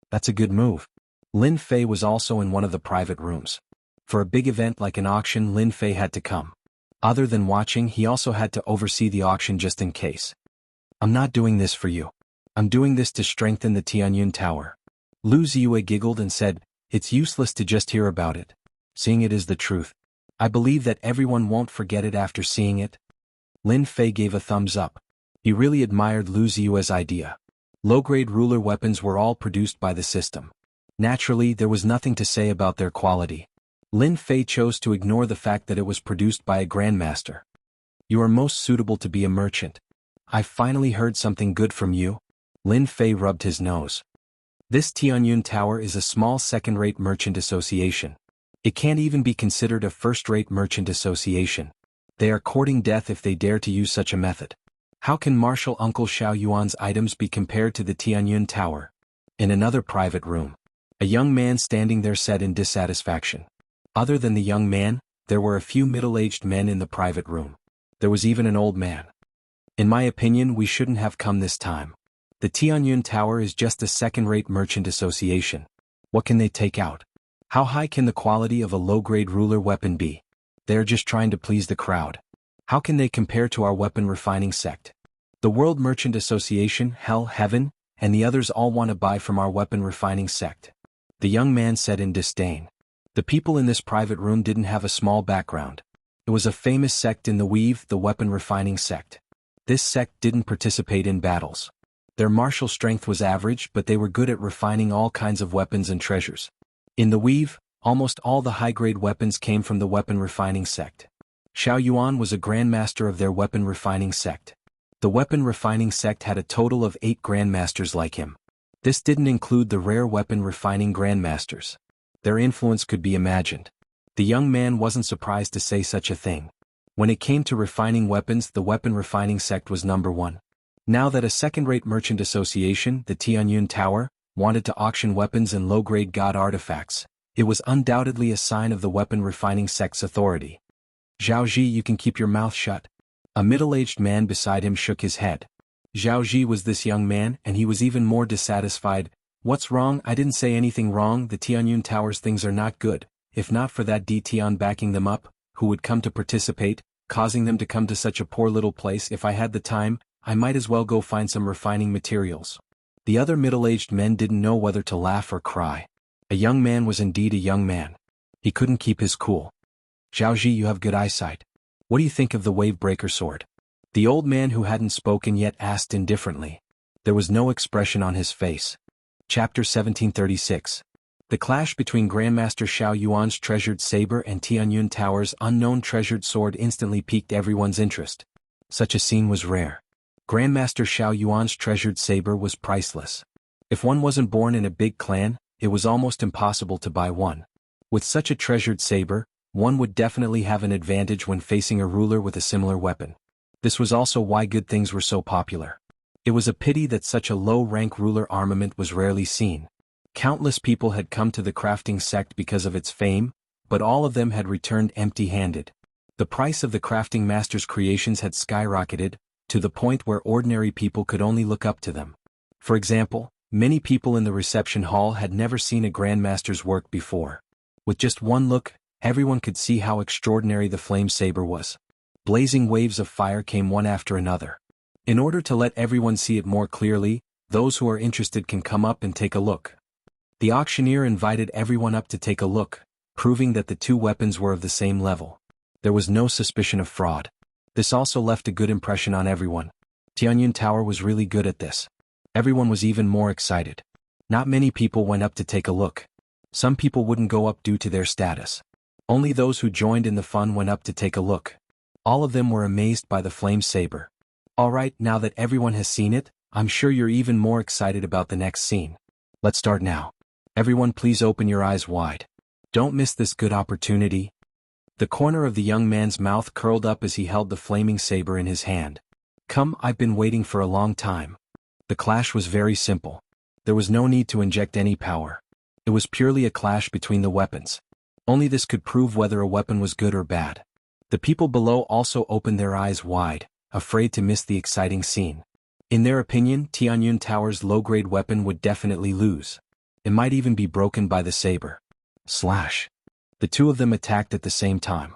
That's a good move. Lin Fei was also in one of the private rooms. For a big event like an auction, Lin Fei had to come. Other than watching, he also had to oversee the auction just in case. I'm not doing this for you. I'm doing this to strengthen the Tianyun Tower. Lu Ziyue giggled and said, it's useless to just hear about it. Seeing it is the truth. I believe that everyone won't forget it after seeing it. Lin Fei gave a thumbs up. He really admired Lu Ziyue's idea. Low-grade ruler weapons were all produced by the system. Naturally, there was nothing to say about their quality. Lin Fei chose to ignore the fact that it was produced by a grandmaster. You are most suitable to be a merchant. I finally heard something good from you. Lin Fei rubbed his nose. This Tianyun Tower is a small second-rate merchant association. It can't even be considered a first-rate merchant association. They are courting death if they dare to use such a method. How can Marshal Uncle Xiao Yuan's items be compared to the Tianyun Tower? In another private room, a young man standing there said in dissatisfaction. Other than the young man, there were a few middle-aged men in the private room. There was even an old man. In my opinion, we shouldn't have come this time. The Tianyun Tower is just a second-rate merchant association. What can they take out? How high can the quality of a low-grade ruler weapon be? They are just trying to please the crowd. How can they compare to our weapon refining sect? The World Merchant Association, Hell, Heaven, and the others all want to buy from our weapon refining sect. The young man said in disdain. The people in this private room didn't have a small background. It was a famous sect in the Weave, the weapon refining sect. This sect didn't participate in battles. Their martial strength was average, but they were good at refining all kinds of weapons and treasures. In the Weave, almost all the high-grade weapons came from the weapon refining sect. Xiao Yuan was a grandmaster of their weapon refining sect. The weapon refining sect had a total of 8 grandmasters like him. This didn't include the rare weapon refining grandmasters. Their influence could be imagined. The young man wasn't surprised to say such a thing. When it came to refining weapons, the weapon refining sect was number one. Now that a second-rate merchant association, the Tianyun Tower, wanted to auction weapons and low-grade god artifacts, it was undoubtedly a sign of the weapon refining sect's authority. Zhao Ji, you can keep your mouth shut. A middle-aged man beside him shook his head. Zhao Ji was this young man, and he was even more dissatisfied. What's wrong? I didn't say anything wrong. The Tianyun Tower's things are not good. If not for that Tian backing them up, who would come to participate, causing them to come to such a poor little place. If I had the time, I might as well go find some refining materials. The other middle-aged men didn't know whether to laugh or cry. A young man was indeed a young man. He couldn't keep his cool. Zhao Ji, you have good eyesight. What do you think of the wave-breaker sword? The old man who hadn't spoken yet asked indifferently. There was no expression on his face. Chapter 1736. The clash between Grandmaster Xiao Yuan's treasured saber and Tianyun Tower's unknown treasured sword instantly piqued everyone's interest. Such a scene was rare. Grandmaster Xiao Yuan's treasured saber was priceless. If one wasn't born in a big clan, it was almost impossible to buy one. With such a treasured saber, one would definitely have an advantage when facing a ruler with a similar weapon. This was also why good things were so popular. It was a pity that such a low-rank ruler armament was rarely seen. Countless people had come to the crafting sect because of its fame, but all of them had returned empty-handed. The price of the crafting master's creations had skyrocketed, to the point where ordinary people could only look up to them. For example, many people in the reception hall had never seen a grandmaster's work before. With just one look, everyone could see how extraordinary the flame saber was. Blazing waves of fire came one after another. In order to let everyone see it more clearly, those who are interested can come up and take a look. The auctioneer invited everyone up to take a look, proving that the two weapons were of the same level. There was no suspicion of fraud. This also left a good impression on everyone. Tianyun Tower was really good at this. Everyone was even more excited. Not many people went up to take a look. Some people wouldn't go up due to their status. Only those who joined in the fun went up to take a look. All of them were amazed by the flame saber. Alright, now that everyone has seen it, I'm sure you're even more excited about the next scene. Let's start now. Everyone please open your eyes wide. Don't miss this good opportunity. The corner of the young man's mouth curled up as he held the flaming saber in his hand. Come, I've been waiting for a long time. The clash was very simple. There was no need to inject any power. It was purely a clash between the weapons. Only this could prove whether a weapon was good or bad. The people below also opened their eyes wide, afraid to miss the exciting scene. In their opinion, Tianyun Tower's low-grade weapon would definitely lose. It might even be broken by the saber. Slash. The two of them attacked at the same time.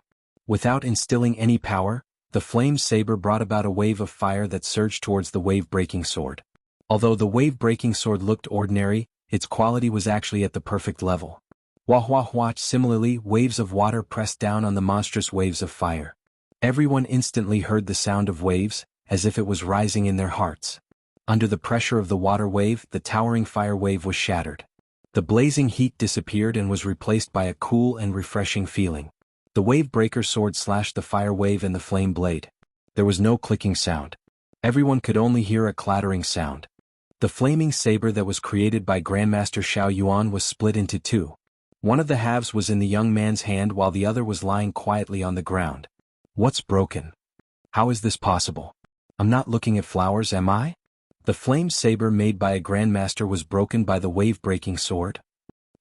Without instilling any power, the flame saber brought about a wave of fire that surged towards the wave-breaking sword. Although the wave-breaking sword looked ordinary, its quality was actually at the perfect level. Wah wah wah. Similarly, waves of water pressed down on the monstrous waves of fire. Everyone instantly heard the sound of waves, as if it was rising in their hearts. Under the pressure of the water wave, the towering fire wave was shattered. The blazing heat disappeared and was replaced by a cool and refreshing feeling. The wave-breaker sword slashed the fire wave and the flame blade. There was no clicking sound. Everyone could only hear a clattering sound. The flaming saber that was created by Grandmaster Xiao Yuan was split into two. One of the halves was in the young man's hand while the other was lying quietly on the ground. What's broken? How is this possible? I'm not looking at flowers, am I? The flame saber made by a grandmaster was broken by the wave-breaking sword.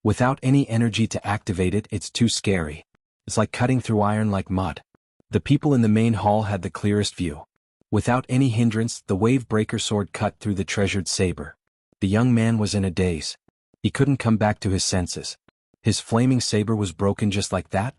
Without any energy to activate it, it's too scary. It's like cutting through iron like mud. The people in the main hall had the clearest view. Without any hindrance, the wave-breaker sword cut through the treasured saber. The young man was in a daze. He couldn't come back to his senses. His flaming saber was broken just like that?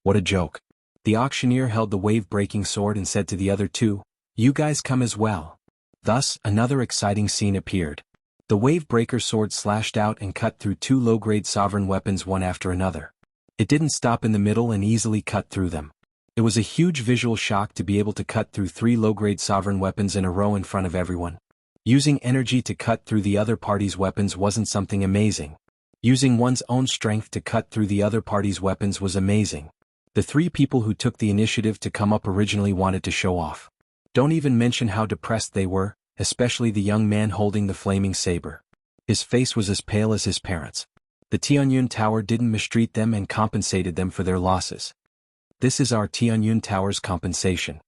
What a joke. The auctioneer held the wave-breaking sword and said to the other two, "You guys come as well." Thus, another exciting scene appeared. The wave-breaker sword slashed out and cut through two low-grade sovereign weapons one after another. It didn't stop in the middle and easily cut through them. It was a huge visual shock to be able to cut through three low-grade sovereign weapons in a row in front of everyone. Using energy to cut through the other party's weapons wasn't something amazing. Using one's own strength to cut through the other party's weapons was amazing. The three people who took the initiative to come up originally wanted to show off. Don't even mention how depressed they were, especially the young man holding the flaming saber. His face was as pale as his parents. The Tianyun Tower didn't mistreat them and compensated them for their losses. This is our Tianyun Tower's compensation.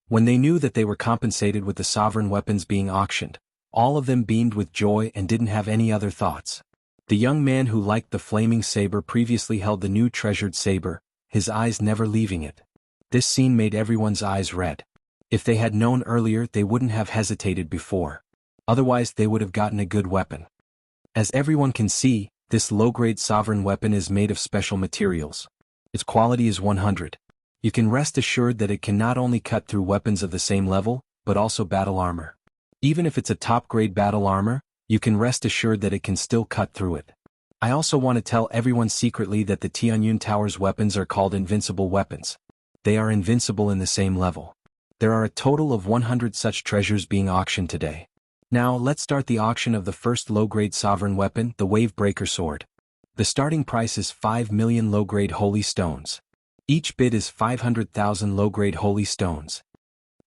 When they knew that they were compensated with the sovereign weapons being auctioned, all of them beamed with joy and didn't have any other thoughts. The young man who liked the flaming saber previously held the new treasured saber, his eyes never leaving it. This scene made everyone's eyes red. If they had known earlier, they wouldn't have hesitated before. Otherwise, they would have gotten a good weapon. As everyone can see, this low-grade sovereign weapon is made of special materials. Its quality is 100. You can rest assured that it can not only cut through weapons of the same level, but also battle armor. Even if it's a top-grade battle armor, you can rest assured that it can still cut through it. I also want to tell everyone secretly that the Tianyun Tower's weapons are called invincible weapons. They are invincible in the same level. There are a total of 100 such treasures being auctioned today. Now let's start the auction of the first low-grade sovereign weapon, the Wavebreaker Sword. The starting price is 5 million low-grade holy stones. Each bid is 500,000 low-grade holy stones.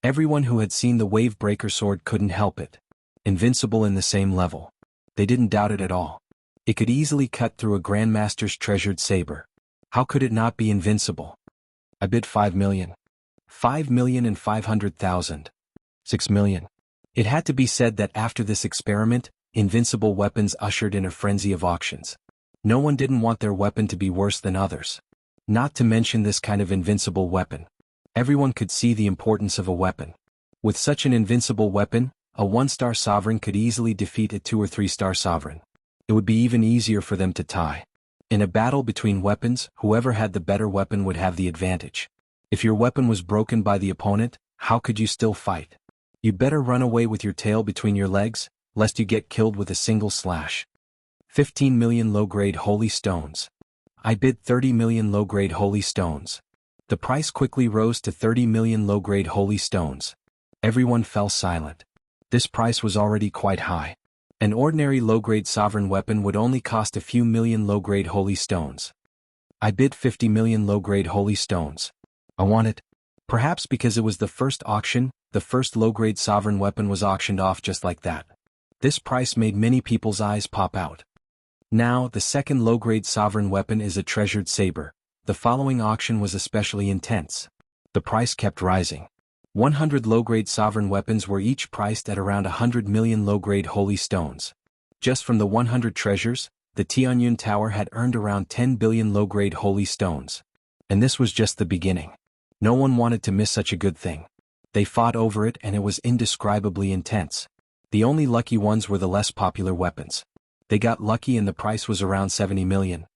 Everyone who had seen the Wavebreaker Sword couldn't help it. Invincible in the same level. They didn't doubt it at all. It could easily cut through a Grandmaster's treasured saber. How could it not be invincible? I bid 5 million. 5,500,000. 6 million. It had to be said that after this experiment, invincible weapons ushered in a frenzy of auctions. No one didn't want their weapon to be worse than others. Not to mention this kind of invincible weapon. Everyone could see the importance of a weapon. With such an invincible weapon, a 1-star sovereign could easily defeat a 2- or 3-star sovereign. It would be even easier for them to tie. In a battle between weapons, whoever had the better weapon would have the advantage. If your weapon was broken by the opponent, how could you still fight? You'd better run away with your tail between your legs, lest you get killed with a single slash. 15 million low-grade holy stones. I bid 30 million low-grade holy stones. The price quickly rose to 30 million low-grade holy stones. Everyone fell silent. This price was already quite high. An ordinary low-grade sovereign weapon would only cost a few million low-grade holy stones. I bid 50 million low-grade holy stones. I want it. Perhaps because it was the first auction, the first low-grade sovereign weapon was auctioned off just like that. This price made many people's eyes pop out. Now, the second low-grade sovereign weapon is a treasured saber. The following auction was especially intense. The price kept rising. 100 low-grade sovereign weapons were each priced at around 100 million low-grade holy stones. Just from the 100 treasures, the Tianyun Tower had earned around 10 billion low-grade holy stones. And this was just the beginning. No one wanted to miss such a good thing. They fought over it and it was indescribably intense. The only lucky ones were the less popular weapons. They got lucky and the price was around 70 million.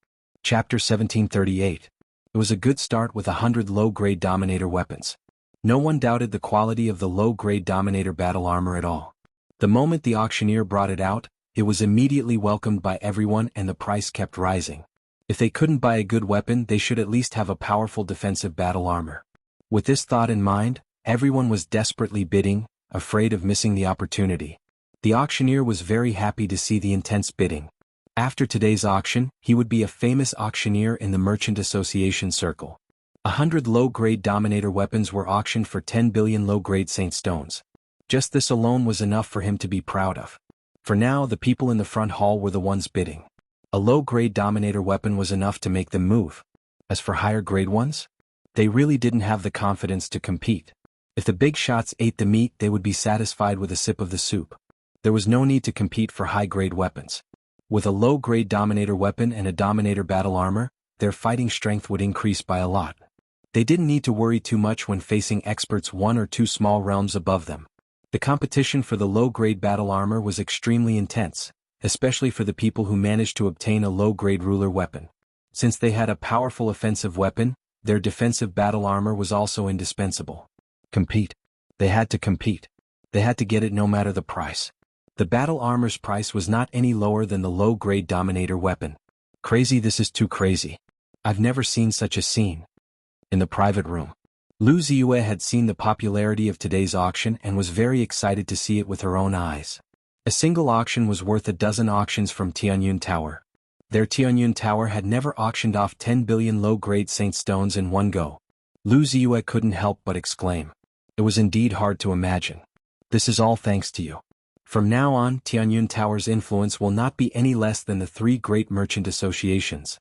Chapter 1738. It was a good start with 100 low-grade Dominator weapons. No one doubted the quality of the low-grade Dominator battle armor at all. The moment the auctioneer brought it out, it was immediately welcomed by everyone and the price kept rising. If they couldn't buy a good weapon, they should at least have a powerful defensive battle armor. With this thought in mind, everyone was desperately bidding, afraid of missing the opportunity. The auctioneer was very happy to see the intense bidding. After today's auction, he would be a famous auctioneer in the Merchant Association circle. 100 low-grade Dominator weapons were auctioned for 10 billion low-grade Saint stones. Just this alone was enough for him to be proud of. For now, the people in the front hall were the ones bidding. A low-grade Dominator weapon was enough to make them move. As for higher-grade ones, they really didn't have the confidence to compete. If the big shots ate the meat, they would be satisfied with a sip of the soup. There was no need to compete for high-grade weapons. With a low-grade Dominator weapon and a Dominator battle armor, their fighting strength would increase by a lot. They didn't need to worry too much when facing experts 1 or 2 small realms above them. The competition for the low-grade battle armor was extremely intense, especially for the people who managed to obtain a low-grade ruler weapon. Since they had a powerful offensive weapon, their defensive battle armor was also indispensable. Compete. They had to compete. They had to get it no matter the price. The battle armor's price was not any lower than the low-grade Dominator weapon. Crazy, this is too crazy. I've never seen such a scene. In the private room, Lu Ziyue had seen the popularity of today's auction and was very excited to see it with her own eyes. A single auction was worth a dozen auctions from Tianyun Tower. Their Tianyun Tower had never auctioned off 10 billion low-grade Saint stones in one go. Lu Ziyue couldn't help but exclaim. It was indeed hard to imagine. This is all thanks to you. From now on, Tianyun Tower's influence will not be any less than the three great merchant associations.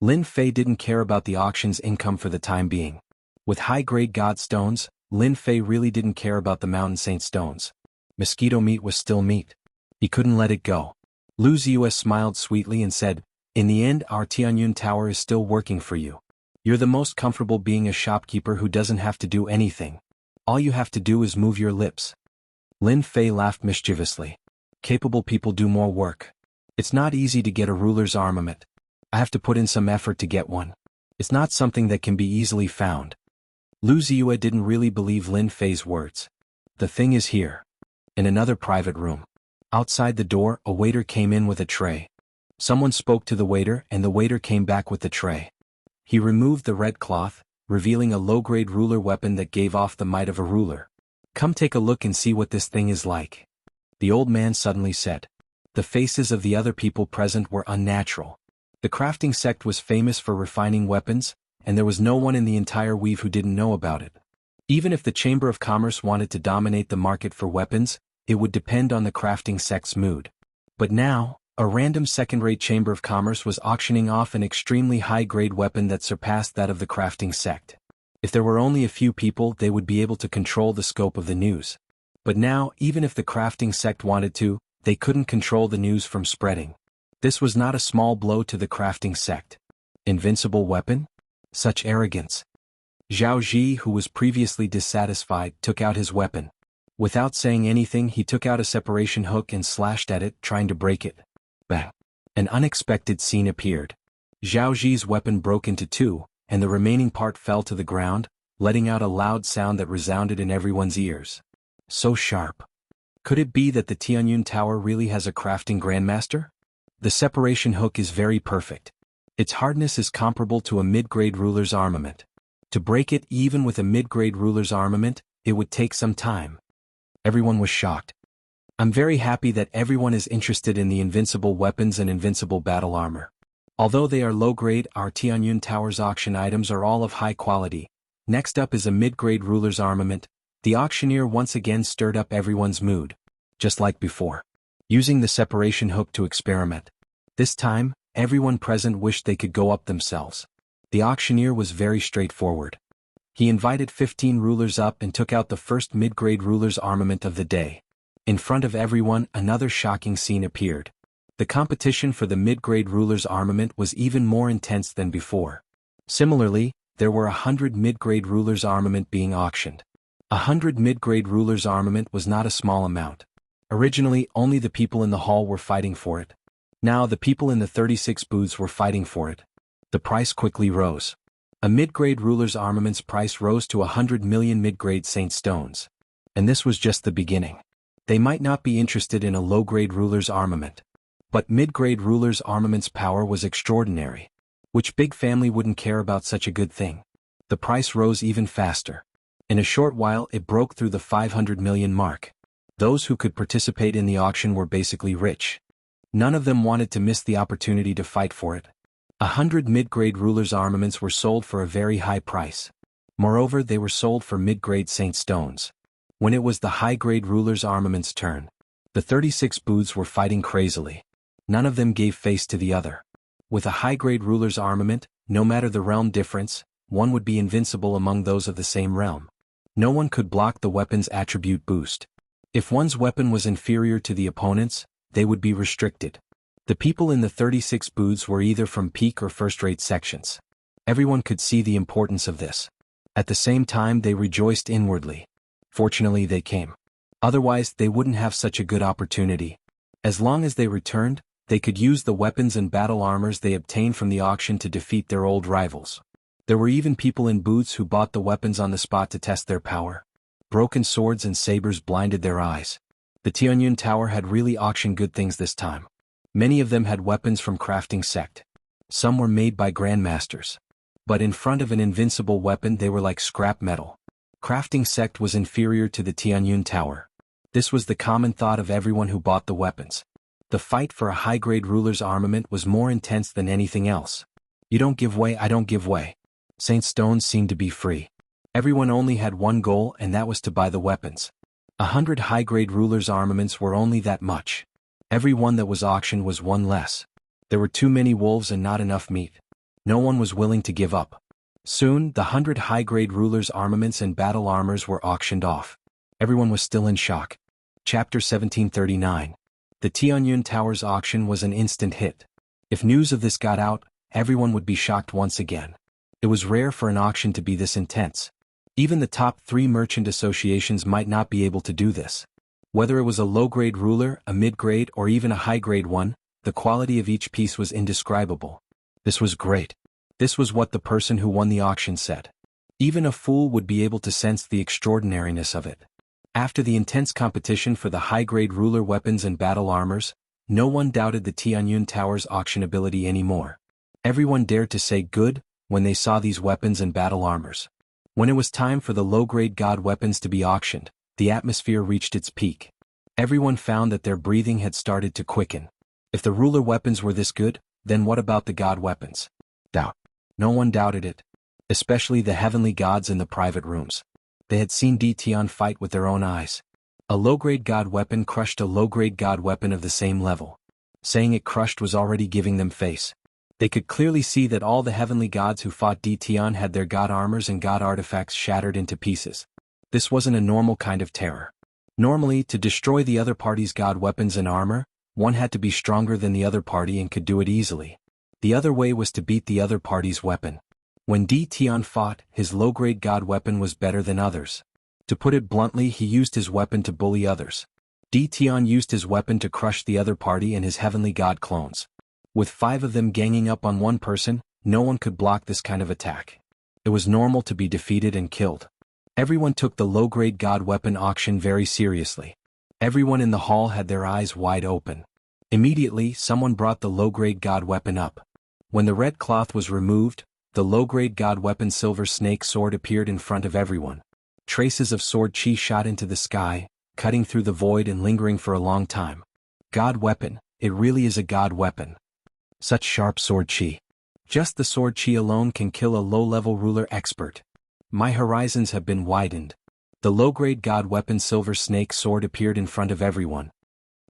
Lin Fei didn't care about the auction's income for the time being. With high-grade god stones, Lin Fei really didn't care about the mountain saint stones. Mosquito meat was still meat. He couldn't let it go. Lu Ziyue smiled sweetly and said, "In the end, our Tianyun Tower is still working for you. You're the most comfortable being a shopkeeper who doesn't have to do anything. All you have to do is move your lips." Lin Fei laughed mischievously. "Capable people do more work. It's not easy to get a ruler's armament. I have to put in some effort to get one. It's not something that can be easily found." Lu Ziyue didn't really believe Lin Fei's words. "The thing is here." In another private room. Outside the door, a waiter came in with a tray. Someone spoke to the waiter and the waiter came back with the tray. He removed the red cloth, revealing a low-grade ruler weapon that gave off the might of a ruler. "Come take a look and see what this thing is like," the old man suddenly said. The faces of the other people present were unnatural. The crafting sect was famous for refining weapons, and there was no one in the entire weave who didn't know about it. Even if the Chamber of Commerce wanted to dominate the market for weapons, it would depend on the crafting sect's mood. But now, a random second-rate Chamber of Commerce was auctioning off an extremely high-grade weapon that surpassed that of the crafting sect. If there were only a few people, they would be able to control the scope of the news. But now, even if the crafting sect wanted to, they couldn't control the news from spreading. This was not a small blow to the crafting sect. Invincible weapon? Such arrogance. Zhao Ji, who was previously dissatisfied, took out his weapon. Without saying anything, he took out a separation hook and slashed at it, trying to break it. Bang! An unexpected scene appeared. Zhao Ji's weapon broke into two, and the remaining part fell to the ground, letting out a loud sound that resounded in everyone's ears. So sharp. Could it be that the Tianyun Tower really has a crafting grandmaster? The separation hook is very perfect. Its hardness is comparable to a mid-grade ruler's armament. To break it even with a mid-grade ruler's armament, it would take some time. Everyone was shocked. I'm very happy that everyone is interested in the invincible weapons and invincible battle armor. Although they are low-grade, our Tianyun Tower's auction items are all of high quality. Next up is a mid-grade ruler's armament. The auctioneer once again stirred up everyone's mood. Just like before. Using the separation hook to experiment. This time, everyone present wished they could go up themselves. The auctioneer was very straightforward. He invited 15 rulers up and took out the first mid-grade ruler's armament of the day. In front of everyone, another shocking scene appeared. The competition for the mid-grade ruler's armament was even more intense than before. Similarly, there were 100 mid-grade ruler's armament being auctioned. 100 mid-grade ruler's armament was not a small amount. Originally, only the people in the hall were fighting for it. Now the people in the 36 booths were fighting for it. The price quickly rose. A mid-grade ruler's armament's price rose to 100 million mid-grade saint stones. And this was just the beginning. They might not be interested in a low-grade ruler's armament. But mid-grade ruler's armament's power was extraordinary. Which big family wouldn't care about such a good thing? The price rose even faster. In a short while it broke through the 500 million mark. Those who could participate in the auction were basically rich. None of them wanted to miss the opportunity to fight for it. 100 mid-grade ruler's armaments were sold for a very high price. Moreover, they were sold for mid-grade saint stones. When it was the high-grade ruler's armament's turn, the 36 booths were fighting crazily. None of them gave face to the other. With a high-grade ruler's armament, no matter the realm difference, one would be invincible among those of the same realm. No one could block the weapon's attribute boost. If one's weapon was inferior to the opponent's, they would be restricted. The people in the 36 booths were either from peak or first-rate sections. Everyone could see the importance of this. At the same time, they rejoiced inwardly. Fortunately, they came. Otherwise, they wouldn't have such a good opportunity. As long as they returned, they could use the weapons and battle armors they obtained from the auction to defeat their old rivals. There were even people in booths who bought the weapons on the spot to test their power. Broken swords and sabers blinded their eyes. The Tianyun Tower had really auctioned good things this time. Many of them had weapons from crafting sect. Some were made by grandmasters. But in front of an invincible weapon they were like scrap metal. Crafting sect was inferior to the Tianyun Tower. This was the common thought of everyone who bought the weapons. The fight for a high-grade ruler's armament was more intense than anything else. You don't give way, I don't give way. Saint Stones seemed to be free. Everyone only had one goal, and that was to buy the weapons. 100 high-grade rulers' armaments were only that much. Every one that was auctioned was one less. There were too many wolves and not enough meat. No one was willing to give up. Soon, the 100 high-grade rulers' armaments and battle armors were auctioned off. Everyone was still in shock. Chapter 1739. The Tianyun Towers auction was an instant hit. If news of this got out, everyone would be shocked once again. It was rare for an auction to be this intense. Even the top 3 merchant associations might not be able to do this. Whether it was a low-grade ruler, a mid-grade, or even a high-grade one, the quality of each piece was indescribable. This was great. This was what the person who won the auction said. Even a fool would be able to sense the extraordinariness of it. After the intense competition for the high-grade ruler weapons and battle armors, no one doubted the Tianyun Tower's auctionability anymore. Everyone dared to say good when they saw these weapons and battle armors. When it was time for the low-grade god weapons to be auctioned, the atmosphere reached its peak. Everyone found that their breathing had started to quicken. If the ruler weapons were this good, then what about the god weapons? Doubt. No one doubted it. Especially the heavenly gods in the private rooms. They had seen Tian fight with their own eyes. A low-grade god weapon crushed a low-grade god weapon of the same level. Saying it crushed was already giving them face. They could clearly see that all the heavenly gods who fought Tian had their god armors and god artifacts shattered into pieces. This wasn't a normal kind of terror. Normally, to destroy the other party's god weapons and armor, one had to be stronger than the other party and could do it easily. The other way was to beat the other party's weapon. When Tian fought, his low-grade god weapon was better than others. To put it bluntly, he used his weapon to bully others. Tian used his weapon to crush the other party and his heavenly god clones. With 5 of them ganging up on one person, no one could block this kind of attack. It was normal to be defeated and killed. Everyone took the low-grade god weapon auction very seriously. Everyone in the hall had their eyes wide open. Immediately, someone brought the low-grade god weapon up. When the red cloth was removed, the low-grade god weapon silver snake sword appeared in front of everyone. Traces of sword chi shot into the sky, cutting through the void and lingering for a long time. God weapon, it really is a god weapon. Such sharp sword chi. Just the sword chi alone can kill a low-level ruler expert. My horizons have been widened. The low-grade god weapon silver snake sword appeared in front of everyone.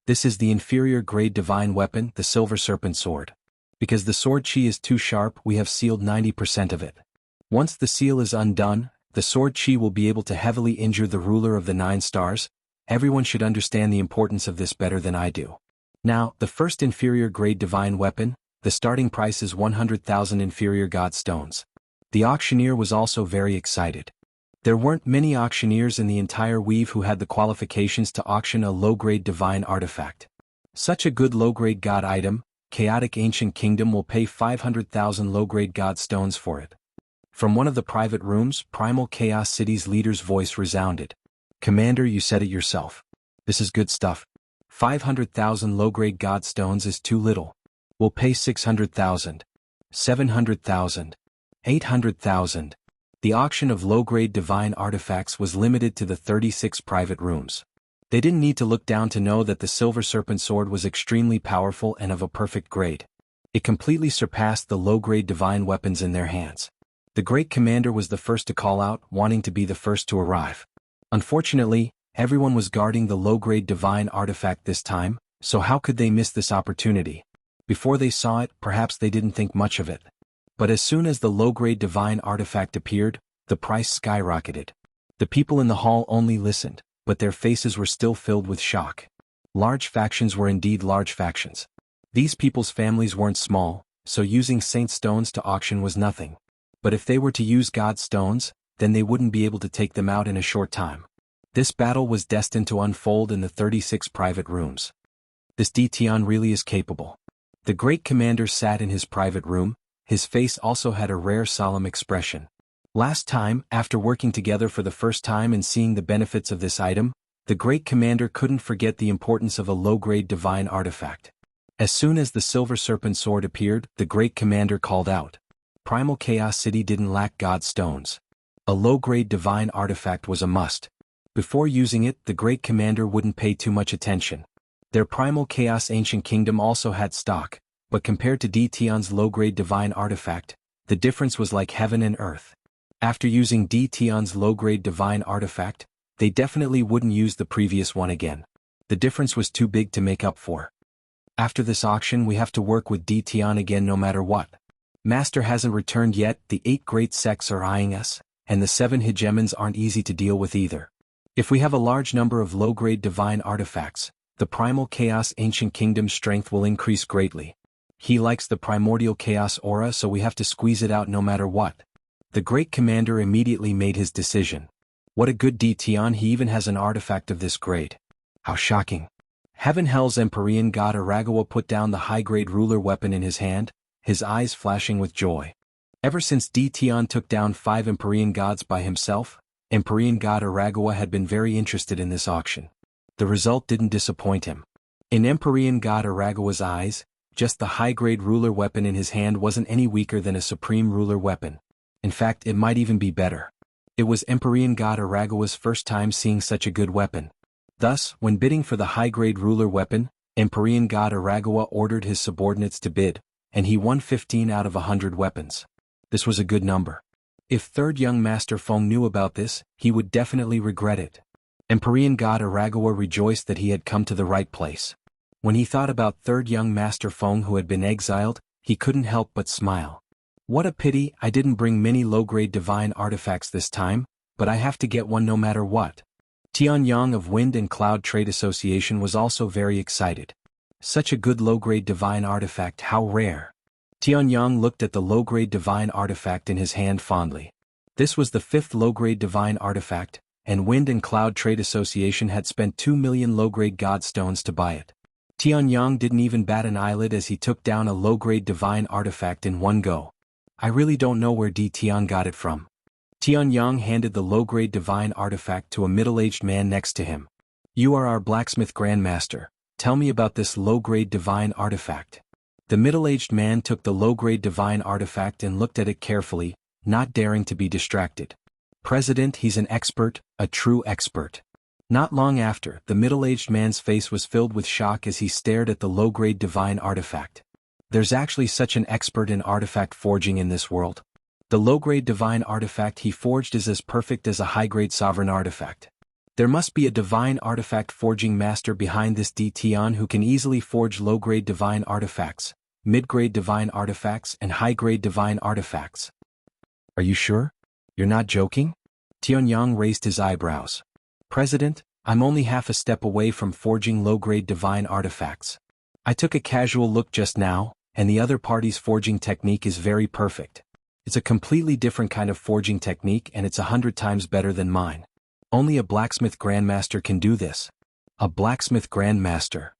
This is the inferior grade divine weapon, the silver serpent sword. Because the sword chi is too sharp, we have sealed 90% of it. Once the seal is undone, the sword chi will be able to heavily injure the ruler of the 9 stars. Everyone should understand the importance of this better than I do. Now, the first inferior grade divine weapon, the starting price is 100,000 inferior god stones. The auctioneer was also very excited. There weren't many auctioneers in the entire weave who had the qualifications to auction a low-grade divine artifact. Such a good low-grade god item, Chaotic Ancient Kingdom will pay 500,000 low-grade god stones for it. From one of the private rooms, Primal Chaos City's leader's voice resounded. Commander, you said it yourself. This is good stuff. 500,000 low-grade god stones is too little. We'll pay 600,000. 700,000. 800,000. The auction of low-grade divine artifacts was limited to the 36 private rooms. They didn't need to look down to know that the Silver Serpent Sword was extremely powerful and of a perfect grade. It completely surpassed the low-grade divine weapons in their hands. The Great Commander was the first to call out, wanting to be the first to arrive. Unfortunately, everyone was guarding the low-grade divine artifact this time, so how could they miss this opportunity? Before they saw it, perhaps they didn't think much of it. But as soon as the low-grade divine artifact appeared, the price skyrocketed. The people in the hall only listened, but their faces were still filled with shock. Large factions were indeed large factions. These people's families weren't small, so using saint stones to auction was nothing. But if they were to use god stones, then they wouldn't be able to take them out in a short time. This battle was destined to unfold in the 36 private rooms. This Tian really is capable. The Great Commander sat in his private room. His face also had a rare solemn expression. Last time, after working together for the first time and seeing the benefits of this item, the Great Commander couldn't forget the importance of a low-grade divine artifact. As soon as the Silver Serpent Sword appeared, the Great Commander called out. Primal Chaos City didn't lack god stones. A low-grade divine artifact was a must. Before using it, the Great Commander wouldn't pay too much attention. Their Primal Chaos Ancient Kingdom also had stock, but compared to Tian's low-grade divine artifact, the difference was like heaven and earth. After using Tian's low-grade divine artifact, They definitely wouldn't use the previous one again. The difference was too big to make up for. After this auction we have to work with Tion again no matter what. Master hasn't returned yet, the 8 great sects are eyeing us, and the 7 hegemons aren't easy to deal with either. If we have a large number of low-grade divine artifacts, the primal chaos ancient kingdom's strength will increase greatly. He likes the primordial chaos aura, so we have to squeeze it out no matter what. The great commander immediately made his decision. What a good Tion, he even has an artifact of this grade. How shocking. Heaven Hell's Empyrean god Aragawa put down the high-grade ruler weapon in his hand, his eyes flashing with joy. Ever since Tion took down 5 Empyrean gods by himself, Empyrean god Aragawa had been very interested in this auction. The result didn't disappoint him. In Empyrean god Aragawa's eyes, just the high-grade ruler weapon in his hand wasn't any weaker than a supreme ruler weapon. In fact, it might even be better. It was Empyrean god Aragawa's first time seeing such a good weapon. Thus, when bidding for the high-grade ruler weapon, Empyrean god Aragawa ordered his subordinates to bid, and he won 15 out of 100 weapons. This was a good number. If third young Master Feng knew about this, he would definitely regret it. Empyrean god Aragawa rejoiced that he had come to the right place. When he thought about third young Master Feng who had been exiled, he couldn't help but smile. What a pity I didn't bring many low-grade divine artifacts this time, but I have to get one no matter what. Tianyang of Wind and Cloud Trade Association was also very excited. Such a good low-grade divine artifact, how rare. Tianyang looked at the low-grade divine artifact in his hand fondly. This was the 5th low-grade divine artifact, and Wind and Cloud Trade Association had spent 2 million low-grade godstones to buy it. Tianyang didn't even bat an eyelid as he took down a low-grade divine artifact in one go. I really don't know where Tian got it from. Tianyang handed the low-grade divine artifact to a middle-aged man next to him. You are our blacksmith grandmaster. Tell me about this low-grade divine artifact. The middle-aged man took the low-grade divine artifact and looked at it carefully, not daring to be distracted. President, he's an expert, a true expert. Not long after, the middle-aged man's face was filled with shock as he stared at the low-grade divine artifact. There's actually such an expert in artifact forging in this world. The low-grade divine artifact he forged is as perfect as a high-grade sovereign artifact. There must be a divine artifact forging master behind this Tian who can easily forge low-grade divine artifacts, mid-grade divine artifacts, and high-grade divine artifacts. Are you sure? You're not joking? Tianyang raised his eyebrows. President, I'm only half a step away from forging low-grade divine artifacts. I took a casual look just now, and the other party's forging technique is very perfect. It's a completely different kind of forging technique and it's 100 times better than mine. Only a blacksmith grandmaster can do this. A blacksmith grandmaster.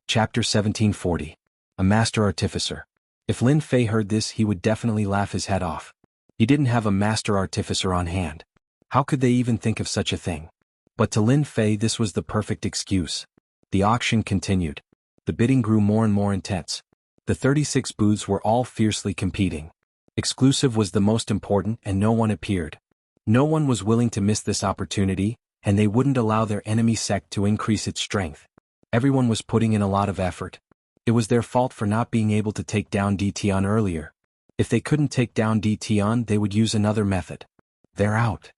Chapter 1740. A master artificer. If Lin Fei heard this, he would definitely laugh his head off. He didn't have a master artificer on hand. How could they even think of such a thing? But to Lin Fei this was the perfect excuse. The auction continued. The bidding grew more and more intense. The 36 booths were all fiercely competing. Exclusive was the most important and no one appeared. No one was willing to miss this opportunity, and they wouldn't allow their enemy sect to increase its strength. Everyone was putting in a lot of effort. It was their fault for not being able to take down Tion earlier. If they couldn't take down Tion, they would use another method. They're out.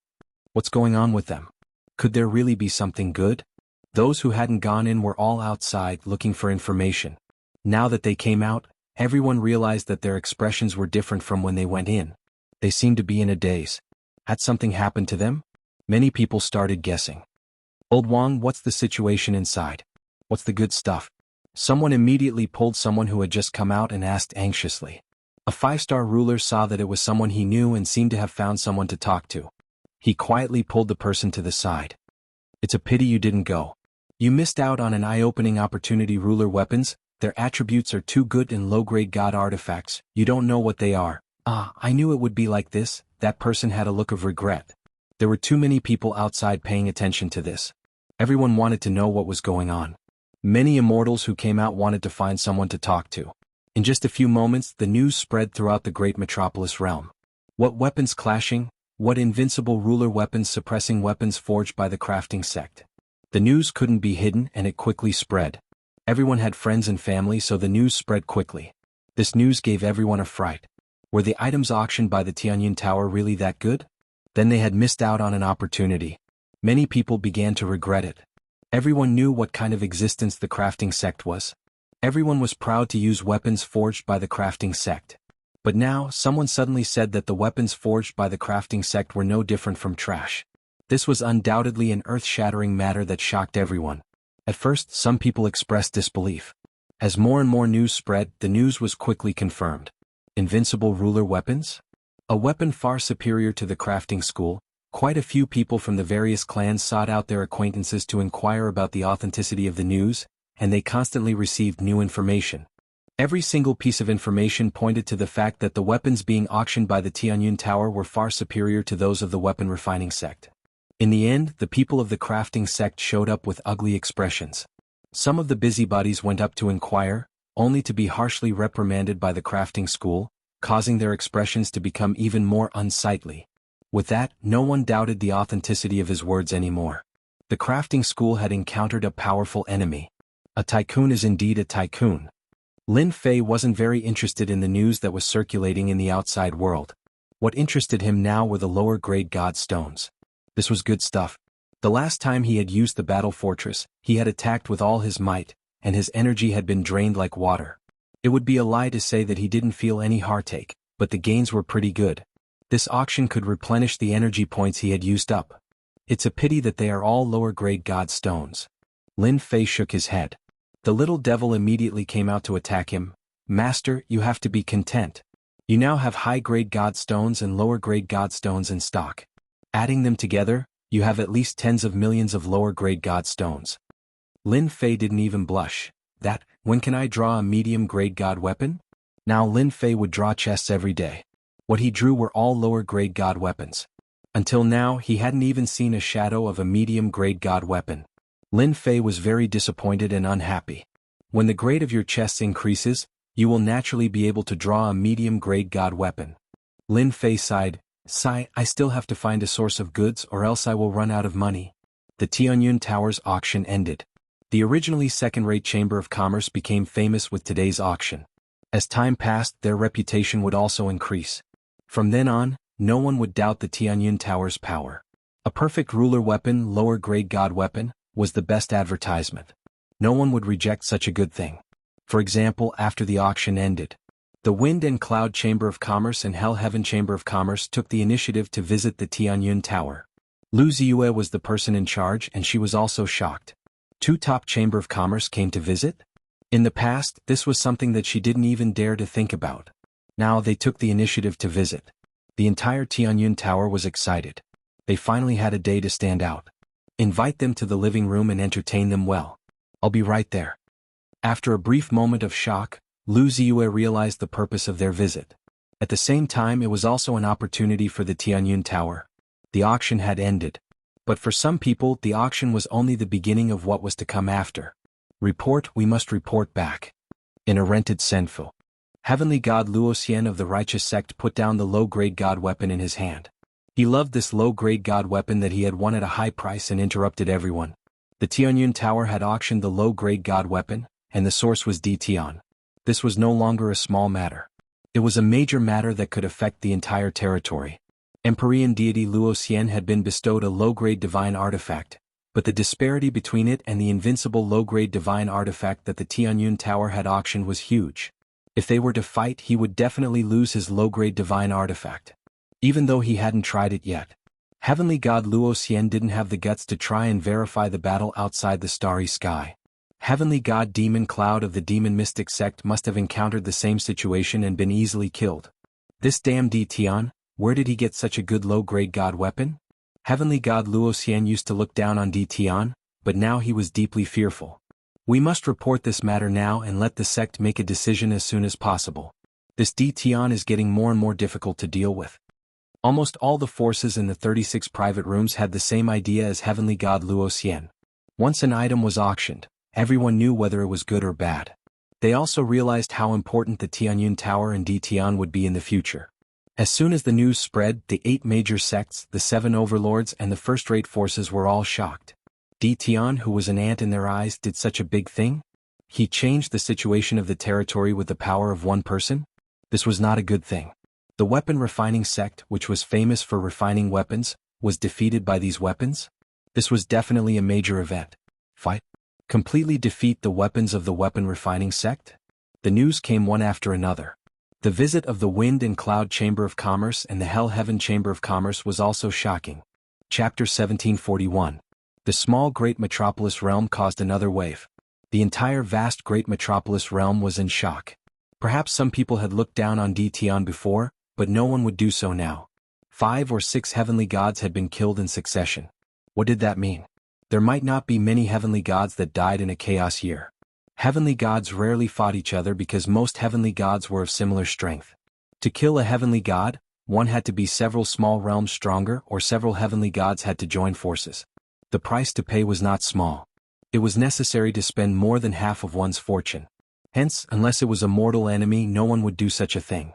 What's going on with them? Could there really be something good? Those who hadn't gone in were all outside looking for information. Now that they came out, everyone realized that their expressions were different from when they went in. They seemed to be in a daze. Had something happened to them? Many people started guessing. Old Wang, what's the situation inside? What's the good stuff? Someone immediately pulled someone who had just come out and asked anxiously. A 5-star ruler saw that it was someone he knew and seemed to have found someone to talk to. He quietly pulled the person to the side. It's a pity you didn't go. You missed out on an eye-opening opportunity. Ruler weapons, their attributes are too good in low-grade god artifacts, you don't know what they are. Ah, I knew it would be like this. That person had a look of regret. There were too many people outside paying attention to this. Everyone wanted to know what was going on. Many immortals who came out wanted to find someone to talk to. In just a few moments, the news spread throughout the great metropolis realm. What weapons clashing? What invincible ruler weapons suppressing weapons forged by the crafting sect? The news couldn't be hidden and it quickly spread. Everyone had friends and family, so the news spread quickly. This news gave everyone a fright. Were the items auctioned by the Tianyin Tower really that good? Then they had missed out on an opportunity. Many people began to regret it. Everyone knew what kind of existence the crafting sect was. Everyone was proud to use weapons forged by the crafting sect. But now, someone suddenly said that the weapons forged by the crafting sect were no different from trash. This was undoubtedly an earth-shattering matter that shocked everyone. At first, some people expressed disbelief. As more and more news spread, the news was quickly confirmed. Invincible ruler weapons? A weapon far superior to the crafting school. Quite a few people from the various clans sought out their acquaintances to inquire about the authenticity of the news, and they constantly received new information. Every single piece of information pointed to the fact that the weapons being auctioned by the Tianyun Tower were far superior to those of the weapon refining sect. In the end, the people of the crafting sect showed up with ugly expressions. Some of the busybodies went up to inquire, only to be harshly reprimanded by the crafting school, causing their expressions to become even more unsightly. With that, no one doubted the authenticity of his words anymore. The crafting school had encountered a powerful enemy. A tycoon is indeed a tycoon. Lin Fei wasn't very interested in the news that was circulating in the outside world. What interested him now were the lower-grade god stones. This was good stuff. The last time he had used the battle fortress, he had attacked with all his might, and his energy had been drained like water. It would be a lie to say that he didn't feel any heartache, but the gains were pretty good. This auction could replenish the energy points he had used up. It's a pity that they are all lower-grade god stones. Lin Fei shook his head. The little devil immediately came out to attack him. Master, you have to be content. You now have high-grade god stones and lower-grade god stones in stock. Adding them together, you have at least tens of millions of lower-grade god stones. Lin Fei didn't even blush. When can I draw a medium-grade god weapon? Now Lin Fei would draw chests every day. What he drew were all lower-grade god weapons. Until now, he hadn't even seen a shadow of a medium-grade god weapon. Lin Fei was very disappointed and unhappy. When the grade of your chests increases, you will naturally be able to draw a medium-grade god weapon. Lin Fei sighed. I still have to find a source of goods or else I will run out of money. The Tianyun Tower's auction ended. The originally second-rate Chamber of Commerce became famous with today's auction. As time passed, their reputation would also increase. From then on, no one would doubt the Tianyun Tower's power. A perfect ruler weapon, lower-grade god weapon, was the best advertisement. No one would reject such a good thing. For example, after the auction ended, the Wind and Cloud Chamber of Commerce and Hell Heaven Chamber of Commerce took the initiative to visit the Tianyun Tower. Lu Ziyue was the person in charge and she was also shocked. 2 top Chamber of Commerce came to visit? In the past, this was something that she didn't even dare to think about. Now they took the initiative to visit. The entire Tianyun Tower was excited. They finally had a day to stand out. Invite them to the living room and entertain them well. I'll be right there. After a brief moment of shock, Lu Ziyue realized the purpose of their visit. At the same time, it was also an opportunity for the Tianyun Tower. The auction had ended. But for some people, the auction was only the beginning of what was to come after. We must report back. In a rented senfu. Heavenly God Luoxian of the righteous sect put down the low-grade god weapon in his hand. He loved this low-grade god weapon that he had won at a high price and interrupted everyone. The Tianyun Tower had auctioned the low-grade god weapon, and the source was Dtian. This was no longer a small matter. It was a major matter that could affect the entire territory. Empyrean deity Luoxian had been bestowed a low-grade divine artifact, but the disparity between it and the invincible low-grade divine artifact that the Tianyun Tower had auctioned was huge. If they were to fight, he would definitely lose his low-grade divine artifact. Even though he hadn't tried it yet. Heavenly God Luoxian didn't have the guts to try and verify the battle outside the starry sky. Heavenly God Demon Cloud of the Demon Mystic sect must have encountered the same situation and been easily killed. This damn Dtian, where did he get such a good low-grade god weapon? Heavenly God Luoxian used to look down on Dtian, but now he was deeply fearful. We must report this matter now and let the sect make a decision as soon as possible. This Dtian is getting more and more difficult to deal with. Almost all the forces in the 36 private rooms had the same idea as Heavenly God Luoxian. Once an item was auctioned, everyone knew whether it was good or bad. They also realized how important the Tianyun Tower and Dtian would be in the future. As soon as the news spread, the 8 major sects, the 7 overlords and the first-rate forces were all shocked. Dtian, who was an ant in their eyes, did such a big thing? He changed the situation of the territory with the power of one person? This was not a good thing. The weapon refining sect, which was famous for refining weapons, was defeated by these weapons? This was definitely a major event. Fight? Completely defeat the weapons of the weapon refining sect? The news came one after another. The visit of the Wind and Cloud Chamber of Commerce and the Hell Heaven Chamber of Commerce was also shocking. Chapter 1741. The small Great Metropolis realm caused another wave. The entire vast Great Metropolis realm was in shock. Perhaps some people had looked down on Dtion before, but no one would do so now. 5 or 6 heavenly gods had been killed in succession. What did that mean? There might not be many heavenly gods that died in a chaos year. Heavenly gods rarely fought each other because most heavenly gods were of similar strength. To kill a heavenly god, one had to be several small realms stronger or several heavenly gods had to join forces. The price to pay was not small. It was necessary to spend more than half of one's fortune. Hence, unless it was a mortal enemy, no one would do such a thing.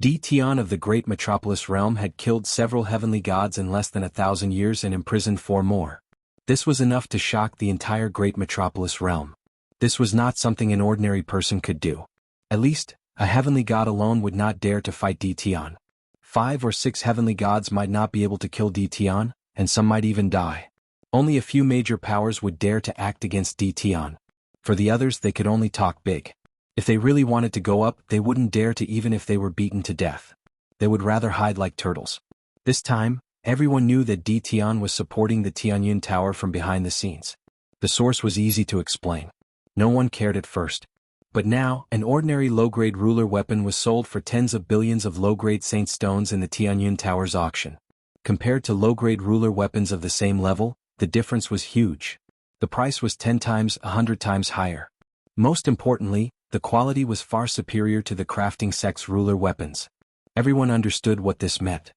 Dtion of the Great Metropolis realm had killed several heavenly gods in less than 1,000 years and imprisoned 4 more. This was enough to shock the entire Great Metropolis realm. This was not something an ordinary person could do. At least, a heavenly god alone would not dare to fight Dtion. 5 or 6 heavenly gods might not be able to kill Dtion, and some might even die. Only a few major powers would dare to act against Dtion. For the others, they could only talk big. If they really wanted to go up, they wouldn't dare to even if they were beaten to death. They would rather hide like turtles. This time, everyone knew that Dtion was supporting the Tianyun Tower from behind the scenes. The source was easy to explain. No one cared at first. But now, an ordinary low-grade ruler weapon was sold for tens of billions of low-grade saint stones in the Tianyun Tower's auction. Compared to low-grade ruler weapons of the same level, the difference was huge. The price was 10 times, 100 times higher. Most importantly, the quality was far superior to the crafting sect's ruler weapons. Everyone understood what this meant.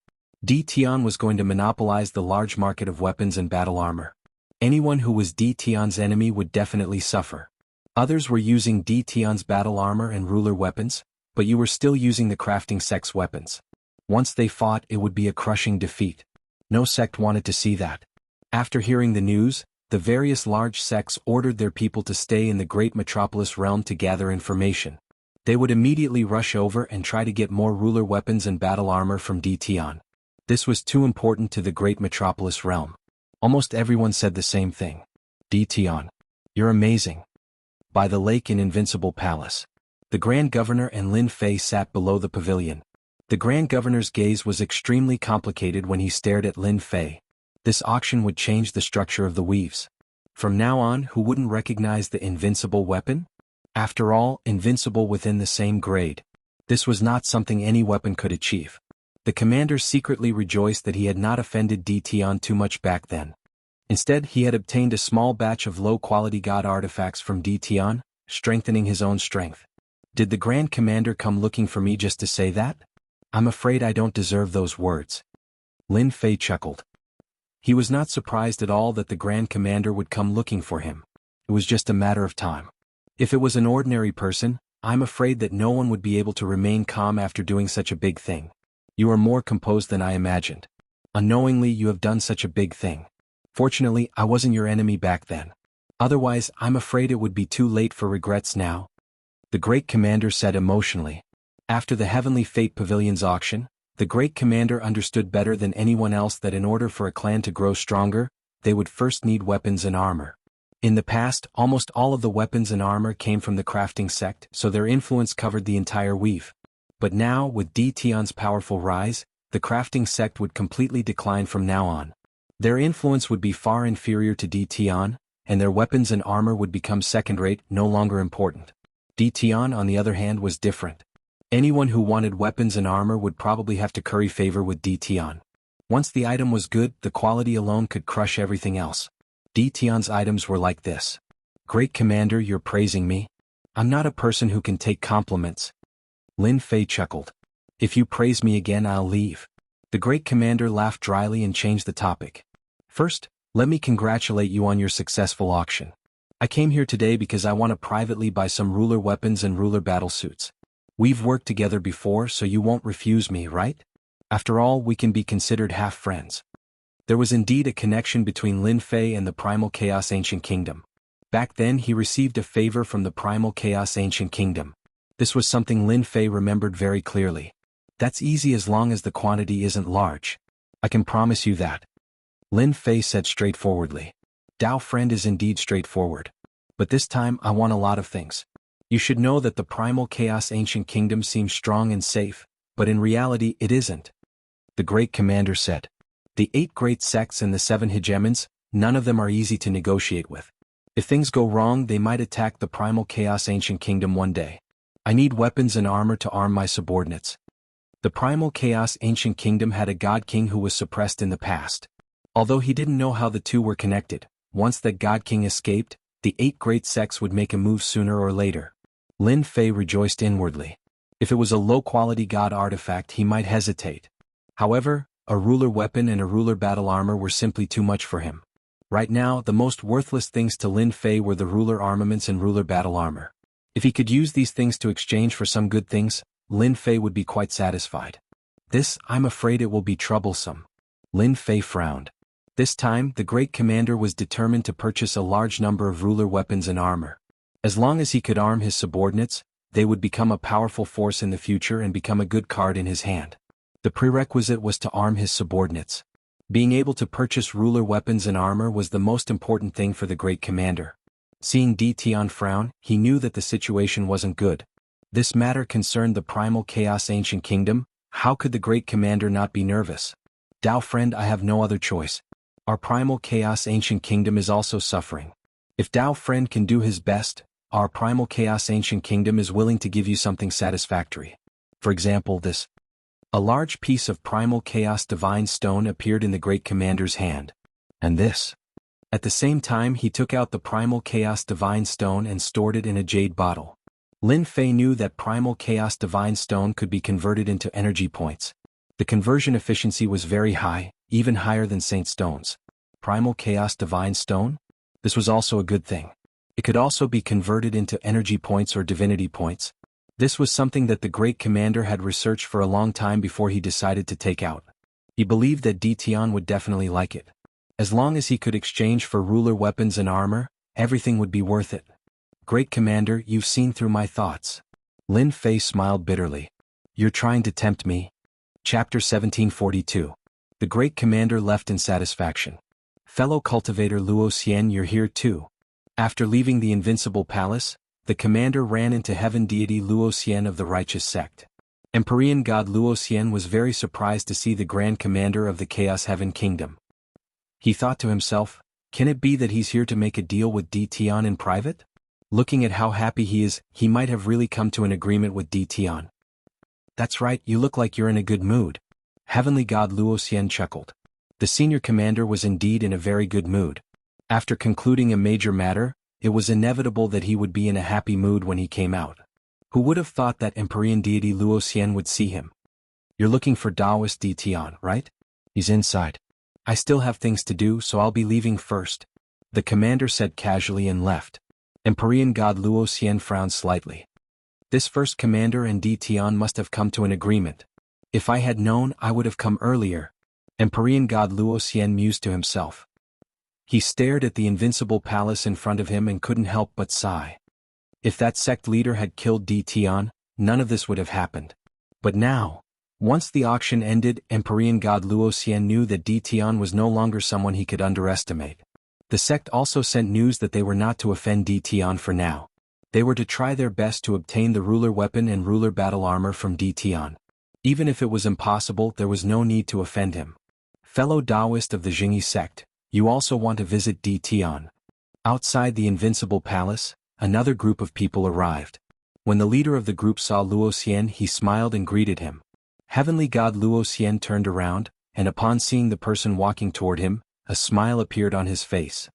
Dtion was going to monopolize the large market of weapons and battle armor. Anyone who was Dtion's enemy would definitely suffer. Others were using Dtion's battle armor and ruler weapons, but you were still using the crafting sect's weapons. Once they fought, it would be a crushing defeat. No sect wanted to see that. After hearing the news, the various large sects ordered their people to stay in the Great Metropolis realm to gather information. They would immediately rush over and try to get more ruler weapons and battle armor from Dtion. This was too important to the Great Metropolis realm. Almost everyone said the same thing. Dtion, you're amazing. By the lake in Invincible Palace. The Grand Governor and Lin Fei sat below the pavilion. The Grand Governor's gaze was extremely complicated when he stared at Lin Fei. This auction would change the structure of the weaves. From now on, who wouldn't recognize the invincible weapon? After all, invincible within the same grade. This was not something any weapon could achieve. The commander secretly rejoiced that he had not offended Dtion too much back then. Instead, he had obtained a small batch of low-quality god artifacts from Dtion, strengthening his own strength. Did the Grand Commander come looking for me just to say that? I'm afraid I don't deserve those words. Lin Fei chuckled. He was not surprised at all that the Grand Commander would come looking for him. It was just a matter of time. If it was an ordinary person, I'm afraid that no one would be able to remain calm after doing such a big thing. You are more composed than I imagined. Unknowingly, you have done such a big thing. Fortunately, I wasn't your enemy back then. Otherwise, I'm afraid it would be too late for regrets now. The Great Commander said emotionally. After the Heavenly Fate Pavilion's auction, the Great Commander understood better than anyone else that in order for a clan to grow stronger, they would first need weapons and armor. In the past, almost all of the weapons and armor came from the crafting sect, so their influence covered the entire weave. But now, with Dtion's powerful rise, the crafting sect would completely decline from now on. Their influence would be far inferior to Dtion, and their weapons and armor would become second-rate, no longer important. Dtion, on the other hand, was different. Anyone who wanted weapons and armor would probably have to curry favor with Dtion. Once the item was good, the quality alone could crush everything else. Dtion's items were like this. Great Commander, you're praising me? I'm not a person who can take compliments. Lin Fei chuckled. If you praise me again, I'll leave. The Great Commander laughed dryly and changed the topic. First, let me congratulate you on your successful auction. I came here today because I want to privately buy some ruler weapons and ruler battlesuits. We've worked together before, so you won't refuse me, right? After all, we can be considered half-friends. There was indeed a connection between Lin Fei and the Primal Chaos Ancient Kingdom. Back then he received a favor from the Primal Chaos Ancient Kingdom. This was something Lin Fei remembered very clearly. That's easy as long as the quantity isn't large. I can promise you that. Lin Fei said straightforwardly. Dao friend is indeed straightforward. But this time I want a lot of things. You should know that the primal chaos ancient kingdom seems strong and safe, but in reality it isn't. The great commander said. The 8 great sects and the 7 hegemons, none of them are easy to negotiate with. If things go wrong, they might attack the primal chaos ancient kingdom one day. I need weapons and armor to arm my subordinates. The primal chaos ancient kingdom had a god king who was suppressed in the past. Although he didn't know how the two were connected, once that god king escaped, the 8 great sects would make a move sooner or later. Lin Fei rejoiced inwardly. If it was a low-quality god artifact, he might hesitate. However, a ruler weapon and a ruler battle armor were simply too much for him. Right now, the most worthless things to Lin Fei were the ruler armaments and ruler battle armor. If he could use these things to exchange for some good things, Lin Fei would be quite satisfied. This, I'm afraid it will be troublesome. Lin Fei frowned. This time, the great commander was determined to purchase a large number of ruler weapons and armor. As long as he could arm his subordinates, they would become a powerful force in the future and become a good card in his hand. The prerequisite was to arm his subordinates. Being able to purchase ruler weapons and armor was the most important thing for the great commander. Seeing Di Tian frown, he knew that the situation wasn't good. This matter concerned the primal chaos ancient kingdom. How could the great commander not be nervous? Dao friend, I have no other choice. Our primal chaos ancient kingdom is also suffering. If Dao friend can do his best, our primal chaos ancient kingdom is willing to give you something satisfactory. For example, this. A large piece of primal chaos divine stone appeared in the great commander's hand. And this. At the same time, he took out the primal chaos divine stone and stored it in a jade bottle. Lin Fei knew that primal chaos divine stone could be converted into energy points. The conversion efficiency was very high, even higher than Saint Stone's. Primal chaos divine stone? This was also a good thing. It could also be converted into energy points or divinity points. This was something that the great commander had researched for a long time before he decided to take out. He believed that Di Tian would definitely like it. As long as he could exchange for ruler weapons and armor, everything would be worth it. Great commander, you've seen through my thoughts. Lin Fei smiled bitterly. You're trying to tempt me. Chapter 1742. The great commander left in satisfaction. Fellow cultivator Luo Xian, you're here too. After leaving the invincible palace, the commander ran into heaven deity Luo Xian of the righteous sect. Empyrean god Luo Xian was very surprised to see the grand commander of the Chaos Heaven Kingdom. He thought to himself, can it be that he's here to make a deal with Di Tian in private? Looking at how happy he is, he might have really come to an agreement with Di Tian. That's right, you look like you're in a good mood. Heavenly god Luo Xian chuckled. The senior commander was indeed in a very good mood. After concluding a major matter, it was inevitable that he would be in a happy mood when he came out. Who would have thought that Empyrean deity Luo Xian would see him? You're looking for Taoist Di Tian, right? He's inside. I still have things to do, so I'll be leaving first. The commander said casually and left. Empyrean god Luo Xian frowned slightly. This first commander and Di Tian must have come to an agreement. If I had known, I would have come earlier. Empyrean god Luo Xian mused to himself. He stared at the invincible palace in front of him and couldn't help but sigh. If that sect leader had killed Di Tian, none of this would have happened. But now, once the auction ended, Empyrean god Luo Xian knew that Di Tian was no longer someone he could underestimate. The sect also sent news that they were not to offend Di Tian for now. They were to try their best to obtain the ruler weapon and ruler battle armor from Di Tian. Even if it was impossible, there was no need to offend him. Fellow Taoist of the Jingyi sect, you also want to visit Di Tian. Outside the invincible palace, another group of people arrived. When the leader of the group saw Luo Xian, he smiled and greeted him. Heavenly god Luo Xian turned around, and upon seeing the person walking toward him, a smile appeared on his face.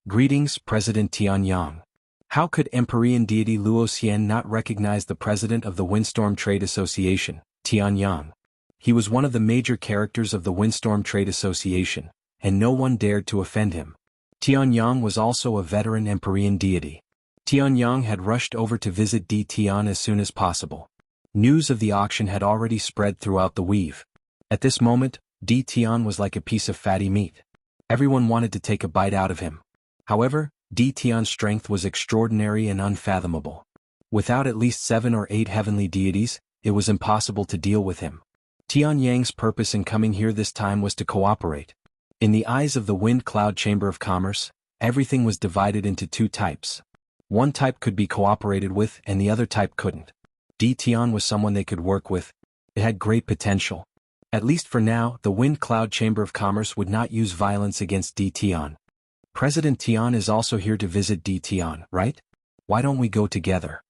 Greetings, President Tianyang. How could Empyrean deity Luo Xian not recognize the president of the Windstorm Trade Association, Tianyang? He was one of the major characters of the Windstorm Trade Association, and no one dared to offend him. Tianyang was also a veteran Empyrean deity. Tianyang had rushed over to visit Di Tian as soon as possible. News of the auction had already spread throughout the weave. At this moment, Di Tian was like a piece of fatty meat. Everyone wanted to take a bite out of him. However, Di Tian's strength was extraordinary and unfathomable. Without at least 7 or 8 heavenly deities, it was impossible to deal with him. Tianyang's purpose in coming here this time was to cooperate. In the eyes of the Wind Cloud Chamber of Commerce, everything was divided into two types. One type could be cooperated with and the other type couldn't. Tian was someone they could work with. It had great potential. At least for now, the Wind Cloud Chamber of Commerce would not use violence against Tian. President Tian is also here to visit Tian, right? Why don't we go together?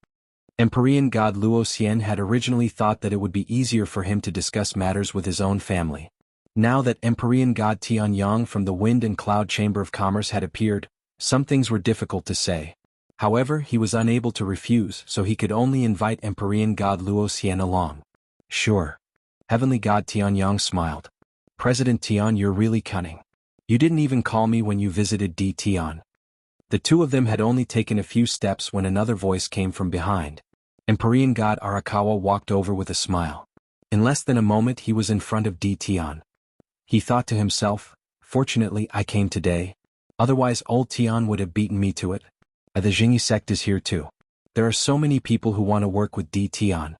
Empyrean god Luo Xian had originally thought that it would be easier for him to discuss matters with his own family. Now that Empyrean god Tian Yang from the Wind and Cloud Chamber of Commerce had appeared, some things were difficult to say. However, he was unable to refuse, so he could only invite Empyrean god Luo Xian along. Sure. Heavenly god Tian Yang smiled. President Tian, you're really cunning. You didn't even call me when you visited Tian. The two of them had only taken a few steps when another voice came from behind. Empyrean god Arakawa walked over with a smile. In less than a moment he was in front of Tian. He thought to himself, fortunately I came today. Otherwise old Tian would have beaten me to it. The Jingyi sect is here too. There are so many people who want to work with Tian.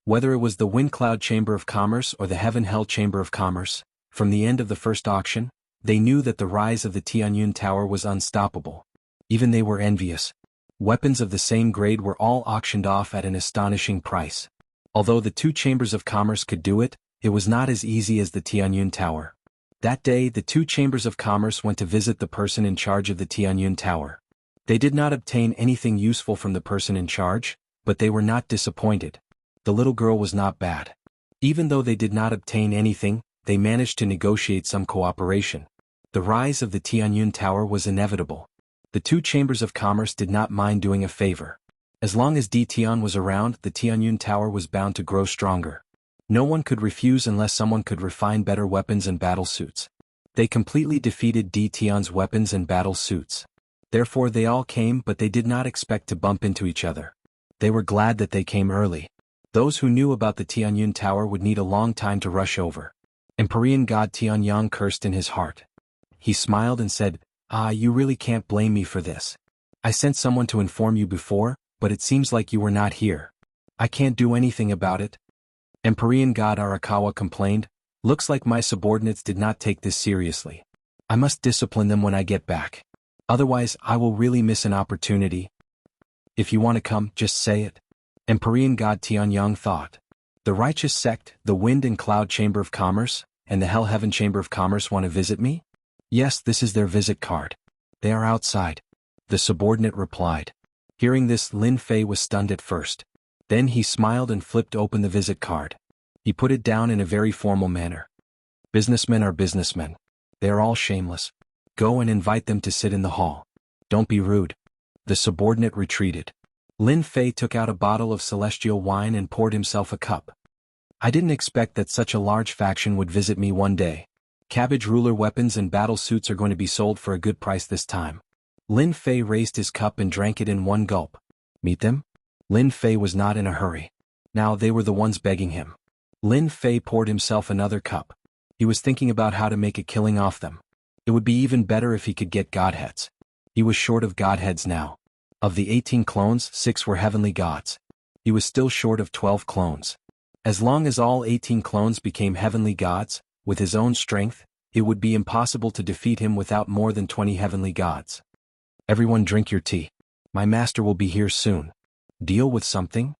Whether it was the Wind Cloud Chamber of Commerce or the Heaven Hell Chamber of Commerce, from the end of the first auction, they knew that the rise of the Tianyun Tower was unstoppable. Even they were envious. Weapons of the same grade were all auctioned off at an astonishing price. Although the two chambers of commerce could do it, it was not as easy as the Tianyun Tower. That day the two chambers of commerce went to visit the person in charge of the Tianyun Tower. They did not obtain anything useful from the person in charge, but they were not disappointed. The little girl was not bad. Even though they did not obtain anything, they managed to negotiate some cooperation. The rise of the Tianyun Tower was inevitable. The two chambers of commerce did not mind doing a favor. As long as Tian was around, the Tianyun Tower was bound to grow stronger. No one could refuse unless someone could refine better weapons and battle suits. They completely defeated Tian's weapons and battle suits. Therefore they all came, but they did not expect to bump into each other. They were glad that they came early. Those who knew about the Tianyun Tower would need a long time to rush over. Empyrean god Tian Yang cursed in his heart. He smiled and said, you really can't blame me for this. I sent someone to inform you before, but it seems like you were not here. I can't do anything about it. Empyrean god Arakawa complained, looks like my subordinates did not take this seriously. I must discipline them when I get back. Otherwise I will really miss an opportunity. If you want to come, just say it. Empyrean god Tian Yang thought. The righteous sect, the Wind and Cloud Chamber of Commerce, and the Hell Heaven Chamber of Commerce want to visit me? Yes, this is their visit card. They are outside. The subordinate replied. Hearing this, Lin Fei was stunned at first. Then he smiled and flipped open the visit card. He put it down in a very formal manner. Businessmen are businessmen. They are all shameless. Go and invite them to sit in the hall. Don't be rude. The subordinate retreated. Lin Fei took out a bottle of celestial wine and poured himself a cup. I didn't expect that such a large faction would visit me one day. Cabbage ruler weapons and battle suits are going to be sold for a good price this time. Lin Fei raised his cup and drank it in one gulp. Meet them? Lin Fei was not in a hurry. Now they were the ones begging him. Lin Fei poured himself another cup. He was thinking about how to make a killing off them. It would be even better if he could get godheads. He was short of godheads now. Of the 18 clones, 6 were heavenly gods. He was still short of 12 clones. As long as all 18 clones became heavenly gods, with his own strength, it would be impossible to defeat him without more than 20 heavenly gods. Everyone drink your tea. My master will be here soon. Deal with something?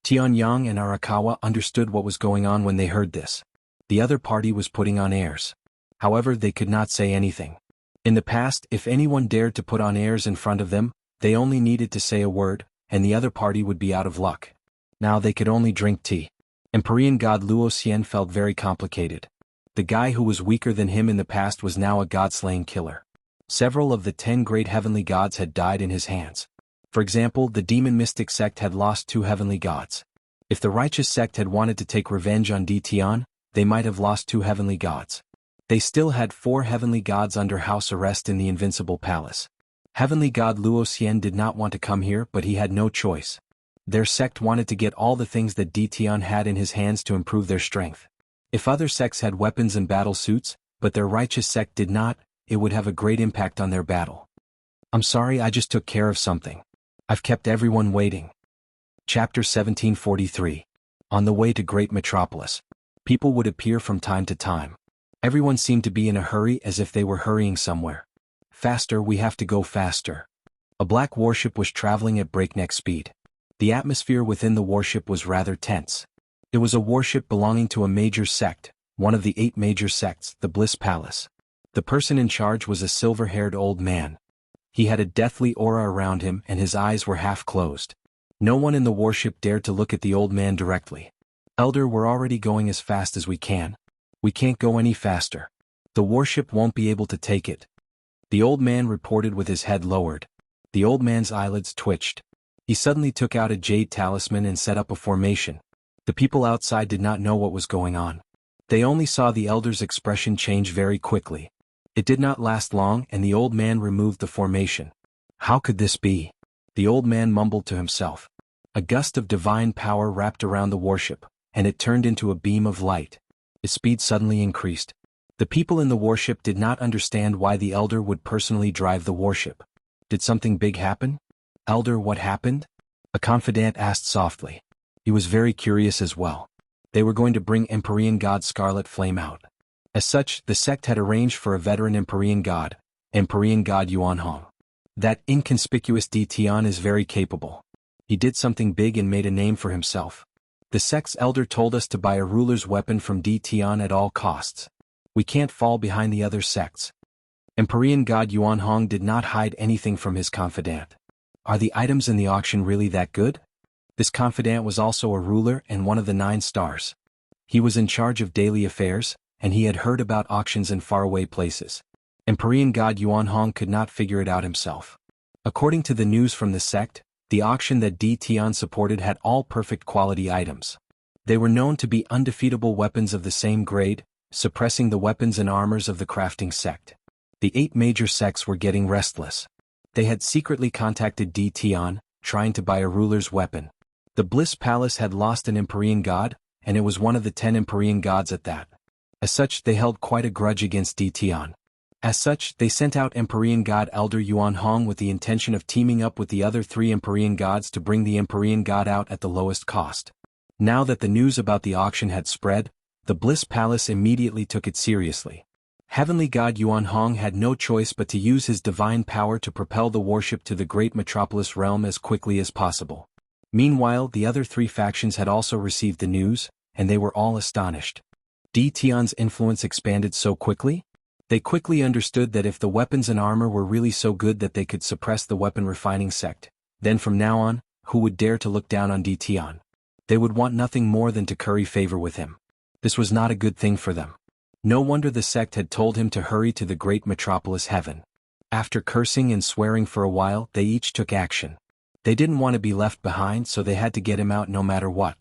Tian Yang and Arakawa understood what was going on when they heard this. The other party was putting on airs. However, they could not say anything. In the past, if anyone dared to put on airs in front of them, they only needed to say a word, and the other party would be out of luck. Now they could only drink tea. Empyrean god Luo Xian felt very complicated. The guy who was weaker than him in the past was now a god-slaying killer. Several of the 10 great heavenly gods had died in his hands. For example, the demon mystic sect had lost 2 heavenly gods. If the righteous sect had wanted to take revenge on Tian, they might have lost 2 heavenly gods. They still had 4 heavenly gods under house arrest in the Invincible Palace. Heavenly god Luo Xian did not want to come here, but he had no choice. Their sect wanted to get all the things that Tian had in his hands to improve their strength. If other sects had weapons and battle suits, but their righteous sect did not, it would have a great impact on their battle. I'm sorry, I just took care of something. I've kept everyone waiting. Chapter 1743. On the way to Great Metropolis. People would appear from time to time. Everyone seemed to be in a hurry as if they were hurrying somewhere. Faster, we have to go faster. A black warship was traveling at breakneck speed. The atmosphere within the warship was rather tense. It was a warship belonging to a major sect, one of the 8 major sects, the Bliss Palace. The person in charge was a silver-haired old man. He had a deathly aura around him and his eyes were half closed. No one in the warship dared to look at the old man directly. Elder, we're already going as fast as we can. We can't go any faster. The warship won't be able to take it. The old man reported with his head lowered. The old man's eyelids twitched. He suddenly took out a jade talisman and set up a formation. The people outside did not know what was going on. They only saw the elder's expression change very quickly. It did not last long and the old man removed the formation. How could this be? The old man mumbled to himself. A gust of divine power wrapped around the warship, and it turned into a beam of light. Its speed suddenly increased. The people in the warship did not understand why the elder would personally drive the warship. Did something big happen? Elder, what happened? A confidant asked softly. He was very curious as well. They were going to bring Empyrean God Scarlet Flame out. As such, the sect had arranged for a veteran Empyrean God Yuan Hong. That inconspicuous Tian is very capable. He did something big and made a name for himself. The sect's elder told us to buy a ruler's weapon from Tian at all costs. We can't fall behind the other sects. Empyrean God Yuan Hong did not hide anything from his confidant. Are the items in the auction really that good? This confidant was also a ruler and one of the 9 stars. He was in charge of daily affairs, and he had heard about auctions in faraway places. Empyrean God Yuan Hong could not figure it out himself. According to the news from the sect, the auction that Tian supported had all perfect quality items. They were known to be undefeatable weapons of the same grade, suppressing the weapons and armors of the crafting sect. The 8 major sects were getting restless. They had secretly contacted Tian, trying to buy a ruler's weapon. The Bliss Palace had lost an Empyrean God, and it was one of the 10 Empyrean gods at that. As such, they held quite a grudge against Tian. As such, they sent out Empyrean God Elder Yuan Hong with the intention of teaming up with the other 3 Empyrean gods to bring the Empyrean God out at the lowest cost. Now that the news about the auction had spread, the Bliss Palace immediately took it seriously. Heavenly God Yuan Hong had no choice but to use his divine power to propel the warship to the great metropolis realm as quickly as possible. Meanwhile, the other 3 factions had also received the news, and they were all astonished. Tian's influence expanded so quickly? They quickly understood that if the weapons and armor were really so good that they could suppress the weapon refining sect, then from now on, who would dare to look down on Tian? They would want nothing more than to curry favor with him. This was not a good thing for them. No wonder the sect had told him to hurry to the great metropolis heaven. After cursing and swearing for a while, they each took action. They didn't want to be left behind, so they had to get him out no matter what.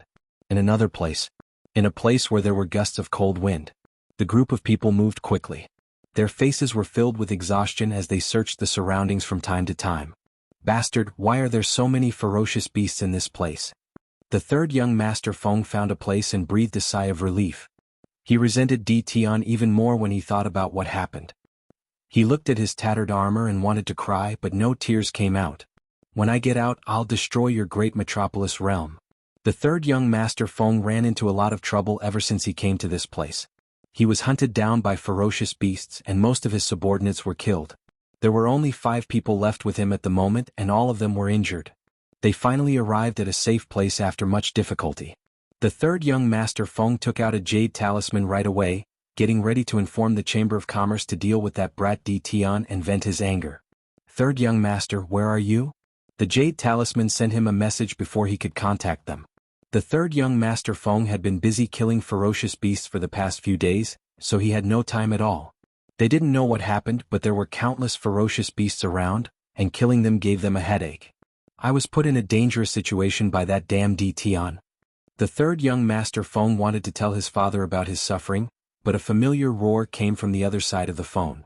In another place. In a place where there were gusts of cold wind. The group of people moved quickly. Their faces were filled with exhaustion as they searched the surroundings from time to time. Bastard, why are there so many ferocious beasts in this place? The 3rd young master Feng found a place and breathed a sigh of relief. He resented Tian even more when he thought about what happened. He looked at his tattered armor and wanted to cry, but no tears came out. When I get out, I'll destroy your great metropolis realm. The 3rd young master Feng ran into a lot of trouble ever since he came to this place. He was hunted down by ferocious beasts and most of his subordinates were killed. There were only 5 people left with him at the moment and all of them were injured. They finally arrived at a safe place after much difficulty. The 3rd young master Feng took out a jade talisman right away, getting ready to inform the Chamber of Commerce to deal with that brat Tian and vent his anger. 3rd young master, where are you? The jade talisman sent him a message before he could contact them. The 3rd young master Feng had been busy killing ferocious beasts for the past few days, so he had no time at all. They didn't know what happened, but there were countless ferocious beasts around, and killing them gave them a headache. I was put in a dangerous situation by that damn Tian. The 3rd young master Feng wanted to tell his father about his suffering, but a familiar roar came from the other side of the phone.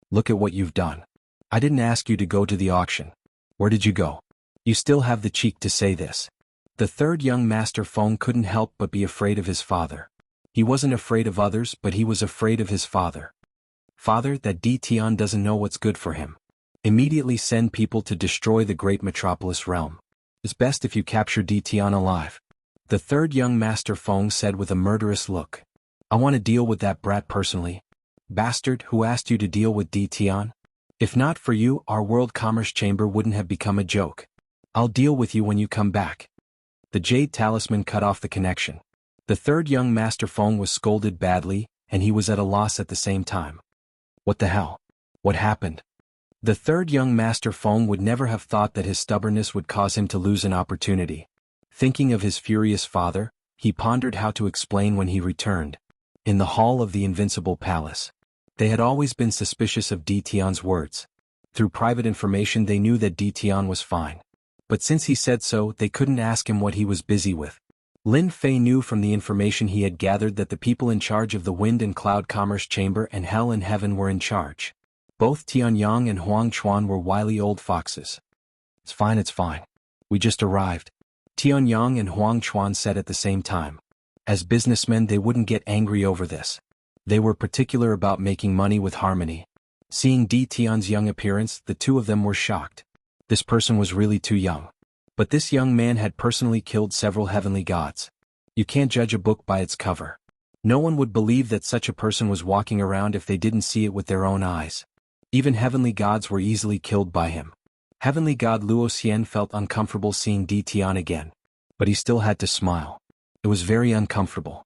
Look at what you've done. I didn't ask you to go to the auction. Where did you go? You still have the cheek to say this. The 3rd young master Feng couldn't help but be afraid of his father. He wasn't afraid of others, but he was afraid of his father. Father, that Tian doesn't know what's good for him. Immediately send people to destroy the great metropolis realm. It's best if you capture Tian alive. The 3rd young master Feng said with a murderous look. I want to deal with that brat personally, Bastard, who asked you to deal with D. Tian? If not for you, our World Commerce Chamber wouldn't have become a joke. I'll deal with you when you come back. The Jade Talisman cut off the connection. The third young Master Feng was scolded badly, and he was at a loss at the same time. What the hell? What happened? The third young Master Feng would never have thought that his stubbornness would cause him to lose an opportunity. Thinking of his furious father, he pondered how to explain when he returned. In the hall of the Invincible Palace. They had always been suspicious of D. Tian's words. Through private information they knew that D. Tian was fine. But since he said so, they couldn't ask him what he was busy with. Lin Fei knew from the information he had gathered that the people in charge of the Wind and Cloud Commerce Chamber and Hell and Heaven were in charge. Both Tianyang and Huang Chuan were wily old foxes. It's fine. We just arrived. Tianyang and Huang Chuan said at the same time. As businessmen they wouldn't get angry over this. They were particular about making money with harmony. Seeing D. Tian's young appearance, the two of them were shocked. This person was really too young. But this young man had personally killed several heavenly gods. You can't judge a book by its cover. No one would believe that such a person was walking around if they didn't see it with their own eyes. Even heavenly gods were easily killed by him. Heavenly god Luo Xian felt uncomfortable seeing D. Tian again. But he still had to smile. It was very uncomfortable.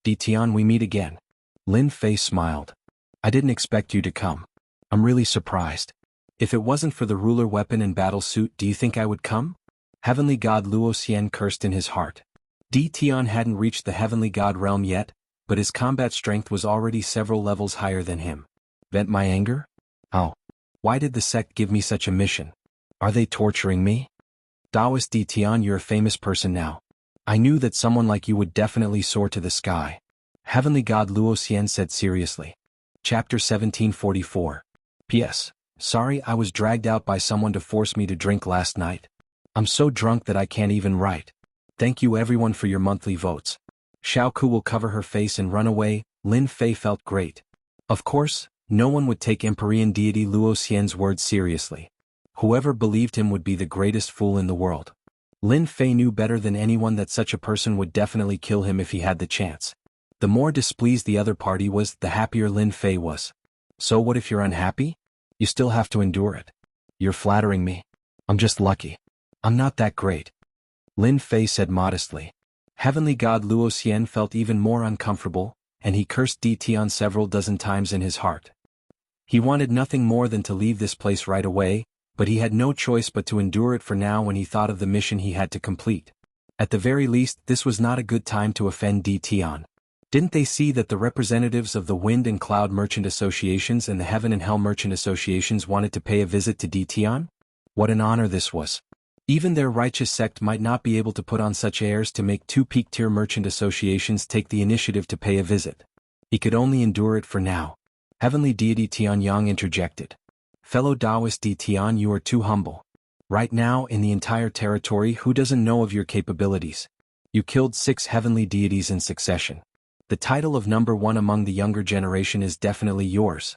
D. Tian, we meet again. Lin Fei smiled. I didn't expect you to come. I'm really surprised. If it wasn't for the ruler weapon and battle suit, do you think I would come? Heavenly god Luo Xian cursed in his heart. D. Tian hadn't reached the heavenly god realm yet, but his combat strength was already several levels higher than him. Vent my anger? Oh. Why did the sect give me such a mission? Are they torturing me? Taoist D. Tian, you're a famous person now. I knew that someone like you would definitely soar to the sky. Heavenly god Luo Xian said seriously. Chapter 1744. P.S. Sorry I was dragged out by someone to force me to drink last night. I'm so drunk that I can't even write. Thank you everyone for your monthly votes. Xiao Ku will cover her face and run away. Lin Fei felt great. Of course, no one would take Empyrean deity Luo Xian's words seriously. Whoever believed him would be the greatest fool in the world. Lin Fei knew better than anyone that such a person would definitely kill him if he had the chance. The more displeased the other party was, the happier Lin Fei was. So what if you're unhappy? You still have to endure it. You're flattering me. I'm just lucky. I'm not that great. Lin Fei said modestly. Heavenly god Luo Xian felt even more uncomfortable, and he cursed D. Tian several dozen times in his heart. He wanted nothing more than to leave this place right away, but he had no choice but to endure it for now when he thought of the mission he had to complete. At the very least, this was not a good time to offend D. Tian. Didn't they see that the representatives of the Wind and Cloud Merchant Associations and the Heaven and Hell Merchant Associations wanted to pay a visit to D. Tian? What an honor this was. Even their righteous sect might not be able to put on such airs to make two peak-tier merchant associations take the initiative to pay a visit. He could only endure it for now. Heavenly deity Tianyang interjected. Fellow Taoist D. Tian, you are too humble. Right now, in the entire territory, who doesn't know of your capabilities? You killed 6 heavenly deities in succession. The title of number 1 among the younger generation is definitely yours.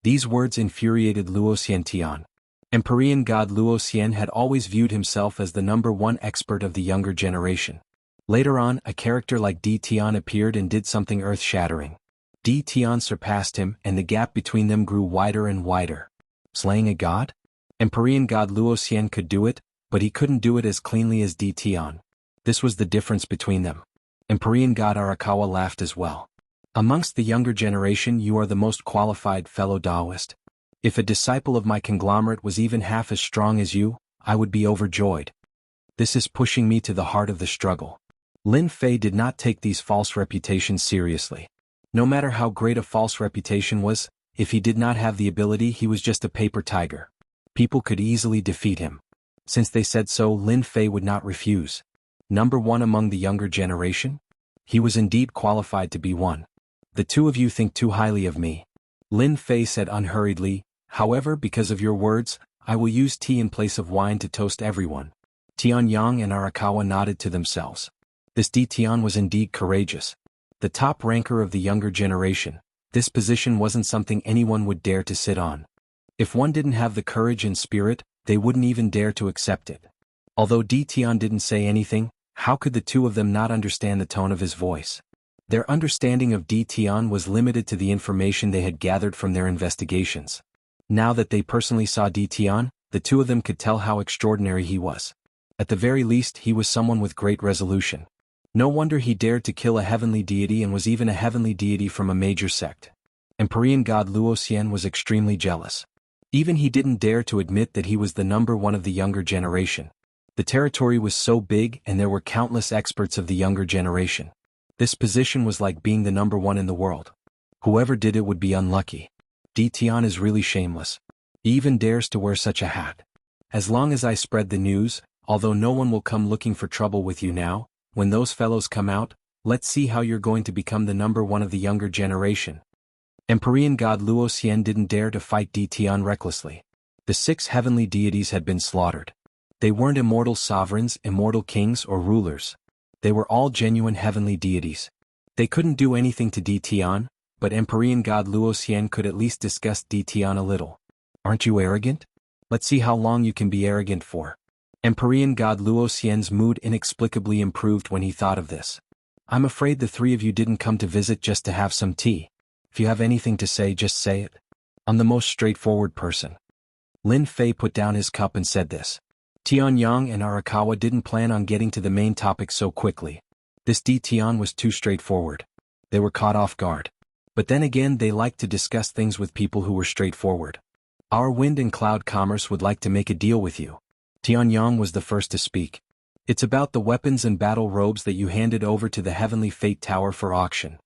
These words infuriated Luo Xian. Empyrean god Luo Xian had always viewed himself as the number 1 expert of the younger generation. Later on, a character like D. Tian appeared and did something earth-shattering. D. Tian surpassed him, and the gap between them grew wider and wider. Slaying a god? Empyrean god Luo Xian could do it, but he couldn't do it as cleanly as D. Tian. This was the difference between them. Empyrean god Arakawa laughed as well. Amongst the younger generation, you are the most qualified, fellow Taoist. If a disciple of my conglomerate was even half as strong as you, I would be overjoyed. This is pushing me to the heart of the struggle. Lin Fei did not take these false reputations seriously. No matter how great a false reputation was, if he did not have the ability, he was just a paper tiger. People could easily defeat him. Since they said so, Lin Fei would not refuse. Number 1 among the younger generation? He was indeed qualified to be one. The two of you think too highly of me. Lin Fei said unhurriedly, however, because of your words, I will use tea in place of wine to toast everyone. Tianyang and Arakawa nodded to themselves. This D. Tian was indeed courageous. The top ranker of the younger generation, this position wasn't something anyone would dare to sit on. If one didn't have the courage and spirit, they wouldn't even dare to accept it. Although D. Tian didn't say anything, how could the two of them not understand the tone of his voice? Their understanding of Di Tian was limited to the information they had gathered from their investigations. Now that they personally saw Di Tian, the two of them could tell how extraordinary he was. At the very least, he was someone with great resolution. No wonder he dared to kill a heavenly deity and was even a heavenly deity from a major sect. Empyrean god Luoxian was extremely jealous. Even he didn't dare to admit that he was the number one of the younger generation. The territory was so big and there were countless experts of the younger generation. This position was like being the number one in the world. Whoever did it would be unlucky. Di Tian is really shameless. He even dares to wear such a hat. As long as I spread the news, although no one will come looking for trouble with you now, when those fellows come out, let's see how you're going to become the number one of the younger generation. Empyrean god Luoxian didn't dare to fight Di Tian recklessly. The 6 heavenly deities had been slaughtered. They weren't immortal sovereigns, immortal kings, or rulers. They were all genuine heavenly deities. They couldn't do anything to Di Tian, but Empyrean god Luoxian could at least disgust Di Tian a little. Aren't you arrogant? Let's see how long you can be arrogant for. Empyrean god Luoxian's mood inexplicably improved when he thought of this. I'm afraid the 3 of you didn't come to visit just to have some tea. If you have anything to say, just say it. I'm the most straightforward person. Lin Fei put down his cup and said this. Tianyang and Arakawa didn't plan on getting to the main topic so quickly. This Di Tian was too straightforward. They were caught off guard. But then again, they liked to discuss things with people who were straightforward. Our wind and cloud commerce would like to make a deal with you. Tianyang was the first to speak. It's about the weapons and battle robes that you handed over to the Heavenly Fate Tower for auction.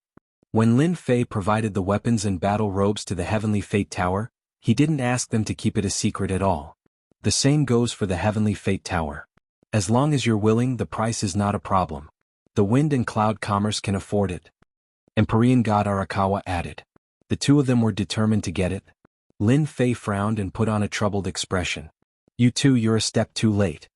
When Lin Fei provided the weapons and battle robes to the Heavenly Fate Tower, he didn't ask them to keep it a secret at all. The same goes for the Heavenly Fate Tower. As long as you're willing, the price is not a problem. The wind and cloud commerce can afford it. Empyrean god Arakawa added. The two of them were determined to get it. Lin Fei frowned and put on a troubled expression. You two, you're a step too late.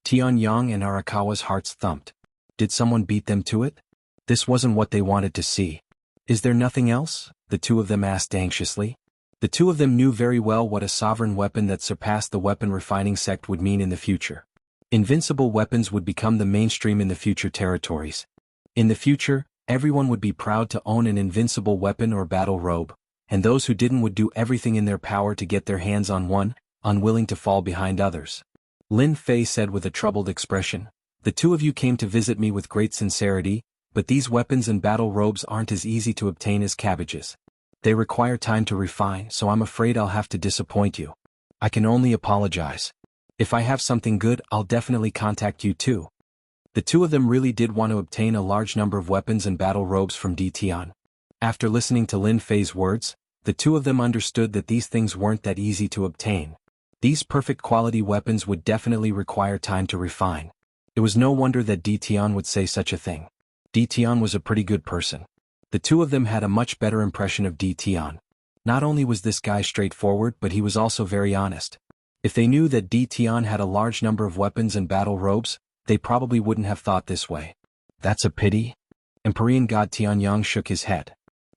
Tianyang and Arakawa's hearts thumped. Did someone beat them to it? This wasn't what they wanted to see. Is there nothing else? The two of them asked anxiously. The two of them knew very well what a sovereign weapon that surpassed the weapon refining sect would mean in the future. Invincible weapons would become the mainstream in the future territories. In the future, everyone would be proud to own an invincible weapon or battle robe, and those who didn't would do everything in their power to get their hands on one, unwilling to fall behind others. Lin Fei said with a troubled expression, the two of you came to visit me with great sincerity, but these weapons and battle robes aren't as easy to obtain as cabbages. They require time to refine, so I'm afraid I'll have to disappoint you. I can only apologize. If I have something good, I'll definitely contact you too. The two of them really did want to obtain a large number of weapons and battle robes from Di Tian. After listening to Lin Fei's words, the two of them understood that these things weren't that easy to obtain. These perfect quality weapons would definitely require time to refine. It was no wonder that Di Tian would say such a thing. Di Tian was a pretty good person. The two of them had a much better impression of Di Tian. Not only was this guy straightforward, but he was also very honest. If they knew that Di Tian had a large number of weapons and battle robes, they probably wouldn't have thought this way. That's a pity. Empyrean god Tianyang shook his head.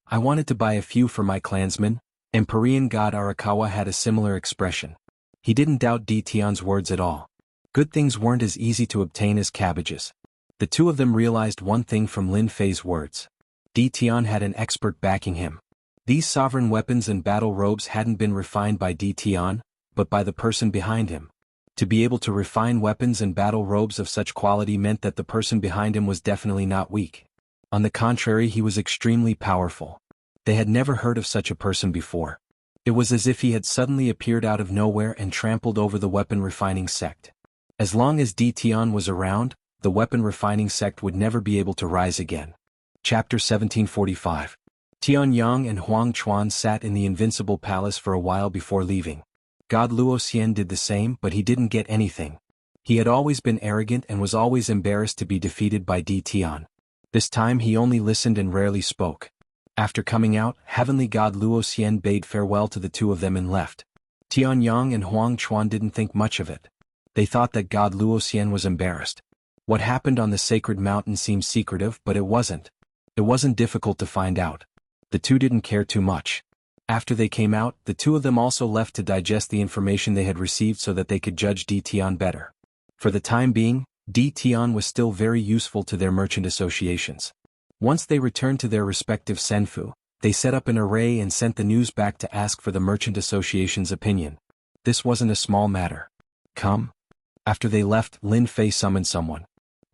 I wanted to buy a few for my clansmen. Empyrean god Arakawa had a similar expression. He didn't doubt Di Tian's words at all. Good things weren't as easy to obtain as cabbages. The two of them realized one thing from Lin Fei's words. Di Tian had an expert backing him. These sovereign weapons and battle robes hadn't been refined by Di Tian, but by the person behind him. To be able to refine weapons and battle robes of such quality meant that the person behind him was definitely not weak. On the contrary, he was extremely powerful. They had never heard of such a person before. It was as if he had suddenly appeared out of nowhere and trampled over the weapon refining sect. As long as Di Tian was around, the weapon refining sect would never be able to rise again. Chapter 1745. Tianyang and Huang Chuan sat in the Invincible Palace for a while before leaving. God Luoxian did the same, but he didn't get anything. He had always been arrogant and was always embarrassed to be defeated by Di Tian. This time he only listened and rarely spoke. After coming out, Heavenly God Luoxian bade farewell to the two of them and left. Tianyang and Huang Chuan didn't think much of it. They thought that God Luoxian was embarrassed. What happened on the sacred mountain seemed secretive, but it wasn't. It wasn't difficult to find out. The two didn't care too much. After they came out, the two of them also left to digest the information they had received so that they could judge Di Tian better. For the time being, Di Tian was still very useful to their merchant associations. Once they returned to their respective senfu, they set up an array and sent the news back to ask for the Merchant Association's opinion. This wasn't a small matter. Come. After they left, Lin Fei summoned someone.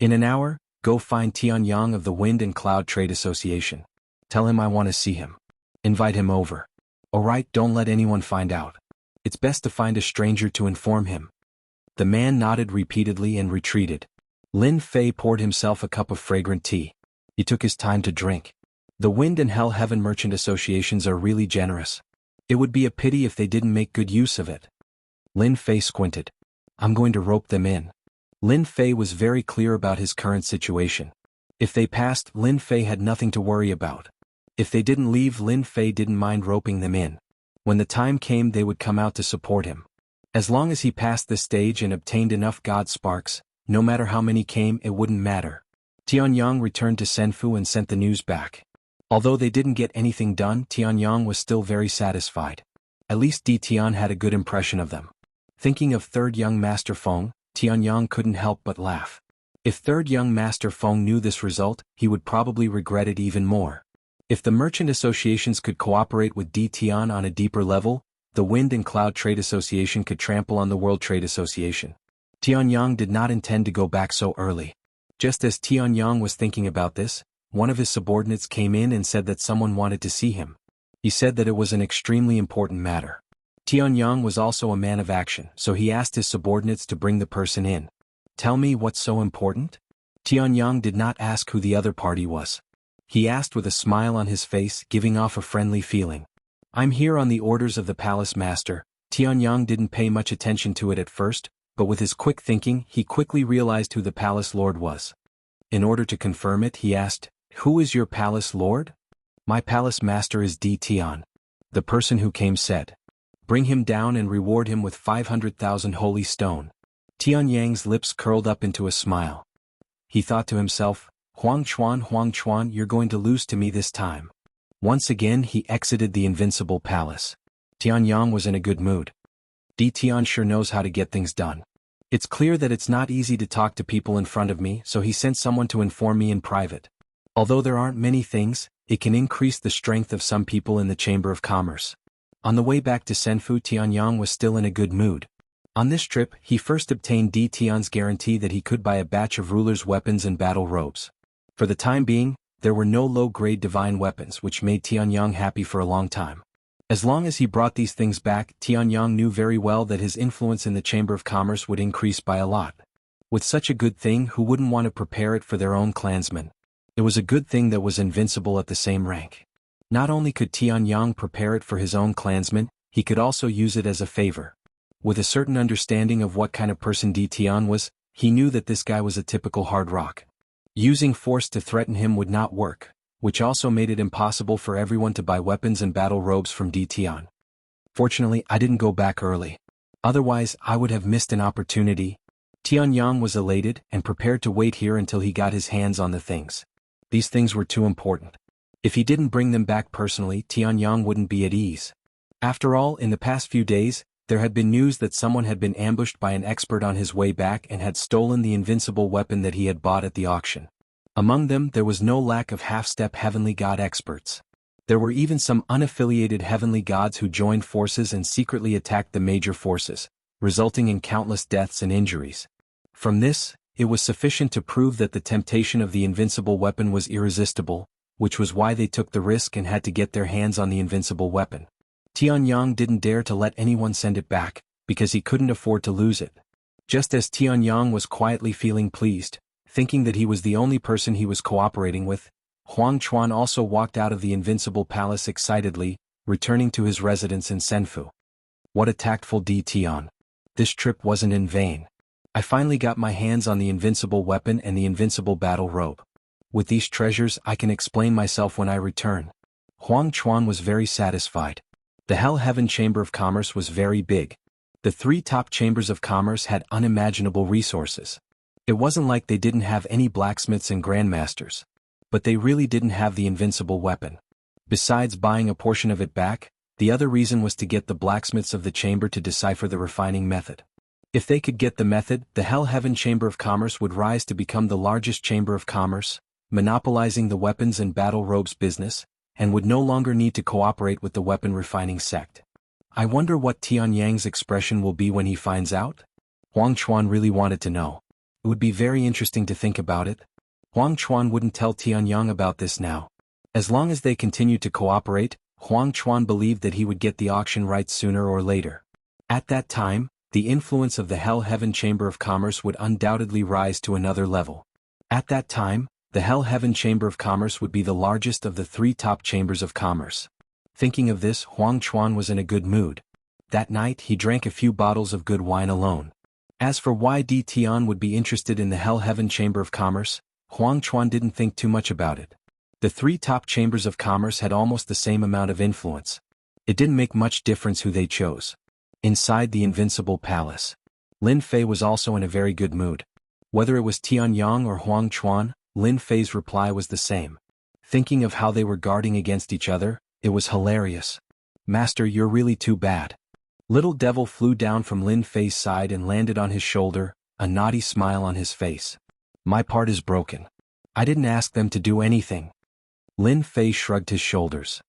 In an hour, go find Tianyang of the Wind and Cloud Trade Association. Tell him I want to see him. Invite him over. Alright, don't let anyone find out. It's best to find a stranger to inform him. The man nodded repeatedly and retreated. Lin Fei poured himself a cup of fragrant tea. He took his time to drink. The Wind and Hell Heaven Merchant Associations are really generous. It would be a pity if they didn't make good use of it. Lin Fei squinted. I'm going to rope them in. Lin Fei was very clear about his current situation. If they passed, Lin Fei had nothing to worry about. If they didn't leave, Lin Fei didn't mind roping them in. When the time came, they would come out to support him. As long as he passed this stage and obtained enough God sparks, no matter how many came, it wouldn't matter. Tianyang returned to Senfu and sent the news back. Although they didn't get anything done, Tianyang was still very satisfied. At least Di Tian had a good impression of them. Thinking of Third Young Master Feng, Tianyang couldn't help but laugh. If Third Young Master Feng knew this result, he would probably regret it even more. If the merchant associations could cooperate with Di Tian on a deeper level, the Wind and Cloud Trade Association could trample on the World Trade Association. Tianyang did not intend to go back so early. Just as Tianyang was thinking about this, one of his subordinates came in and said that someone wanted to see him. He said that it was an extremely important matter. Tianyang was also a man of action, so he asked his subordinates to bring the person in. Tell me what's so important? Tianyang did not ask who the other party was. He asked with a smile on his face, giving off a friendly feeling. I'm here on the orders of the palace master. Tianyang didn't pay much attention to it at first, but with his quick thinking, he quickly realized who the palace lord was. In order to confirm it, he asked, Who is your palace lord? My palace master is Di Tian. The person who came said. Bring him down and reward him with 500,000 holy stone. Tianyang's lips curled up into a smile. He thought to himself, Huang Chuan, you're going to lose to me this time. Once again he exited the invincible palace. Tianyang was in a good mood. Di Tian sure knows how to get things done. It's clear that it's not easy to talk to people in front of me, so he sent someone to inform me in private. Although there aren't many things, it can increase the strength of some people in the Chamber of Commerce. On the way back to Senfu, Tianyang was still in a good mood. On this trip, he first obtained Di Tian's guarantee that he could buy a batch of rulers' weapons and battle robes. For the time being, there were no low-grade divine weapons, which made Tianyang happy for a long time. As long as he brought these things back, Tianyang knew very well that his influence in the Chamber of Commerce would increase by a lot. With such a good thing, who wouldn't want to prepare it for their own clansmen? It was a good thing that was invincible at the same rank. Not only could Tianyang prepare it for his own clansmen, he could also use it as a favor. With a certain understanding of what kind of person Di Tian was, he knew that this guy was a typical hard rock. Using force to threaten him would not work, which also made it impossible for everyone to buy weapons and battle robes from Di Tian. Fortunately, I didn't go back early. Otherwise, I would have missed an opportunity. Tianyang was elated and prepared to wait here until he got his hands on the things. These things were too important. If he didn't bring them back personally, Tianyang wouldn't be at ease. After all, in the past few days, there had been news that someone had been ambushed by an expert on his way back and had stolen the invincible weapon that he had bought at the auction. Among them, there was no lack of half-step heavenly god experts. There were even some unaffiliated heavenly gods who joined forces and secretly attacked the major forces, resulting in countless deaths and injuries. From this, it was sufficient to prove that the temptation of the invincible weapon was irresistible, which was why they took the risk and had to get their hands on the invincible weapon. Tianyang didn't dare to let anyone send it back, because he couldn't afford to lose it. Just as Tianyang was quietly feeling pleased, thinking that he was the only person he was cooperating with, Huang Chuan also walked out of the invincible palace excitedly, returning to his residence in Senfu. What a tactful Di Tian. This trip wasn't in vain. I finally got my hands on the invincible weapon and the invincible battle robe. With these treasures I can explain myself when I return. Huang Chuan was very satisfied. The Hell Heaven Chamber of Commerce was very big. The 3 top chambers of commerce had unimaginable resources. It wasn't like they didn't have any blacksmiths and grandmasters. But they really didn't have the invincible weapon. Besides buying a portion of it back, the other reason was to get the blacksmiths of the chamber to decipher the refining method. If they could get the method, the Hell Heaven Chamber of Commerce would rise to become the largest chamber of commerce, monopolizing the weapons and battle robes business, and would no longer need to cooperate with the weapon refining sect. I wonder what Tianyang's expression will be when he finds out? Huang Chuan really wanted to know. It would be very interesting to think about it. Huang Chuan wouldn't tell Tianyang about this now. As long as they continued to cooperate, Huang Chuan believed that he would get the auction right sooner or later. At that time, the influence of the Hell Heaven Chamber of Commerce would undoubtedly rise to another level. At that time, the Hell Heaven Chamber of Commerce would be the largest of the 3 top chambers of commerce. Thinking of this, Huang Chuan was in a good mood. That night he drank a few bottles of good wine alone. As for why Di Tian would be interested in the Hell Heaven Chamber of Commerce, Huang Chuan didn't think too much about it. The 3 top chambers of commerce had almost the same amount of influence. It didn't make much difference who they chose. Inside the Invincible Palace, Lin Fei was also in a very good mood. Whether it was Tianyang or Huang Chuan, Lin Fei's reply was the same. Thinking of how they were guarding against each other, it was hilarious. Master, you're really too bad. Little Devil flew down from Lin Fei's side and landed on his shoulder, a naughty smile on his face. My part is broken. I didn't ask them to do anything. Lin Fei shrugged his shoulders.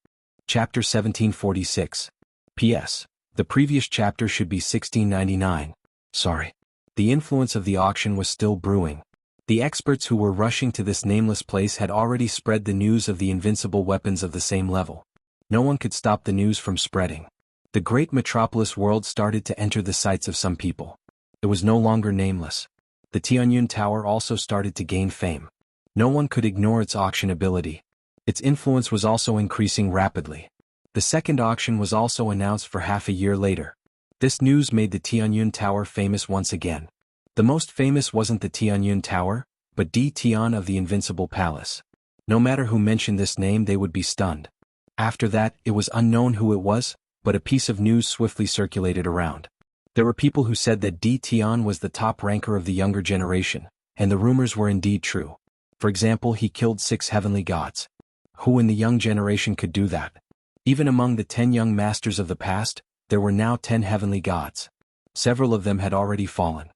Chapter 1746. P.S. The previous chapter should be 1699. Sorry. The influence of the auction was still brewing. The experts who were rushing to this nameless place had already spread the news of the invincible weapons of the same level. No one could stop the news from spreading. The great metropolis world started to enter the sights of some people. It was no longer nameless. The Tianyun Tower also started to gain fame. No one could ignore its auction ability. Its influence was also increasing rapidly. The second auction was also announced for half a year later. This news made the Tianyun Tower famous once again. The most famous wasn't the Tianyun Tower, but Di Tian of the Invincible Palace. No matter who mentioned this name, they would be stunned. After that, it was unknown who it was, but a piece of news swiftly circulated around. There were people who said that Di Tian was the top ranker of the younger generation, and the rumors were indeed true. For example, he killed 6 heavenly gods. Who in the young generation could do that? Even among the 10 young masters of the past, there were now 10 heavenly gods. Several of them had already fallen.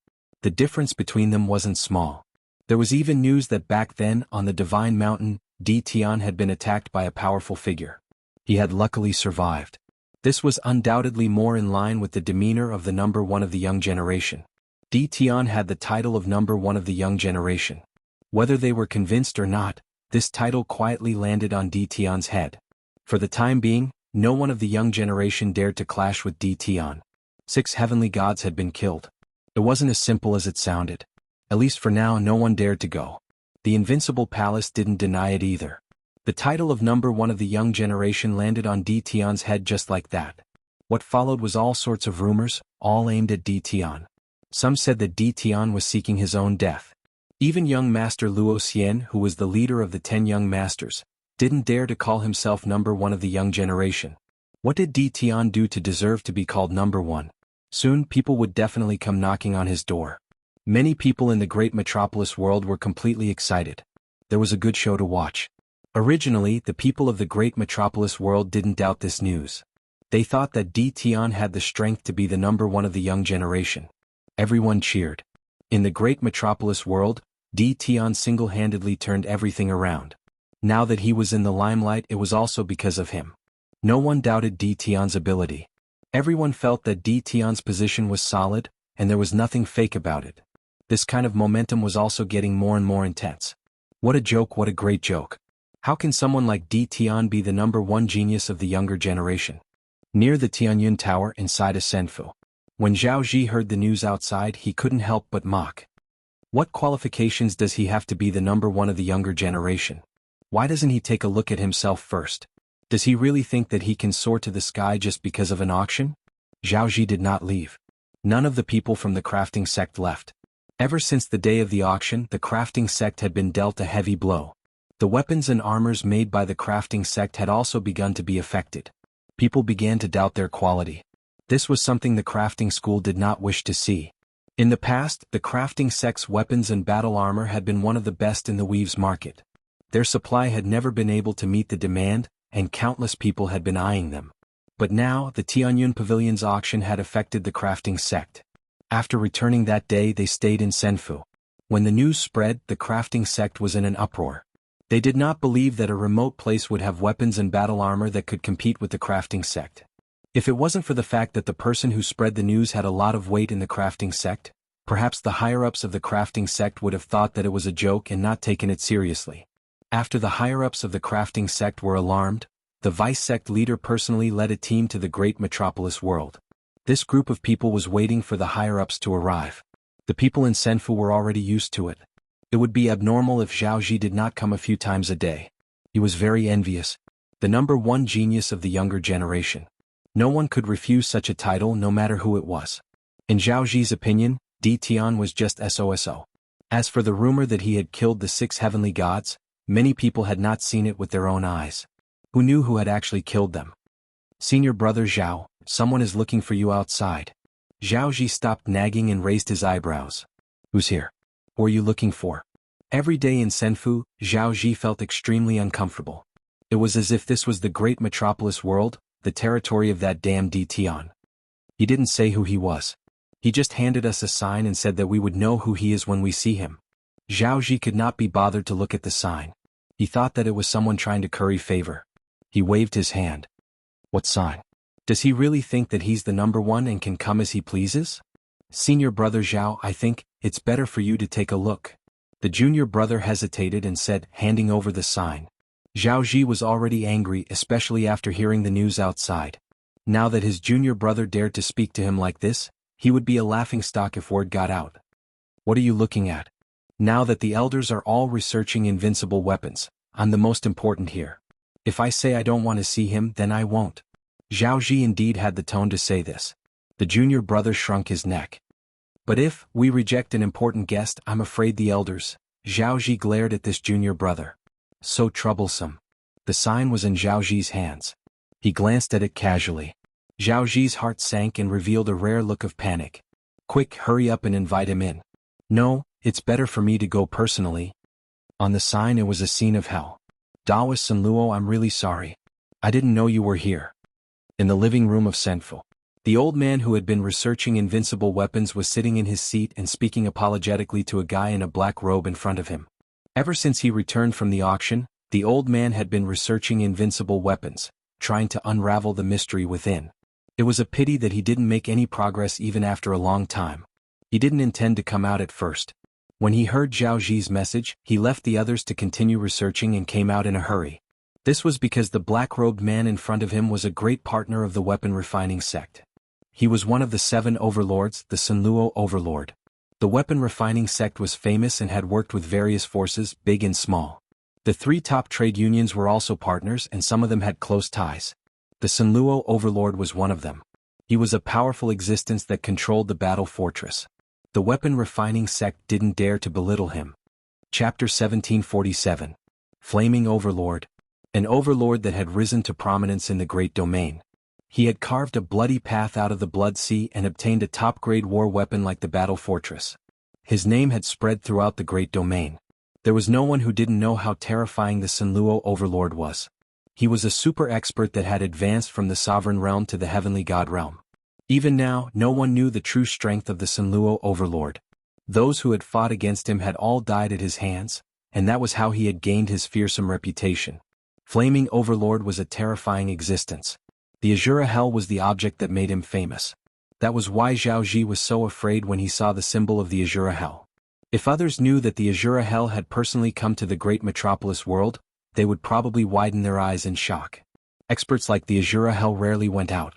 The difference between them wasn't small. There was even news that back then, on the Divine Mountain, Di Tian had been attacked by a powerful figure. He had luckily survived. This was undoubtedly more in line with the demeanor of the number 1 of the young generation. Di Tian had the title of number 1 of the young generation. Whether they were convinced or not, this title quietly landed on Di Tian's head. For the time being, no one of the young generation dared to clash with Di Tian. 6 heavenly gods had been killed. It wasn't as simple as it sounded. At least for now, no one dared to go. The Invincible Palace didn't deny it either. The title of number 1 of the young generation landed on Di Tian's head just like that. What followed was all sorts of rumors, all aimed at Di Tian. Some said that Di Tian was seeking his own death. Even young Master Luo Xian, who was the leader of the 10 young masters, didn't dare to call himself number 1 of the young generation. What did Di Tian do to deserve to be called number 1? Soon people would definitely come knocking on his door. Many people in the great metropolis world were completely excited. There was a good show to watch. Originally, the people of the great metropolis world didn't doubt this news. They thought that Di Tian had the strength to be the number 1 of the young generation. Everyone cheered. In the great metropolis world, Di Tian single-handedly turned everything around. Now that he was in the limelight, it was also because of him. No one doubted Di Tian's ability. Everyone felt that Di Tian's position was solid, and there was nothing fake about it. This kind of momentum was also getting more and more intense. What a joke, what a great joke. How can someone like Di Tian be the number 1 genius of the younger generation? Near the Tianyun Tower inside a Senfu. When Zhao Ji heard the news outside, he couldn't help but mock. What qualifications does he have to be the number 1 of the younger generation? Why doesn't he take a look at himself first? Does he really think that he can soar to the sky just because of an auction? Zhao Ji did not leave. None of the people from the crafting sect left. Ever since the day of the auction, the crafting sect had been dealt a heavy blow. The weapons and armors made by the crafting sect had also begun to be affected. People began to doubt their quality. This was something the crafting school did not wish to see. In the past, the crafting sect's weapons and battle armor had been one of the best in the weaves market. Their supply had never been able to meet the demand, and countless people had been eyeing them. But now, the Tianyun Pavilion's auction had affected the crafting sect. After returning that day, they stayed in Senfu. When the news spread, the crafting sect was in an uproar. They did not believe that a remote place would have weapons and battle armor that could compete with the crafting sect. If it wasn't for the fact that the person who spread the news had a lot of weight in the crafting sect, perhaps the higher-ups of the crafting sect would have thought that it was a joke and not taken it seriously. After the higher-ups of the crafting sect were alarmed, the vice sect leader personally led a team to the great metropolis world. This group of people was waiting for the higher-ups to arrive. The people in Senfu were already used to it. It would be abnormal if Zhao Ji did not come a few times a day. He was very envious. The number one genius of the younger generation. No one could refuse such a title no matter who it was. In Zhao Ji's opinion, Di Tian was just SOSO. As for the rumor that he had killed the 6 heavenly gods, many people had not seen it with their own eyes. Who knew who had actually killed them? Senior brother Zhao, someone is looking for you outside. Zhao Ji stopped nagging and raised his eyebrows. Who's here? Who are you looking for? Every day in Senfu, Zhao Ji felt extremely uncomfortable. It was as if this was the great metropolis world, the territory of that damn Di Tian. He didn't say who he was. He just handed us a sign and said that we would know who he is when we see him. Zhao Ji could not be bothered to look at the sign. He thought that it was someone trying to curry favor. He waved his hand. What sign? Does he really think that he's the number one and can come as he pleases? Senior brother Zhao, I think it's better for you to take a look. The junior brother hesitated and said, handing over the sign. Zhao Ji was already angry, especially after hearing the news outside. Now that his junior brother dared to speak to him like this, he would be a laughingstock if word got out. What are you looking at? Now that the elders are all researching invincible weapons, I'm the most important here. If I say I don't want to see him, then I won't. Zhao Ji indeed had the tone to say this. The junior brother shrunk his neck. But if we reject an important guest, I'm afraid the elders. Zhao Ji glared at this junior brother. So troublesome. The sign was in Zhao Ji's hands. He glanced at it casually. Zhao Ji's heart sank and revealed a rare look of panic. Quick, hurry up and invite him in. No, it's better for me to go personally. On the sign it was a scene of hell. Daoist Sunluo, I'm really sorry. I didn't know you were here. In the living room of Senfu. The old man who had been researching invincible weapons was sitting in his seat and speaking apologetically to a guy in a black robe in front of him. Ever since he returned from the auction, the old man had been researching invincible weapons, trying to unravel the mystery within. It was a pity that he didn't make any progress even after a long time. He didn't intend to come out at first. When he heard Zhao Ji's message, he left the others to continue researching and came out in a hurry. This was because the black-robed man in front of him was a great partner of the weapon refining sect. He was one of the 7 overlords, the Sunluo overlord. The weapon refining sect was famous and had worked with various forces, big and small. The 3 top trade unions were also partners and some of them had close ties. The Sunluo overlord was one of them. He was a powerful existence that controlled the battle fortress. The weapon refining sect didn't dare to belittle him. Chapter 1747. Flaming Overlord. An overlord that had risen to prominence in the Great Domain. He had carved a bloody path out of the Blood Sea and obtained a top-grade war weapon like the Battle Fortress. His name had spread throughout the Great Domain. There was no one who didn't know how terrifying the Sunluo overlord was. He was a super expert that had advanced from the sovereign realm to the heavenly god realm. Even now, no one knew the true strength of the Sunluo overlord. Those who had fought against him had all died at his hands, and that was how he had gained his fearsome reputation. Flaming Overlord was a terrifying existence. The Azura Hell was the object that made him famous. That was why Zhao Ji was so afraid when he saw the symbol of the Azura Hell. If others knew that the Azura Hell had personally come to the great metropolis world, they would probably widen their eyes in shock. Experts like the Azura Hell rarely went out.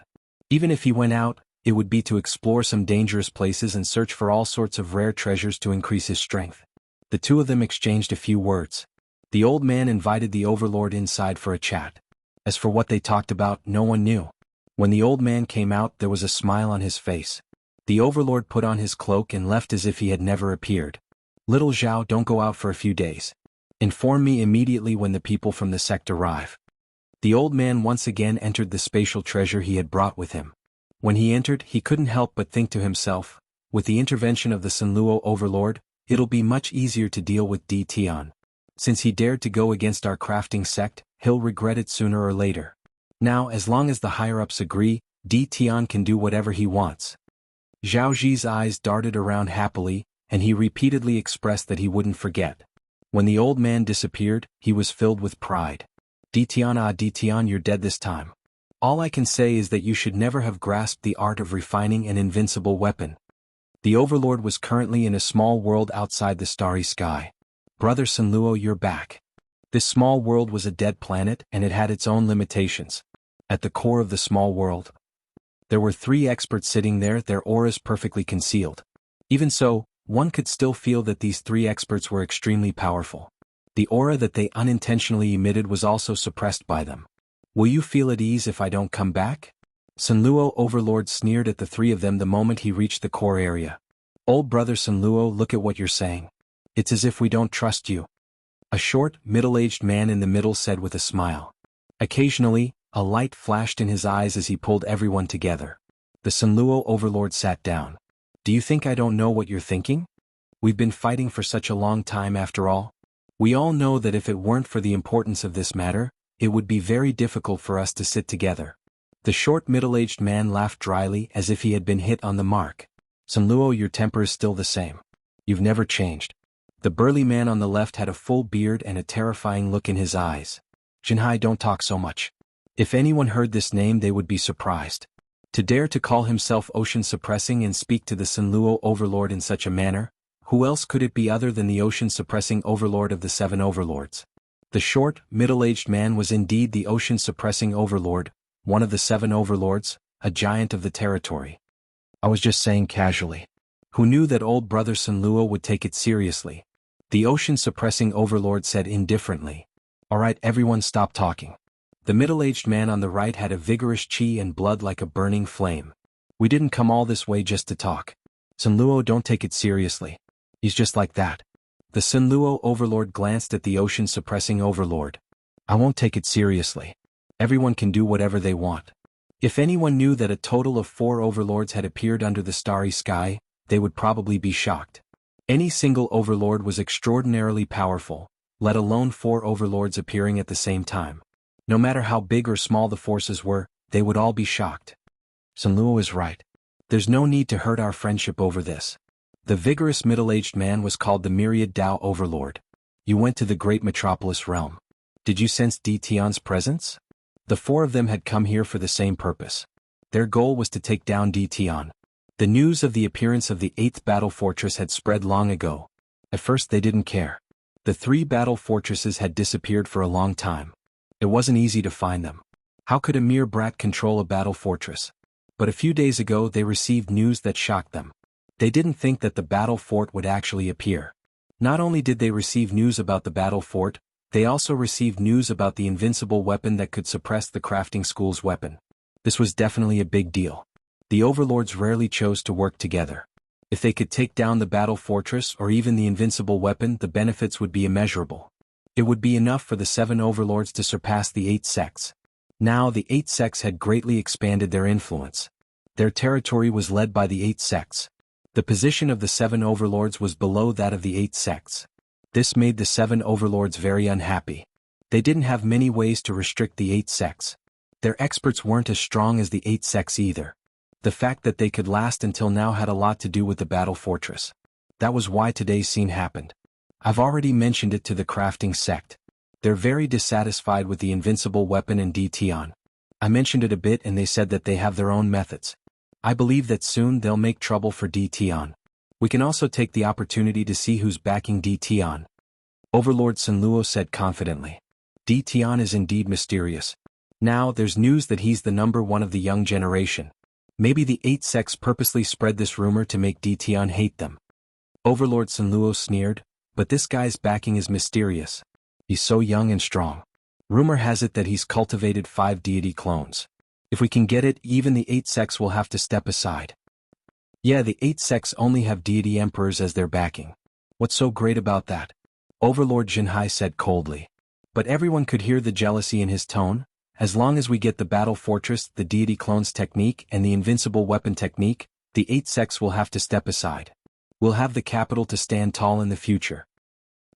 Even if he went out, it would be to explore some dangerous places and search for all sorts of rare treasures to increase his strength. The two of them exchanged a few words. The old man invited the overlord inside for a chat. As for what they talked about, no one knew. When the old man came out, there was a smile on his face. The overlord put on his cloak and left as if he had never appeared. Little Zhao, don't go out for a few days. Inform me immediately when the people from the sect arrive. The old man once again entered the spatial treasure he had brought with him. When he entered, he couldn't help but think to himself, with the intervention of the Sunluo overlord, it'll be much easier to deal with Di Tian. Since he dared to go against our crafting sect, he'll regret it sooner or later. Now, as long as the higher-ups agree, Di Tian can do whatever he wants. Zhao Ji's eyes darted around happily, and he repeatedly expressed that he wouldn't forget. When the old man disappeared, he was filled with pride. Ditian, you're dead this time. All I can say is that you should never have grasped the art of refining an invincible weapon. The Overlord was currently in a small world outside the starry sky. Brother Sunluo, you're back. This small world was a dead planet and it had its own limitations. At the core of the small world, there were 3 experts sitting there, their auras perfectly concealed. Even so, one could still feel that these 3 experts were extremely powerful. The aura that they unintentionally emitted was also suppressed by them. Will you feel at ease if I don't come back? Sunluo Overlord sneered at the 3 of them the moment he reached the core area. Old brother Sunluo, look at what you're saying. It's as if we don't trust you. A short, middle-aged man in the middle said with a smile. Occasionally, a light flashed in his eyes as he pulled everyone together. The Sunluo Overlord sat down. Do you think I don't know what you're thinking? We've been fighting for such a long time after all. We all know that if it weren't for the importance of this matter, it would be very difficult for us to sit together. The short middle-aged man laughed dryly as if he had been hit on the mark. Sunluo, your temper is still the same. You've never changed. The burly man on the left had a full beard and a terrifying look in his eyes. Jinhai, don't talk so much. If anyone heard this name they would be surprised. To dare to call himself ocean-suppressing and speak to the Sunluo Overlord in such a manner, who else could it be other than the ocean-suppressing overlord of the 7 overlords? The short, middle-aged man was indeed the ocean-suppressing overlord, one of the 7 overlords, a giant of the territory. I was just saying casually. Who knew that old brother Sunluo would take it seriously? The ocean-suppressing overlord said indifferently. Alright, everyone stop talking. The middle-aged man on the right had a vigorous chi and blood like a burning flame. We didn't come all this way just to talk. Sunluo, don't take it seriously. He's just like that. The Sunluo Overlord glanced at the ocean-suppressing overlord. I won't take it seriously. Everyone can do whatever they want. If anyone knew that a total of 4 overlords had appeared under the starry sky, they would probably be shocked. Any single overlord was extraordinarily powerful, let alone 4 overlords appearing at the same time. No matter how big or small the forces were, they would all be shocked. Sunluo is right. There's no need to hurt our friendship over this. The vigorous middle-aged man was called the Myriad Dao Overlord. You went to the great metropolis realm. Did you sense Ditian's presence? The 4 of them had come here for the same purpose. Their goal was to take down Ditian. The news of the appearance of the 8th battle fortress had spread long ago. At first they didn't care. The 3 battle fortresses had disappeared for a long time. It wasn't easy to find them. How could a mere brat control a battle fortress? But a few days ago they received news that shocked them. They didn't think that the battle fort would actually appear. Not only did they receive news about the battle fort, they also received news about the invincible weapon that could suppress the crafting school's weapon. This was definitely a big deal. The overlords rarely chose to work together. If they could take down the battle fortress or even the invincible weapon, the benefits would be immeasurable. It would be enough for the 7 overlords to surpass the 8 sects. Now the 8 sects had greatly expanded their influence. Their territory was led by the 8 sects. The position of the 7 overlords was below that of the 8 sects. This made the 7 overlords very unhappy. They didn't have many ways to restrict the 8 sects. Their experts weren't as strong as the 8 sects either. The fact that they could last until now had a lot to do with the battle fortress. That was why today's scene happened. I've already mentioned it to the crafting sect. They're very dissatisfied with the invincible weapon and Ditian. I mentioned it a bit and they said that they have their own methods. I believe that soon they'll make trouble for Ditian. We can also take the opportunity to see who's backing Ditian. Overlord Sunluo said confidently. Ditian is indeed mysterious. Now there's news that he's the number 1 of the young generation. Maybe the 8 sects purposely spread this rumor to make Ditian hate them. Overlord Sunluo sneered, but this guy's backing is mysterious. He's so young and strong. Rumor has it that he's cultivated 5 deity clones. If we can get it, even the 8 sects will have to step aside. Yeah, the 8 sects only have deity emperors as their backing. What's so great about that? Overlord Jinhai said coldly. But everyone could hear the jealousy in his tone. As long as we get the battle fortress, the deity clones technique, and the invincible weapon technique, the 8 sects will have to step aside. We'll have the capital to stand tall in the future.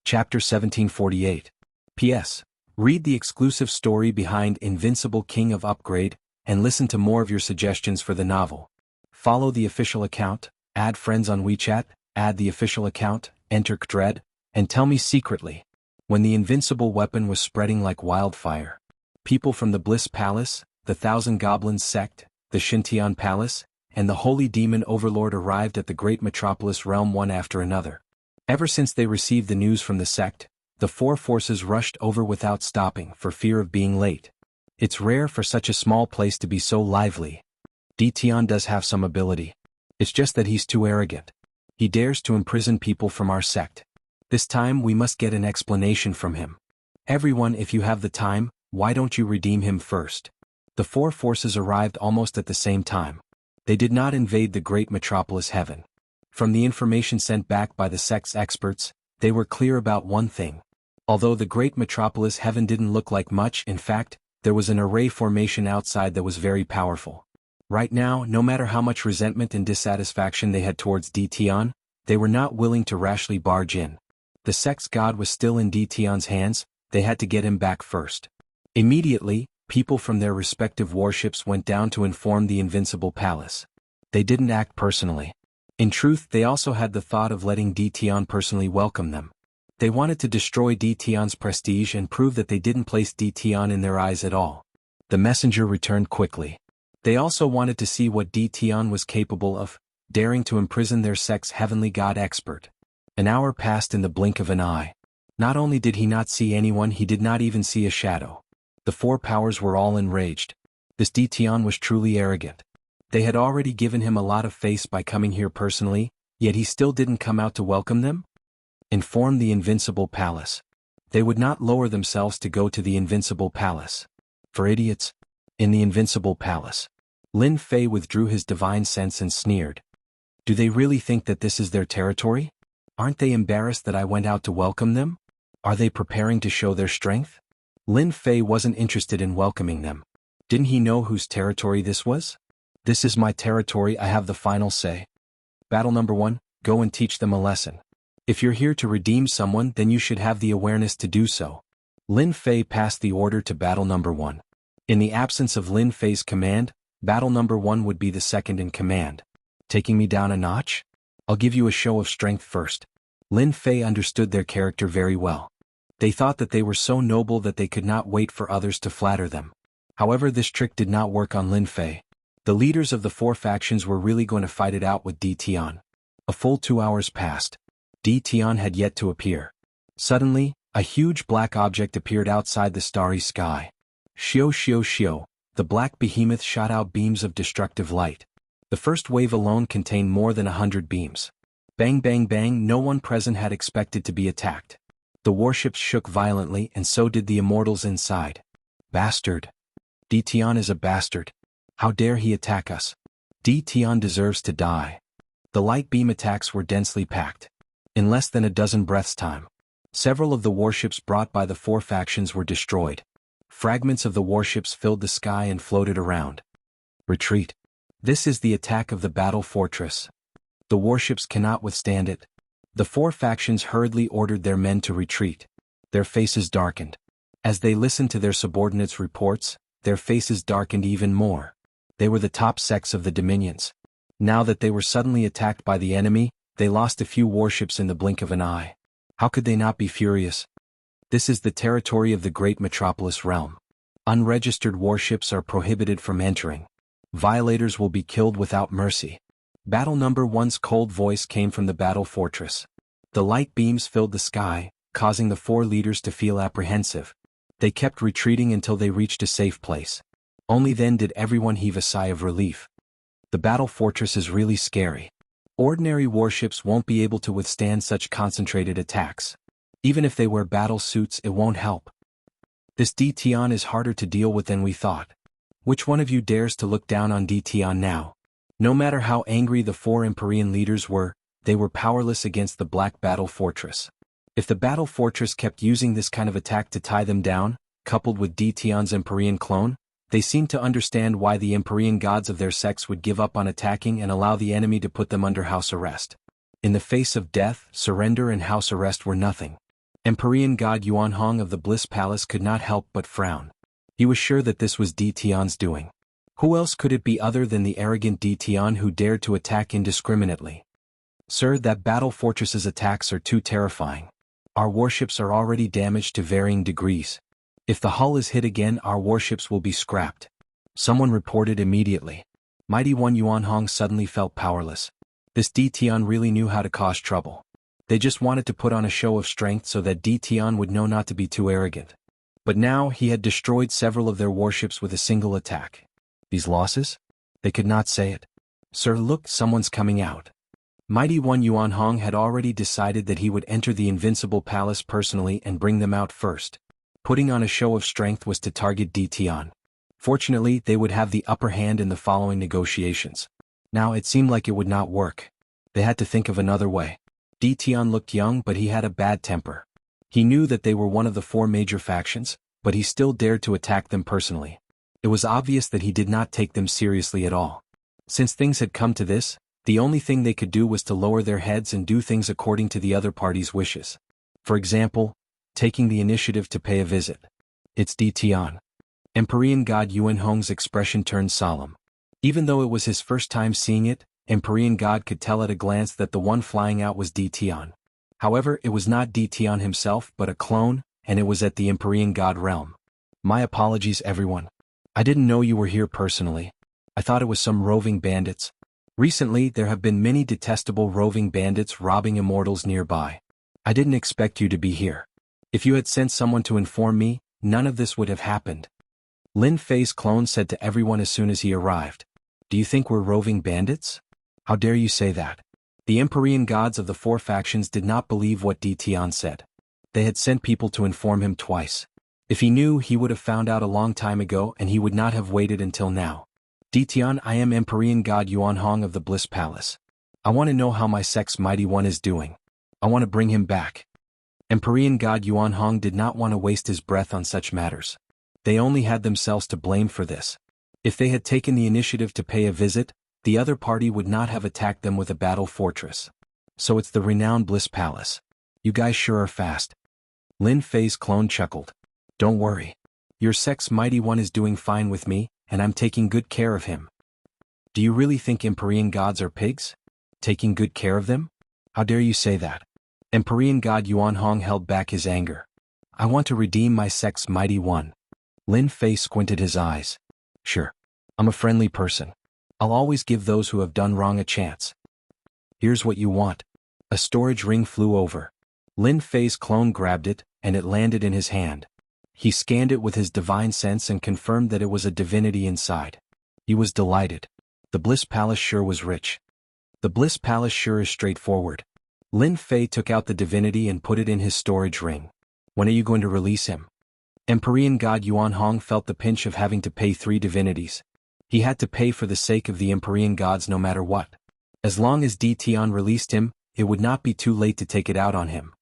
Chapter 1748. P.S. Read the exclusive story behind Invincible King of Upgrade, and listen to more of your suggestions for the novel. Follow the official account, add friends on WeChat, add the official account, enter Kdred, And tell me secretly, when the invincible weapon was spreading like wildfire, people from the Bliss Palace, the Thousand Goblins sect, the Shintian Palace, and the Holy Demon Overlord arrived at the great metropolis realm one after another. Ever since they received the news from the sect, the four forces rushed over without stopping for fear of being late. It's rare for such a small place to be so lively. Dition does have some ability. It's just that he's too arrogant. He dares to imprison people from our sect. This time we must get an explanation from him. Everyone, if you have the time, why don't you redeem him first? The four forces arrived almost at the same time. They did not invade the great metropolis heaven. From the information sent back by the sect's experts, they were clear about one thing. Although the great metropolis heaven didn't look like much, in fact, there was an array formation outside that was very powerful. Right now, no matter how much resentment and dissatisfaction they had towards Dition, they were not willing to rashly barge in. The sect's god was still in Dition's hands, they had to get him back first. Immediately, people from their respective warships went down to inform the Invincible Palace. They didn't act personally. In truth, they also had the thought of letting Dition personally welcome them. They wanted to destroy Dition's prestige and prove that they didn't place Dition in their eyes at all. The messenger returned quickly. They also wanted to see what Dition was capable of, daring to imprison their sect's heavenly god expert. An hour passed in the blink of an eye. Not only did he not see anyone, he did not even see a shadow. The four powers were all enraged. This Dition was truly arrogant. They had already given him a lot of face by coming here personally, yet he still didn't come out to welcome them? Inform the Invincible Palace. They would not lower themselves to go to the Invincible Palace. For idiots. In the Invincible Palace. Lin Fei withdrew his divine sense and sneered. Do they really think that this is their territory? Aren't they embarrassed that I went out to welcome them? Are they preparing to show their strength? Lin Fei wasn't interested in welcoming them. Didn't he know whose territory this was? This is my territory, I have the final say. Battle number 1, go and teach them a lesson. If you're here to redeem someone, then you should have the awareness to do so. Lin Fei passed the order to battle number 1. In the absence of Lin Fei's command, battle number 1 would be the second in command. Taking me down a notch? I'll give you a show of strength first. Lin Fei understood their character very well. They thought that they were so noble that they could not wait for others to flatter them. However, this trick did not work on Lin Fei. The leaders of the four factions were really going to fight it out with Dition. A full 2 hours passed. Dition had yet to appear. Suddenly, a huge black object appeared outside the starry sky. Shio shio shio, the black behemoth shot out beams of destructive light. The first wave alone contained more than 100 beams. Bang bang bang, no one present had expected to be attacked. The warships shook violently and so did the immortals inside. Bastard. Dition is a bastard. How dare he attack us? Dition deserves to die. The light beam attacks were densely packed. In less than a dozen breaths' time, several of the warships brought by the four factions were destroyed. Fragments of the warships filled the sky and floated around. Retreat. This is the attack of the battle fortress. The warships cannot withstand it. The four factions hurriedly ordered their men to retreat. Their faces darkened. As they listened to their subordinates' reports, their faces darkened even more. They were the top sects of the dominions. Now that they were suddenly attacked by the enemy, they lost a few warships in the blink of an eye. How could they not be furious? This is the territory of the great metropolis realm. Unregistered warships are prohibited from entering. Violators will be killed without mercy. Battle number 1's cold voice came from the battle fortress. The light beams filled the sky, causing the four leaders to feel apprehensive. They kept retreating until they reached a safe place. Only then did everyone heave a sigh of relief. The battle fortress is really scary. Ordinary warships won't be able to withstand such concentrated attacks. Even if they wear battle suits, it won't help. This Dition is harder to deal with than we thought. Which one of you dares to look down on Dition now? No matter how angry the four Empyrean leaders were, they were powerless against the Black Battle Fortress. If the Battle Fortress kept using this kind of attack to tie them down, coupled with Dition's Empyrean clone, they seemed to understand why the Empyrean gods of their sects would give up on attacking and allow the enemy to put them under house arrest. In the face of death, surrender and house arrest were nothing. Empyrean god Yuanhong of the Bliss Palace could not help but frown. He was sure that this was Dition's doing. Who else could it be other than the arrogant Dition who dared to attack indiscriminately? Sir, that battle fortress's attacks are too terrifying. Our warships are already damaged to varying degrees. If the hull is hit again, our warships will be scrapped. Someone reported immediately. Mighty One Yuanhong suddenly felt powerless. This DTian really knew how to cause trouble. They just wanted to put on a show of strength so that DTian would know not to be too arrogant. But now he had destroyed several of their warships with a single attack. These losses? They could not say it. Sir, look, someone's coming out. Mighty One Yuanhong had already decided that he would enter the Invincible Palace personally and bring them out first. Putting on a show of strength was to target DTian. Fortunately, they would have the upper hand in the following negotiations. Now it seemed like it would not work. They had to think of another way. DTian looked young, but he had a bad temper. He knew that they were one of the 4 major factions, but he still dared to attack them personally. It was obvious that he did not take them seriously at all. Since things had come to this, the only thing they could do was to lower their heads and do things according to the other party's wishes. For example, taking the initiative to pay a visit. It's DTian. Empyrean God Yuanhong's expression turned solemn. Even though it was his first time seeing it, Empyrean God could tell at a glance that the one flying out was DTian. However, it was not DTian himself but a clone, and it was at the Empyrean God realm. My apologies, everyone. I didn't know you were here personally. I thought it was some roving bandits. Recently, there have been many detestable roving bandits robbing immortals nearby. I didn't expect you to be here. If you had sent someone to inform me, none of this would have happened. Lin Fei's clone said to everyone as soon as he arrived. Do you think we're roving bandits? How dare you say that? The Empyrean gods of the 4 factions did not believe what DTian said. They had sent people to inform him twice. If he knew, he would have found out a long time ago and he would not have waited until now. DTian, I am Empyrean God Yuanhong of the Bliss Palace. I want to know how my sect's Mighty One is doing. I want to bring him back. Empyrean God Yuanhong did not want to waste his breath on such matters. They only had themselves to blame for this. If they had taken the initiative to pay a visit, the other party would not have attacked them with a battle fortress. So it's the renowned Bliss Palace. You guys sure are fast. Lin Fei's clone chuckled. Don't worry. Your sect's Mighty One is doing fine with me, and I'm taking good care of him. Do you really think Empyrean gods are pigs? Taking good care of them? How dare you say that? Empyrean God Yuanhong held back his anger. I want to redeem my sect's Mighty One. Lin Fei squinted his eyes. Sure. I'm a friendly person. I'll always give those who have done wrong a chance. Here's what you want. A storage ring flew over. Lin Fei's clone grabbed it, and it landed in his hand. He scanned it with his divine sense and confirmed that it was a divinity inside. He was delighted. The Bliss Palace sure was rich. The Bliss Palace sure is straightforward. Lin Fei took out the divinity and put it in his storage ring. When are you going to release him? Empyrean God Yuanhong felt the pinch of having to pay 3 divinities. He had to pay for the sake of the Empyrean gods no matter what. As long as DTian released him, it would not be too late to take it out on him.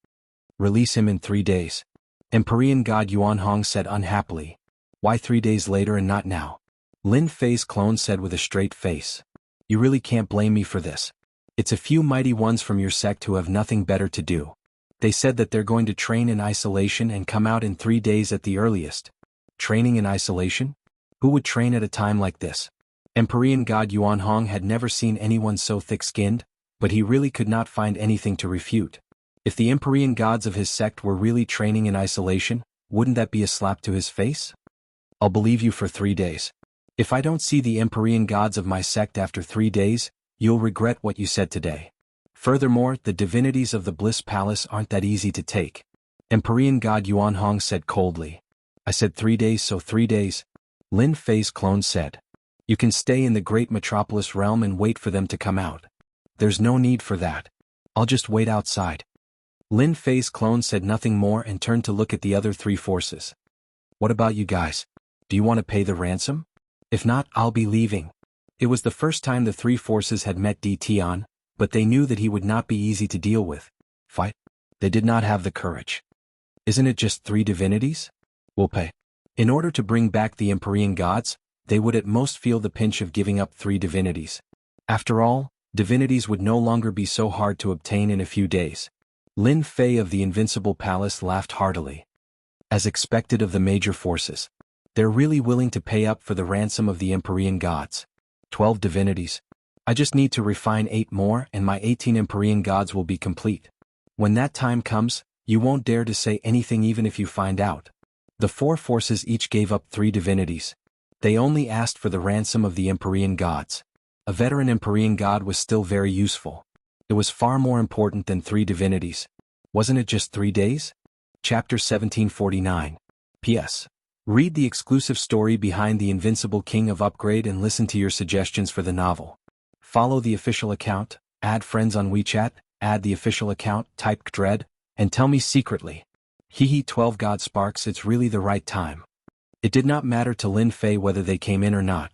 Release him in 3 days. Empyrean God Yuanhong said unhappily. Why 3 days later and not now? Lin Fei's clone said with a straight face. You really can't blame me for this. It's a few mighty ones from your sect who have nothing better to do. They said that they're going to train in isolation and come out in 3 days at the earliest. Training in isolation? Who would train at a time like this? Empyrean God Yuanhong had never seen anyone so thick-skinned, but he really could not find anything to refute. If the Empyrean gods of his sect were really training in isolation, wouldn't that be a slap to his face? I'll believe you for 3 days. If I don't see the Empyrean gods of my sect after 3 days, you'll regret what you said today. Furthermore, the divinities of the Bliss Palace aren't that easy to take. Empyrean God Yuanhong said coldly. I said 3 days, so 3 days. Lin Fei's clone said. You can stay in the great metropolis realm and wait for them to come out. There's no need for that. I'll just wait outside. Lin Fei's clone said nothing more and turned to look at the other 3 forces. What about you guys? Do you want to pay the ransom? If not, I'll be leaving. It was the first time the 3 forces had met DTian, but they knew that he would not be easy to deal with. Fight? They did not have the courage. Isn't it just 3 divinities? We'll pay. In order to bring back the Empyrean gods, they would at most feel the pinch of giving up 3 divinities. After all, divinities would no longer be so hard to obtain in a few days. Lin Fei of the Invincible Palace laughed heartily. As expected of the major forces, they're really willing to pay up for the ransom of the Empyrean gods. 12 divinities. I just need to refine 8 more and my 18 Empyrean gods will be complete. When that time comes, You won't dare to say anything even if you find out. The four forces each gave up 3 divinities. They only asked for the ransom of the Empyrean gods. A veteran Empyrean god was still very useful. It was far more important than 3 divinities. Wasn't it just 3 days? Chapter 1749. P.S. Read the exclusive story behind the Invincible King of Upgrade and listen to your suggestions for the novel. Follow the official account, add friends on WeChat, add the official account, type Dread, and tell me secretly. 12 God Sparks, it's really the right time. It did not matter to Lin Fei whether they came in or not.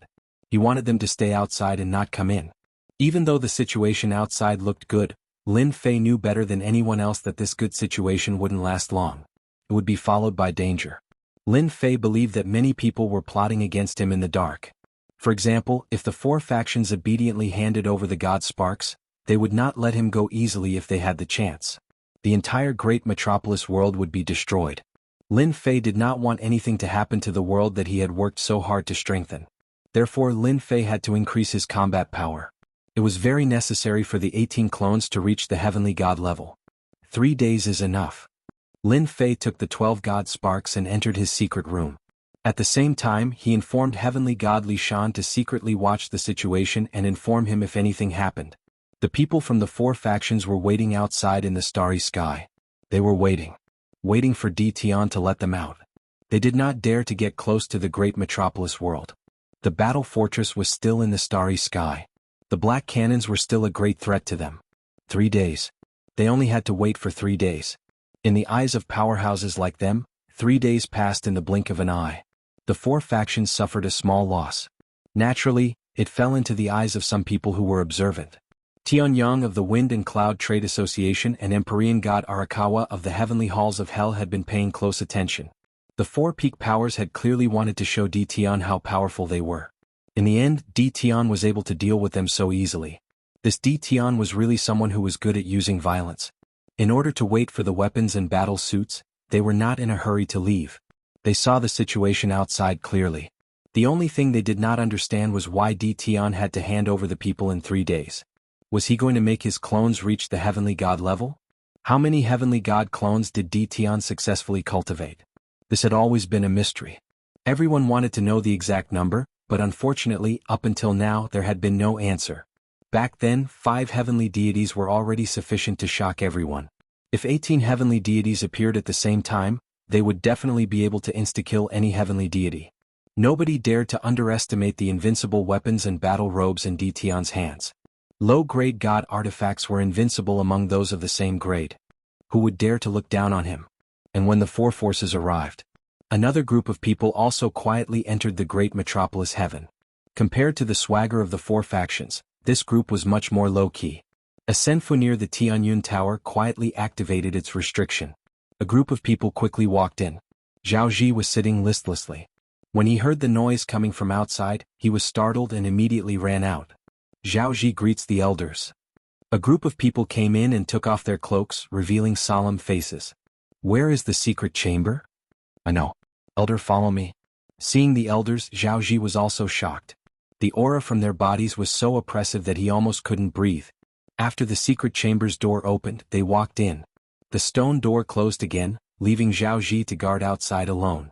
He wanted them to stay outside and not come in. Even though the situation outside looked good, Lin Fei knew better than anyone else that this good situation wouldn't last long. It would be followed by danger. Lin Fei believed that many people were plotting against him in the dark. For example, if the 4 factions obediently handed over the God Sparks, they would not let him go easily if they had the chance. The entire great metropolis world would be destroyed. Lin Fei did not want anything to happen to the world that he had worked so hard to strengthen. Therefore Lin Fei had to increase his combat power. It was very necessary for the 18 clones to reach the heavenly god level. 3 days is enough. Lin Fei took the 12 God Sparks and entered his secret room. At the same time, he informed heavenly god Li Shan to secretly watch the situation and inform him if anything happened. The people from the 4 factions were waiting outside in the starry sky. They were waiting for Di Tian to let them out. They did not dare to get close to the great metropolis world. The battle fortress was still in the starry sky. The black cannons were still a great threat to them. 3 days. They only had to wait for 3 days. In the eyes of powerhouses like them, 3 days passed in the blink of an eye. The 4 factions suffered a small loss. Naturally, it fell into the eyes of some people who were observant. Tianyang of the Wind and Cloud Trade Association and Empyrean god Arakawa of the Heavenly Halls of Hell had been paying close attention. The 4 peak powers had clearly wanted to show Di Tian how powerful they were. In the end, Di Tian was able to deal with them so easily. This Di Tian was really someone who was good at using violence. In order to wait for the weapons and battle suits, they were not in a hurry to leave. They saw the situation outside clearly. The only thing they did not understand was why Di Tian had to hand over the people in 3 days. Was he going to make his clones reach the heavenly god level? How many heavenly god clones did Di Tian successfully cultivate? This had always been a mystery. Everyone wanted to know the exact number, but unfortunately, up until now, there had been no answer. Back then, 5 heavenly deities were already sufficient to shock everyone. If 18 heavenly deities appeared at the same time, they would definitely be able to insta-kill any heavenly deity. Nobody dared to underestimate the invincible weapons and battle robes in Di Tian's hands. Low-grade god artifacts were invincible among those of the same grade. Who would dare to look down on him? And when the 4 forces arrived, another group of people also quietly entered the great metropolis heaven. Compared to the swagger of the 4 factions, this group was much more low-key. A senfu near the Tianyun Tower quietly activated its restriction. A group of people quickly walked in. Zhao Ji was sitting listlessly. When he heard the noise coming from outside, he was startled and immediately ran out. Zhao Ji greets the elders. A group of people came in and took off their cloaks, revealing solemn faces. Where is the secret chamber? I know. Elder, follow me. Seeing the elders, Zhao Ji was also shocked. The aura from their bodies was so oppressive that he almost couldn't breathe. After the secret chamber's door opened, they walked in. The stone door closed again, leaving Zhao Ji to guard outside alone.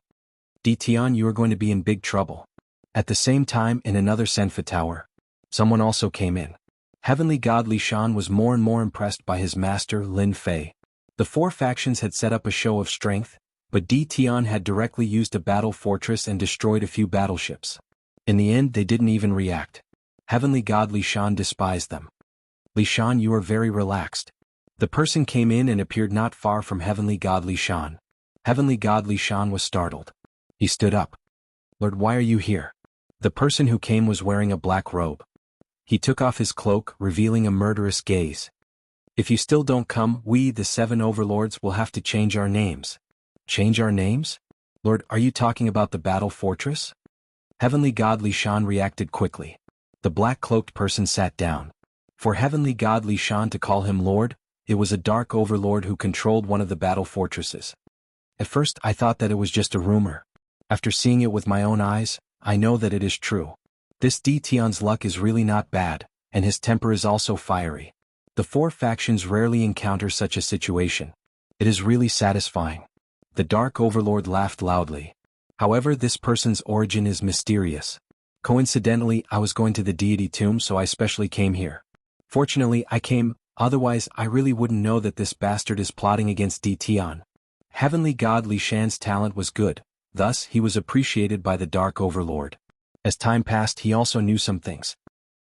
Di Tian, you are going to be in big trouble. At the same time, in another senfa tower, someone also came in. Heavenly god Li Shan was more and more impressed by his master, Lin Fei. The 4 factions had set up a show of strength, but Di Tian had directly used a battle fortress and destroyed a few battleships. In the end, they didn't even react. Heavenly god Li Shan despised them. Li Shan, you are very relaxed. The person came in and appeared not far from Heavenly god Li Shan. Heavenly god Li Shan was startled. He stood up. Lord, why are you here? The person who came was wearing a black robe. He took off his cloak, revealing a murderous gaze. If you still don't come, we, the 7 overlords, will have to change our names. Change our names? Lord, are you talking about the battle fortress? Heavenly god Li Shan reacted quickly. The black-cloaked person sat down. For Heavenly god Li Shan to call him Lord, it was a dark overlord who controlled one of the battle fortresses. At first, I thought that it was just a rumor. After seeing it with my own eyes, I know that it is true. This Di Tian's luck is really not bad, and his temper is also fiery. The 4 factions rarely encounter such a situation. It is really satisfying. The Dark Overlord laughed loudly. However, this person's origin is mysterious. Coincidentally, I was going to the deity tomb, so I specially came here. Fortunately, I came, otherwise I really wouldn't know that this bastard is plotting against Tian. Heavenly God Li Shan's talent was good, thus he was appreciated by the Dark Overlord. As time passed, he also knew some things.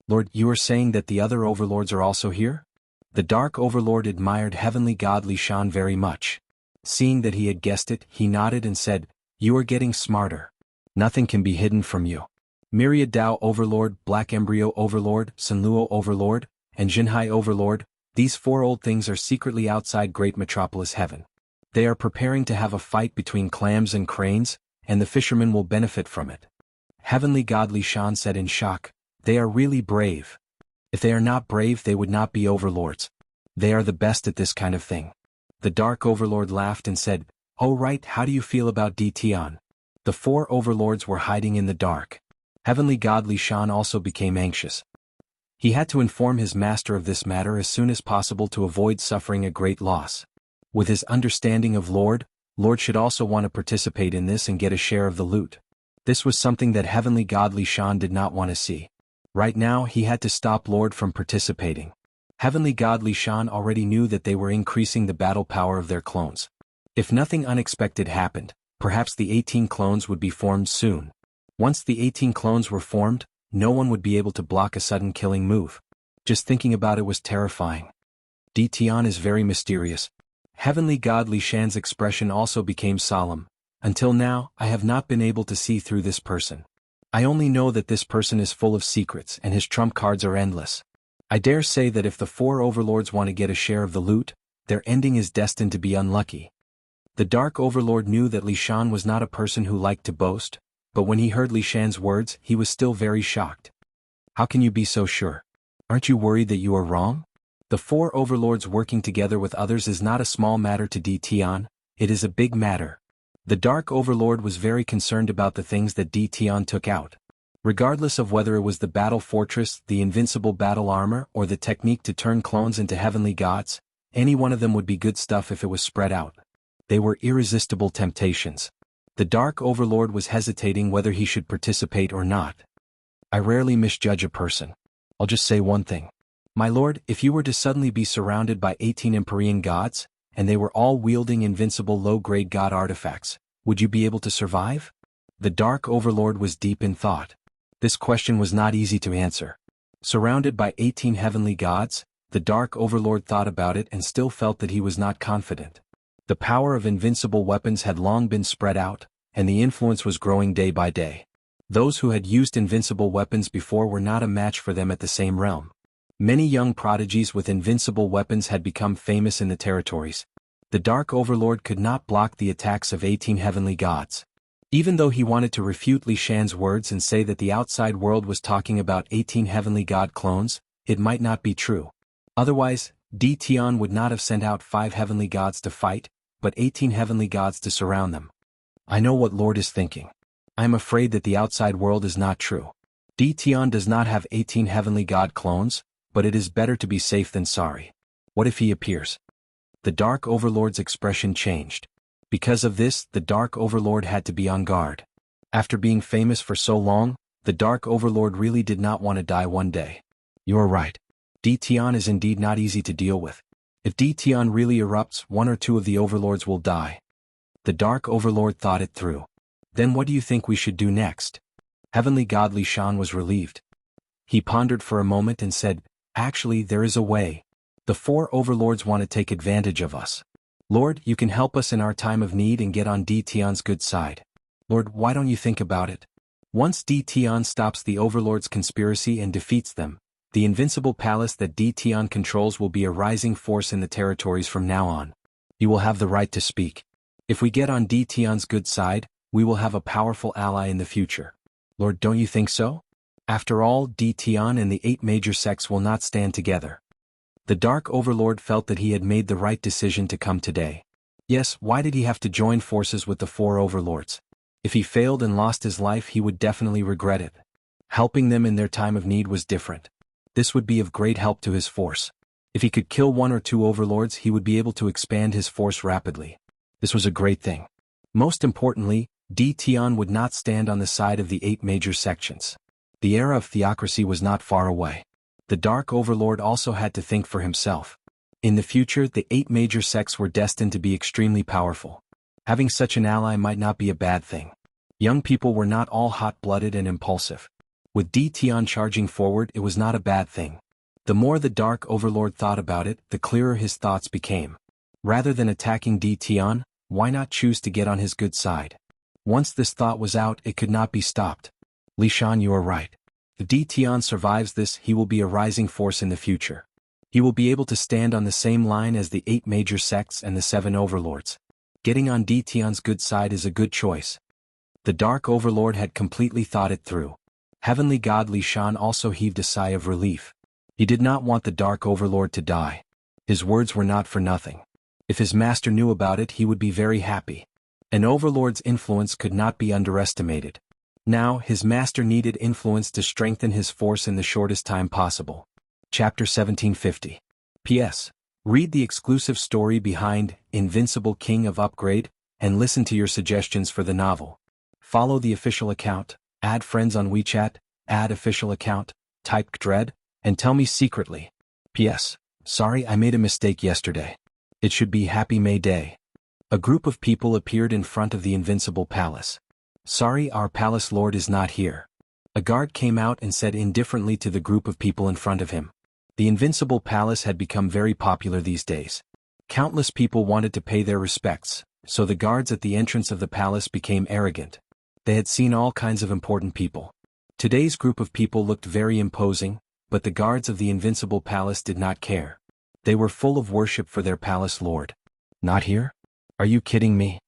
Lord, you are saying that the other overlords are also here? The Dark Overlord admired Heavenly God Li Shan very much. Seeing that he had guessed it, he nodded and said, "You are getting smarter. Nothing can be hidden from you." Myriad Dao Overlord, Black Embryo Overlord, Sunluo Overlord, and Jinhai Overlord, these four old things are secretly outside Great Metropolis Heaven. They are preparing to have a fight between clams and cranes, and the fishermen will benefit from it. Heavenly God Li Shan said in shock, "They are really brave. If they are not brave, they would not be overlords. They are the best at this kind of thing." The Dark Overlord laughed and said, "Oh right, how do you feel about Tian?" The four overlords were hiding in the dark. Heavenly God Li Shan also became anxious. He had to inform his master of this matter as soon as possible to avoid suffering a great loss. With his understanding of Lord should also want to participate in this and get a share of the loot. This was something that Heavenly God Li Shan did not want to see. Right now he had to stop Lord from participating. Heavenly God Li Shan already knew that they were increasing the battle power of their clones. If nothing unexpected happened, perhaps the 18 clones would be formed soon. Once the 18 clones were formed, no one would be able to block a sudden killing move. Just thinking about it was terrifying. Tian is very mysterious. Heavenly God Li Shan's expression also became solemn. Until now, I have not been able to see through this person. I only know that this person is full of secrets and his trump cards are endless. I dare say that if the four overlords want to get a share of the loot, their ending is destined to be unlucky. The Dark Overlord knew that Li Shan was not a person who liked to boast, but when he heard Li Shan's words, he was still very shocked. How can you be so sure? Aren't you worried that you are wrong? The four overlords working together with others is not a small matter to Tian, it is a big matter. The Dark Overlord was very concerned about the things that Tian took out. Regardless of whether it was the battle fortress, the invincible battle armor, or the technique to turn clones into heavenly gods, any one of them would be good stuff if it was spread out. They were irresistible temptations. The Dark Overlord was hesitating whether he should participate or not. I rarely misjudge a person. I'll just say one thing. My lord, if you were to suddenly be surrounded by 18 Empyrean gods, and they were all wielding invincible low-grade god artifacts, would you be able to survive? The Dark Overlord was deep in thought. This question was not easy to answer. Surrounded by 18 heavenly gods, the Dark Overlord thought about it and still felt that he was not confident. The power of invincible weapons had long been spread out, and the influence was growing day by day. Those who had used invincible weapons before were not a match for them at the same realm. Many young prodigies with invincible weapons had become famous in the territories. The Dark Overlord could not block the attacks of 18 heavenly gods. Even though he wanted to refute Li Shan's words and say that the outside world was talking about 18 heavenly god clones, it might not be true. Otherwise, Tian would not have sent out 5 heavenly gods to fight, but 18 heavenly gods to surround them. I know what Lord is thinking. I am afraid that the outside world is not true. Tian does not have 18 heavenly god clones, but it is better to be safe than sorry. What if he appears? The Dark Overlord's expression changed. Because of this, the Dark Overlord had to be on guard. After being famous for so long, the Dark Overlord really did not want to die one day. You're right. Tian is indeed not easy to deal with. If Tian really erupts, 1 or 2 of the overlords will die. The Dark Overlord thought it through. Then what do you think we should do next? Heavenly God Li Shan was relieved. He pondered for a moment and said, "Actually, there is a way. The 4 overlords want to take advantage of us. Lord, you can help us in our time of need and get on Tian's good side. Lord, why don't you think about it? Once Tian stops the overlords' conspiracy and defeats them, the invincible palace that Tian controls will be a rising force in the territories from now on. You will have the right to speak. If we get on Tian's good side, we will have a powerful ally in the future. Lord, don't you think so? After all, Tian and the 8 major sects will not stand together." The Dark Overlord felt that he had made the right decision to come today. Yes, why did he have to join forces with the 4 overlords? If he failed and lost his life, he would definitely regret it. Helping them in their time of need was different. This would be of great help to his force. If he could kill one or two overlords, he would be able to expand his force rapidly. This was a great thing. Most importantly, Di Tian would not stand on the side of the 8 major sections. The era of theocracy was not far away. The Dark Overlord also had to think for himself. In the future, the 8 major sects were destined to be extremely powerful. Having such an ally might not be a bad thing. Young people were not all hot-blooded and impulsive. With Di Tian charging forward, it was not a bad thing. The more the Dark Overlord thought about it, the clearer his thoughts became. Rather than attacking Di Tian, why not choose to get on his good side? Once this thought was out, it could not be stopped. Li Shan, you are right. If Di Tian survives this, he will be a rising force in the future. He will be able to stand on the same line as the 8 major sects and the 7 overlords. Getting on Di Tian's good side is a good choice. The Dark Overlord had completely thought it through. Heavenly God Li Shan also heaved a sigh of relief. He did not want the Dark Overlord to die. His words were not for nothing. If his master knew about it, he would be very happy. An overlord's influence could not be underestimated. Now, his master needed influence to strengthen his force in the shortest time possible. Chapter 1750. P.S. Read the exclusive story behind Invincible King of Upgrade, and listen to your suggestions for the novel. Follow the official account, add friends on WeChat, add official account, type Dread, and tell me secretly. P.S. Sorry, I made a mistake yesterday. It should be Happy May Day. A group of people appeared in front of the Invincible Palace. Sorry, our palace lord is not here. A guard came out and said indifferently to the group of people in front of him. The Invincible Palace had become very popular these days. Countless people wanted to pay their respects, so the guards at the entrance of the palace became arrogant. They had seen all kinds of important people. Today's group of people looked very imposing, but the guards of the Invincible Palace did not care. They were full of worship for their palace lord. Not here? Are you kidding me?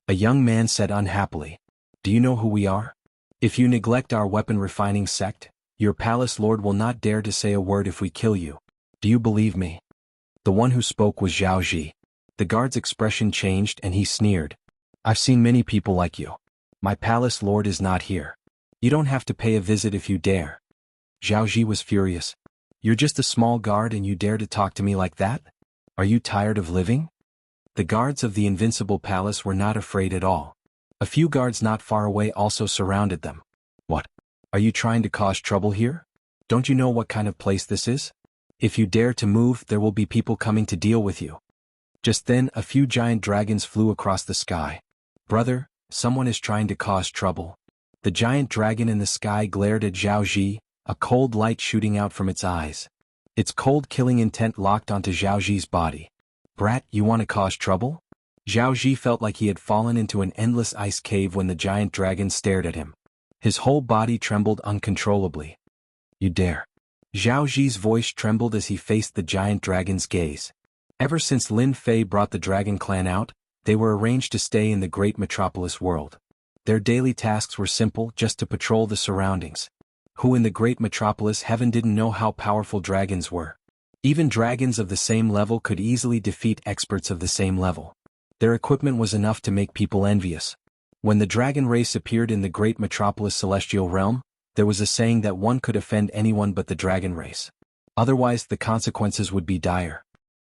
A young man said unhappily. Do you know who we are? If you neglect our weapon refining sect, your palace lord will not dare to say a word if we kill you. Do you believe me? The one who spoke was Zhao Ji. The guard's expression changed and he sneered. I've seen many people like you. My palace lord is not here. You don't have to pay a visit if you dare. Zhao Ji was furious. You're just a small guard and you dare to talk to me like that? Are you tired of living? The guards of the Invincible Palace were not afraid at all. A few guards not far away also surrounded them. What? Are you trying to cause trouble here? Don't you know what kind of place this is? If you dare to move, there will be people coming to deal with you. Just then, a few giant dragons flew across the sky. Brother, someone is trying to cause trouble. The giant dragon in the sky glared at Zhao Ji, a cold light shooting out from its eyes. Its cold killing intent locked onto Zhao Ji's body. Brat, you want to cause trouble? Zhao Ji felt like he had fallen into an endless ice cave when the giant dragon stared at him. His whole body trembled uncontrollably. You dare. Zhao Ji's voice trembled as he faced the giant dragon's gaze. Ever since Lin Fei brought the Dragon Clan out, they were arranged to stay in the great metropolis world. Their daily tasks were simple, just to patrol the surroundings. Who in the great metropolis heaven didn't know how powerful dragons were? Even dragons of the same level could easily defeat experts of the same level. Their equipment was enough to make people envious. When the dragon race appeared in the great metropolis celestial realm, there was a saying that one could offend anyone but the dragon race. Otherwise, the consequences would be dire.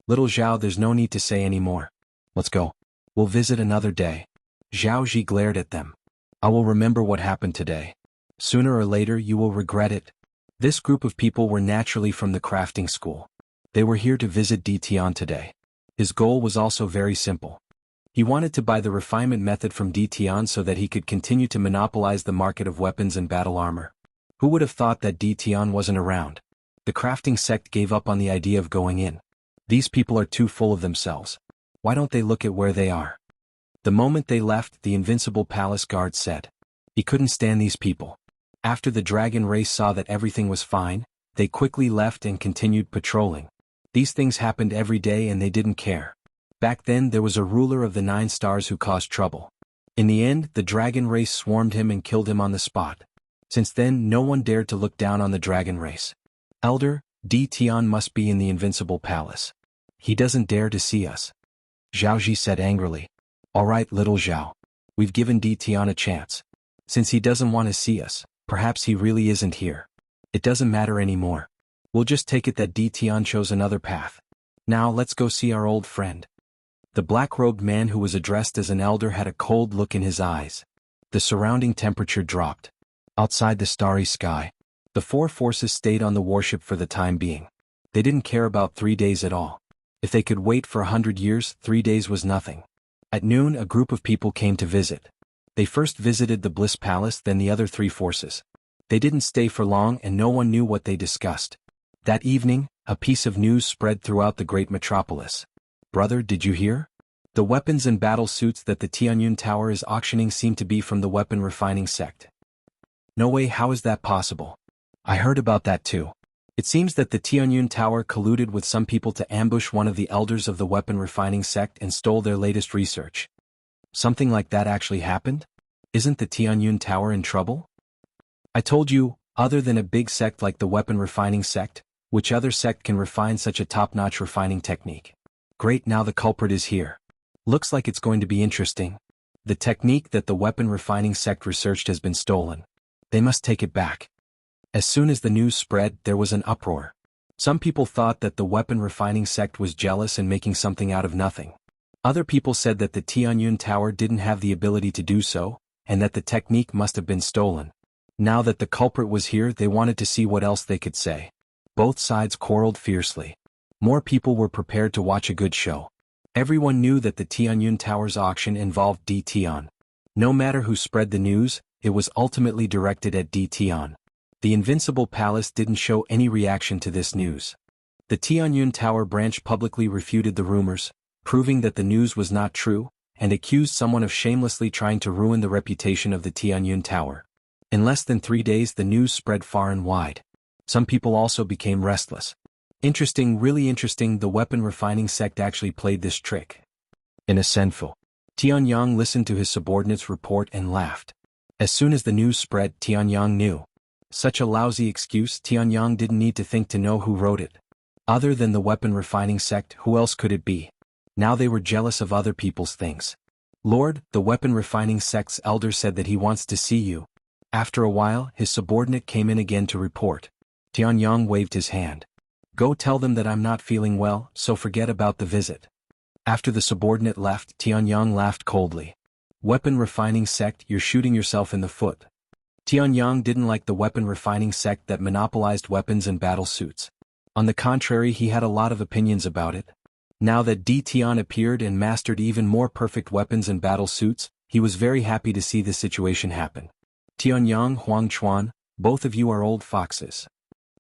Little Zhao, there's no need to say any more. Let's go. We'll visit another day. Zhao Ji glared at them. I will remember what happened today. Sooner or later you will regret it. This group of people were naturally from the crafting school. They were here to visit Di Tian today. His goal was also very simple. He wanted to buy the refinement method from Di Tian so that he could continue to monopolize the market of weapons and battle armor. Who would have thought that Di Tian wasn't around? The crafting sect gave up on the idea of going in. These people are too full of themselves. Why don't they look at where they are? The moment they left, the Invincible Palace guard said. He couldn't stand these people. After the dragon race saw that everything was fine, they quickly left and continued patrolling. These things happened every day and they didn't care. Back then there was a ruler of the 9 stars who caused trouble. In the end, the dragon race swarmed him and killed him on the spot. Since then, no one dared to look down on the dragon race. Elder, Di Tian must be in the Invincible Palace. He doesn't dare to see us. Zhao Ji said angrily. All right, little Zhao. We've given Di Tian a chance. Since he doesn't want to see us, perhaps he really isn't here. It doesn't matter anymore. We'll just take it that Tian chose another path. Now let's go see our old friend. The black-robed man who was addressed as an elder had a cold look in his eyes. The surrounding temperature dropped. Outside the starry sky, the four forces stayed on the warship for the time being. They didn't care about 3 days at all. If they could wait for 100 years, 3 days was nothing. At noon, a group of people came to visit. They first visited the Bliss Palace, then the other 3 forces. They didn't stay for long and no one knew what they discussed. That evening, a piece of news spread throughout the great metropolis. Brother, did you hear? The weapons and battle suits that the Tianyun Tower is auctioning seem to be from the weapon refining sect. No way, how is that possible? I heard about that too. It seems that the Tianyun Tower colluded with some people to ambush one of the elders of the weapon refining sect and stole their latest research. Something like that actually happened? Isn't the Tianyun Tower in trouble? I told you, other than a big sect like the weapon refining sect, which other sect can refine such a top-notch refining technique? Great, now the culprit is here. Looks like it's going to be interesting. The technique that the weapon refining sect researched has been stolen. They must take it back. As soon as the news spread, there was an uproar. Some people thought that the weapon refining sect was jealous and making something out of nothing. Other people said that the Tianyun Tower didn't have the ability to do so, and that the technique must have been stolen. Now that the culprit was here, they wanted to see what else they could say. Both sides quarreled fiercely. More people were prepared to watch a good show. Everyone knew that the Tianyun Tower's auction involved Tian. No matter who spread the news, it was ultimately directed at Tian. The Invincible Palace didn't show any reaction to this news. The Tianyun Tower branch publicly refuted the rumors, proving that the news was not true, and accused someone of shamelessly trying to ruin the reputation of the Tianyun Tower. In less than 3 days, the news spread far and wide. Some people also became restless. Interesting, really interesting, the weapon refining sect actually played this trick. In a senfu, Tianyang listened to his subordinate's report and laughed. As soon as the news spread, Tianyang knew. Such a lousy excuse, Tianyang didn't need to think to know who wrote it. Other than the weapon refining sect, who else could it be? Now they were jealous of other people's things. Lord, the weapon refining sect's elder said that he wants to see you. After a while, his subordinate came in again to report. Tianyang waved his hand. Go tell them that I'm not feeling well, so forget about the visit. After the subordinate left, Tianyang laughed coldly. Weapon refining sect, you're shooting yourself in the foot. Tianyang didn't like the weapon refining sect that monopolized weapons and battle suits. On the contrary, he had a lot of opinions about it. Now that Tian appeared and mastered even more perfect weapons and battle suits, he was very happy to see this situation happen. Tianyang, Huangchuan, both of you are old foxes.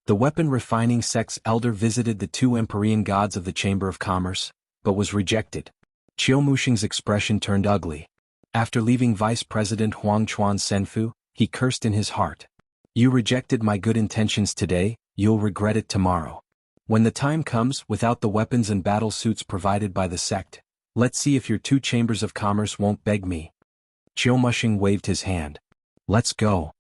The weapon refining sect's elder visited the 2 Empyrean gods of the Chamber of Commerce, but was rejected. Chiu Muxing's expression turned ugly. After leaving Vice President Huangchuan's senfu, he cursed in his heart. You rejected my good intentions today, you'll regret it tomorrow. When the time comes, without the weapons and battle suits provided by the sect, let's see if your 2 chambers of commerce won't beg me. Chiu Muxing waved his hand. Let's go.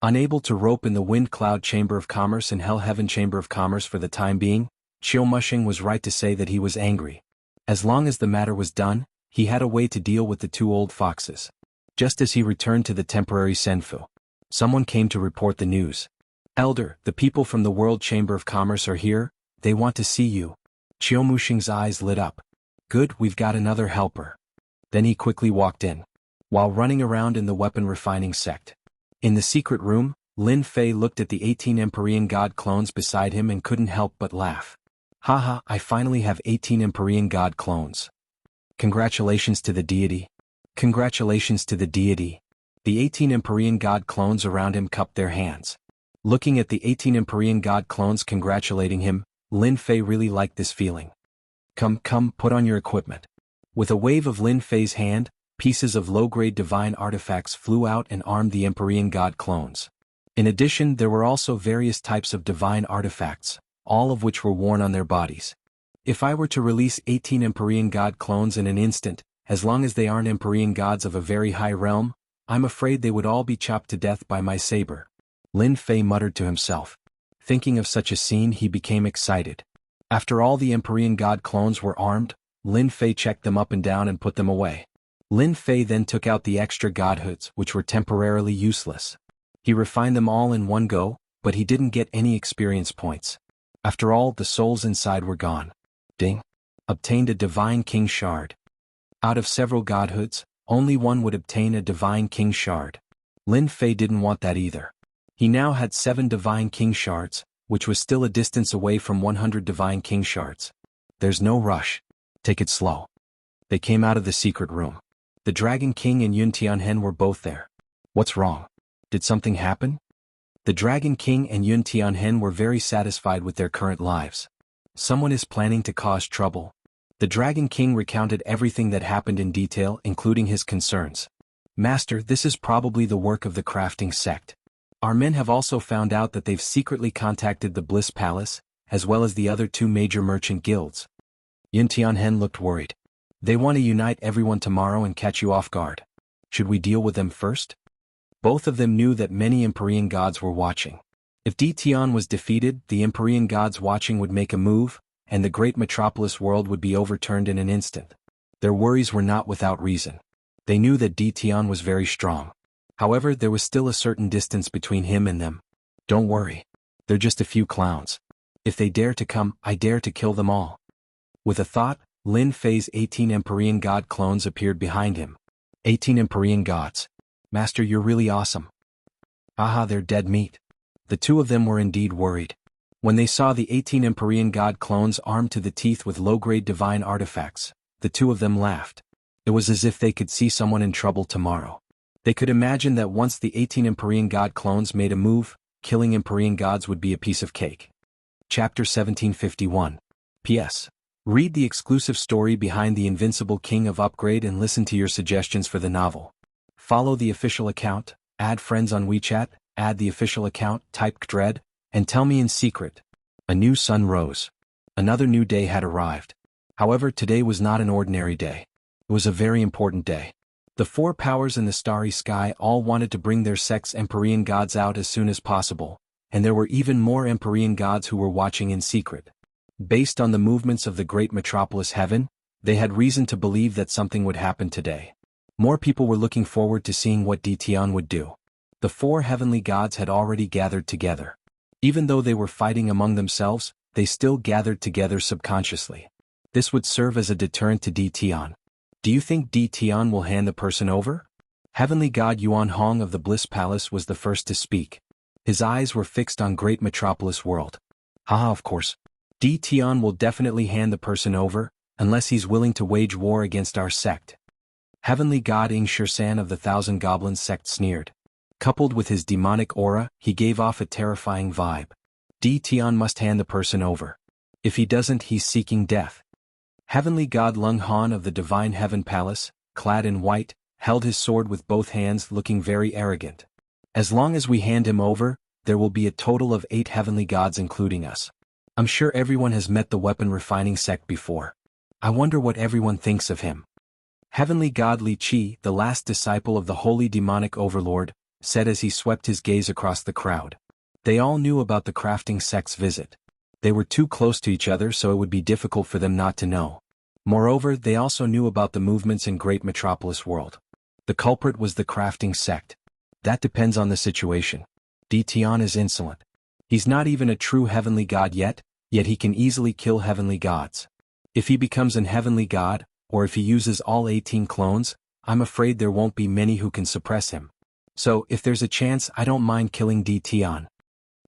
Unable to rope in the Wind Cloud Chamber of Commerce and Hell Heaven Chamber of Commerce for the time being, Chiu Muxing was right to say that he was angry. As long as the matter was done, he had a way to deal with the 2 old foxes. Just as he returned to the temporary senfu, someone came to report the news. Elder, the people from the World Chamber of Commerce are here, they want to see you. Chiu Muxing's eyes lit up. Good, we've got another helper. Then he quickly walked in. While running around in the weapon refining sect. In the secret room, Lin Fei looked at the 18 Empyrean god clones beside him and couldn't help but laugh. Haha, I finally have 18 Empyrean god clones. Congratulations to the deity. Congratulations to the deity. The 18 Empyrean god clones around him cupped their hands. Looking at the 18 Empyrean god clones congratulating him, Lin Fei really liked this feeling. Come, put on your equipment. With a wave of Lin Fei's hand, pieces of low-grade divine artifacts flew out and armed the Empyrean god clones. In addition, there were also various types of divine artifacts, all of which were worn on their bodies. If I were to release 18 Empyrean god clones in an instant, as long as they aren't Empyrean gods of a very high realm, I'm afraid they would all be chopped to death by my saber. Lin Fei muttered to himself. Thinking of such a scene, he became excited. After all the Empyrean god clones were armed, Lin Fei checked them up and down and put them away. Lin Fei then took out the extra godhoods which were temporarily useless. He refined them all in one go, but he didn't get any experience points. After all, the souls inside were gone. Ding. Obtained a Divine King Shard. Out of several godhoods, only one would obtain a Divine King Shard. Lin Fei didn't want that either. He now had 7 Divine King Shards, which was still a distance away from 100 Divine King Shards. There's no rush. Take it slow. They came out of the secret room. The Dragon King and Yun Tianhen were both there. What's wrong? Did something happen? The Dragon King and Yun Tianhen were very satisfied with their current lives. Someone is planning to cause trouble. The Dragon King recounted everything that happened in detail, including his concerns. Master, this is probably the work of the crafting sect. Our men have also found out that they've secretly contacted the Bliss Palace, as well as the other 2 major merchant guilds. Yun Tianhen looked worried. They want to unite everyone tomorrow and catch you off guard. Should we deal with them first? Both of them knew that many Empyrean gods were watching. If D Tian was defeated, the Empyrean gods watching would make a move, and the great metropolis world would be overturned in an instant. Their worries were not without reason. They knew that D Tian was very strong. However, there was still a certain distance between him and them. Don't worry. They're just a few clowns. If they dare to come, I dare to kill them all. With a thought, Lin Fei's 18 Empyrean god clones appeared behind him. 18 Empyrean gods. Master, you're really awesome. Aha, they're dead meat. The 2 of them were indeed worried. When they saw the 18 Empyrean god clones armed to the teeth with low-grade divine artifacts, the 2 of them laughed. It was as if they could see someone in trouble tomorrow. They could imagine that once the 18 Empyrean god clones made a move, killing Empyrean gods would be a piece of cake. Chapter 1751. P.S. Read the exclusive story behind the Invincible King of Upgrade and listen to your suggestions for the novel. Follow the official account, add friends on WeChat, add the official account, type Dread, and tell me in secret. A new sun rose. Another new day had arrived. However, today was not an ordinary day. It was a very important day. The 4 powers in the starry sky all wanted to bring their sect's Empyrean gods out as soon as possible, and there were even more Empyrean gods who were watching in secret. Based on the movements of the great metropolis heaven, they had reason to believe that something would happen today. More people were looking forward to seeing what D Tian would do. The 4 heavenly gods had already gathered together. Even though they were fighting among themselves, they still gathered together subconsciously. This would serve as a deterrent to D Tian. Do you think D Tian will hand the person over? Heavenly God Yuan Hong of the Bliss Palace was the first to speak. His eyes were fixed on great metropolis world. Haha, of course. D Tian will definitely hand the person over, unless he's willing to wage war against our sect. Heavenly God Ing Shirsan of the Thousand Goblins sect sneered. Coupled with his demonic aura, he gave off a terrifying vibe. D Tian must hand the person over. If he doesn't, he's seeking death. Heavenly God Lung Han of the Divine Heaven Palace, clad in white, held his sword with both hands, looking very arrogant. As long as we hand him over, there will be a total of 8 heavenly gods including us. I'm sure everyone has met the weapon refining sect before. I wonder what everyone thinks of him. Heavenly God Li Qi, the last disciple of the holy demonic overlord, said as he swept his gaze across the crowd. They all knew about the crafting sect's visit. They were too close to each other, so it would be difficult for them not to know. Moreover, they also knew about the movements in great metropolis world. The culprit was the crafting sect. That depends on the situation. D Tian is insolent. He's not even a true heavenly god yet he can easily kill heavenly gods. If he becomes an heavenly god, or if he uses all 18 clones, I'm afraid there won't be many who can suppress him. So, if there's a chance, I don't mind killing D Tian.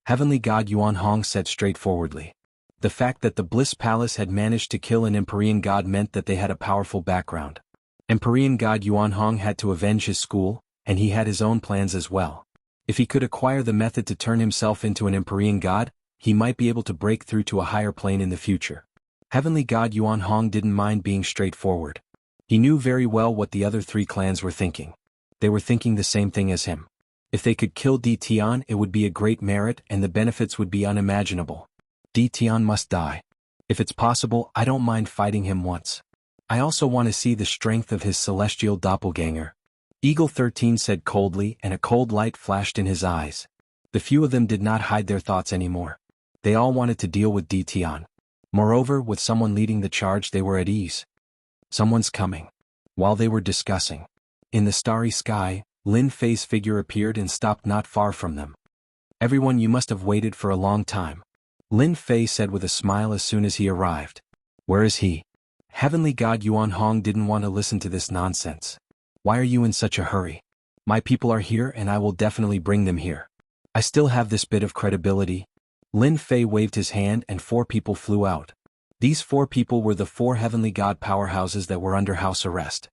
Heavenly God Yuan Hong said straightforwardly. The fact that the Bliss Palace had managed to kill an Empyrean god meant that they had a powerful background. Empyrean God Yuan Hong had to avenge his school, and he had his own plans as well. If he could acquire the method to turn himself into an Empyrean god, he might be able to break through to a higher plane in the future. Heavenly God Yuan Hong didn't mind being straightforward. He knew very well what the other 3 clans were thinking. They were thinking the same thing as him. If they could kill D Tian, it would be a great merit and the benefits would be unimaginable. D Tian must die. If it's possible, I don't mind fighting him once. I also want to see the strength of his celestial doppelganger. Eagle 13 said coldly, and a cold light flashed in his eyes. The few of them did not hide their thoughts anymore. They all wanted to deal with D Tian. Moreover, with someone leading the charge, they were at ease. Someone's coming. While they were discussing, in the starry sky, Lin Fei's figure appeared and stopped not far from them. Everyone, you must have waited for a long time. Lin Fei said with a smile as soon as he arrived. Where is he? Heavenly God Yuan Hong didn't want to listen to this nonsense. Why are you in such a hurry? My people are here and I will definitely bring them here. I still have this bit of credibility. Lin Fei waved his hand and 4 people flew out. These 4 people were the 4 Heavenly God powerhouses that were under house arrest.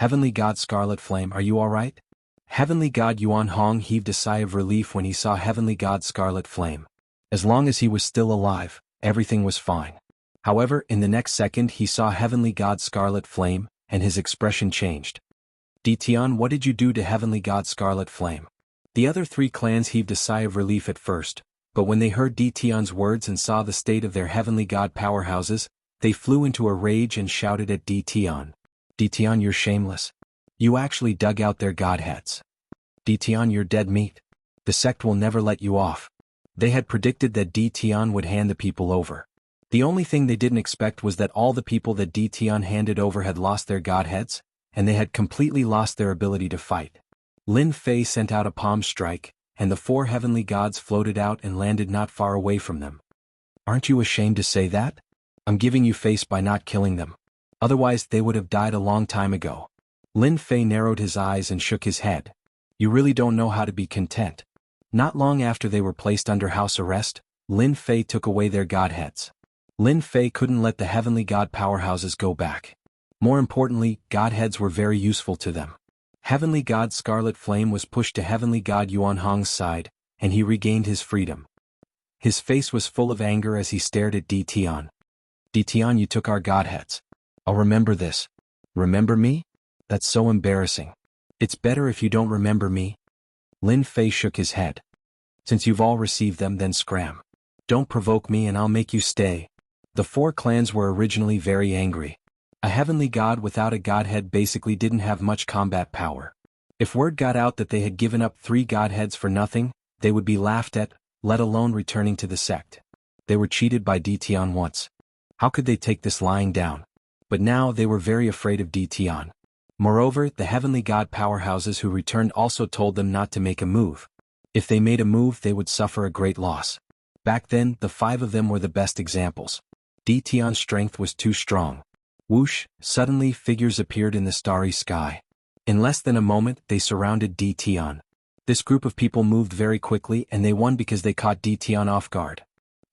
Heavenly God Scarlet Flame, are you alright? Heavenly God Yuan Hong heaved a sigh of relief when he saw Heavenly God Scarlet Flame. As long as he was still alive, everything was fine. However, in the next second he saw Heavenly God Scarlet Flame, and his expression changed. Ditian, what did you do to Heavenly God Scarlet Flame? The other 3 clans heaved a sigh of relief at first, but when they heard Ditian's words and saw the state of their Heavenly God powerhouses, they flew into a rage and shouted at Ditian. Ditian, you're shameless. You actually dug out their godheads. Ditian, you're dead meat. The sect will never let you off. They had predicted that Ditian would hand the people over. The only thing they didn't expect was that all the people that Ditian handed over had lost their godheads, and they had completely lost their ability to fight. Lin Fei sent out a palm strike, and the 4 heavenly gods floated out and landed not far away from them. Aren't you ashamed to say that? I'm giving you face by not killing them. Otherwise they would have died a long time ago. Lin Fei narrowed his eyes and shook his head. You really don't know how to be content. Not long after they were placed under house arrest, Lin Fei took away their godheads. Lin Fei couldn't let the heavenly god powerhouses go back. More importantly, godheads were very useful to them. Heavenly God Scarlet Flame was pushed to Heavenly God Yuan Hong's side, and he regained his freedom. His face was full of anger as he stared at Ditian. Ditian, you took our godheads. I'll remember this. Remember me? That's so embarrassing. It's better if you don't remember me. Lin Fei shook his head. Since you've all received them, then scram. Don't provoke me and I'll make you stay. The 4 clans were originally very angry. A heavenly god without a godhead basically didn't have much combat power. If word got out that they had given up 3 godheads for nothing, they would be laughed at, let alone returning to the sect. They were cheated by Ditian once. How could they take this lying down? But now they were very afraid of Ditian. Moreover, the heavenly god powerhouses who returned also told them not to make a move. If they made a move, they would suffer a great loss. Back then, the 5 of them were the best examples. Ditian's strength was too strong. Whoosh, suddenly figures appeared in the starry sky. In less than a moment, they surrounded Ditian. This group of people moved very quickly and they won because they caught Ditian off guard.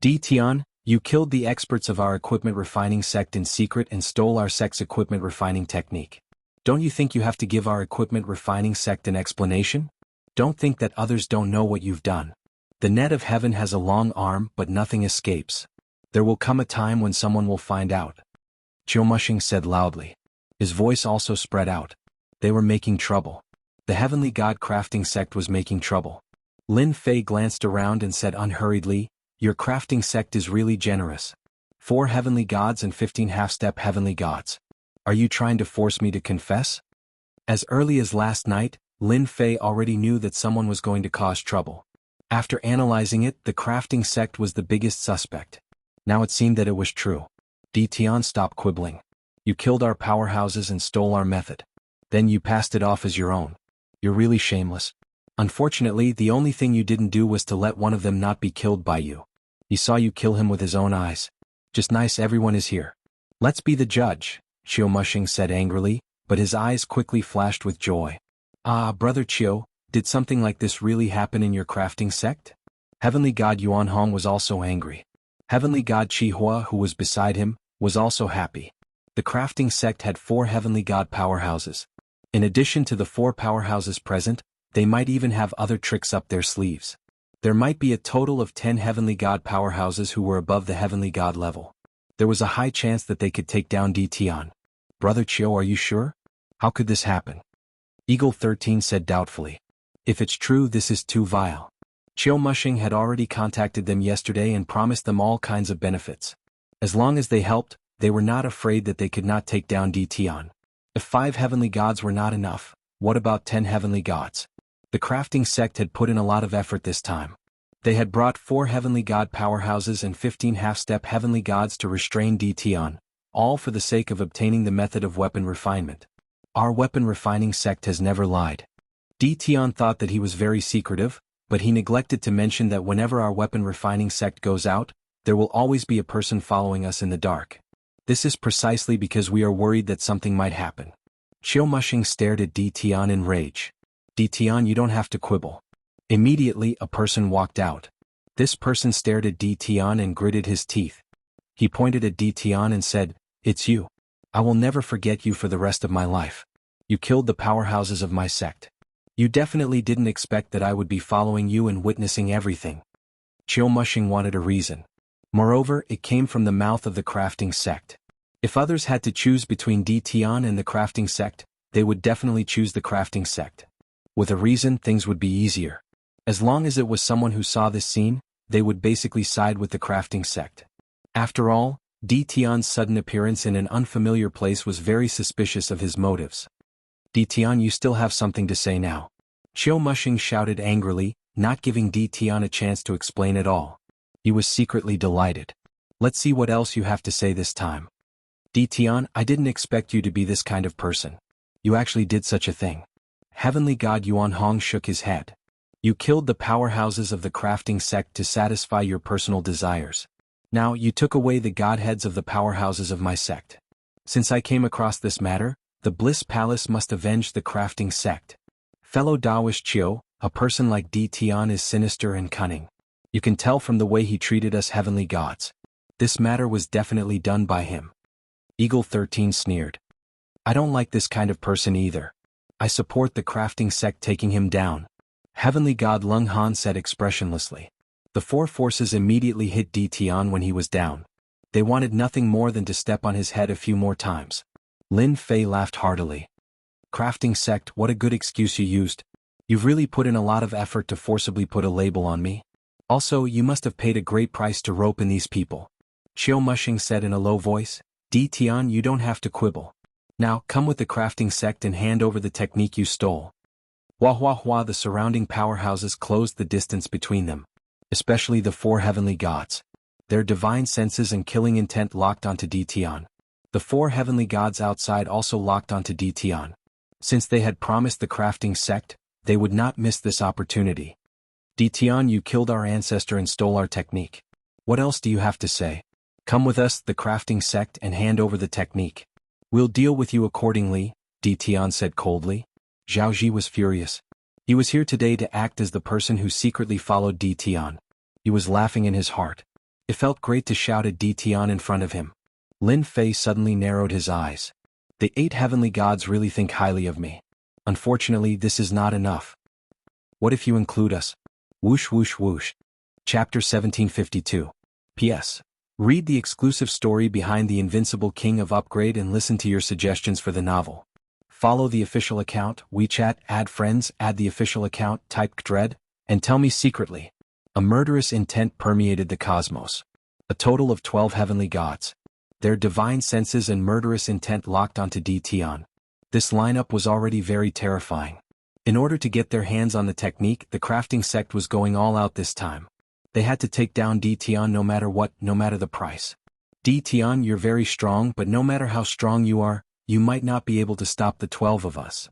Ditian, you killed the experts of our equipment refining sect in secret and stole our sect's equipment refining technique. Don't you think you have to give our equipment refining sect an explanation? Don't think that others don't know what you've done. The net of heaven has a long arm, but nothing escapes. There will come a time when someone will find out. Chiumushing said loudly. His voice also spread out. They were making trouble. The heavenly god crafting sect was making trouble. Lin Fei glanced around and said unhurriedly, your crafting sect is really generous. 4 heavenly gods and 15 half-step heavenly gods. Are you trying to force me to confess? As early as last night, Lin Fei already knew that someone was going to cause trouble. After analyzing it, the crafting sect was the biggest suspect. Now it seemed that it was true. Ditian, stop quibbling. You killed our powerhouses and stole our method. Then you passed it off as your own. You're really shameless. Unfortunately, the only thing you didn't do was to let one of them not be killed by you. He saw you kill him with his own eyes. Just nice everyone is here. Let's be the judge, Chiumushing said angrily, but his eyes quickly flashed with joy. Ah, Brother Chiu, did something like this really happen in your crafting sect? Heavenly God Yuan Hong was also angry. Heavenly God Chihua, who was beside him, was also happy. The crafting sect had 4 heavenly god powerhouses. In addition to the 4 powerhouses present, they might even have other tricks up their sleeves. There might be a total of 10 heavenly god powerhouses who were above the heavenly god level. There was a high chance that they could take down Ditian. Brother Chiu, are you sure? How could this happen? Eagle 13 said doubtfully. If it's true, this is too vile. Chiumushing had already contacted them yesterday and promised them all kinds of benefits. As long as they helped, they were not afraid that they could not take down Ditian. If 5 heavenly gods were not enough, what about 10 heavenly gods? The crafting sect had put in a lot of effort this time. They had brought 4 heavenly god powerhouses and 15 half-step heavenly gods to restrain Ditian, all for the sake of obtaining the method of weapon refinement. Our weapon refining sect has never lied. Ditian thought that he was very secretive, but he neglected to mention that whenever our weapon refining sect goes out, There will always be a person following us in the dark. This is precisely because we are worried that something might happen. Chiu Mushing stared at Di Tian in rage. Di Tian, you don't have to quibble. Immediately, a person walked out. This person stared at Di Tian and gritted his teeth. He pointed at Di Tian and said, "It's you. I will never forget you for the rest of my life. You killed the powerhouses of my sect. You definitely didn't expect that I would be following you and witnessing everything." Chiu Mushing wanted a reason. Moreover, it came from the mouth of the crafting sect. If others had to choose between Di Tian and the crafting sect, they would definitely choose the crafting sect. With a reason, things would be easier. As long as it was someone who saw this scene, they would basically side with the crafting sect. After all, Di Tian's sudden appearance in an unfamiliar place was very suspicious of his motives. "Di Tian, you still have something to say now." Chiu Mushing shouted angrily, not giving Di Tian a chance to explain at all. He was secretly delighted. "Let's see what else you have to say this time." "Di Tian, I didn't expect you to be this kind of person. You actually did such a thing." Heavenly God Yuan Hong shook his head. "You killed the powerhouses of the crafting sect to satisfy your personal desires. Now you took away the godheads of the powerhouses of my sect. Since I came across this matter, the Bliss Palace must avenge the crafting sect. Fellow Taoist Chiu, a person like Di Tian is sinister and cunning. You can tell from the way he treated us heavenly gods. This matter was definitely done by him." Eagle 13 sneered. "I don't like this kind of person either. I support the crafting sect taking him down." Heavenly God Lung Han said expressionlessly. The four forces immediately hit Di Tian when he was down. They wanted nothing more than to step on his head a few more times. Lin Fei laughed heartily. "Crafting sect, what a good excuse you used. You've really put in a lot of effort to forcibly put a label on me. Also, you must have paid a great price to rope in these people." Chiu Mushing said in a low voice, "Di Tian, you don't have to quibble. Now, come with the crafting sect and hand over the technique you stole." Hua hua hua, the surrounding powerhouses closed the distance between them. Especially the four heavenly gods. Their divine senses and killing intent locked onto Di Tian. The four heavenly gods outside also locked onto Di Tian. Since they had promised the crafting sect, they would not miss this opportunity. "Di Tian, you killed our ancestor and stole our technique. What else do you have to say? Come with us, the crafting sect, and hand over the technique. We'll deal with you accordingly," Di Tian said coldly. Zhao Ji was furious. He was here today to act as the person who secretly followed Di Tian. He was laughing in his heart. It felt great to shout at Di Tian in front of him. Lin Fei suddenly narrowed his eyes. "The 8 heavenly gods really think highly of me. Unfortunately, this is not enough. What if you include us?" Whoosh whoosh whoosh. Chapter 1752. P.S. Read the exclusive story behind The Invincible King of Upgrade and listen to your suggestions for the novel. Follow the official account, WeChat, add friends, add the official account, type Dread, and tell me secretly. A murderous intent permeated the cosmos. A total of 12 heavenly gods. Their divine senses and murderous intent locked onto Di Tian. This lineup was already very terrifying. In order to get their hands on the technique, the crafting sect was going all out this time. They had to take down Di Tian no matter what, no matter the price. "Di Tian, you're very strong, but no matter how strong you are, you might not be able to stop the 12 of us."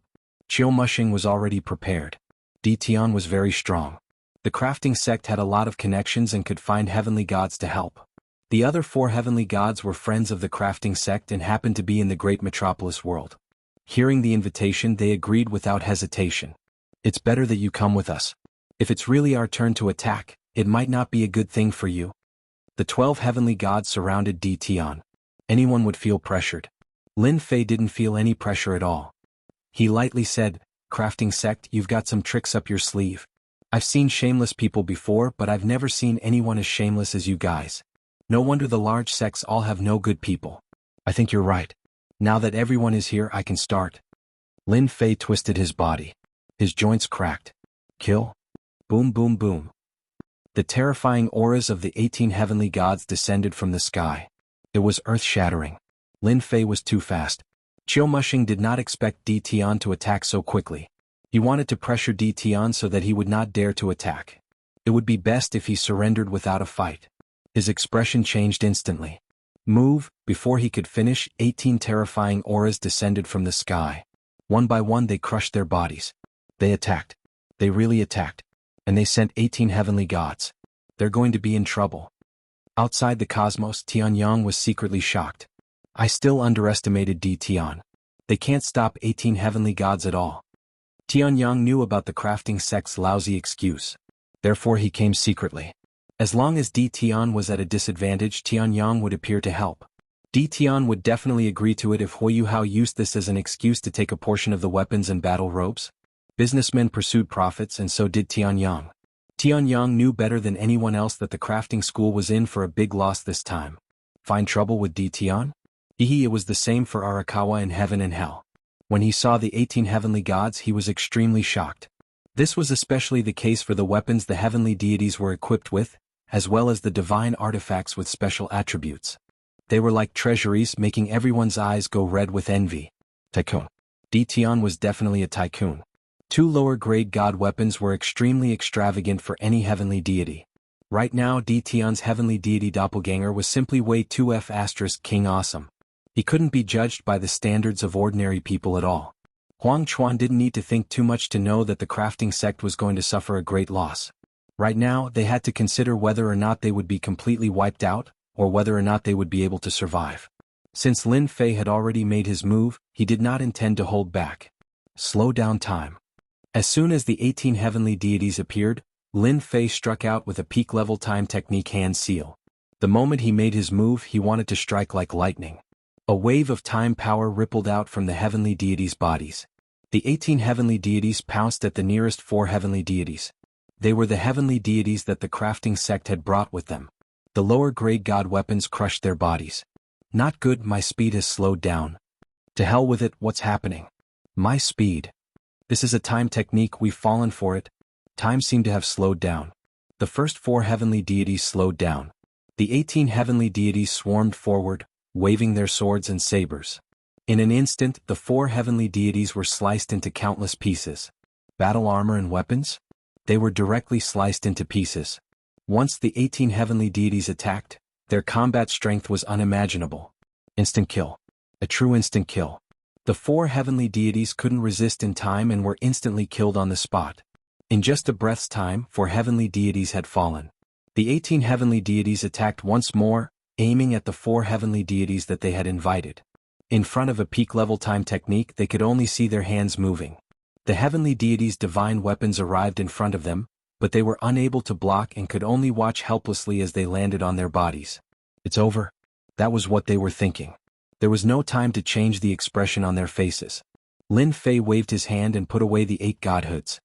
Chiu Mushing was already prepared. Di Tian was very strong. The crafting sect had a lot of connections and could find heavenly gods to help. The other 4 heavenly gods were friends of the crafting sect and happened to be in the great metropolis world. Hearing the invitation, they agreed without hesitation. "It's better that you come with us. If it's really our turn to attack, it might not be a good thing for you." The 12 heavenly gods surrounded Di Tian. Anyone would feel pressured. Lin Fei didn't feel any pressure at all. He lightly said, "Crafting sect, you've got some tricks up your sleeve. I've seen shameless people before, but I've never seen anyone as shameless as you guys. No wonder the large sects all have no good people. I think you're right. Now that everyone is here, I can start." Lin Fei twisted his body. His joints cracked. Kill. Boom boom boom. The terrifying auras of the 18 heavenly gods descended from the sky. It was earth-shattering. Lin Fei was too fast. Chiu Mushing did not expect Di Tian to attack so quickly. He wanted to pressure Di Tian so that he would not dare to attack. It would be best if he surrendered without a fight. His expression changed instantly. Move, before he could finish, 18 terrifying auras descended from the sky. One by one they crushed their bodies. They attacked. They really attacked. And they sent 18 heavenly gods. They're going to be in trouble. Outside the cosmos, Tianyang was secretly shocked. I still underestimated Tian. They can't stop 18 heavenly gods at all. Tianyang knew about the crafting sect's lousy excuse. Therefore he came secretly. As long as Tian was at a disadvantage, Tianyang would appear to help. Tian would definitely agree to it if Huoyu Hao used this as an excuse to take a portion of the weapons and battle robes. Businessmen pursued profits, and so did Tianyang. Tianyang knew better than anyone else that the crafting school was in for a big loss this time. Find trouble with Tian? It was the same for Arakawa in heaven and hell. When he saw the 18 heavenly gods, he was extremely shocked. This was especially the case for the weapons the heavenly deities were equipped with, as well as the divine artifacts with special attributes. They were like treasuries, making everyone's eyes go red with envy. Tycoon. Tian was definitely a tycoon. 2 lower-grade god weapons were extremely extravagant for any heavenly deity. Right now, Tian's heavenly deity doppelganger was simply way 2F** king awesome. He couldn't be judged by the standards of ordinary people at all. Huang Chuan didn't need to think too much to know that the crafting sect was going to suffer a great loss. Right now, they had to consider whether or not they would be completely wiped out, or whether or not they would be able to survive. Since Lin Fei had already made his move, he did not intend to hold back. Slow down time. As soon as the 18 heavenly deities appeared, Lin Fei struck out with a peak-level time technique hand seal. The moment he made his move, he wanted to strike like lightning. A wave of time power rippled out from the heavenly deities' bodies. The 18 heavenly deities pounced at the nearest 4 heavenly deities. They were the heavenly deities that the crafting sect had brought with them. The lower-grade god weapons crushed their bodies. Not good, my speed has slowed down. To hell with it, what's happening? My speed. This is a time technique, we've fallen for it. Time seemed to have slowed down. The first 4 heavenly deities slowed down. The 18 heavenly deities swarmed forward, waving their swords and sabers. In an instant, the 4 heavenly deities were sliced into countless pieces. Battle armor and weapons? They were directly sliced into pieces. Once the 18 heavenly deities attacked, their combat strength was unimaginable. Instant kill. A true instant kill. The 4 heavenly deities couldn't resist in time and were instantly killed on the spot. In just a breath's time, 4 heavenly deities had fallen. The 18 heavenly deities attacked once more, aiming at the 4 heavenly deities that they had invited. In front of a peak-level time technique, they could only see their hands moving. The heavenly deities' divine weapons arrived in front of them, but they were unable to block and could only watch helplessly as they landed on their bodies. It's over. That was what they were thinking. There was no time to change the expression on their faces. Lin Fei waved his hand and put away the 8 godhoods.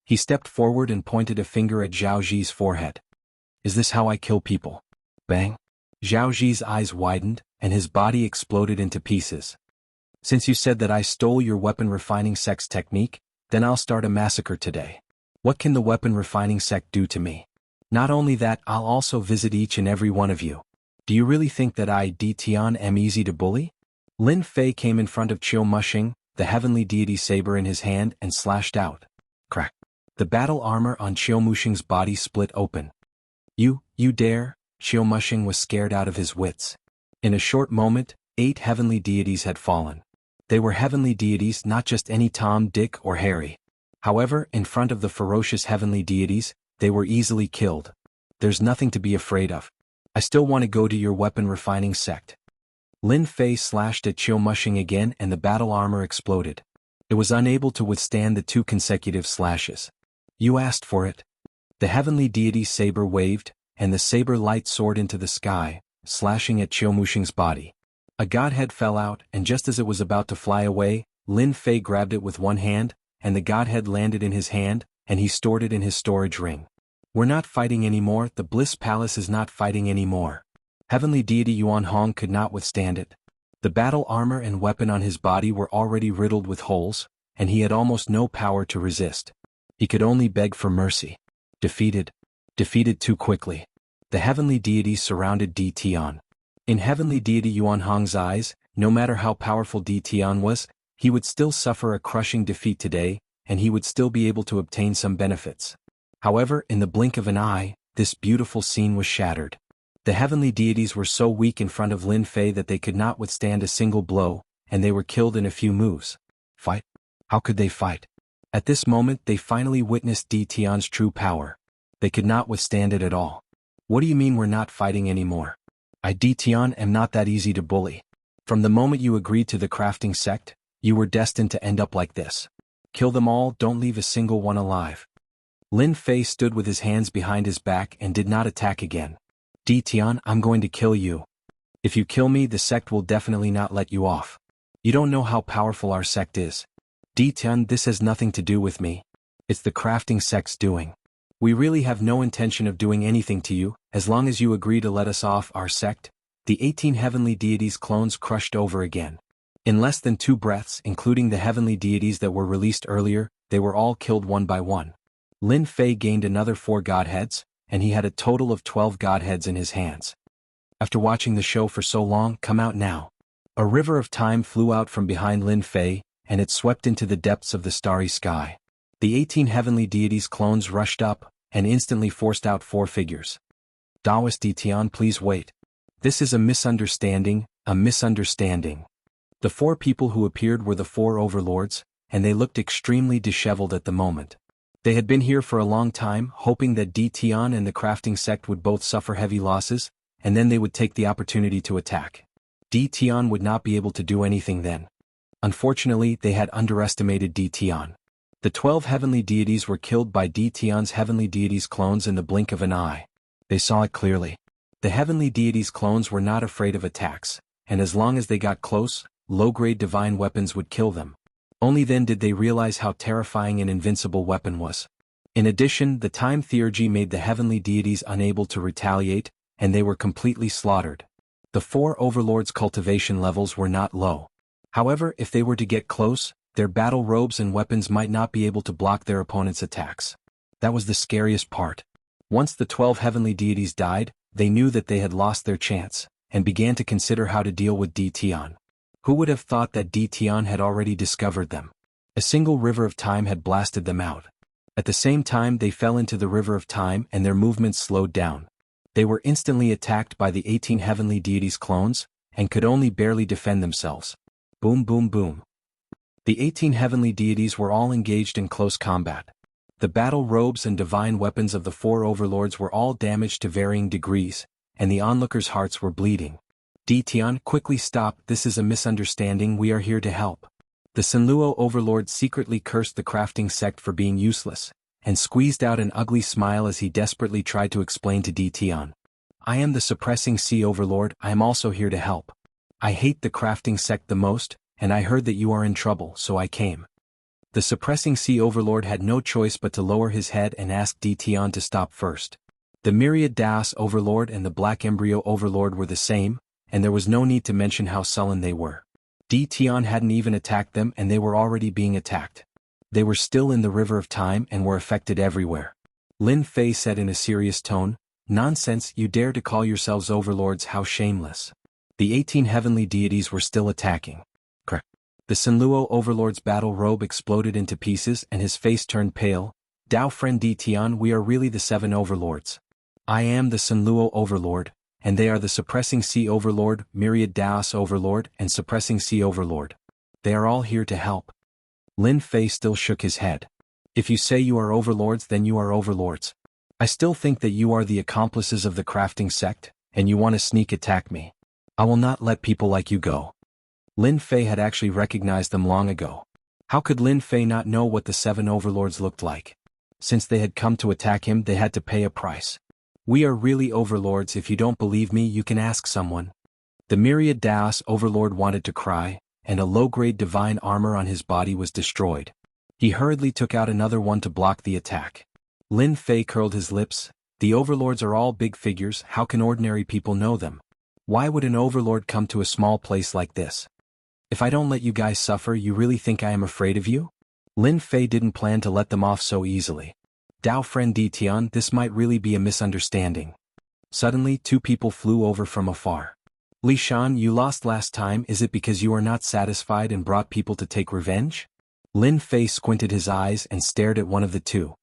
He stepped forward and pointed a finger at Zhao Zi's forehead. Is this how I kill people? Bang. Zhao Zi's eyes widened, and his body exploded into pieces. Since you said that I stole your weapon refining sect's technique, then I'll start a massacre today. What can the weapon refining sect do to me? Not only that, I'll also visit each and every one of you. Do you really think that I, Tian, am easy to bully? Lin Fei came in front of Qiu Mushing, the heavenly deity saber in his hand, and slashed out. Crack. The battle armor on Qiu Mushing's body split open. You dare? Qiu Mushing was scared out of his wits. In a short moment, 8 heavenly deities had fallen. They were heavenly deities, not just any Tom, Dick, or Harry. However, in front of the ferocious heavenly deities, they were easily killed. There's nothing to be afraid of. I still want to go to your weapon refining sect. Lin Fei slashed at Qiu Mushing again and the battle armor exploded. It was unable to withstand the 2 consecutive slashes. You asked for it. The heavenly deity's saber waved, and the saber light soared into the sky, slashing at Qiu Mushing's body. A godhead fell out, and just as it was about to fly away, Lin Fei grabbed it with one hand, and the godhead landed in his hand, and he stored it in his storage ring. We're not fighting anymore, the Bliss Palace is not fighting anymore. Heavenly deity Yuan Hong could not withstand it. The battle armor and weapon on his body were already riddled with holes, and he had almost no power to resist. He could only beg for mercy. Defeated too quickly. The heavenly deities surrounded Tian. In heavenly deity Yuan Hong's eyes, no matter how powerful Tian was, he would still suffer a crushing defeat today, and he would still be able to obtain some benefits. However, in the blink of an eye, this beautiful scene was shattered. The heavenly deities were so weak in front of Lin Fei that they could not withstand a single blow, and they were killed in a few moves. Fight? How could they fight? At this moment they finally witnessed Tian's true power. They could not withstand it at all. What do you mean we're not fighting anymore? I Tian am not that easy to bully. From the moment you agreed to the crafting sect, you were destined to end up like this. Kill them all, don't leave a single one alive. Lin Fei stood with his hands behind his back and did not attack again. Tian, I'm going to kill you. If you kill me, the sect will definitely not let you off. You don't know how powerful our sect is. Tian, this has nothing to do with me. It's the crafting sect's doing. We really have no intention of doing anything to you, as long as you agree to let us off our sect. The 18 heavenly deities clones crushed over again. In less than 2 breaths, including the heavenly deities that were released earlier, they were all killed one by one. Lin Fei gained another 4 godheads, and he had a total of 12 godheads in his hands. After watching the show for so long, come out now. A river of time flew out from behind Lin Fei, and it swept into the depths of the starry sky. The 18 heavenly deities clones rushed up, and instantly forced out 4 figures. Daoist Tian, please wait. This is a misunderstanding, a misunderstanding. The 4 people who appeared were the 4 overlords, and they looked extremely disheveled at the moment. They had been here for a long time, hoping that Tian and the crafting sect would both suffer heavy losses, and then they would take the opportunity to attack. Tian would not be able to do anything then. Unfortunately, they had underestimated Tian. The 12 heavenly deities were killed by Tian's heavenly deities clones in the blink of an eye. They saw it clearly. The heavenly deities clones were not afraid of attacks, and as long as they got close, low-grade divine weapons would kill them. Only then did they realize how terrifying an invincible weapon was. In addition, the time theurgy made the heavenly deities unable to retaliate, and they were completely slaughtered. The 4 overlords' cultivation levels were not low. However, if they were to get close, their battle robes and weapons might not be able to block their opponent's attacks. That was the scariest part. Once the 12 heavenly deities died, they knew that they had lost their chance, and began to consider how to deal with Tian. Who would have thought that Tian had already discovered them? A single river of time had blasted them out. At the same time they fell into the river of time and their movements slowed down. They were instantly attacked by the 18 heavenly deities clones, and could only barely defend themselves. Boom boom boom. The 18 heavenly deities were all engaged in close combat. The battle robes and divine weapons of the 4 overlords were all damaged to varying degrees, and the onlookers' hearts were bleeding. Tian, quickly stop, this is a misunderstanding, we are here to help. The Senluo overlord secretly cursed the crafting sect for being useless, and squeezed out an ugly smile as he desperately tried to explain to Tian. I am the suppressing sea overlord, I am also here to help. I hate the crafting sect the most, and I heard that you are in trouble, so I came. The suppressing sea overlord had no choice but to lower his head and ask Tian to stop first. The myriad Daos overlord and the black embryo overlord were the same, and there was no need to mention how sullen they were. Tian hadn't even attacked them and they were already being attacked. They were still in the river of time and were affected everywhere. Lin Fei said in a serious tone, "Nonsense, you dare to call yourselves overlords, how shameless." The 18 heavenly deities were still attacking. The Senluo overlord's battle robe exploded into pieces and his face turned pale. Dao friend Tian, we are really the 7 overlords. I am the Senluo overlord, and they are the suppressing sea overlord, myriad Daos overlord, and suppressing sea overlord. They are all here to help. Lin Fei still shook his head. If you say you are overlords, then you are overlords. I still think that you are the accomplices of the crafting sect, and you want to sneak attack me. I will not let people like you go. Lin Fei had actually recognized them long ago. How could Lin Fei not know what the 7 overlords looked like? Since they had come to attack him, they had to pay a price. We are really overlords, if you don't believe me you can ask someone. The myriad Daos overlord wanted to cry, and a low-grade divine armor on his body was destroyed. He hurriedly took out another one to block the attack. Lin Fei curled his lips. The overlords are all big figures, how can ordinary people know them? Why would an overlord come to a small place like this? If I don't let you guys suffer, you really think I am afraid of you? Lin Fei didn't plan to let them off so easily. Dao friend Tian, this might really be a misunderstanding. Suddenly 2 people flew over from afar. Li Shan, you lost last time, is it because you are not satisfied and brought people to take revenge? Lin Fei squinted his eyes and stared at one of the 2.